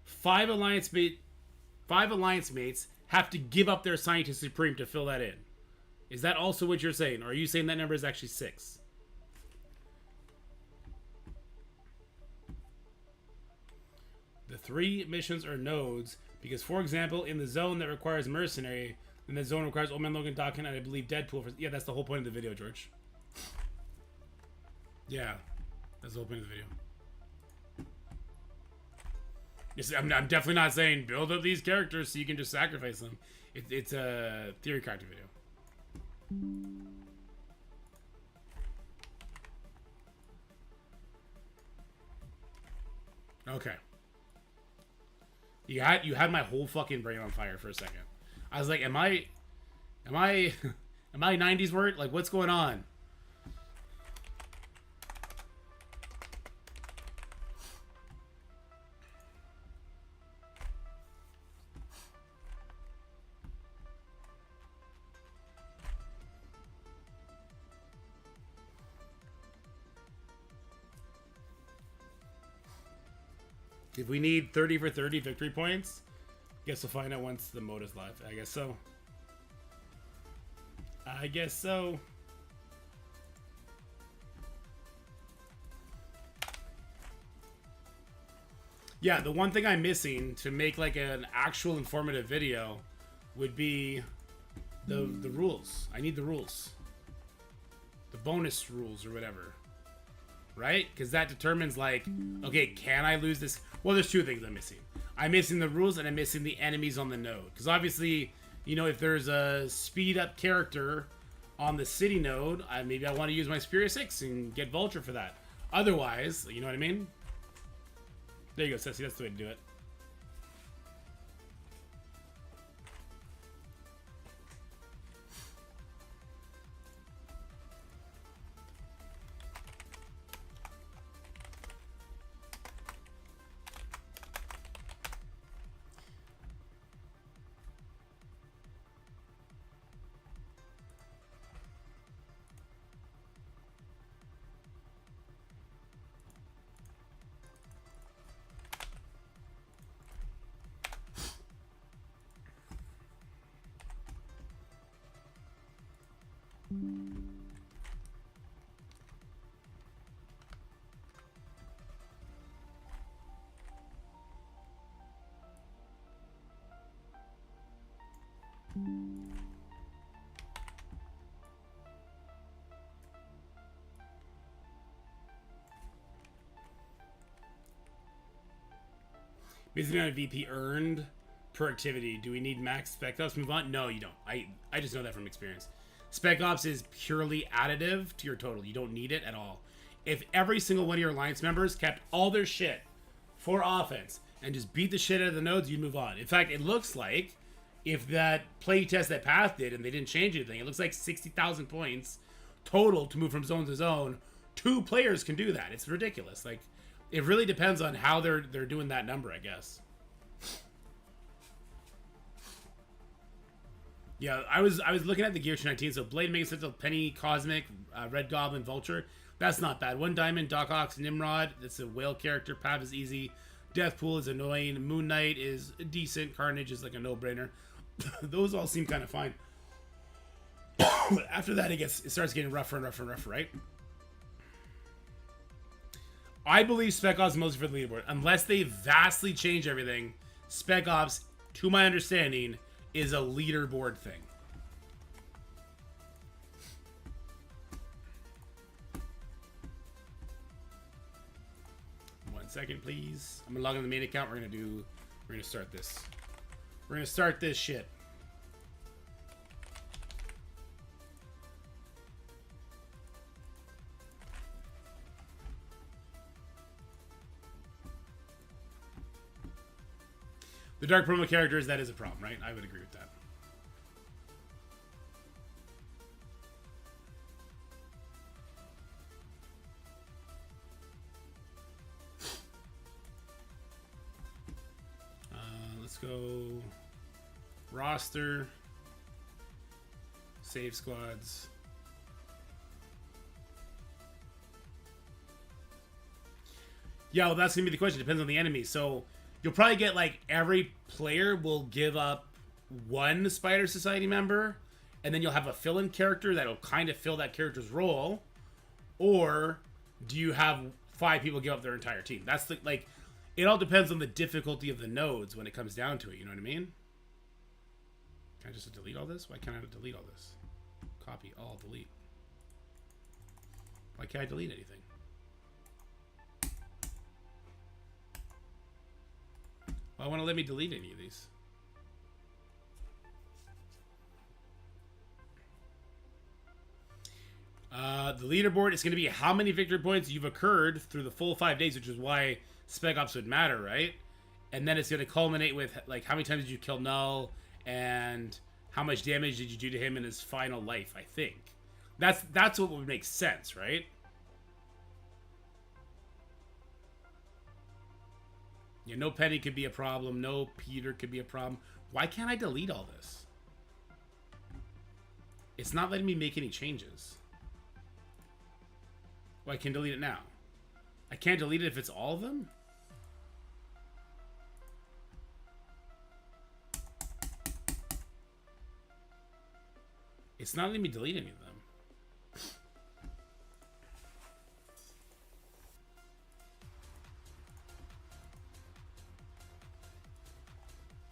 Speaker 1: 5 alliance mates have to give up their Scientist Supreme to fill that in. Is that also what you're saying? Or are you saying that number is actually 6? The 3 missions are nodes because, for example, in the zone that requires Mercenary, then the zone requires Old Man Logan, Dawkins, and I believe Deadpool. Yeah, that's the whole point of the video, George. Yeah, that's the whole point of the video. You see, I'm definitely not saying build up these characters so you can just sacrifice them.
Speaker 6: It's a theorycrafting video. Okay. You had my whole fucking brain on fire for a second. I was like, am I 90s word? Like, what's going on? If we need 30 for 30 victory points, guess we'll find out once the mode is live. I guess so. I guess so. Yeah, the one thing I'm missing to make like an actual informative video would be the rules. I need the rules. The bonus rules or whatever. Right? Because that determines like, okay, can I lose this? Well, there's two things I'm missing. I'm missing the rules and I'm missing the enemies on the node. Because obviously, you know, if there's a speed up character on the city node, maybe I want to use my Superior 6 and get Vulture for that. Otherwise, you know what I mean? There you go, Ceci. That's the way to do it. Basically on a VP earned per activity. Do we need max spec ops move on? No, you don't. I just know that from experience. Spec ops is purely additive to your total. You don't need it at all. If every single one of your alliance members kept all their shit for offense and just beat the shit out of the nodes, you'd move on. In fact, it looks like if that play test that Path did and they didn't change anything, it looks like 60,000 points total to move from zone to zone. 2 players can do that. It's ridiculous. Like, it really depends on how they're doing that number, I guess. Yeah, I was looking at the Gear 19. So Blade, Mega Sentinel, Penny, Cosmic, Red Goblin, Vulture. That's not bad. 1 Diamond, Doc Ox, Nimrod. That's a whale character. Pav is easy. Deathpool is annoying. Moon Knight is decent. Carnage is like a no-brainer. Those all seem kind of fine. After that, it starts getting rougher and rougher and rougher, right? I believe Spec Ops is mostly for the leaderboard. Unless they vastly change everything, Spec Ops, to my understanding, is a leaderboard thing. One second, please. I'm gonna log in the main account. We're gonna start this. We're gonna start this shit. The dark promo characters, that is a problem, right? I would agree with that. Let's go roster, save squads. Yeah, well, that's gonna be the question. Depends on the enemy. So you'll probably get like every player will give up 1 Spider Society member, and then you'll have a fill-in character that'll kind of fill that character's role. Or do you have 5 people give up their entire team? That's the like. It all depends on the difficulty of the nodes when it comes down to it. You know what I mean? Can I just delete all this? Why can't I delete all this? Copy all, delete. Why can't I delete anything? Why won't it let me delete any of these? The leaderboard is going to be how many victory points you've occurred through the full 5 days, which is why Spec Ops would matter, right? And then it's going to culminate with like how many times did you kill Null and how much damage did you do to him in his final life, I think. That's what would make sense, right? Yeah, no Penny could be a problem. No Peter could be a problem. Why can't I delete all this? It's not letting me make any changes. Well, I can delete it now. I can't delete it if it's all of them? It's not letting me delete any of them.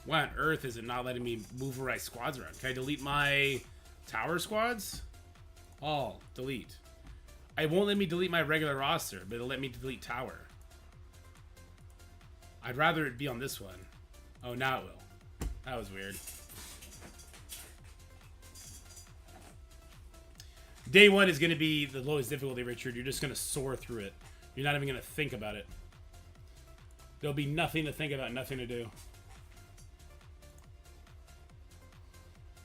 Speaker 6: Why on earth is it not letting me move my squads around? Can I delete my tower squads? All. Delete. It won't let me delete my regular roster, but it'll let me delete tower. I'd rather it be on this one. Oh, now it will. That was weird. Day 1 is going to be the lowest difficulty, Richard. You're just going to soar through it. You're not even going to think about it. There'll be nothing to think about, nothing to do.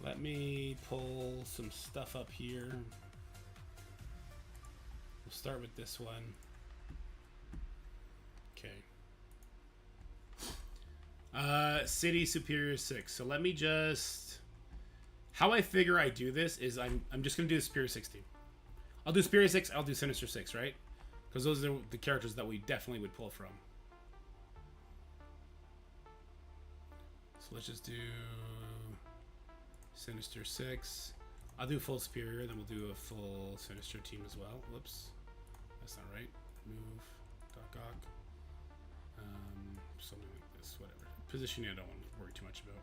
Speaker 6: Let me pull some stuff up here. We'll start with this one. Okay. City Superior 6. So let me just... How I figure I do this is I'm just going to do the Superior 6 team. I'll do Superior 6, I'll do Sinister 6, right? Because those are the characters that we definitely would pull from. So let's just do Sinister 6. I'll do full Superior, then we'll do a full Sinister team as well. Whoops. That's not right. Move. Gok. Something like this. Whatever. Positioning I don't want to worry too much about.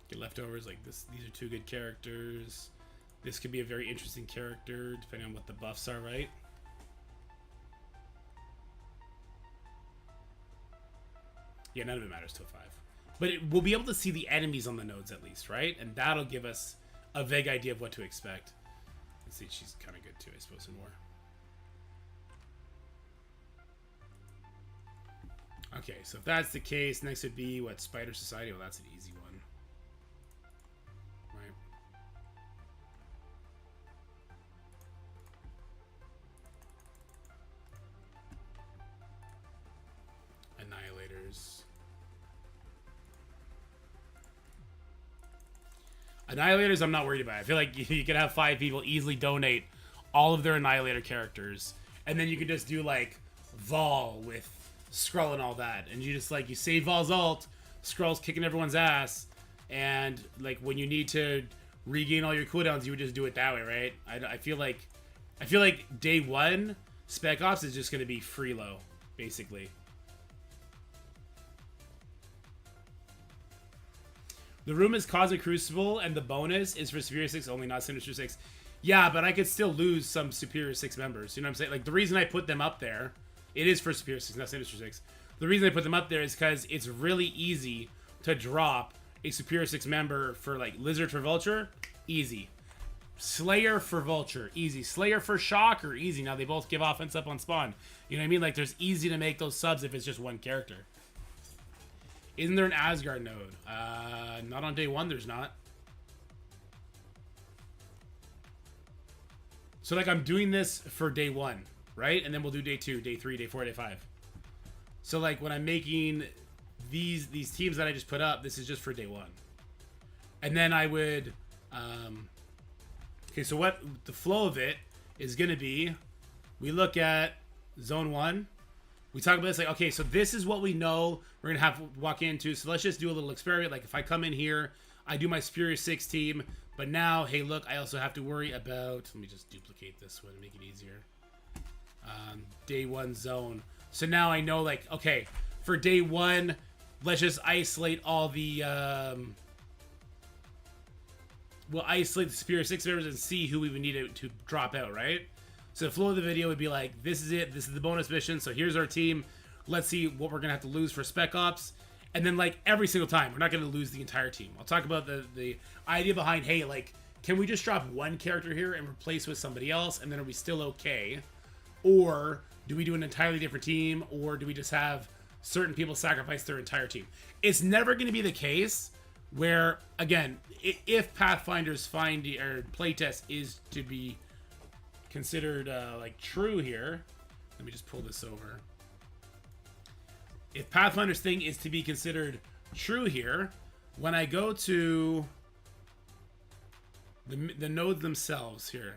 Speaker 6: Get leftovers like this. These are 2 good characters. This could be a very interesting character, depending on what the buffs are, right? Yeah, none of it matters till 5. But we'll be able to see the enemies on the nodes at least, right? And that'll give us a vague idea of what to expect. Let's see, she's kind of good too, I suppose, in war. Okay, so if that's the case, next would be, what, Spider Society? Well, that's an easy one. Annihilators, I'm not worried about. I feel like you could have 5 people easily donate all of their Annihilator characters, and then you could just do like Vol with Skrull and all that, and you just like you save Vol's ult, Skrull's kicking everyone's ass, and like when you need to regain all your cooldowns, you would just do it that way, right? I feel like day 1 Spec Ops is just going to be freelo, basically. The room is Cosmic Crucible, and the bonus is for Superior 6 only, not Sinister 6. Yeah, but I could still lose some Superior 6 members. You know what I'm saying? Like, the reason I put them up there, it is for Superior 6, not Sinister 6. The reason I put them up there is because it's really easy to drop a Superior 6 member for, like, Lizard for Vulture. Easy. Slayer for Vulture. Easy. Slayer for Shocker. Easy. Now, they both give offense up on spawn. You know what I mean? Like, there's easy to make those subs if it's just one character. Isn't there an Asgard node? Not on day 1, there's not. So, like, I'm doing this for day 1, right? And then we'll do day 2, day 3, day 4, day 5. So, like, when I'm making these teams that I just put up, this is just for day 1. And then I would... okay, so what the flow of it is going to be, we look at Zone 1. We talk about this, like, okay, so this is what we know we're going to have to walk into. So let's just do a little experiment. Like, if I come in here, I do my Superior 6 team. But now, hey, look, I also have to worry about... Let me just duplicate this one and make it easier. Day 1 zone. So now I know, like, okay, for day 1, let's just isolate all the... we'll isolate the Superior 6 members and see who we would need to drop out, right? So the flow of the video would be like, this is it. This is the bonus mission. So here's our team. let's see what we're gonna have to lose for Spec Ops. And then, like, every single time, we're not gonna lose the entire team. I'll talk about the idea behind, hey, like, can we just drop one character here and replace with somebody else, and then are we still okay? Or do we do an entirely different team, or do we just have certain people sacrifice their entire team? It's never going to be the case where, again, if Pathfinder's playtest is to be considered like true here, let me just pull this over. If Pathfinder's thing is to be considered true here, when I go to the nodes themselves here,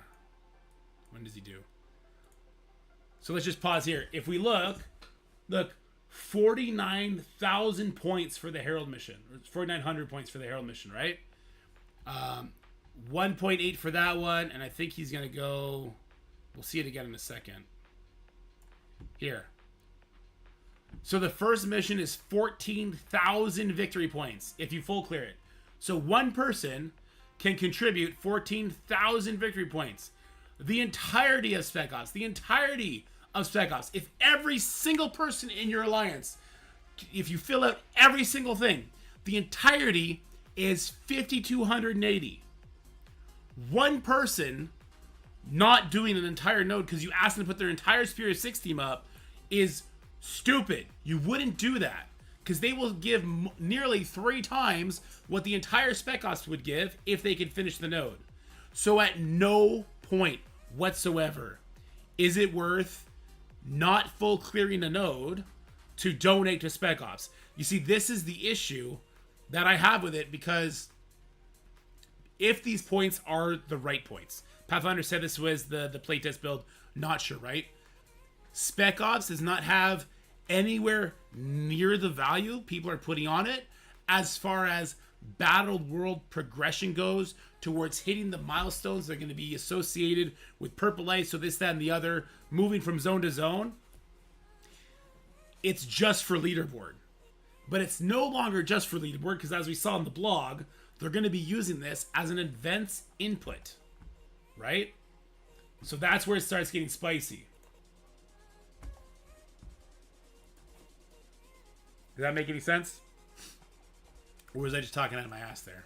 Speaker 6: when does he do? So let's just pause here. If we look, 49,000 points for the Herald mission. Or 4,900 points for the Herald mission, right? 1.8 for that one, and I think he's going to go... We'll see it again in a second. Here. So the first mission is 14,000 victory points if you full clear it. So one person can contribute 14,000 victory points. The entirety of Spec Ops, if every single person in your alliance, if you fill out every single thing, the entirety is 5,280. One person not doing an entire node because you asked them to put their entire Superior 6 team up is stupid. You wouldn't do that because they will give nearly 3 times what the entire Spec Ops would give if they could finish the node. So at no point whatsoever is it worth not full clearing a node to donate to Spec Ops. You see, this is the issue that I have with it, because if these points are the right points, Pathfinder said this was the playtest build, not sure, right? Spec Ops does not have anywhere near the value people are putting on it as far as battled world progression goes towards hitting the milestones that are going to be associated with purple light, so this, that, and the other, moving from zone to zone. It's just for leaderboard. But it's no longer just for leaderboard, because as we saw in the blog, they're going to be using this as an events input. Right? So that's where it starts getting spicy. Does that make any sense? Or was I just talking out of my ass there?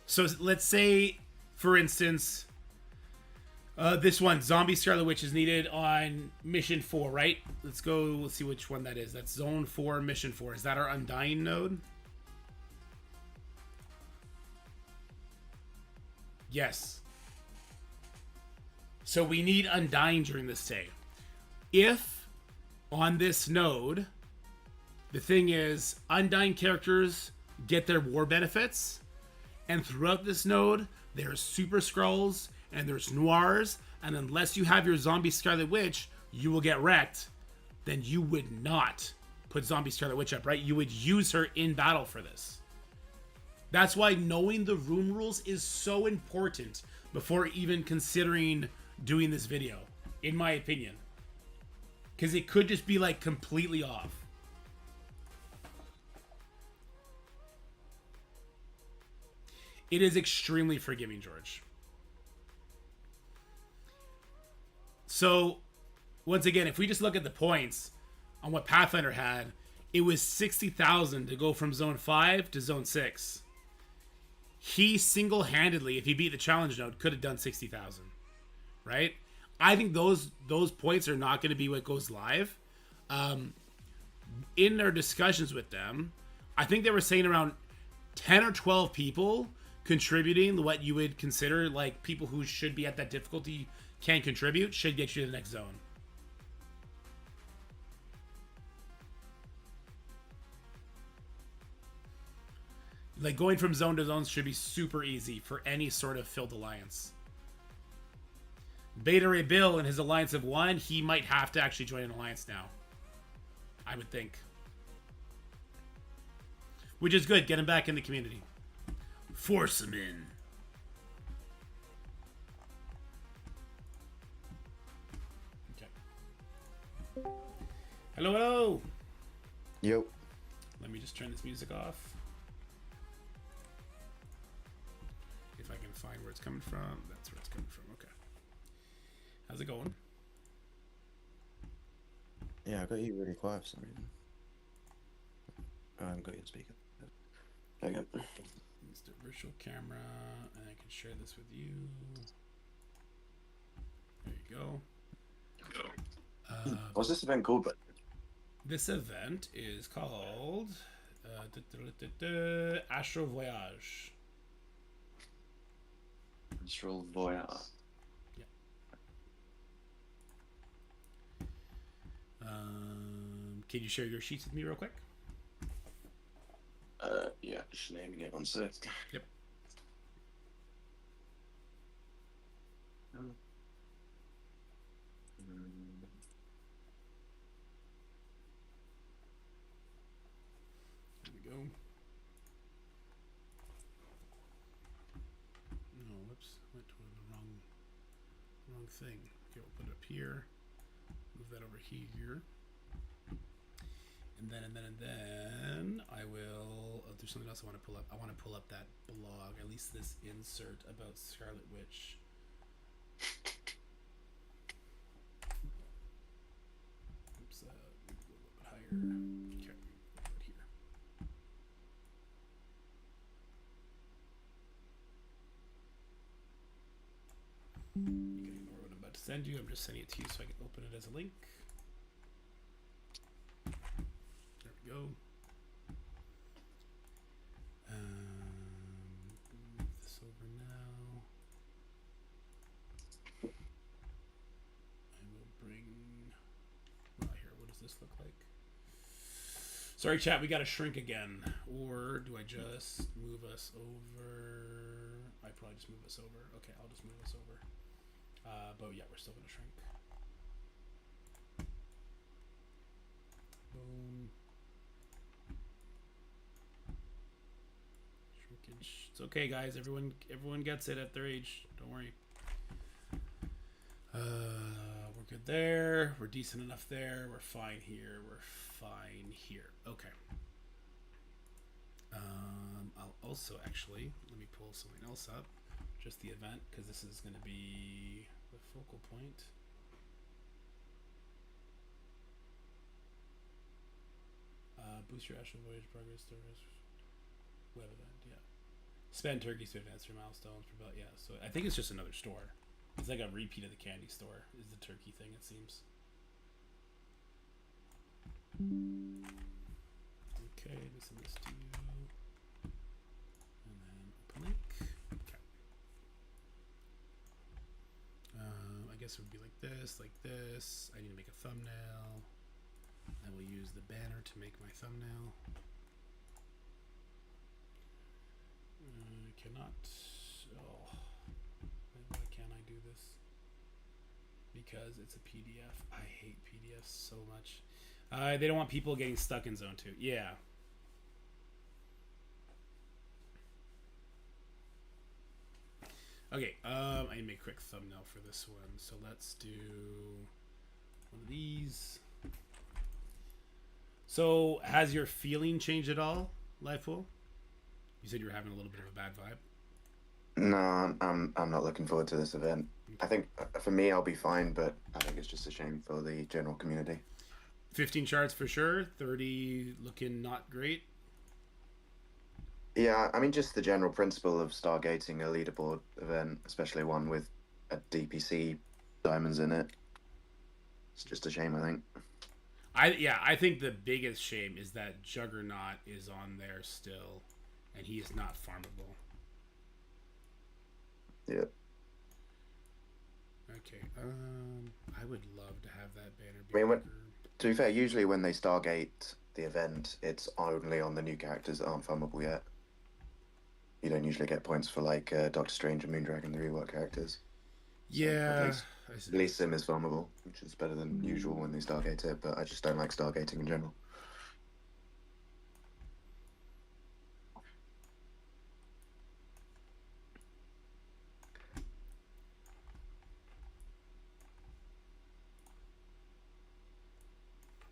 Speaker 6: So let's say, for instance, this one, Zombie Scarlet Witch, is needed on Mission 4, right? Let's see which one that is. That's Zone 4, Mission 4. Is that our Undying node? Yes. So we need Undying during this day. If on this node, the thing is, Undying characters get their war benefits, and throughout this node, there's Super Skrulls and there's Noirs, and unless you have your Zombie Scarlet Witch, you will get wrecked, then you would not put Zombie Scarlet Witch up, right? You would use her in battle for this. That's why knowing the room rules is so important before even considering doing this video, in my opinion. Because it could just be like completely off. It is extremely forgiving, George. So, once again, if we just look at the points on what Pathfinder had, it was 60,000 to go from Zone 5 to Zone 6. He single-handedly, if he beat the challenge node, could have done 60,000. Right? I think those points are not going to be what goes live. In their discussions with them, I think they were saying around 10 or 12 people contributing what you would consider like people who should be at that difficulty can contribute should get you to the next zone. Like going from zone to zone should be super easy for any sort of filled alliance. Beta Ray Bill and his alliance of 1, he might have to actually join an alliance now, I would think. Which is good, get him back in the community. Force him in. Okay. Hello, hello.
Speaker 15: Yo.
Speaker 6: Let me just turn this music off. If I can find where it's coming from. That's where it's coming from. Okay. How's it going?
Speaker 15: Yeah, I got you really quiet for some reason. Oh, I haven't got your speaker. There you go.
Speaker 6: Mr. Virtual Camera, and I can share this with you. There you go.
Speaker 15: What's this event called?
Speaker 6: This event is called Astro Voyage.
Speaker 15: Astral Voyage.
Speaker 6: Yeah. Can you share your sheets with me real quick?
Speaker 15: Yeah, just naming it on sec.
Speaker 6: Yep. There we go. No, whoops, went to the wrong thing. Okay, we'll put it up here. Move that over here. And then I will do something else I want to pull up. I want to pull up that blog, at least this insert about Scarlet Witch. Oops, maybe go a little bit higher. Okay, right here. You can ignore what I'm about to send you. I'm just sending it to you so I can open it as a link. Go. Move this over now. I will bring. Well, here, what does this look like? Sorry, chat, we got to shrink again. Or do I just move us over? I probably just move us over. Okay, I'll just move us over. But yeah, we're still going to shrink. Boom. It's okay, guys. Everyone gets it at their age. Don't worry. We're good there. We're decent enough there. We're fine here. We're fine here. Okay. I'll also actually let me pull something else up. Just the event, because this is going to be the focal point. Boost your Astral Voyage progress. Web event, yeah. Spend turkeys to advance your milestones. Yeah, so I think it's just another store. It's like a repeat of the candy store, is the turkey thing, it seems. Okay, let me send this to you. And then open link. Okay. I guess it would be like this, like this. I need to make a thumbnail. I will use the banner to make my thumbnail. Cannot. Oh, why can't I do this? Because it's a PDF. I hate PDFs so much. They don't want people getting stuck in Zone 2. Yeah. Okay. I need to make a quick thumbnail for this one. So let's do one of these. So, has your feeling changed at all, Livepool? You said you were having a little bit of a bad vibe.
Speaker 15: No, I'm not looking forward to this event. I think for me I'll be fine, but I think it's just a shame for the general community.
Speaker 6: 15 shards for sure. 30 looking not great.
Speaker 15: Yeah, I mean just the general principle of stargating a leaderboard event, especially one with a DPC diamonds in it. It's just a shame, I think.
Speaker 6: I think the biggest shame is that Juggernaut is on there still, and he is not farmable.
Speaker 15: Yeah.
Speaker 6: Okay. I would love to have that banner be
Speaker 15: I mean, to be fair, usually when they stargate the event, it's only on the new characters that aren't farmable yet. You don't usually get points for like Doctor Strange and Moondragon, the rework characters.
Speaker 6: Yeah.
Speaker 15: So at least Sim is farmable, which is better than usual when they stargate it, but I just don't like stargating in general.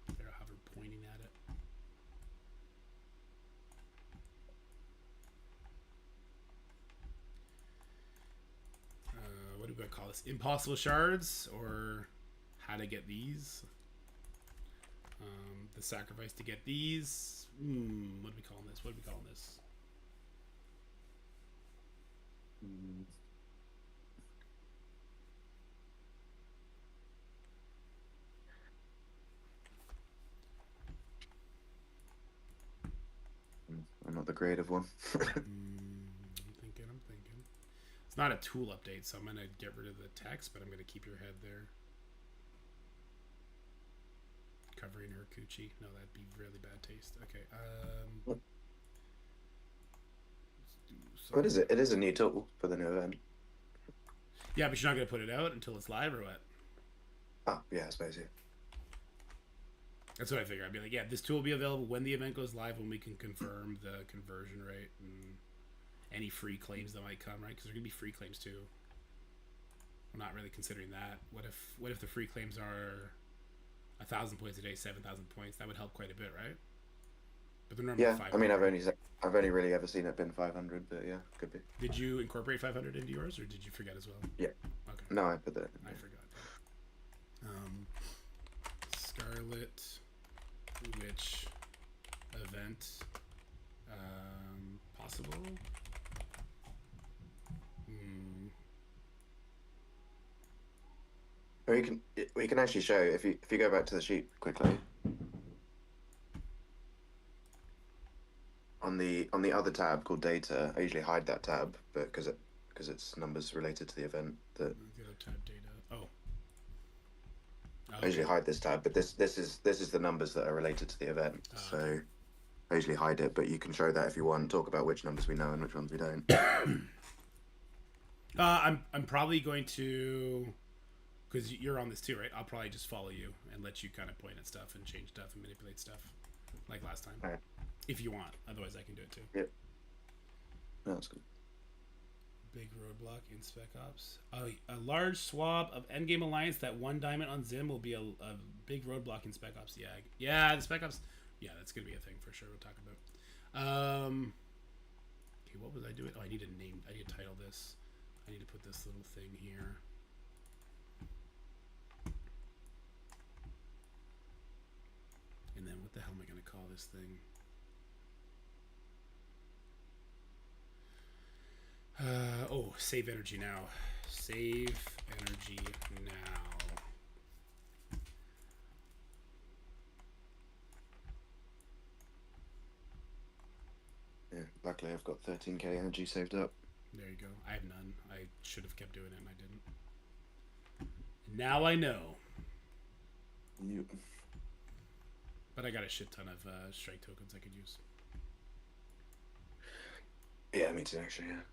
Speaker 6: I'll have her pointing at it. do I call this? Impossible shards, or how to get these? The sacrifice to get these. What are we calling this? What are we calling this?
Speaker 15: I'm not the creative one.
Speaker 6: I'm thinking. It's not a tool update, so I'm gonna get rid of the text, but I'm gonna keep your head there. Covering her coochie. No, that'd be really bad taste. Okay.
Speaker 15: What is it? It is a new tool for the new event.
Speaker 6: Yeah, but you're not gonna put it out until it's live, or what?
Speaker 15: Oh, yeah, I suppose, yeah.
Speaker 6: That's what I figured. I'd be like, yeah, this tool will be available when the event goes live, when we can confirm the conversion rate and any free claims that might come, right? Because there are gonna be free claims too. I'm not really considering that. What if the free claims are 1,000 points a day, 7,000 points? That would help quite a bit, right? But they're normally 500.
Speaker 15: I mean, I've only really ever seen it been 500, but yeah, could be.
Speaker 6: Did you incorporate 500 into yours, or did you forget as well?
Speaker 15: Yeah.
Speaker 6: Okay.
Speaker 15: No, I put that in.
Speaker 6: I forgot. Scarlet Witch event possible.
Speaker 15: Or we can actually show if you go back to the sheet quickly. On the other tab called data, I usually hide that tab, but because it's numbers related to the event that.
Speaker 6: The other tab data. Oh.
Speaker 15: I usually hide this tab, but this is the numbers that are related to the event. So I usually hide it, but you can show that if you want. Talk about which numbers we know and which ones we don't.
Speaker 6: I'm probably going to, because you're on this too, right? I'll probably just follow you and let you kind of point at stuff and change stuff and manipulate stuff, like last time.
Speaker 15: All right.
Speaker 6: If you want, otherwise I can do it too.
Speaker 15: Yep. No, that's good.
Speaker 6: Big roadblock in Spec Ops. A large swab of Endgame Alliance that 1 diamond on Zim will be a big roadblock in Spec Ops. Yeah, the Spec Ops. Yeah, that's gonna be a thing for sure. We'll talk about. Okay, what was I doing? Oh, I need a name. I need to title this. I need to put this little thing here. And then what the hell am I gonna call this thing? Save energy now. Save energy now.
Speaker 15: Yeah, luckily I've got 13k energy saved up.
Speaker 6: There you go. I have none. I should have kept doing it and I didn't. Now I know.
Speaker 15: You.
Speaker 6: But I got a shit ton of strike tokens I could use.
Speaker 15: Yeah, me too, actually, yeah.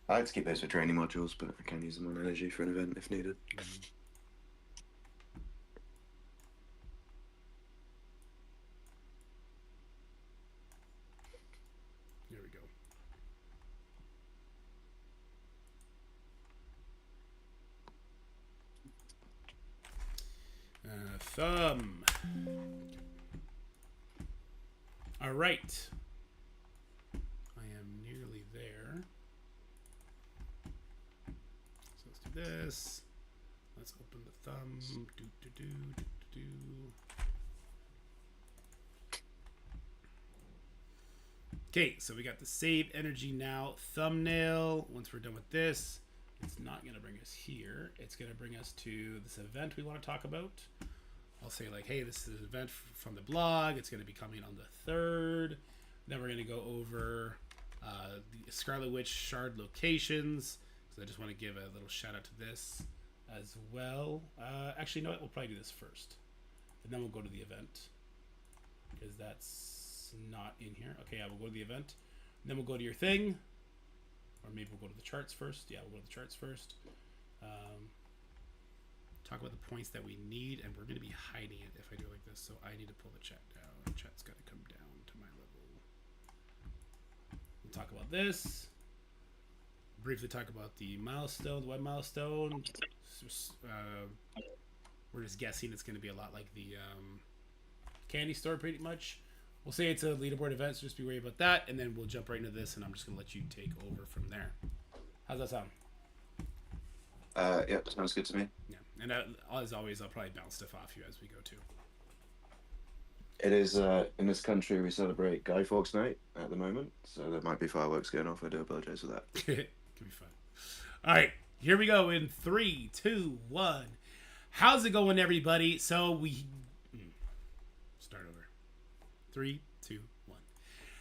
Speaker 15: I like to keep those for training modules, but I can use them on energy for an event if needed.
Speaker 6: There we go. Thumb. All right. I am nearly there. So let's do this. Let's open the thumb. Do. Okay, so we got the save energy now thumbnail. Once we're done with this, it's not going to bring us here. It's going to bring us to this event we want to talk about. I'll say like, hey, this is an event from the blog. It's going to be coming on the 3rd. Then we're going to go over the Scarlet Witch shard locations. So I just want to give a little shout out to this as well. Actually, you know what? We'll probably do this first. And then we'll go to the event. Because that's not in here. Okay, yeah, we'll go to the event. And then we'll go to your thing. Or maybe we'll go to the charts first. Yeah, we'll go to the charts first. Talk about the points that we need, and we're going to be hiding it if I do it like this. So I need to pull the chat down. Chat's got to come down to my level. We'll talk about this. Briefly talk about the milestone, the web milestone. We're just guessing it's going to be a lot like the candy store, pretty much.
Speaker 14: we'll say it's a leaderboard event, so just be worried about that, and then we'll jump right into this, and I'm just gonna let you take over from there. How's that sound?
Speaker 15: Yep, sounds good to me.
Speaker 14: Yeah, and as always, I'll probably bounce stuff off you as we go too.
Speaker 15: It is, in this country, we celebrate Guy Fawkes Night at the moment, so there might be fireworks going off. I do apologize for that.
Speaker 14: Could be fun. All right, here we go in 3, 2, 1. How's it going, everybody? So we start over. 3, 2, 1.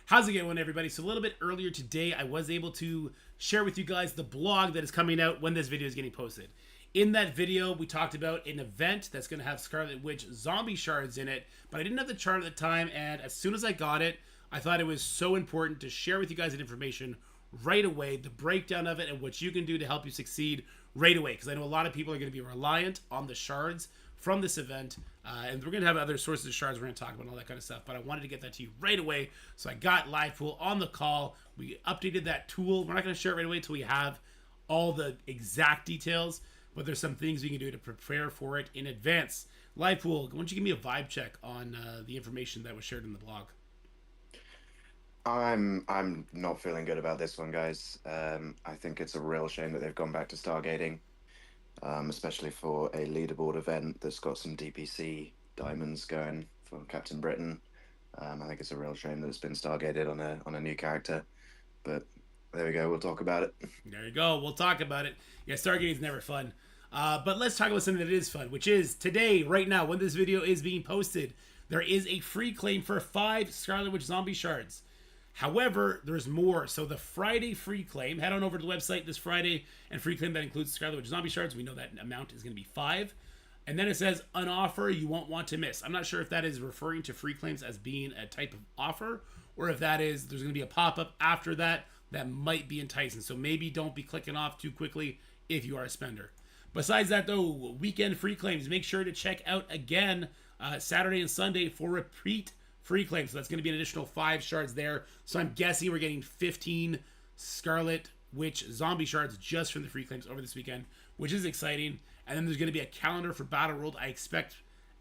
Speaker 14: How's it going, everybody? So a little bit earlier today, I was able to share with you guys the blog that is coming out when this video is getting posted. In that video, we talked about an event that's going to have Scarlet Witch zombie shards in it, but I didn't have the chart at the time, and as soon as I got it, I thought it was so important to share with you guys that information right away, the breakdown of it, and what you can do to help you succeed right away, because I know a lot of people are going to be reliant on the shards from this event, and we're going to have other sources of shards we're going to talk about and all that kind of stuff, but I wanted to get that to you right away, so I got LivePool on the call. We updated that tool. We're not going to share it right away until we have all the exact details, but there's some things we can do to prepare for it in advance. LivePool, why don't you give me a vibe check on the information that was shared in the blog?
Speaker 15: I'm not feeling good about this one, guys. I think it's a real shame that they've gone back to Stargating, especially for a leaderboard event that's got some DPC diamonds going for Captain Britain. I think it's a real shame that it's been Stargated on a new character, but there we go. We'll talk about it.
Speaker 14: There you go. We'll talk about it. Yeah, Stargating is never fun. But let's talk about something that is fun, which is today, right now, when this video is being posted, there is a free claim for 5 Scarlet Witch zombie shards. However, there's more. So the Friday free claim, head on over to the website this Friday, and free claim that includes Scarlet Witch zombie shards. We know that amount is going to be 5. And then it says, an offer you won't want to miss. I'm not sure if that is referring to free claims as being a type of offer, or if that is, there's going to be a pop-up after that might be enticing. So maybe don't be clicking off too quickly if you are a spender. Besides that, though, weekend free claims, make sure to check out again Saturday and Sunday for repeat free claims. So that's going to be an additional 5 shards there. So I'm guessing we're getting 15 Scarlet Witch zombie shards just from the free claims over this weekend, which is exciting. And then there's going to be a calendar for Battle World. I expect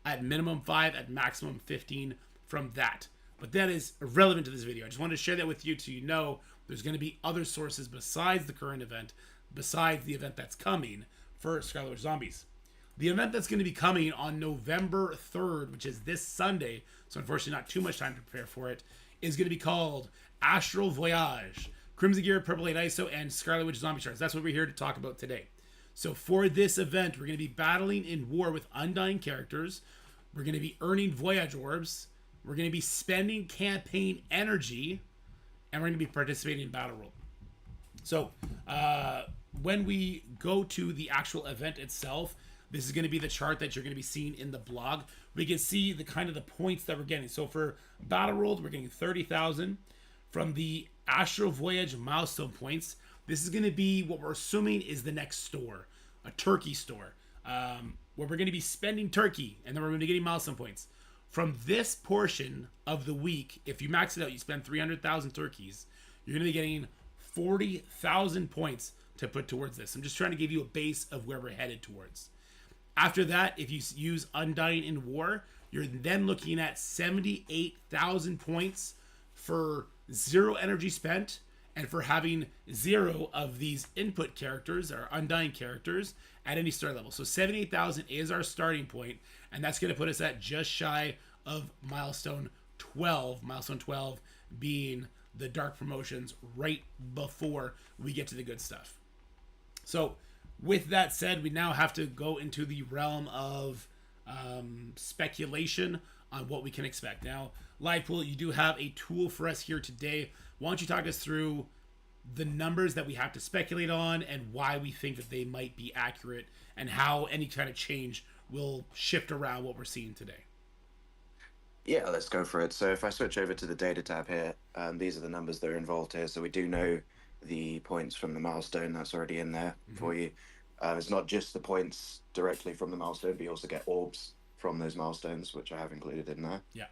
Speaker 14: at minimum 5, at maximum 15 from that. But that is irrelevant to this video. I just wanted to share that with you so you know there's going to be other sources besides the current event, besides the event that's coming for Scarlet Witch Zombies. The event that's going to be coming on November 3rd, which is this Sunday, so unfortunately not too much time to prepare for it, is going to be called Astral Voyage. Crimson Gear, Purple 8 ISO, and Scarlet Witch Zombie Shards. That's what we're here to talk about today. So for this event, we're going to be battling in war with undying characters. We're going to be earning Voyage Orbs. We're going to be spending campaign energy. And we're going to be participating in Battle World. So when we go to the actual event itself, this is going to be the chart that you're going to be seeing in the blog. We can see the kind of the points that we're getting. So for Battle World, we're getting 30,000. From the Astral Voyage milestone points, this is going to be what we're assuming is the next store, a turkey store, where we're going to be spending turkey, and then we're going to be getting milestone points. From this portion of the week, if you max it out, you spend 300,000 turkeys, you're going to be getting 40,000 points to put towards this. I'm just trying to give you a base of where we're headed towards. After that, if you use Undying in War, you're then looking at 78,000 points for 0 energy spent, and for having 0 of these input characters, or Undying characters, at any start level. So 78,000 is our starting point, and that's going to put us at just shy of milestone 12. Milestone 12 being the dark promotions right before we get to the good stuff. So with that said, we now have to go into the realm of speculation on what we can expect. Now, LivePool, you do have a tool for us here today. Why don't you talk us through the numbers that we have to speculate on and why we think that they might be accurate and how any kind of change will shift around what we're seeing today?
Speaker 15: Yeah, let's go for it. So if I switch over to the data tab here, these are the numbers that are involved here. So we do know the points from the milestone that's already in there for you. It's not just the points directly from the milestone, but you also get orbs from those milestones, which I have included in there.
Speaker 14: Yeah.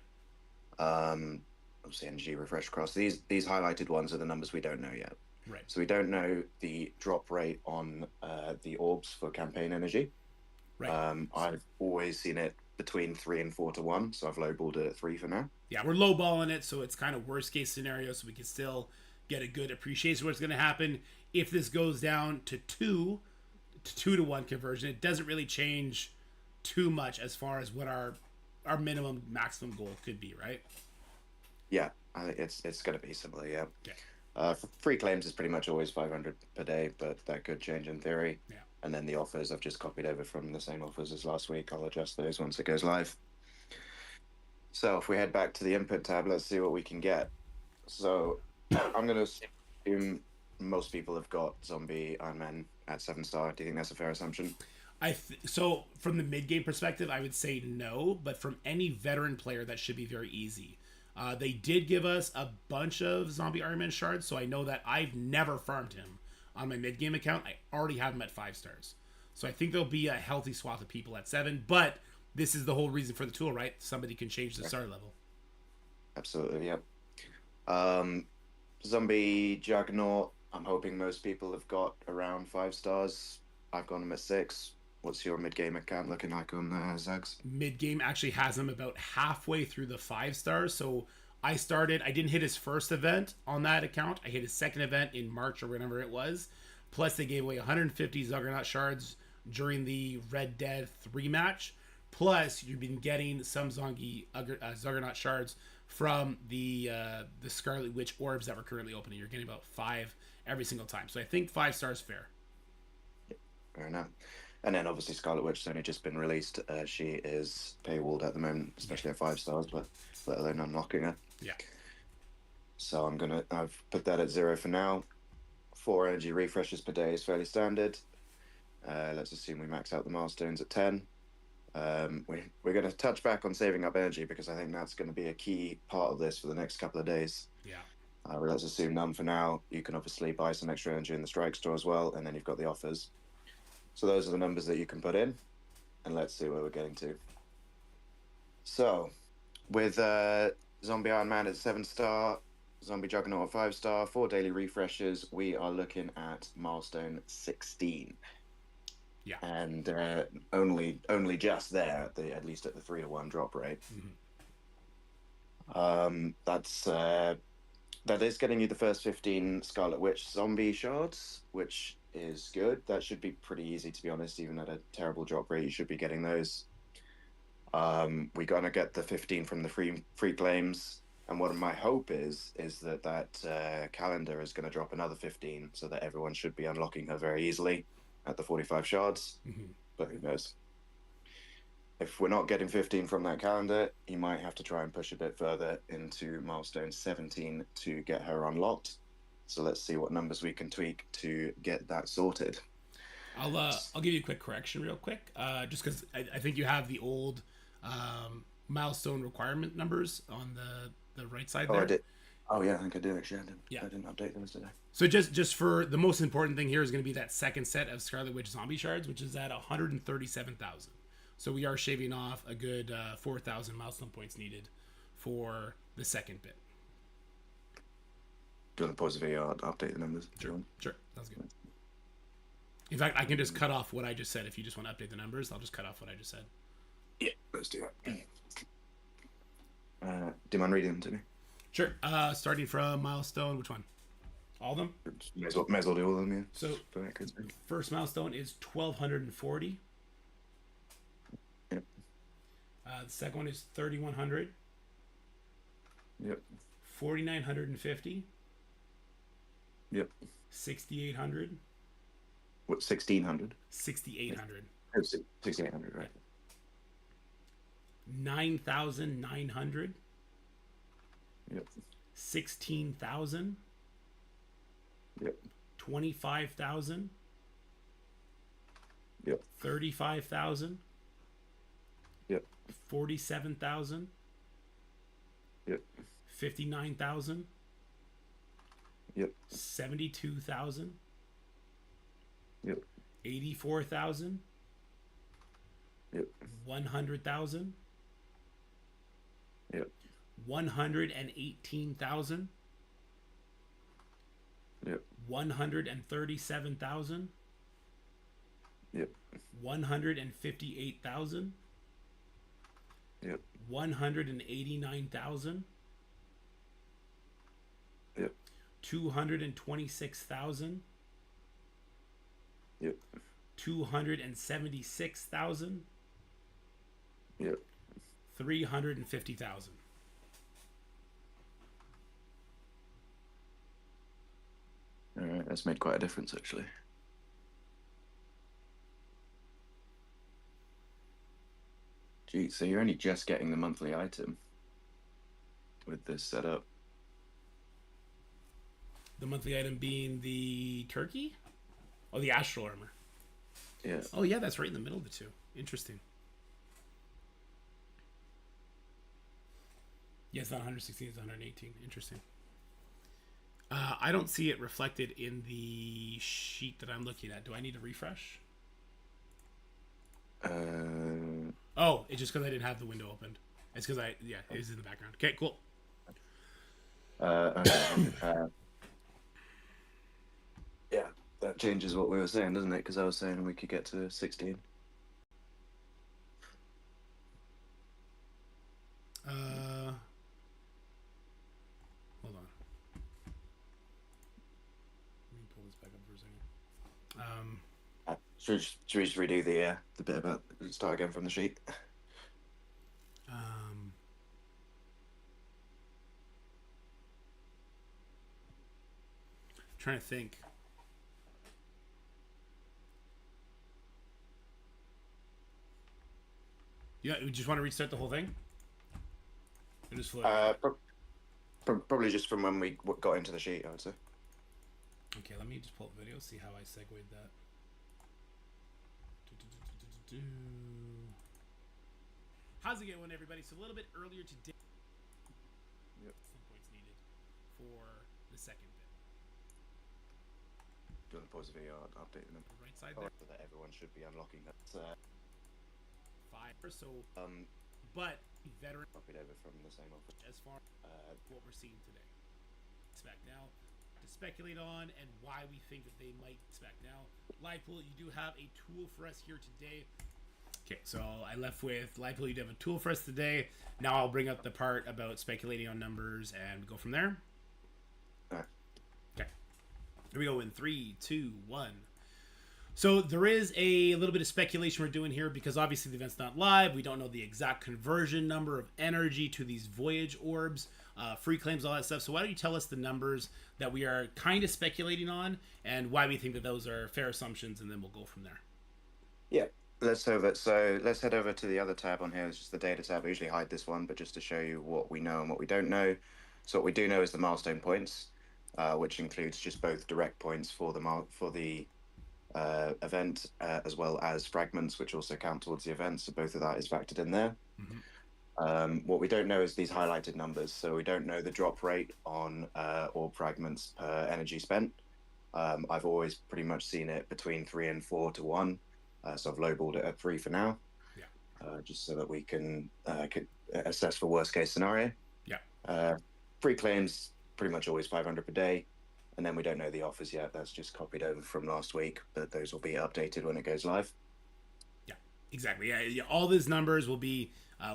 Speaker 15: Obviously, energy refresh across. These highlighted ones are the numbers we don't know yet.
Speaker 14: Right.
Speaker 15: So we don't know the drop rate on the orbs for campaign energy.
Speaker 14: Right.
Speaker 15: I've always seen it between 3 and 4 to 1, so I've lowballed it at 3 for now.
Speaker 14: Yeah, we're lowballing it, so it's kind of worst case scenario, so we can still get a good appreciation of what's going to happen. If this goes down to 2 to 1 conversion, it doesn't really change too much as far as what our minimum maximum goal could be, right?
Speaker 15: Yeah, I think it's going to be similar. Yeah.
Speaker 14: Okay.
Speaker 15: Free claims is pretty much always 500 per day, but that could change in theory.
Speaker 14: Yeah.
Speaker 15: And then the offers I've just copied over from the same offers as last week. I'll adjust those once it goes live. So if we head back to the input tab, let's see what we can get. So I'm going to assume most people have got Zombie Iron Man at 7-star. Do you think that's a fair assumption?
Speaker 14: So from the mid-game perspective, I would say no, but from any veteran player, that should be very easy. They did give us a bunch of Zombie Iron Man shards, so I know that I've never farmed him on my mid-game account. I already have him at 5 stars. So I think there'll be a healthy swath of people at 7, but this is the whole reason for the tool, right? Somebody can change the star level.
Speaker 15: Absolutely, yep. Zombie Juggernaut, I'm hoping most people have got around 5 stars. I've got him at 6. What's your mid-game account looking like on Zags?
Speaker 14: Mid-game actually has him about halfway through the 5 stars. So I didn't hit his first event on that account. I hit his second event in March or whenever it was. Plus they gave away 150 Juggernaut shards during the Red Dead 3 match. Plus you've been getting some Juggernaut shards from the Scarlet Witch orbs that we're currently opening. You're getting about 5 every single time. So I think 5 stars fair.
Speaker 15: Yeah, fair enough. And then obviously Scarlet Witch has only just been released. She is paywalled at the moment, especially at 5 stars, but let alone unlocking her.
Speaker 14: Yeah.
Speaker 15: So I've put that at 0 for now. 4 energy refreshes per day is fairly standard. Let's assume we max out the milestones at 10. We're going to touch back on saving up energy because I think that's going to be a key part of this for the next couple of days.
Speaker 14: Yeah.
Speaker 15: Let's assume none for now. You can obviously buy some extra energy in the strike store as well, and then you've got the offers. So those are the numbers that you can put in, and let's see where we're getting to. So, with Zombie Iron Man at 7-star, Zombie Juggernaut at 5-star, 4 daily refreshes, we are looking at milestone 16.
Speaker 14: Yeah.
Speaker 15: And only just there, at least at the 3 to 1 drop rate.
Speaker 14: Mm-hmm.
Speaker 15: That is getting you the first 15 Scarlet Witch zombie shards, which is good. That should be pretty easy, to be honest. Even at a terrible drop rate, you should be getting those. We're gonna get the 15 from the free claims, and what my hope is that calendar is going to drop another 15, so that everyone should be unlocking her very easily at the 45 shards.
Speaker 14: Mm-hmm.
Speaker 15: But who knows? If we're not getting 15 from that calendar, you might have to try and push a bit further into milestone 17 to get her unlocked. So let's see what numbers we can tweak to get that sorted.
Speaker 14: I'll give you a quick correction real quick, just because I think you have the old milestone requirement numbers on the right side there.
Speaker 15: I did. Oh yeah, I think I did actually.
Speaker 14: Yeah.
Speaker 15: I didn't update those today.
Speaker 14: So just for the most important thing here is going to be that second set of Scarlet Witch zombie shards, which is at 137,000. So we are shaving off a good 4,000 milestone points needed for the second bit.
Speaker 15: Do you want to pause the video? I'll update the numbers.
Speaker 14: Sure, sounds good. In fact, I can just cut off what I just said. If you just want to update the numbers, I'll just cut off what I just said.
Speaker 15: Yeah, let's do that. Do you mind reading them to me?
Speaker 14: Sure. Starting from milestone, which one? All of them?
Speaker 15: May as well do all of them, yeah.
Speaker 14: So, first milestone is 1,240.
Speaker 15: Yep.
Speaker 14: The second one is 3,100.
Speaker 15: Yep.
Speaker 14: 4,950.
Speaker 15: Yep.
Speaker 14: 6,800.
Speaker 15: What, 1,600?
Speaker 14: 6,800.
Speaker 15: Oh, 6,800, right.
Speaker 14: 9,900.
Speaker 15: Yep.
Speaker 14: 16,000.
Speaker 15: Yep.
Speaker 14: 25,000.
Speaker 15: Yep.
Speaker 14: 35,000.
Speaker 15: Yep.
Speaker 14: 47,000.
Speaker 15: Yep.
Speaker 14: 59,000.
Speaker 15: Yep.
Speaker 14: 72,000.
Speaker 15: Yep.
Speaker 14: 84,000.
Speaker 15: Yep.
Speaker 14: 100,000.
Speaker 15: Yep.
Speaker 14: 118,000.
Speaker 15: Yep.
Speaker 14: 137,000.
Speaker 15: Yep.
Speaker 14: 158,000.
Speaker 15: Yep.
Speaker 14: 189,000.
Speaker 15: Yep.
Speaker 14: 226,000.
Speaker 15: Yep.
Speaker 14: 276,000.
Speaker 15: Yep.
Speaker 14: 350,000.
Speaker 15: All right, that's made quite a difference actually. Gee, so you're only just getting the monthly item with this setup.
Speaker 14: The monthly item being the turkey? Oh, the astral armor.
Speaker 15: Yeah.
Speaker 14: Oh, yeah, that's right in the middle of the two. Interesting. Yeah, it's not 116, it's 118. Interesting. I don't see it reflected in the sheet that I'm looking at. Do I need to refresh? Oh, it's just because I didn't have the window opened. It's because it was in the background. Okay, cool.
Speaker 15: Yeah, that changes what we were saying, doesn't it? Because I was saying we could get to 16.
Speaker 14: Hold on. Let me pull this back up for a second.
Speaker 15: Should we just redo the bit about start again from the sheet?
Speaker 14: Trying to think. Yeah, we just want to restart the whole thing. Or just
Speaker 15: probably just from when we got into the sheet, I would say.
Speaker 14: Okay, let me just pull up the video, see how I segued that. How's it going, everybody? So a little bit earlier today.
Speaker 15: Yep.
Speaker 14: Some points needed for the second bit.
Speaker 15: Do you want to pause the video? I'll update them.
Speaker 14: The right side there.
Speaker 15: So that everyone should be unlocking that.
Speaker 14: 5. So, but veteran
Speaker 15: copied over from the same office.
Speaker 14: As far as what we're seeing today. Spec now to speculate on and why we think that they might spec now. Livepool, you do have a tool for us here today. Okay, so I left with Livepool, you do have a tool for us today. Now I'll bring up the part about speculating on numbers and go from there.
Speaker 15: Alright.
Speaker 14: Okay. Here we go in 3, 2, 1. So there is a little bit of speculation we're doing here because obviously the event's not live. We don't know the exact conversion number of energy to these voyage orbs, free claims, all that stuff. So why don't you tell us the numbers that we are kind of speculating on and why we think that those are fair assumptions, and then we'll go from there.
Speaker 15: Yeah, let's head over to the other tab on here. It's just the data tab. I usually hide this one, but just to show you what we know and what we don't know. So what we do know is the milestone points, which includes just both direct points for the event as well as fragments, which also count towards the event. So both of that is factored in there. What we don't know is these highlighted numbers. So we don't know the drop rate on orb fragments per energy spent. I've always pretty much seen it between 3 and 4 to 1. So I've lowballed it at 3 for now.
Speaker 14: Yeah.
Speaker 15: Just so that we can assess for worst case scenario.
Speaker 14: Yeah.
Speaker 15: Free claims pretty much always 500 per day. And then we don't know the offers yet. That's just copied over from last week, but those will be updated when it goes live.
Speaker 14: Yeah, exactly. Yeah, all these numbers will be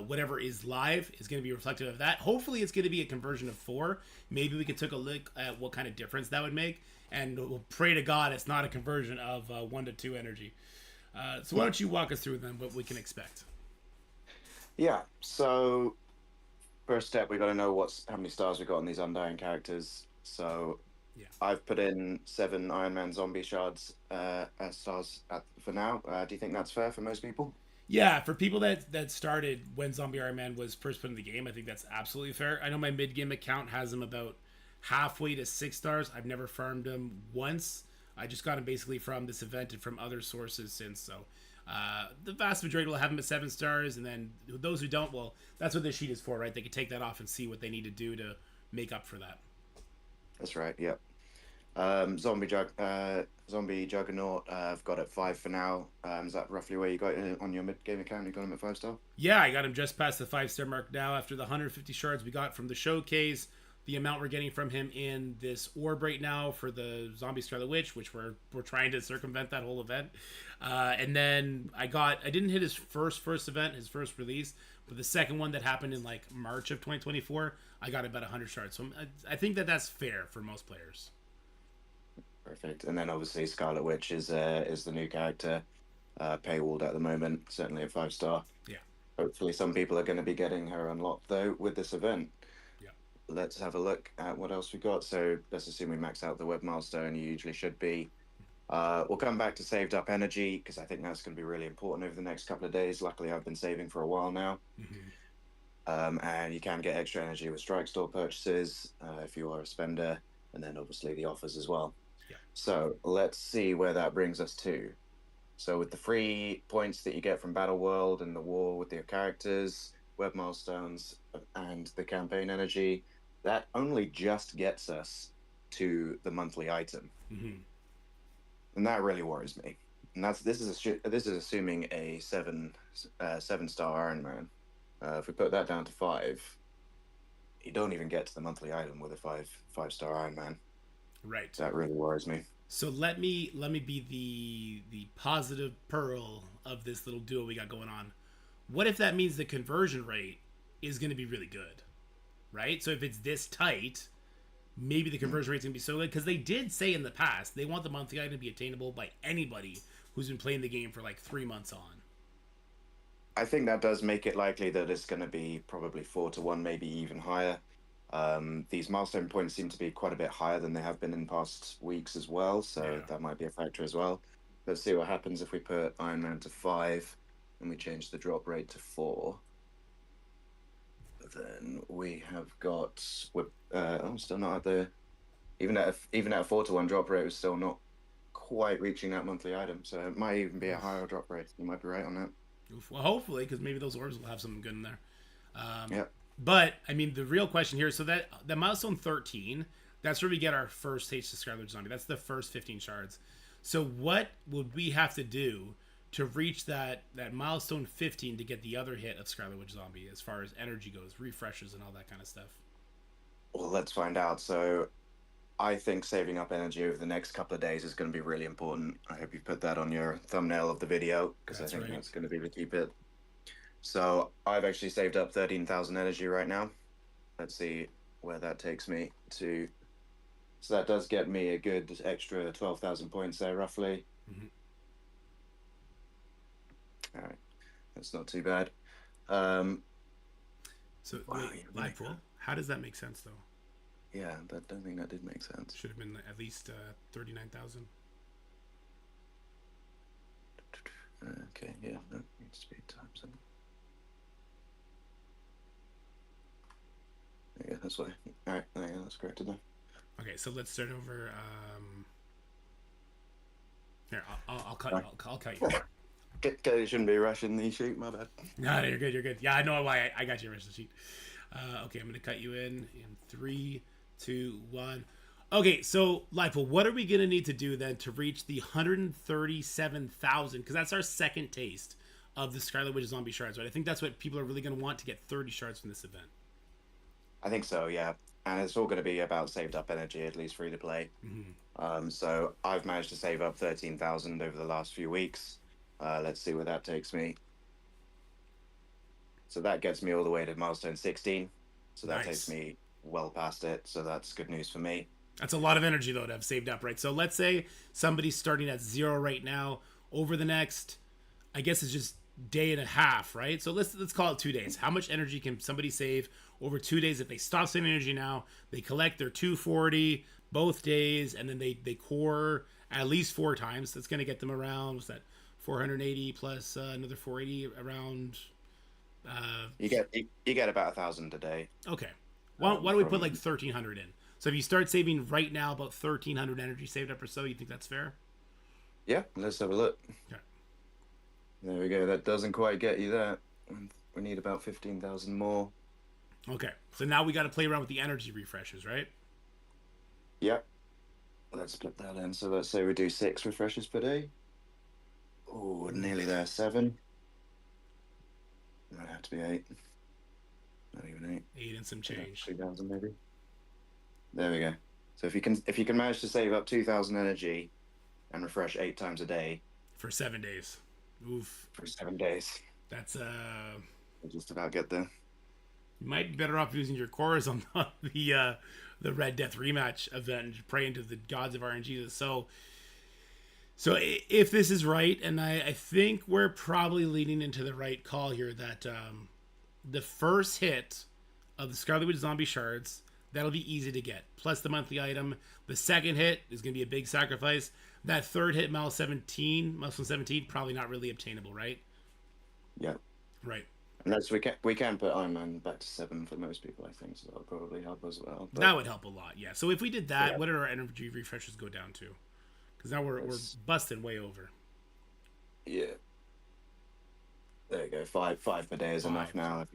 Speaker 14: whatever is live is going to be reflective of that. Hopefully, it's going to be a conversion of 4. Maybe we could take a look at what kind of difference that would make, and we'll pray to God it's not a conversion of 1 to 2 energy. So why don't you walk us through them, what we can expect?
Speaker 15: Yeah. So first step, we got to know how many stars we got on these Undying characters. So. Yeah. I've put in 7 Iron Man zombie shards as stars for now. Do you think that's fair for most people?
Speaker 14: Yeah, for people that started when Zombie Iron Man was first put in the game, I think that's absolutely fair. I know my mid-game account has him about halfway to 6 stars. I've never farmed him once. I just got him basically from this event and from other sources since. So the vast majority will have him at 7 stars, and then those who don't, well, that's what this sheet is for, right? They can take that off and see what they need to do to make up for that.
Speaker 15: That's right, yeah. Zombie Juggernaut, I've got at 5 for now. Is that roughly where you got it on your mid-game account? You got him at 5 star?
Speaker 14: Yeah, I got him just past the 5-star mark now after the 150 shards we got from the showcase, the amount we're getting from him in this orb right now for the zombie Scarlet Witch, which we're trying to circumvent that whole event. And then I didn't hit his first event, his first release, but the second one that happened in like March of 2024, I got about 100 shards. So I think that's fair for most players.
Speaker 15: Perfect. And then obviously Scarlet Witch is the new character, paywalled at the moment, certainly a 5-star.
Speaker 14: Yeah.
Speaker 15: Hopefully some people are going to be getting her unlocked though with this event.
Speaker 14: Yeah.
Speaker 15: Let's have a look at what else we got. So let's assume we max out the web milestone. You usually should be. We'll come back to saved up energy because I think that's going to be really important over the next couple of days. Luckily, I've been saving for a while now. And you can get extra energy with strike store purchases if you are a spender, and then obviously the offers as well.
Speaker 14: Yeah.
Speaker 15: So let's see where that brings us to. So with the free points that you get from Battle World and the war with your characters, web milestones, and the campaign energy, that only just gets us to the monthly item. And that really worries me. And this is assuming a 7-star Iron Man. If we put that down to 5, you don't even get to the monthly item with a 5-star Iron Man.
Speaker 14: Right.
Speaker 15: That really worries me.
Speaker 14: So let me be the positive pearl of this little duo we got going on. What if that means the conversion rate is going to be really good, right? So if it's this tight, maybe the conversion rate's going to be so good, because they did say in the past they want the monthly item to be attainable by anybody who's been playing the game for like 3 months on.
Speaker 15: I think that does make it likely that it's going to be probably 4-1, maybe even higher. These milestone points seem to be quite a bit higher than they have been in past weeks as well, so that might be a factor as well. Let's see what happens if we put Iron Man to 5 and we change the drop rate to 4. Then we have got still not at the even at a 4-1 drop rate, was still not quite reaching that monthly item, so it might even be a higher drop rate. You might be right on that.
Speaker 14: Well, hopefully, because maybe those orbs will have something good in there.
Speaker 15: Yeah.
Speaker 14: But I mean, the real question here, so that milestone 13, that's where we get our first taste of Scarlet Witch Zombie. That's the first 15 shards. So what would we have to do to reach that milestone 15 to get the other hit of Scarlet Witch Zombie, as far as energy goes, refreshes and all that kind of stuff?
Speaker 15: Well, let's find out. So I think saving up energy over the next couple of days is going to be really important. I hope you put that on your thumbnail of the video, because I think that's going to be the key bit. So I've actually saved up 13,000 energy right now. Let's see where that takes me to. So that does get me a good extra 12,000 points there, roughly. All right, that's not too bad.
Speaker 14: So wait, Lightful, how does that make sense though?
Speaker 15: Yeah, I don't think that did make sense.
Speaker 14: Should have been at least 39,000.
Speaker 15: Okay, yeah, that needs to be times. Yeah, that's why. All right, yeah, that's correct then.
Speaker 14: Okay, so let's start over. Here, I'll cut. I'll cut you.
Speaker 15: You shouldn't be rushing the sheet. My bad.
Speaker 14: No, you're good. You're good. Yeah, I know why I got you rushing the sheet. Okay, I'm gonna cut you in 3, 2, 1. Okay, so Lightful, what are we gonna need to do then to reach the 137,000? Because that's our second taste of the Scarlet Witch Zombie shards, right? I think that's what people are really gonna want to get 30 shards from this event.
Speaker 15: I think so, yeah. And it's all going to be about saved up energy, at least free to play. So I've managed to save up 13,000 over the last few weeks. Let's see where that takes me. So that gets me all the way to milestone 16. So that takes me well past it. So that's good news for me.
Speaker 14: That's a lot of energy, though, to have saved up, right? So let's say somebody's starting at 0 right now. Over the next, I guess it's just day and a half, right? So let's call it 2 days. How much energy can somebody save over 2 days if they stop saving energy now? They collect their 240 both days, and then they core at least 4 times. That's going to get them around, what's that, 480 plus another 480 around.
Speaker 15: You get about 1,000 a day.
Speaker 14: Okay. Why don't we put like 1,300 in? So if you start saving right now about 1,300 energy saved up or so, you think that's fair?
Speaker 15: Yeah, let's have a look.
Speaker 14: Okay.
Speaker 15: There we go. That doesn't quite get you there. We need about 15,000 more.
Speaker 14: Okay. So now we got to play around with the energy refreshes, right?
Speaker 15: Yep. Let's put that in. So let's say we do 6 refreshes per day. Oh, nearly there. 7. Might have to be 8. Not even 8.
Speaker 14: 8 and some change.
Speaker 15: 3,000 maybe. There we go. So if you can manage to save up 2,000 energy and refresh 8 times a day
Speaker 14: for 7 days. Oof.
Speaker 15: For 7 days.
Speaker 14: That's
Speaker 15: We'll just about get there.
Speaker 14: You might be better off using your cores on the Red Death rematch event and praying to the gods of RNG. So if this is right, and I think we're probably leading into the right call here, that the first hit of the Scarlet Witch zombie shards, that'll be easy to get. Plus the monthly item. The second hit is going to be a big sacrifice. That third hit, milestone 17, probably not really obtainable, right?
Speaker 15: Yeah.
Speaker 14: Right.
Speaker 15: Unless we can put Iron Man back to 7 for most people, I think, so that'll probably help as well.
Speaker 14: But that would help a lot, yeah. So if we did that, what did our energy refreshes go down to? Because now we're busting way over.
Speaker 15: Yeah. There you go. Five per day is enough now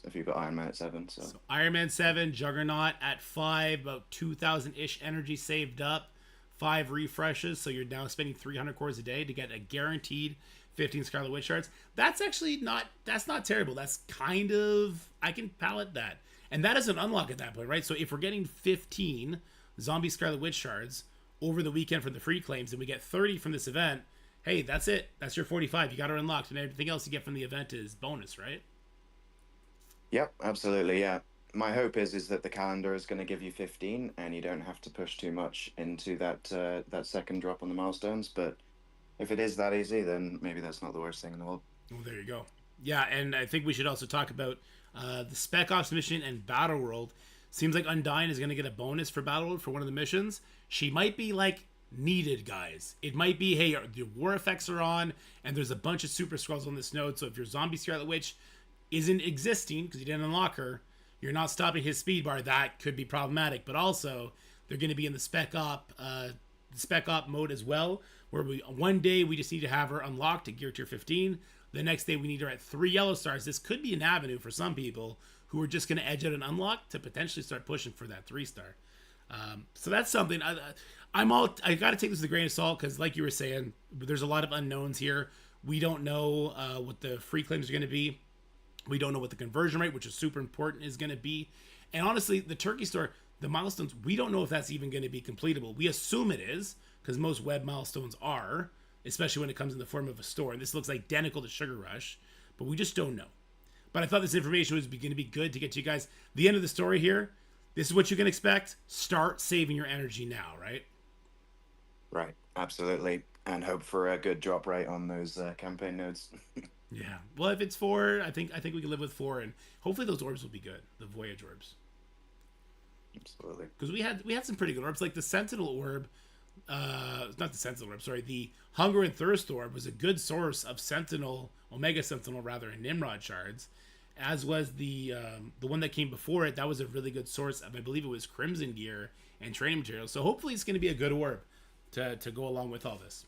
Speaker 15: if you've got Iron Man at 7. So
Speaker 14: Iron Man 7, Juggernaut at 5, about 2,000-ish energy saved up, 5 refreshes, so you're now spending 300 cores a day to get a guaranteed 15 Scarlet Witch shards. That's actually not terrible. That's kind of, I can palate that. And that is an unlock at that point, right? So if we're getting 15 zombie Scarlet Witch shards over the weekend for the free claims, and we get 30 from this event, hey, that's it. That's your 45. You got it unlocked, and everything else you get from the event is bonus, right?
Speaker 15: Yep, absolutely, yeah. My hope is that the calendar is going to give you 15, and you don't have to push too much into that second drop on the milestones. But if it is that easy, then maybe that's not the worst thing in the world.
Speaker 14: Well, there you go. Yeah, and I think we should also talk about the Spec Ops mission and Battle World. Seems like Undyne is going to get a bonus for Battle World for one of the missions. She might be like needed, guys. It might be, hey, the war effects are on, and there's a bunch of super scrolls on this node, so if your zombie Scarlet Witch isn't existing because you didn't unlock her, you're not stopping his speed bar, that could be problematic. But also, they're going to be in the spec op mode as well, where one day we just need to have her unlocked at gear tier 15. The next day we need her at 3 yellow stars. This could be an avenue for some people who are just going to edge out an unlock to potentially start pushing for that 3-star. So that's something I got to take this with a grain of salt, because like you were saying, there's a lot of unknowns here. We don't know what the free claims are going to be. We don't know what the conversion rate, which is super important, is going to be. And honestly, the Turkey Store, the milestones, we don't know if that's even going to be completable. We assume it is, because most web milestones are, especially when it comes in the form of a store. And this looks identical to Sugar Rush, but we just don't know. But I thought this information was going to be good to get to you guys. The end of the story here, this is what you can expect. Start saving your energy now, right?
Speaker 15: Right, absolutely. And hope for a good drop rate on those campaign nodes.
Speaker 14: Yeah. Well, if it's 4, I think we can live with 4, and hopefully those orbs will be good. The Voyage orbs.
Speaker 15: Absolutely.
Speaker 14: Because we had some pretty good orbs, like the Sentinel orb. Not the Sentinel orb. Sorry, the Hunger and Thirst orb was a good source of Sentinel, Omega Sentinel rather, and Nimrod shards. As was the one that came before it. That was a really good source of, I believe it was Crimson gear and training materials. So hopefully it's going to be a good orb to go along with all this.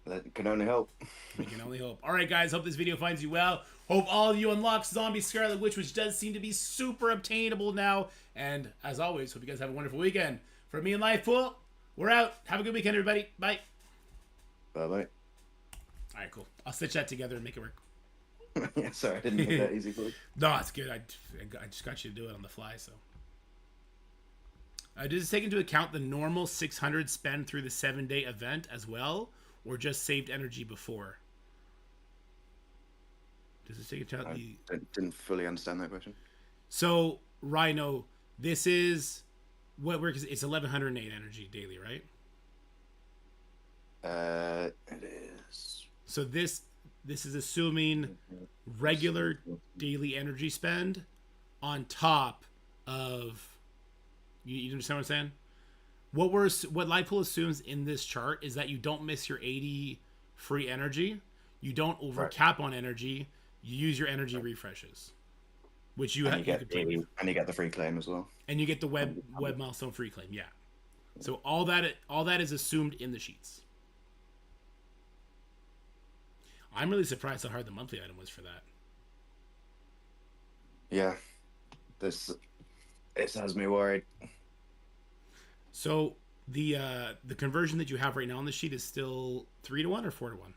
Speaker 15: That can only help.
Speaker 14: We can only hope. All right, guys. Hope this video finds you well. Hope all of you unlock Zombie Scarlet Witch, which does seem to be super obtainable now. And as always, hope you guys have a wonderful weekend. For me and Lifepool, we're out. Have a good weekend, everybody. Bye.
Speaker 15: Bye-bye.
Speaker 14: All right, cool. I'll stitch that together and make it work.
Speaker 15: Yeah, sorry, I didn't make that easy for you.
Speaker 14: No, it's good. I just got you to do it on the fly, so. Does this take into account the normal 600 spend through the 7-day event as well, or just saved energy before? Does this take into account
Speaker 15: I didn't fully understand that question.
Speaker 14: So, Rhino, this is what works. It's 1108 energy daily, right?
Speaker 15: It is.
Speaker 14: So this is assuming regular daily energy spend on top of. You understand what I'm saying? What Livepool assumes in this chart is that you don't miss your 80 free energy, you don't overcap on energy, you use your energy refreshes, which you get
Speaker 15: the free claim as well,
Speaker 14: and you get the web milestone free claim. Yeah, so all that is assumed in the sheets. I'm really surprised how hard the monthly item was for that.
Speaker 15: Yeah, this has me worried.
Speaker 14: So the conversion that you have right now on the sheet is still 3-to-1 or 4-to-1?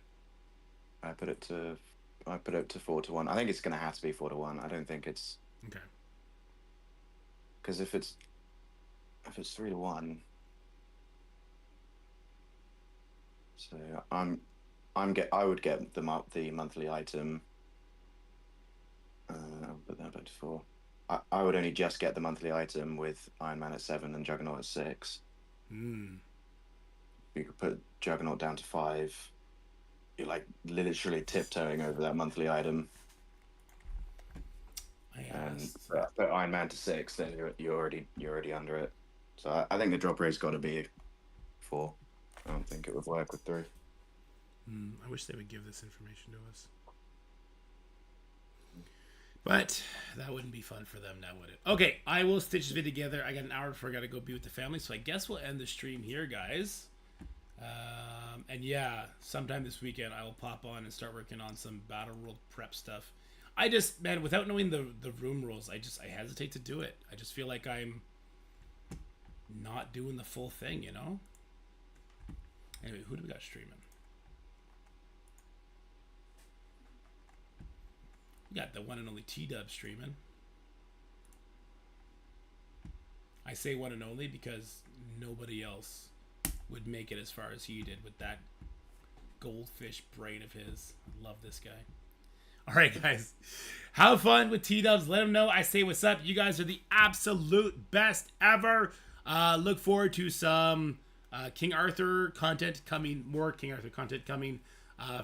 Speaker 15: I put it to 4-to-1. I think it's gonna have to be 4-to-1. I don't think it's
Speaker 14: okay.
Speaker 15: Because if it's if it's 3-1. So I would get the monthly item. I'll put that back to 4. I would only just get the monthly item with Iron Man at 7 and Juggernaut at 6.
Speaker 14: Hmm.
Speaker 15: You could put Juggernaut down to 5. You're like literally tiptoeing over that monthly item. And put Iron Man to 6, then you're already under it. So I think the drop rate's got to be 4. I don't think it would work with 3.
Speaker 14: I wish they would give this information to us. But that wouldn't be fun for them now, would it? Okay, I will stitch this video together. I got an hour before I got to go be with the family, so I guess we'll end the stream here, guys. And yeah, sometime this weekend I will pop on and start working on some Battle World prep stuff. I just, man, without knowing the room rules, I hesitate to do it. I just feel like I'm not doing the full thing, you know? Anyway, who do we got streaming? We got the one and only T-Dub streaming. I say one and only because nobody else would make it as far as he did with that goldfish brain of his. I love this guy. All right, guys. Have fun with T-Dubs. Let him know I say what's up. You guys are the absolute best ever. Look forward to some King Arthur content coming. More King Arthur content coming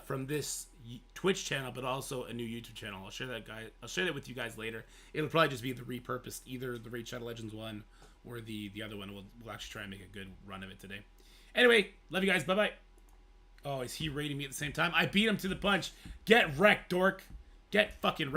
Speaker 14: from this Twitch channel, but also a new YouTube channel. I'll share that with you guys later. It'll probably just be the repurposed, either the Raid Shadow Legends one or the other one. We'll actually try and make a good run of it today. Anyway, love you guys. Bye-bye. Oh, is he raiding me at the same time? I beat him to the punch. Get wrecked, dork. Get fucking wrecked.